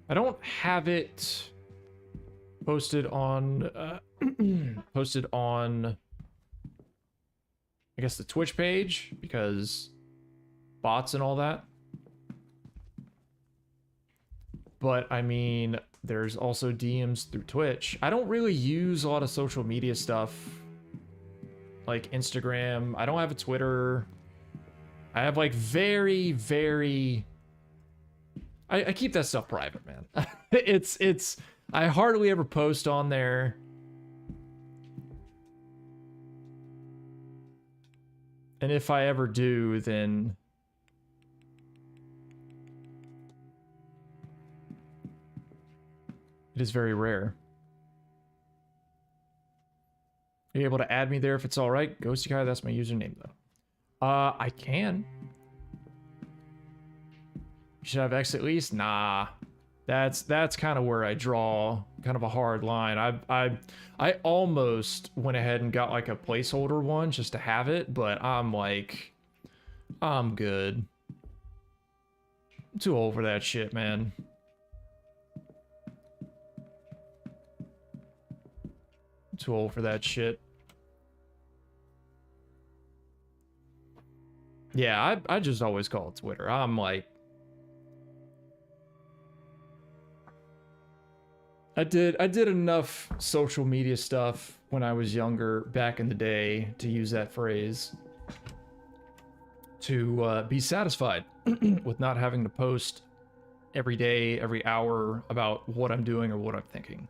don't have it posted on I guess the Twitch page because bots and all that. But I mean, there's also DMs through Twitch. I don't really use a lot of social media stuff. Like Instagram. I don't have a Twitter. I have like very I keep that stuff private, man. it's I hardly ever post on there. And if I ever do, then it is very rare. Are you able to add me there if it's all right? Ghosty Guy, that's my username though. I can. You should have X at least? Nah. That's kind of where I draw kind of a hard line. I almost went ahead and got like a placeholder one just to have it, but I'm like, I'm good. I'm too old for that shit, man. I'm too old for that shit. Yeah, I just always call it Twitter. I'm like, I did enough social media stuff when I was younger, back in the day, to use that phrase, to be satisfied with not having to post every day, every hour about what I'm doing or what I'm thinking.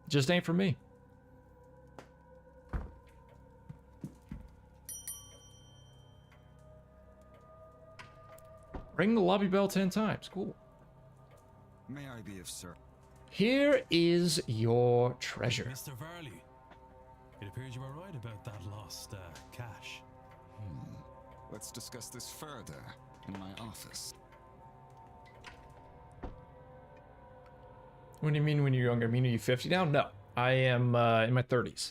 Just ain't for me. Ring the lobby bell 10 times. Cool. May I be of service? Here is your treasure. Mr. Varley, it appears you were right about that lost cash. Let's discuss this further in my office. What do you mean when you're younger? I mean, are you 50 now? No, I am in my 30s.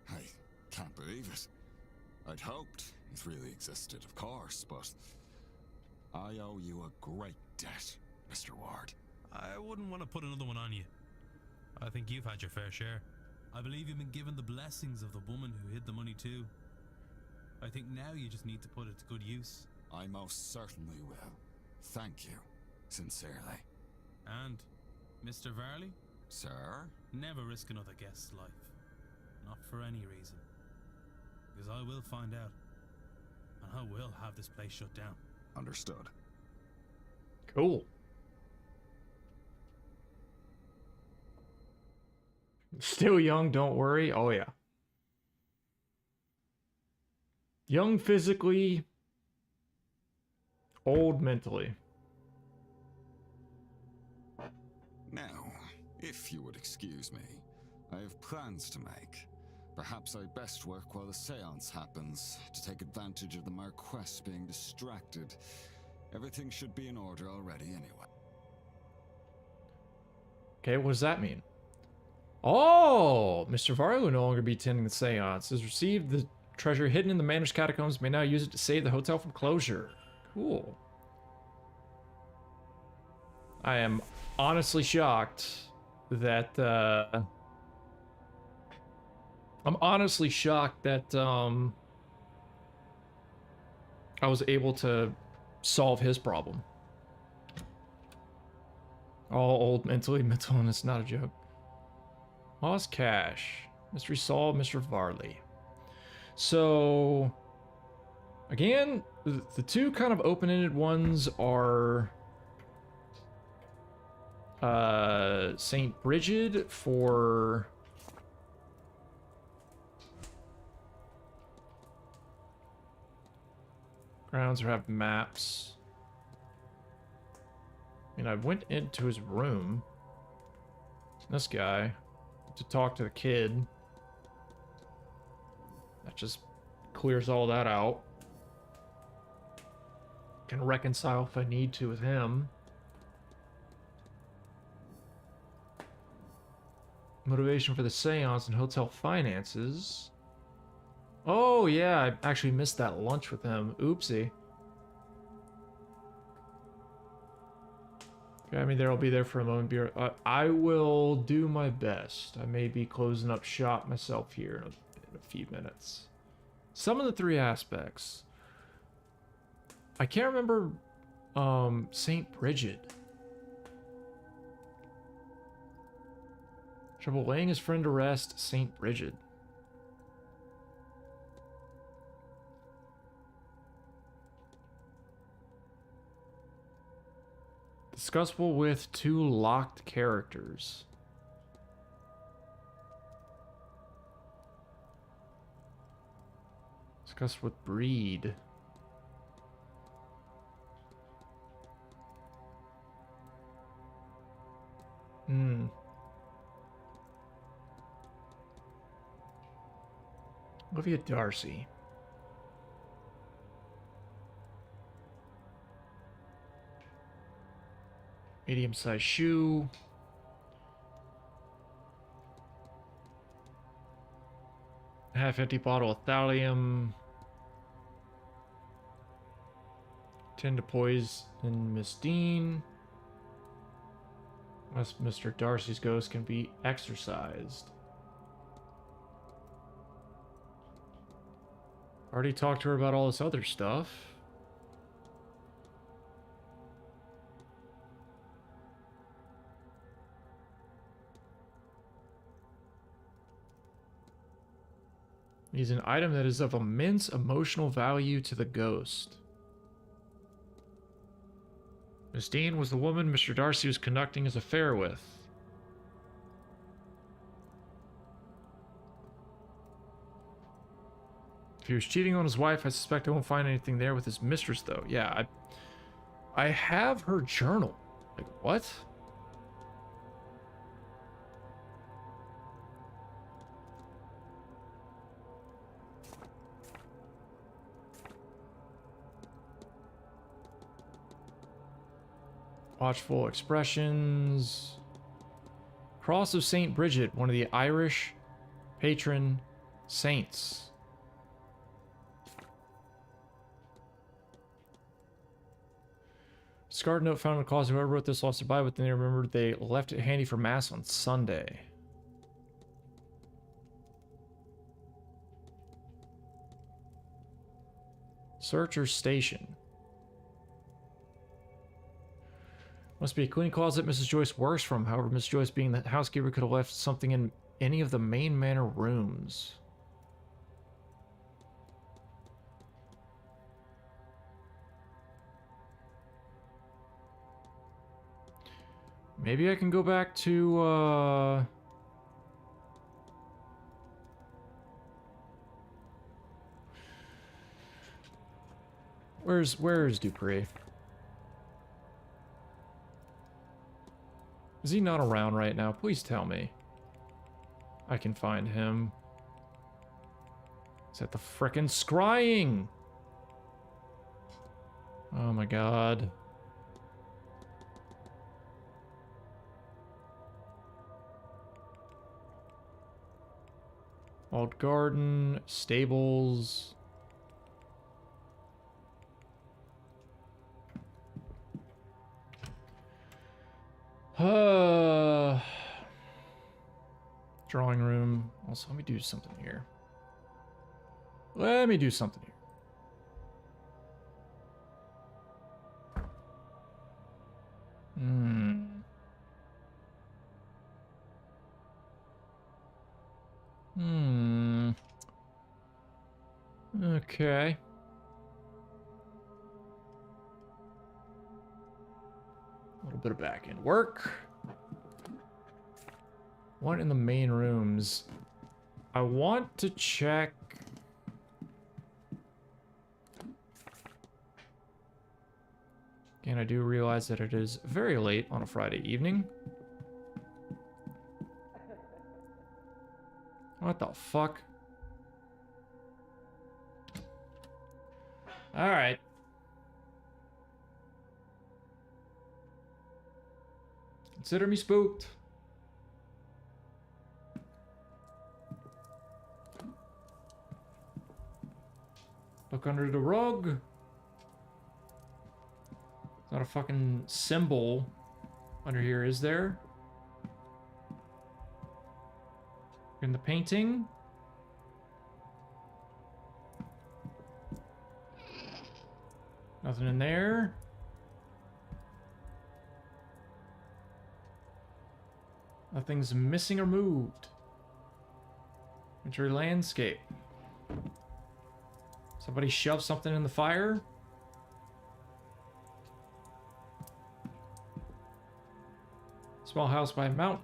I can't believe it. I'd hoped it really existed, of course, but I owe you a great debt, Mr. Ward. I wouldn't want to put another one on you. I think you've had your fair share. I believe you've been given the blessings of the woman who hid the money too. I think now you just need to put it to good use. I most certainly will. Thank you, sincerely. And, Mr. Varley? Sir? Never risk another guest's life. Not for any reason. Because I will find out. And I will have this place shut down. Understood. Cool. Still young, don't worry. Oh yeah. Young physically, old mentally. Now, if you would excuse me, I have plans to make. Perhaps I best work while the séance happens, to take advantage of the Marquess being distracted. Everything should be in order already anyway. Okay, what does that mean? Oh, Mr. Varley will no longer be attending the séance. Has received the treasure hidden in the Manor's catacombs, may now use it to save the hotel from closure. Cool. I am honestly shocked that I was able to solve his problem. All old mentally mental, and it's not a joke. Lost cash. Mystery solved, Mr. Varley. So, again, the two kind of open-ended ones are St. Bridget for grounds or have maps. I mean, I went into his room. This guy to talk to the kid. That just clears all that out. Can reconcile if I need to with him. Motivation for the seance and hotel finances. Oh yeah, I actually missed that lunch with him. Oopsie. Okay, I mean, there I'll be there for a moment. I will do my best. I may be closing up shop myself here in a few minutes. Some of the three aspects. I can't remember St. Bridget. Trouble laying his friend to rest, St. Bridget. Discussable with two locked characters. Discuss with breed. Olivia Darcy. Medium-sized shoe. Half-empty bottle of thallium. Tend to poison Miss Dean. Unless Mr. Darcy's ghost can be exorcised. Already talked to her about all this other stuff. He's an item that is of immense emotional value to the ghost. Miss Dean was the woman Mr. Darcy was conducting his affair with. If he was cheating on his wife, I suspect I won't find anything there with his mistress, though. Yeah, I have her journal. Like, what? Watchful expressions. Cross of St. Bridget, one of the Irish patron saints. Discard note found in the closet. Whoever wrote this lost their Bible, but then they remembered they left it handy for Mass on Sunday. Searcher station. Must be a clean closet Mrs. Joyce works from. However, Mrs. Joyce, being the housekeeper, could have left something in any of the main manor rooms. Maybe I can go back to, Where's Dupree? Is he not around right now? Please tell me. I can find him. He's at the frickin' scrying! Oh my god. Walled garden, stables. Drawing room. Also, let me do something here. Let me do something here. Okay. A little bit of back-end work. What in the main rooms? I want to check... And I do realize that it is very late on a Friday evening. What the fuck? Alright. Consider me spooked. Look under the rug. It's not a fucking symbol under here, is there? In the painting? Nothing in there. Nothing's missing or moved. Winter landscape. Somebody shoved something in the fire? Small house by a mountain.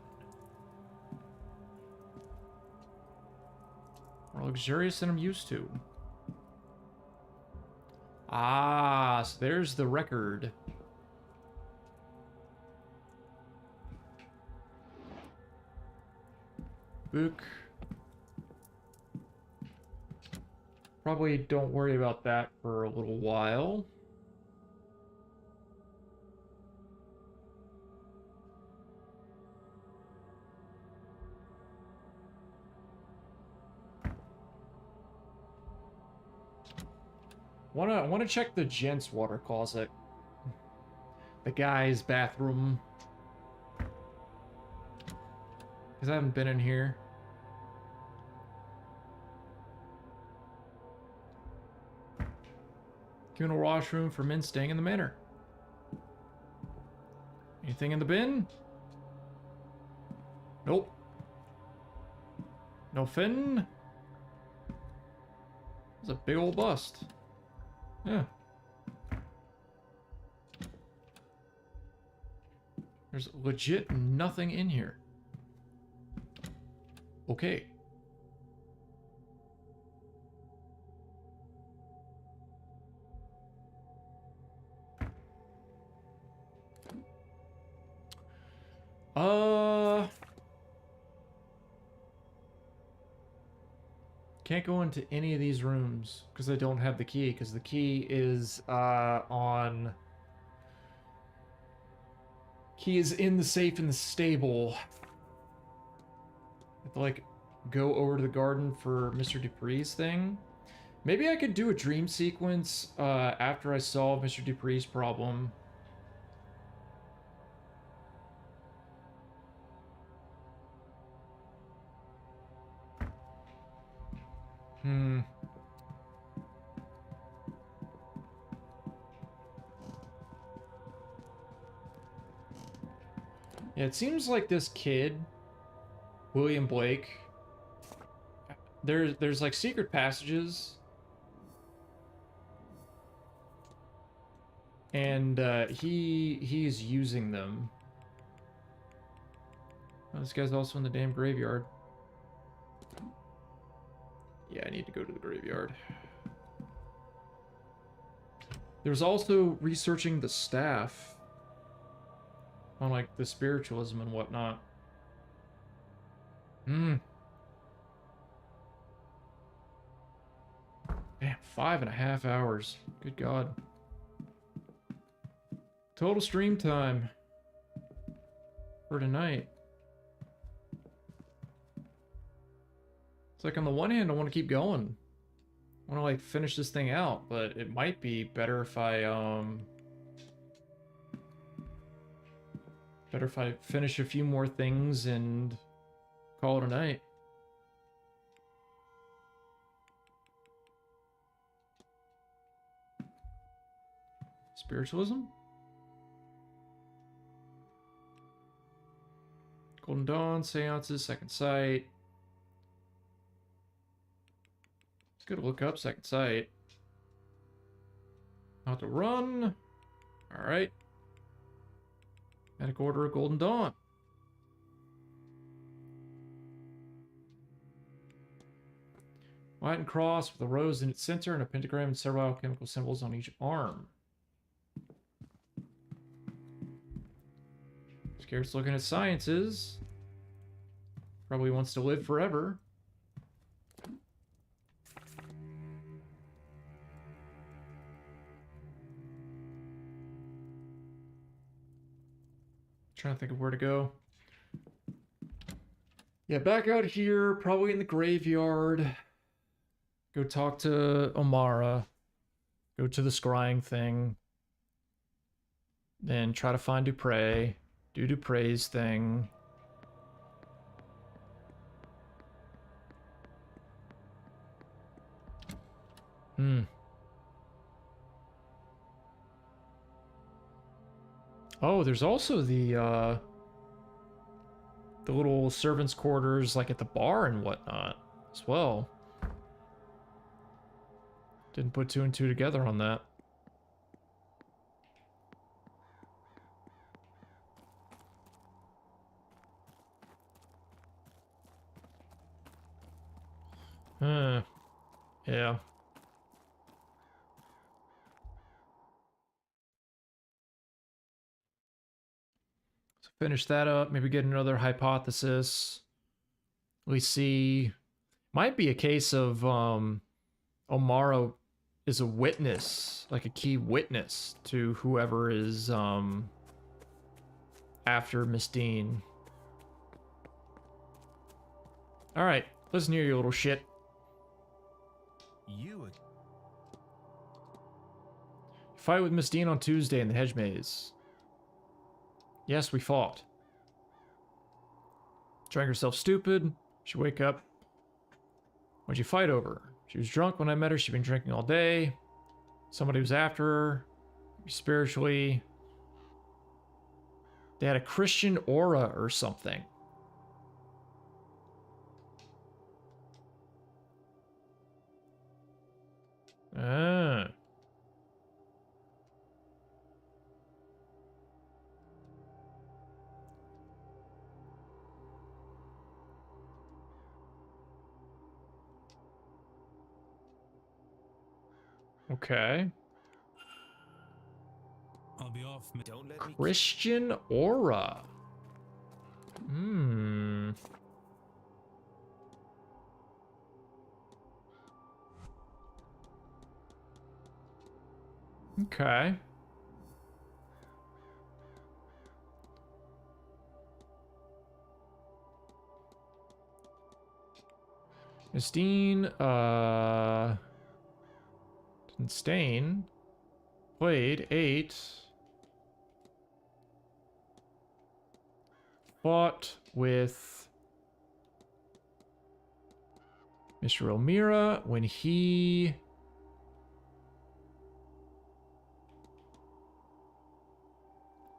More luxurious than I'm used to. Ah, so there's the record. Book. Probably don't worry about that for a little while. Wanna check the gents' water closet. The guy's bathroom. Because I haven't been in here. Communal washroom for men staying in the manor. Anything in the bin? Nope. No fin. It's a big old bust. Yeah. There's legit nothing in here. Okay. Can't go into any of these rooms because I don't have the key, because the key is Key is in the safe in the stable. I have to, like, go over to the garden for Mr. Dupree's thing. Maybe I could do a dream sequence after I solve Mr. Dupree's problem. Yeah, it seems like this kid, William Blake, there's like secret passages, and he's using them. Oh, this guy's also in the damn graveyard. Yeah, I need to go to the graveyard. There's also researching the staff on, like, the spiritualism and whatnot. Damn, 5.5 hours. Good God. Total stream time for tonight. It's like, on the one hand, I want to keep going. I want to, like, finish this thing out, but it might be better if I, finish a few more things and Call it a night. Spiritualism? Golden Dawn, Seances, Second Sight. It's good to look up Second Sight. Not to run. Alright. Medic Order of Golden Dawn. Latin cross with a rose in its center and a pentagram and several alchemical symbols on each arm. Scared's looking at sciences. Probably wants to live forever. Trying to think of where to go. Yeah, back out here, probably in the graveyard. Go talk to Omara. Go to the scrying thing. Then try to find Dupre. Do Dupre's thing. Oh, there's also the little servants' quarters, like at the bar and whatnot, as well. Didn't put two and two together on that. Yeah. So finish that up, maybe get another hypothesis. We see, might be a case of Omaro is a witness, like a key witness to whoever is after Miss Dean. All right, listen here, you little shit. You fight with Miss Dean on Tuesday in the hedge maze. Yes, we fought. Drank herself stupid. She wake up. What'd you fight over? She was drunk when I met her. She'd been drinking all day. Somebody was after her. Spiritually. They had a Christian aura or something. Ah. Okay. I'll be off. Don't let me. Christian aura. Okay. Miss Dean, didn't stain. Played 8. Fought with Mr. Elmira when he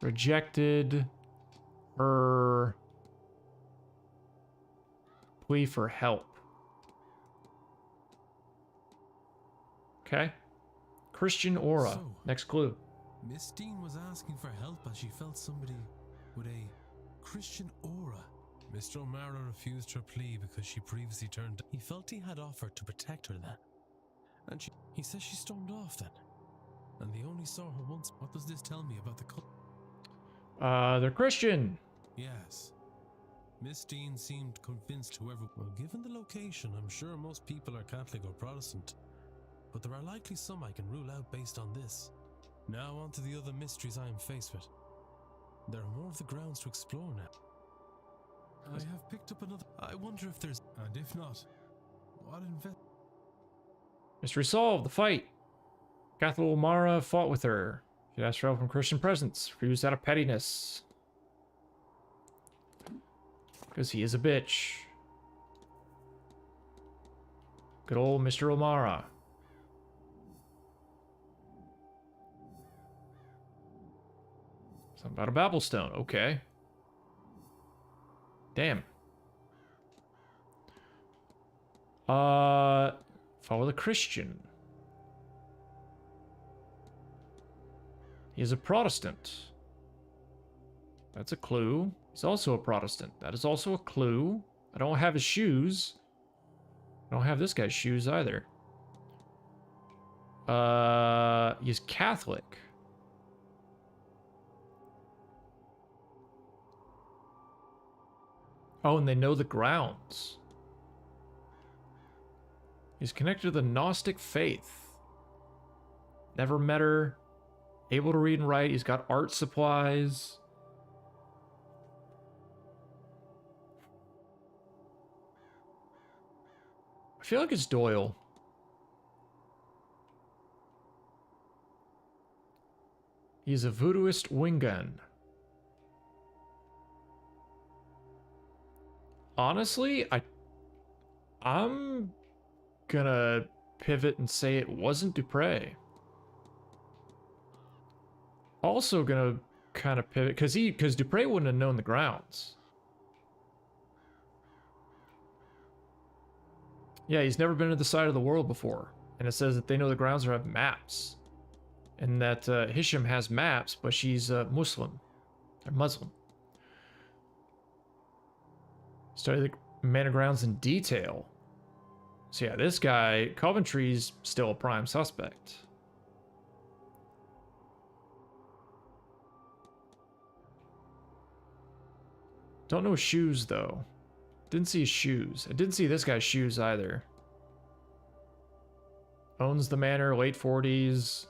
rejected her plea for help. Okay. Christian aura. So, next clue. Miss Dean was asking for help as she felt somebody with a Christian aura. Mr. O'Mara refused her plea because she previously turned. He felt he had offered to protect her then. And he says she stormed off then. And they only saw her once. What does this tell me about the cult? They're Christian. Yes. Miss Dean seemed convinced whoever... Well, given the location, I'm sure most people are Catholic or Protestant. But there are likely some I can rule out based on this. Now on to the other mysteries I am faced with. There are more of the grounds to explore now. I have picked up another... I wonder if there's... And if not, what Mystery solved. The fight. Cathal O'Mara fought with her. She asked for help from Christian presence. Refused out of pettiness. Because he is a bitch. Good old Mr. O'Mara. Something about a Babelstone. Okay. Damn. Follow the Christian. He is a Protestant. That's a clue. He's also a Protestant. That is also a clue. I don't have his shoes. I don't have this guy's shoes either. He's Catholic. Oh, and they know the grounds. He's connected to the Gnostic faith. Never met her. Able to read and write. He's got art supplies. I feel like it's Doyle. He's a voodooist Wingan. Honestly, I'm gonna pivot and say it wasn't Dupre. Also gonna kind of pivot because Dupre wouldn't have known the grounds. Yeah, he's never been to the side of the world before, and it says that they know the grounds or have maps, and that Hisham has maps, but she's Muslim or Muslim. Study the manor grounds in detail. So yeah, this guy, Coventry's still a prime suspect. Don't know his shoes, though. Didn't see his shoes. I didn't see this guy's shoes, either. Owns the manor, late 40s.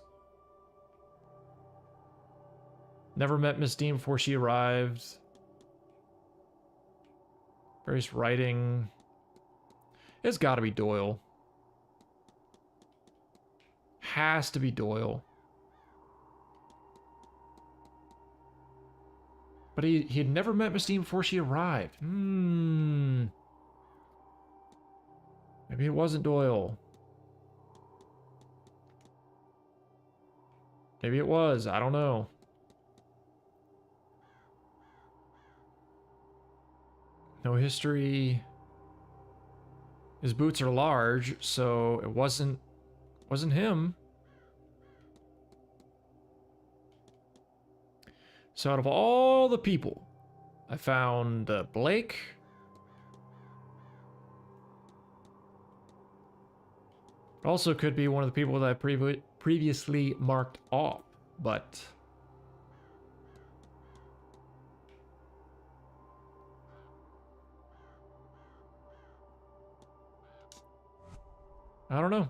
Never met Miss Dean before she arrived. Various writing. It's gotta be Doyle. Has to be Doyle. But he had never met Miss Dean before she arrived. Maybe it wasn't Doyle. Maybe it was. I don't know. No history. His boots are large, so it wasn't him. So out of all the people, I found Blake. Also could be one of the people that I previously marked off, but I don't know.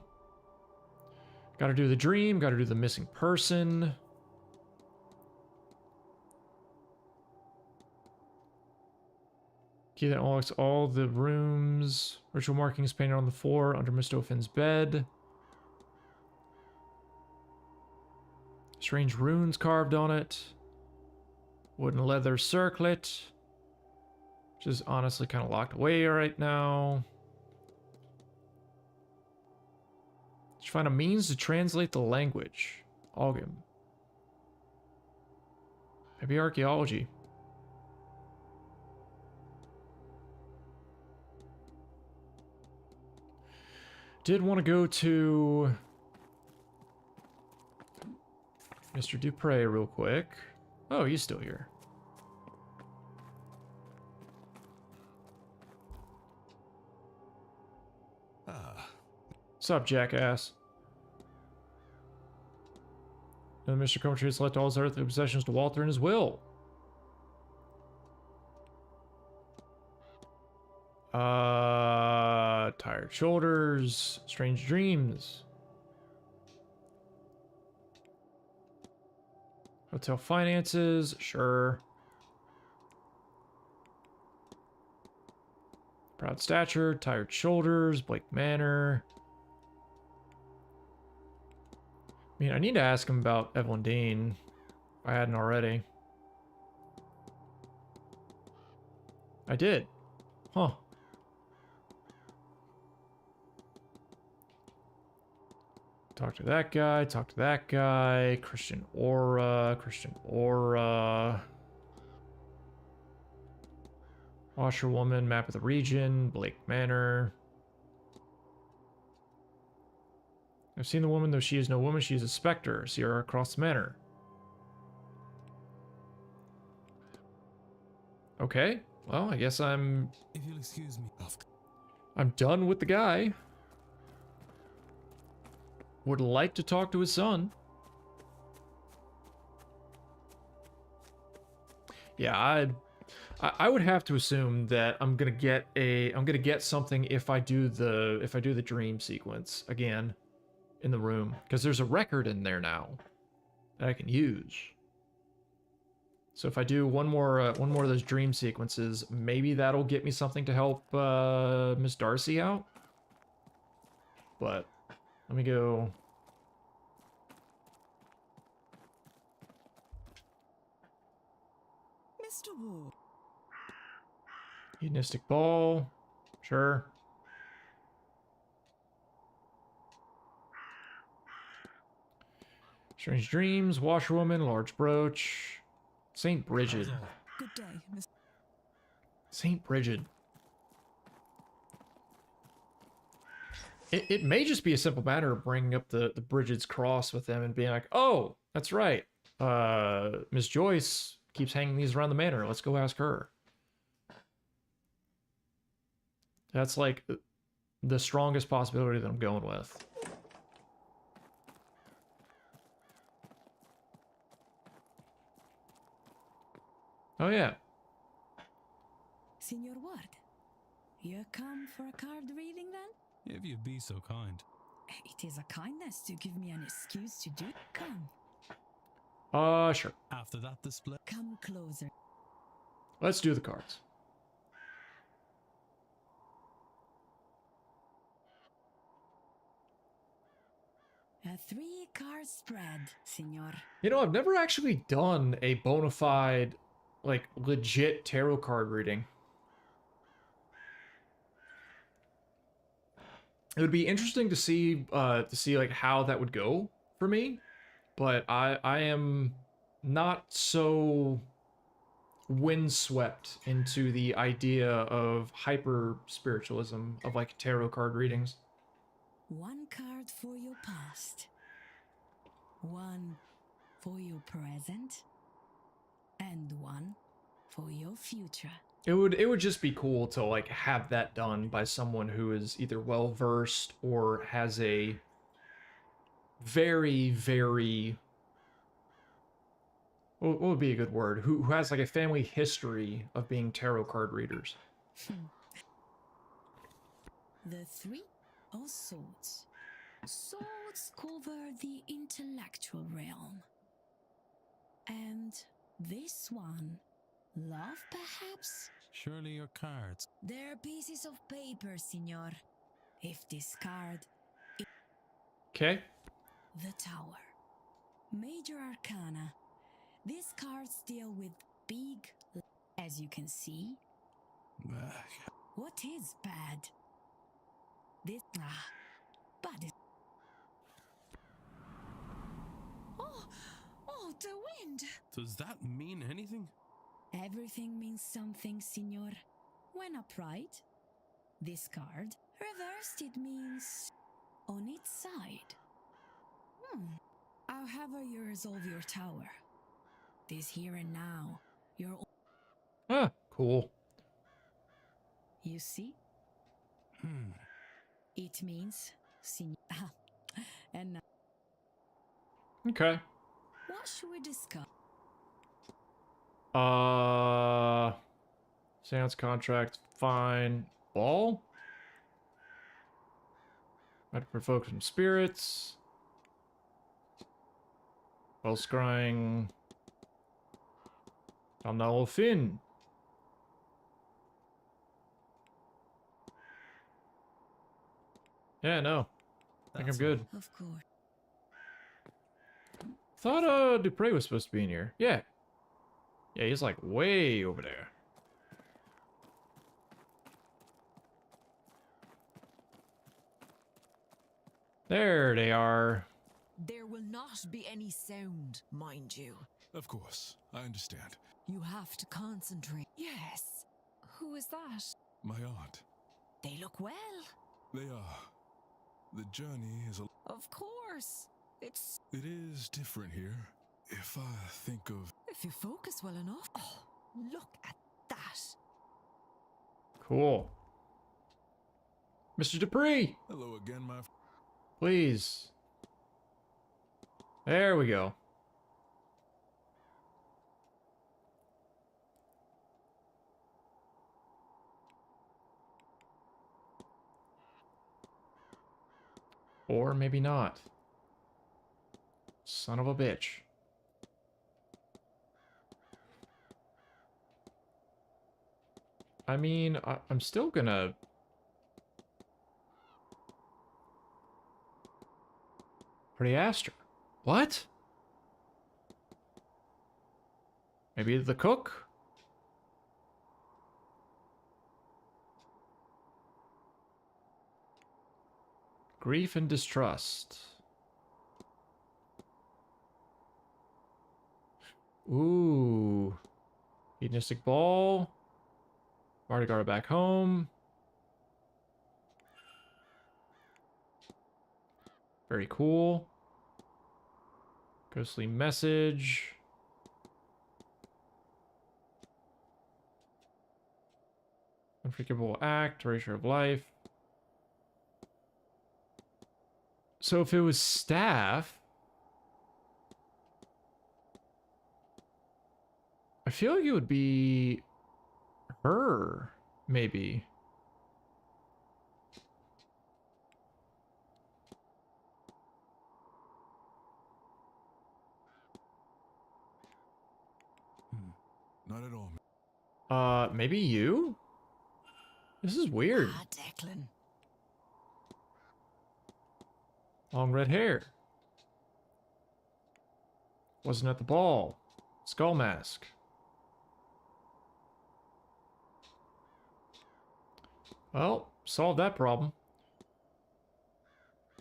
Gotta do the dream, gotta do the missing person. Key that unlocks all the rooms. Ritual markings painted on the floor under Mr. Ofin's bed. Strange runes carved on it. Wooden leather circlet. Which is honestly kind of locked away right now. Did you find a means to translate the language? Algim. Maybe archaeology. Did want to go to Mr. Dupre real quick. Oh, he's still here. Sup, jackass? And Mr. Coventry has left all his earthly possessions to Walter in his will. Tired shoulders, strange dreams. Hotel finances, sure. Proud stature, tired shoulders, Blake Manor. I mean, I need to ask him about Evelyn Dean, if I hadn't already. I did. Huh. Talk to that guy, talk to that guy. Christian Aura, Christian Aura. Washerwoman, map of the region, Blake Manor. I've seen the woman, though she is no woman, she is a specter. See her across the manor. Okay, well, I guess I'm... If you'll excuse me. I'm done with the guy. Would like to talk to his son. Yeah, I would have to assume that I'm gonna get something if I do the dream sequence again in the room, because there's a record in there now that I can use. So if I do one more of those dream sequences, maybe that'll get me something to help Miss Darcy out. But let me go. Mr. Ward. Hedonistic ball. Sure. Strange dreams, washerwoman, large brooch. Saint Bridget. Good day, Miss. Saint Bridget. It may just be a simple matter of bringing up the Bridget's cross with them and being like, oh, that's right. Miss Joyce keeps hanging these around the manor. Let's go ask her. That's like the strongest possibility that I'm going with. Oh yeah. Signor Ward, you come for a card reading then? If you'd be so kind. It is a kindness to give me an excuse to do. Come. Sure. After that display. Come closer. Let's do the cards. A 3-card spread, Signor. You know, I've never actually done a bona fide, like, legit tarot card reading. It would be interesting to see like how that would go for me, but I am not so windswept into the idea of hyper spiritualism of like tarot card readings. 1 card for your past, 1 for your present, and 1 for your future. It would just be cool to like have that done by someone who is either well versed or has a very, very, what would be a good word? Who has like a family history of being tarot card readers. The 3 of Swords. Swords cover the intellectual realm. And this one, love perhaps? Surely your cards. They're pieces of paper, Signor. If this card... Okay. The Tower. Major Arcana. These cards deal with big... As you can see. What is bad? This... bad is... Oh, the wind! Does that mean anything? Everything means something, Signor. When upright, this card. Reversed, it means on its side. However you resolve your tower. This here and now, your... Ah, cool. You see? It means, Signor... and now... Okay. What should we discuss? Séance contract, fine. Ball? Might provoke some spirits. Well, scrying. I'm now Finn. Yeah, no. I think I'm good. Of course. Thought Dupre was supposed to be in here. Yeah. Yeah, he's like way over there. There they are. There will not be any sound, mind you. Of course, I understand. You have to concentrate. Yes. Who is that? My aunt. They look well. They are. The journey is a... Of course. It is different here. If I think of... If you focus well enough. Oh, look at that. Cool. Mr. Dupree! Hello again, my... Please. There we go. Or maybe not. Son of a bitch. I mean, I'm still gonna... Already asked her. What? Maybe the cook? Grief and distrust. Ooh. Hedonistic ball. Mardi Gras back home. Very cool. Ghostly message. Unforgivable act. Erasure of life. So if it was staff, I feel like it would be her, maybe. Not at all. Maybe you? This is weird. Ah, Declan. Long red hair. Wasn't at the ball. Skull mask. Well, solved that problem.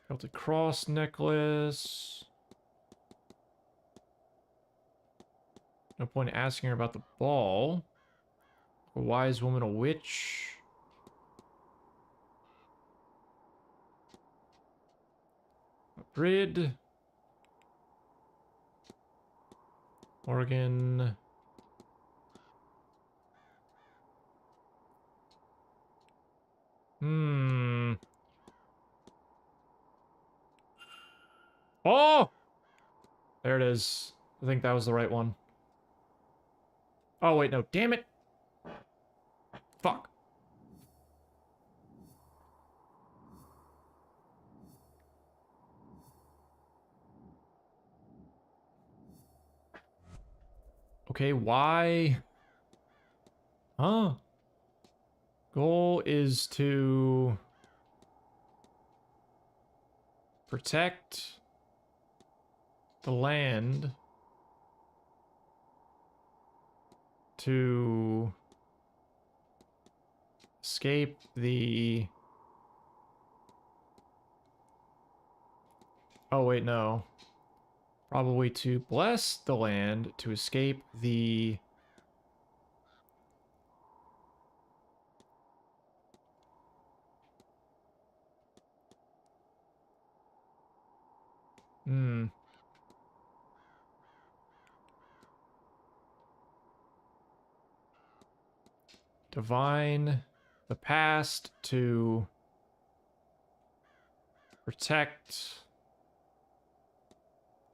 Celtic cross necklace. No point asking her about the ball. A wise woman, a witch. A Brid. Morgan. Oh! There it is. I think that was the right one. Oh, wait, no. Damn it. Fuck. Okay, why? Huh? Goal is to protect the land, to escape the... Oh, wait, no. Probably to bless the land, to escape the... Divine the past to protect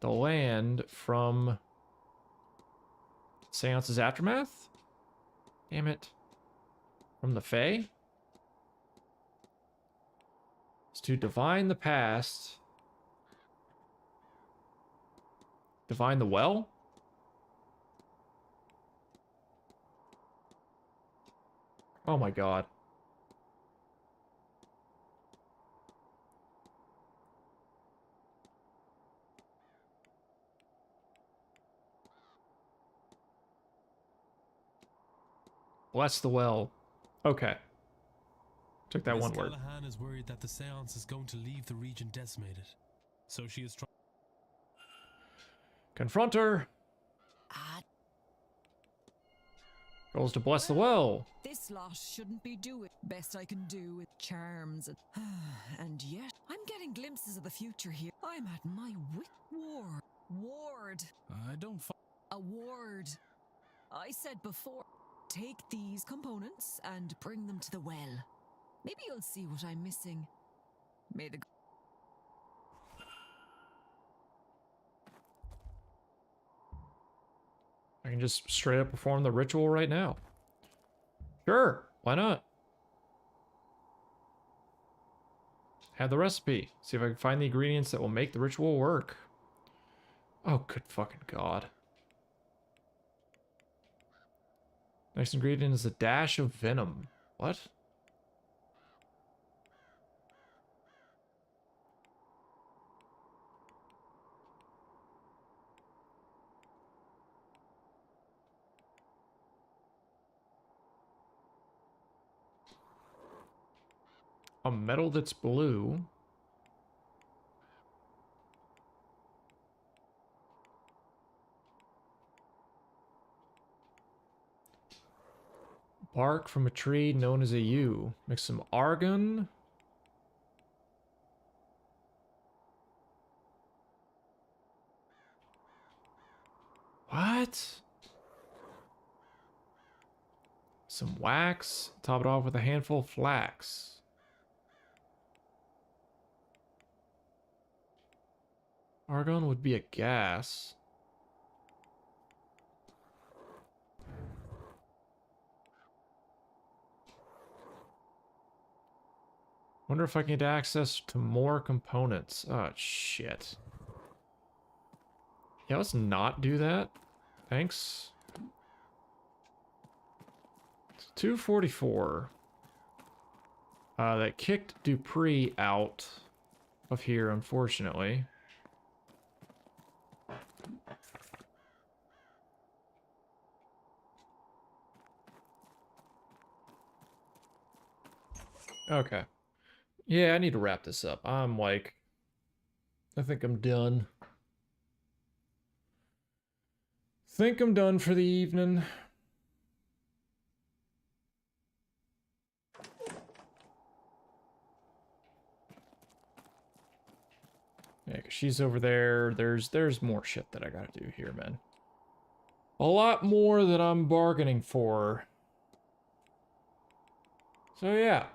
the land from Seance's aftermath? Damn it. From the Fae? It's to divine the past. Divine the well? Oh my god. Bless the well. Okay. Took that Miss one word. Callahan is worried that the Séance is going to leave the region decimated. So she is trying... Confront her. Goes to bless the well. This lot shouldn't be doing. Best I can do with charms and yet I'm getting glimpses of the future here. I'm at my ward. I don't. A ward. I said before, take these components and bring them to the well. Maybe you'll see what I'm missing. May the. I can just straight up perform the ritual right now. Sure, why not? Have the recipe. See if I can find the ingredients that will make the ritual work. Oh, good fucking god. Next ingredient is a dash of venom. What? A metal that's blue. Bark from a tree known as a yew. Mix some argon. What? Some wax. Top it off with a handful of flax. Argon would be a gas. Wonder if I can get access to more components. Oh, shit. Yeah, let's not do that. Thanks. 244. That kicked Dupree out of here, unfortunately. Okay. Yeah, I need to wrap this up. I think I'm done. Think I'm done for the evening. Yeah, 'cause she's over there. There's more shit that I gotta do here, man. A lot more that I'm bargaining for. So yeah.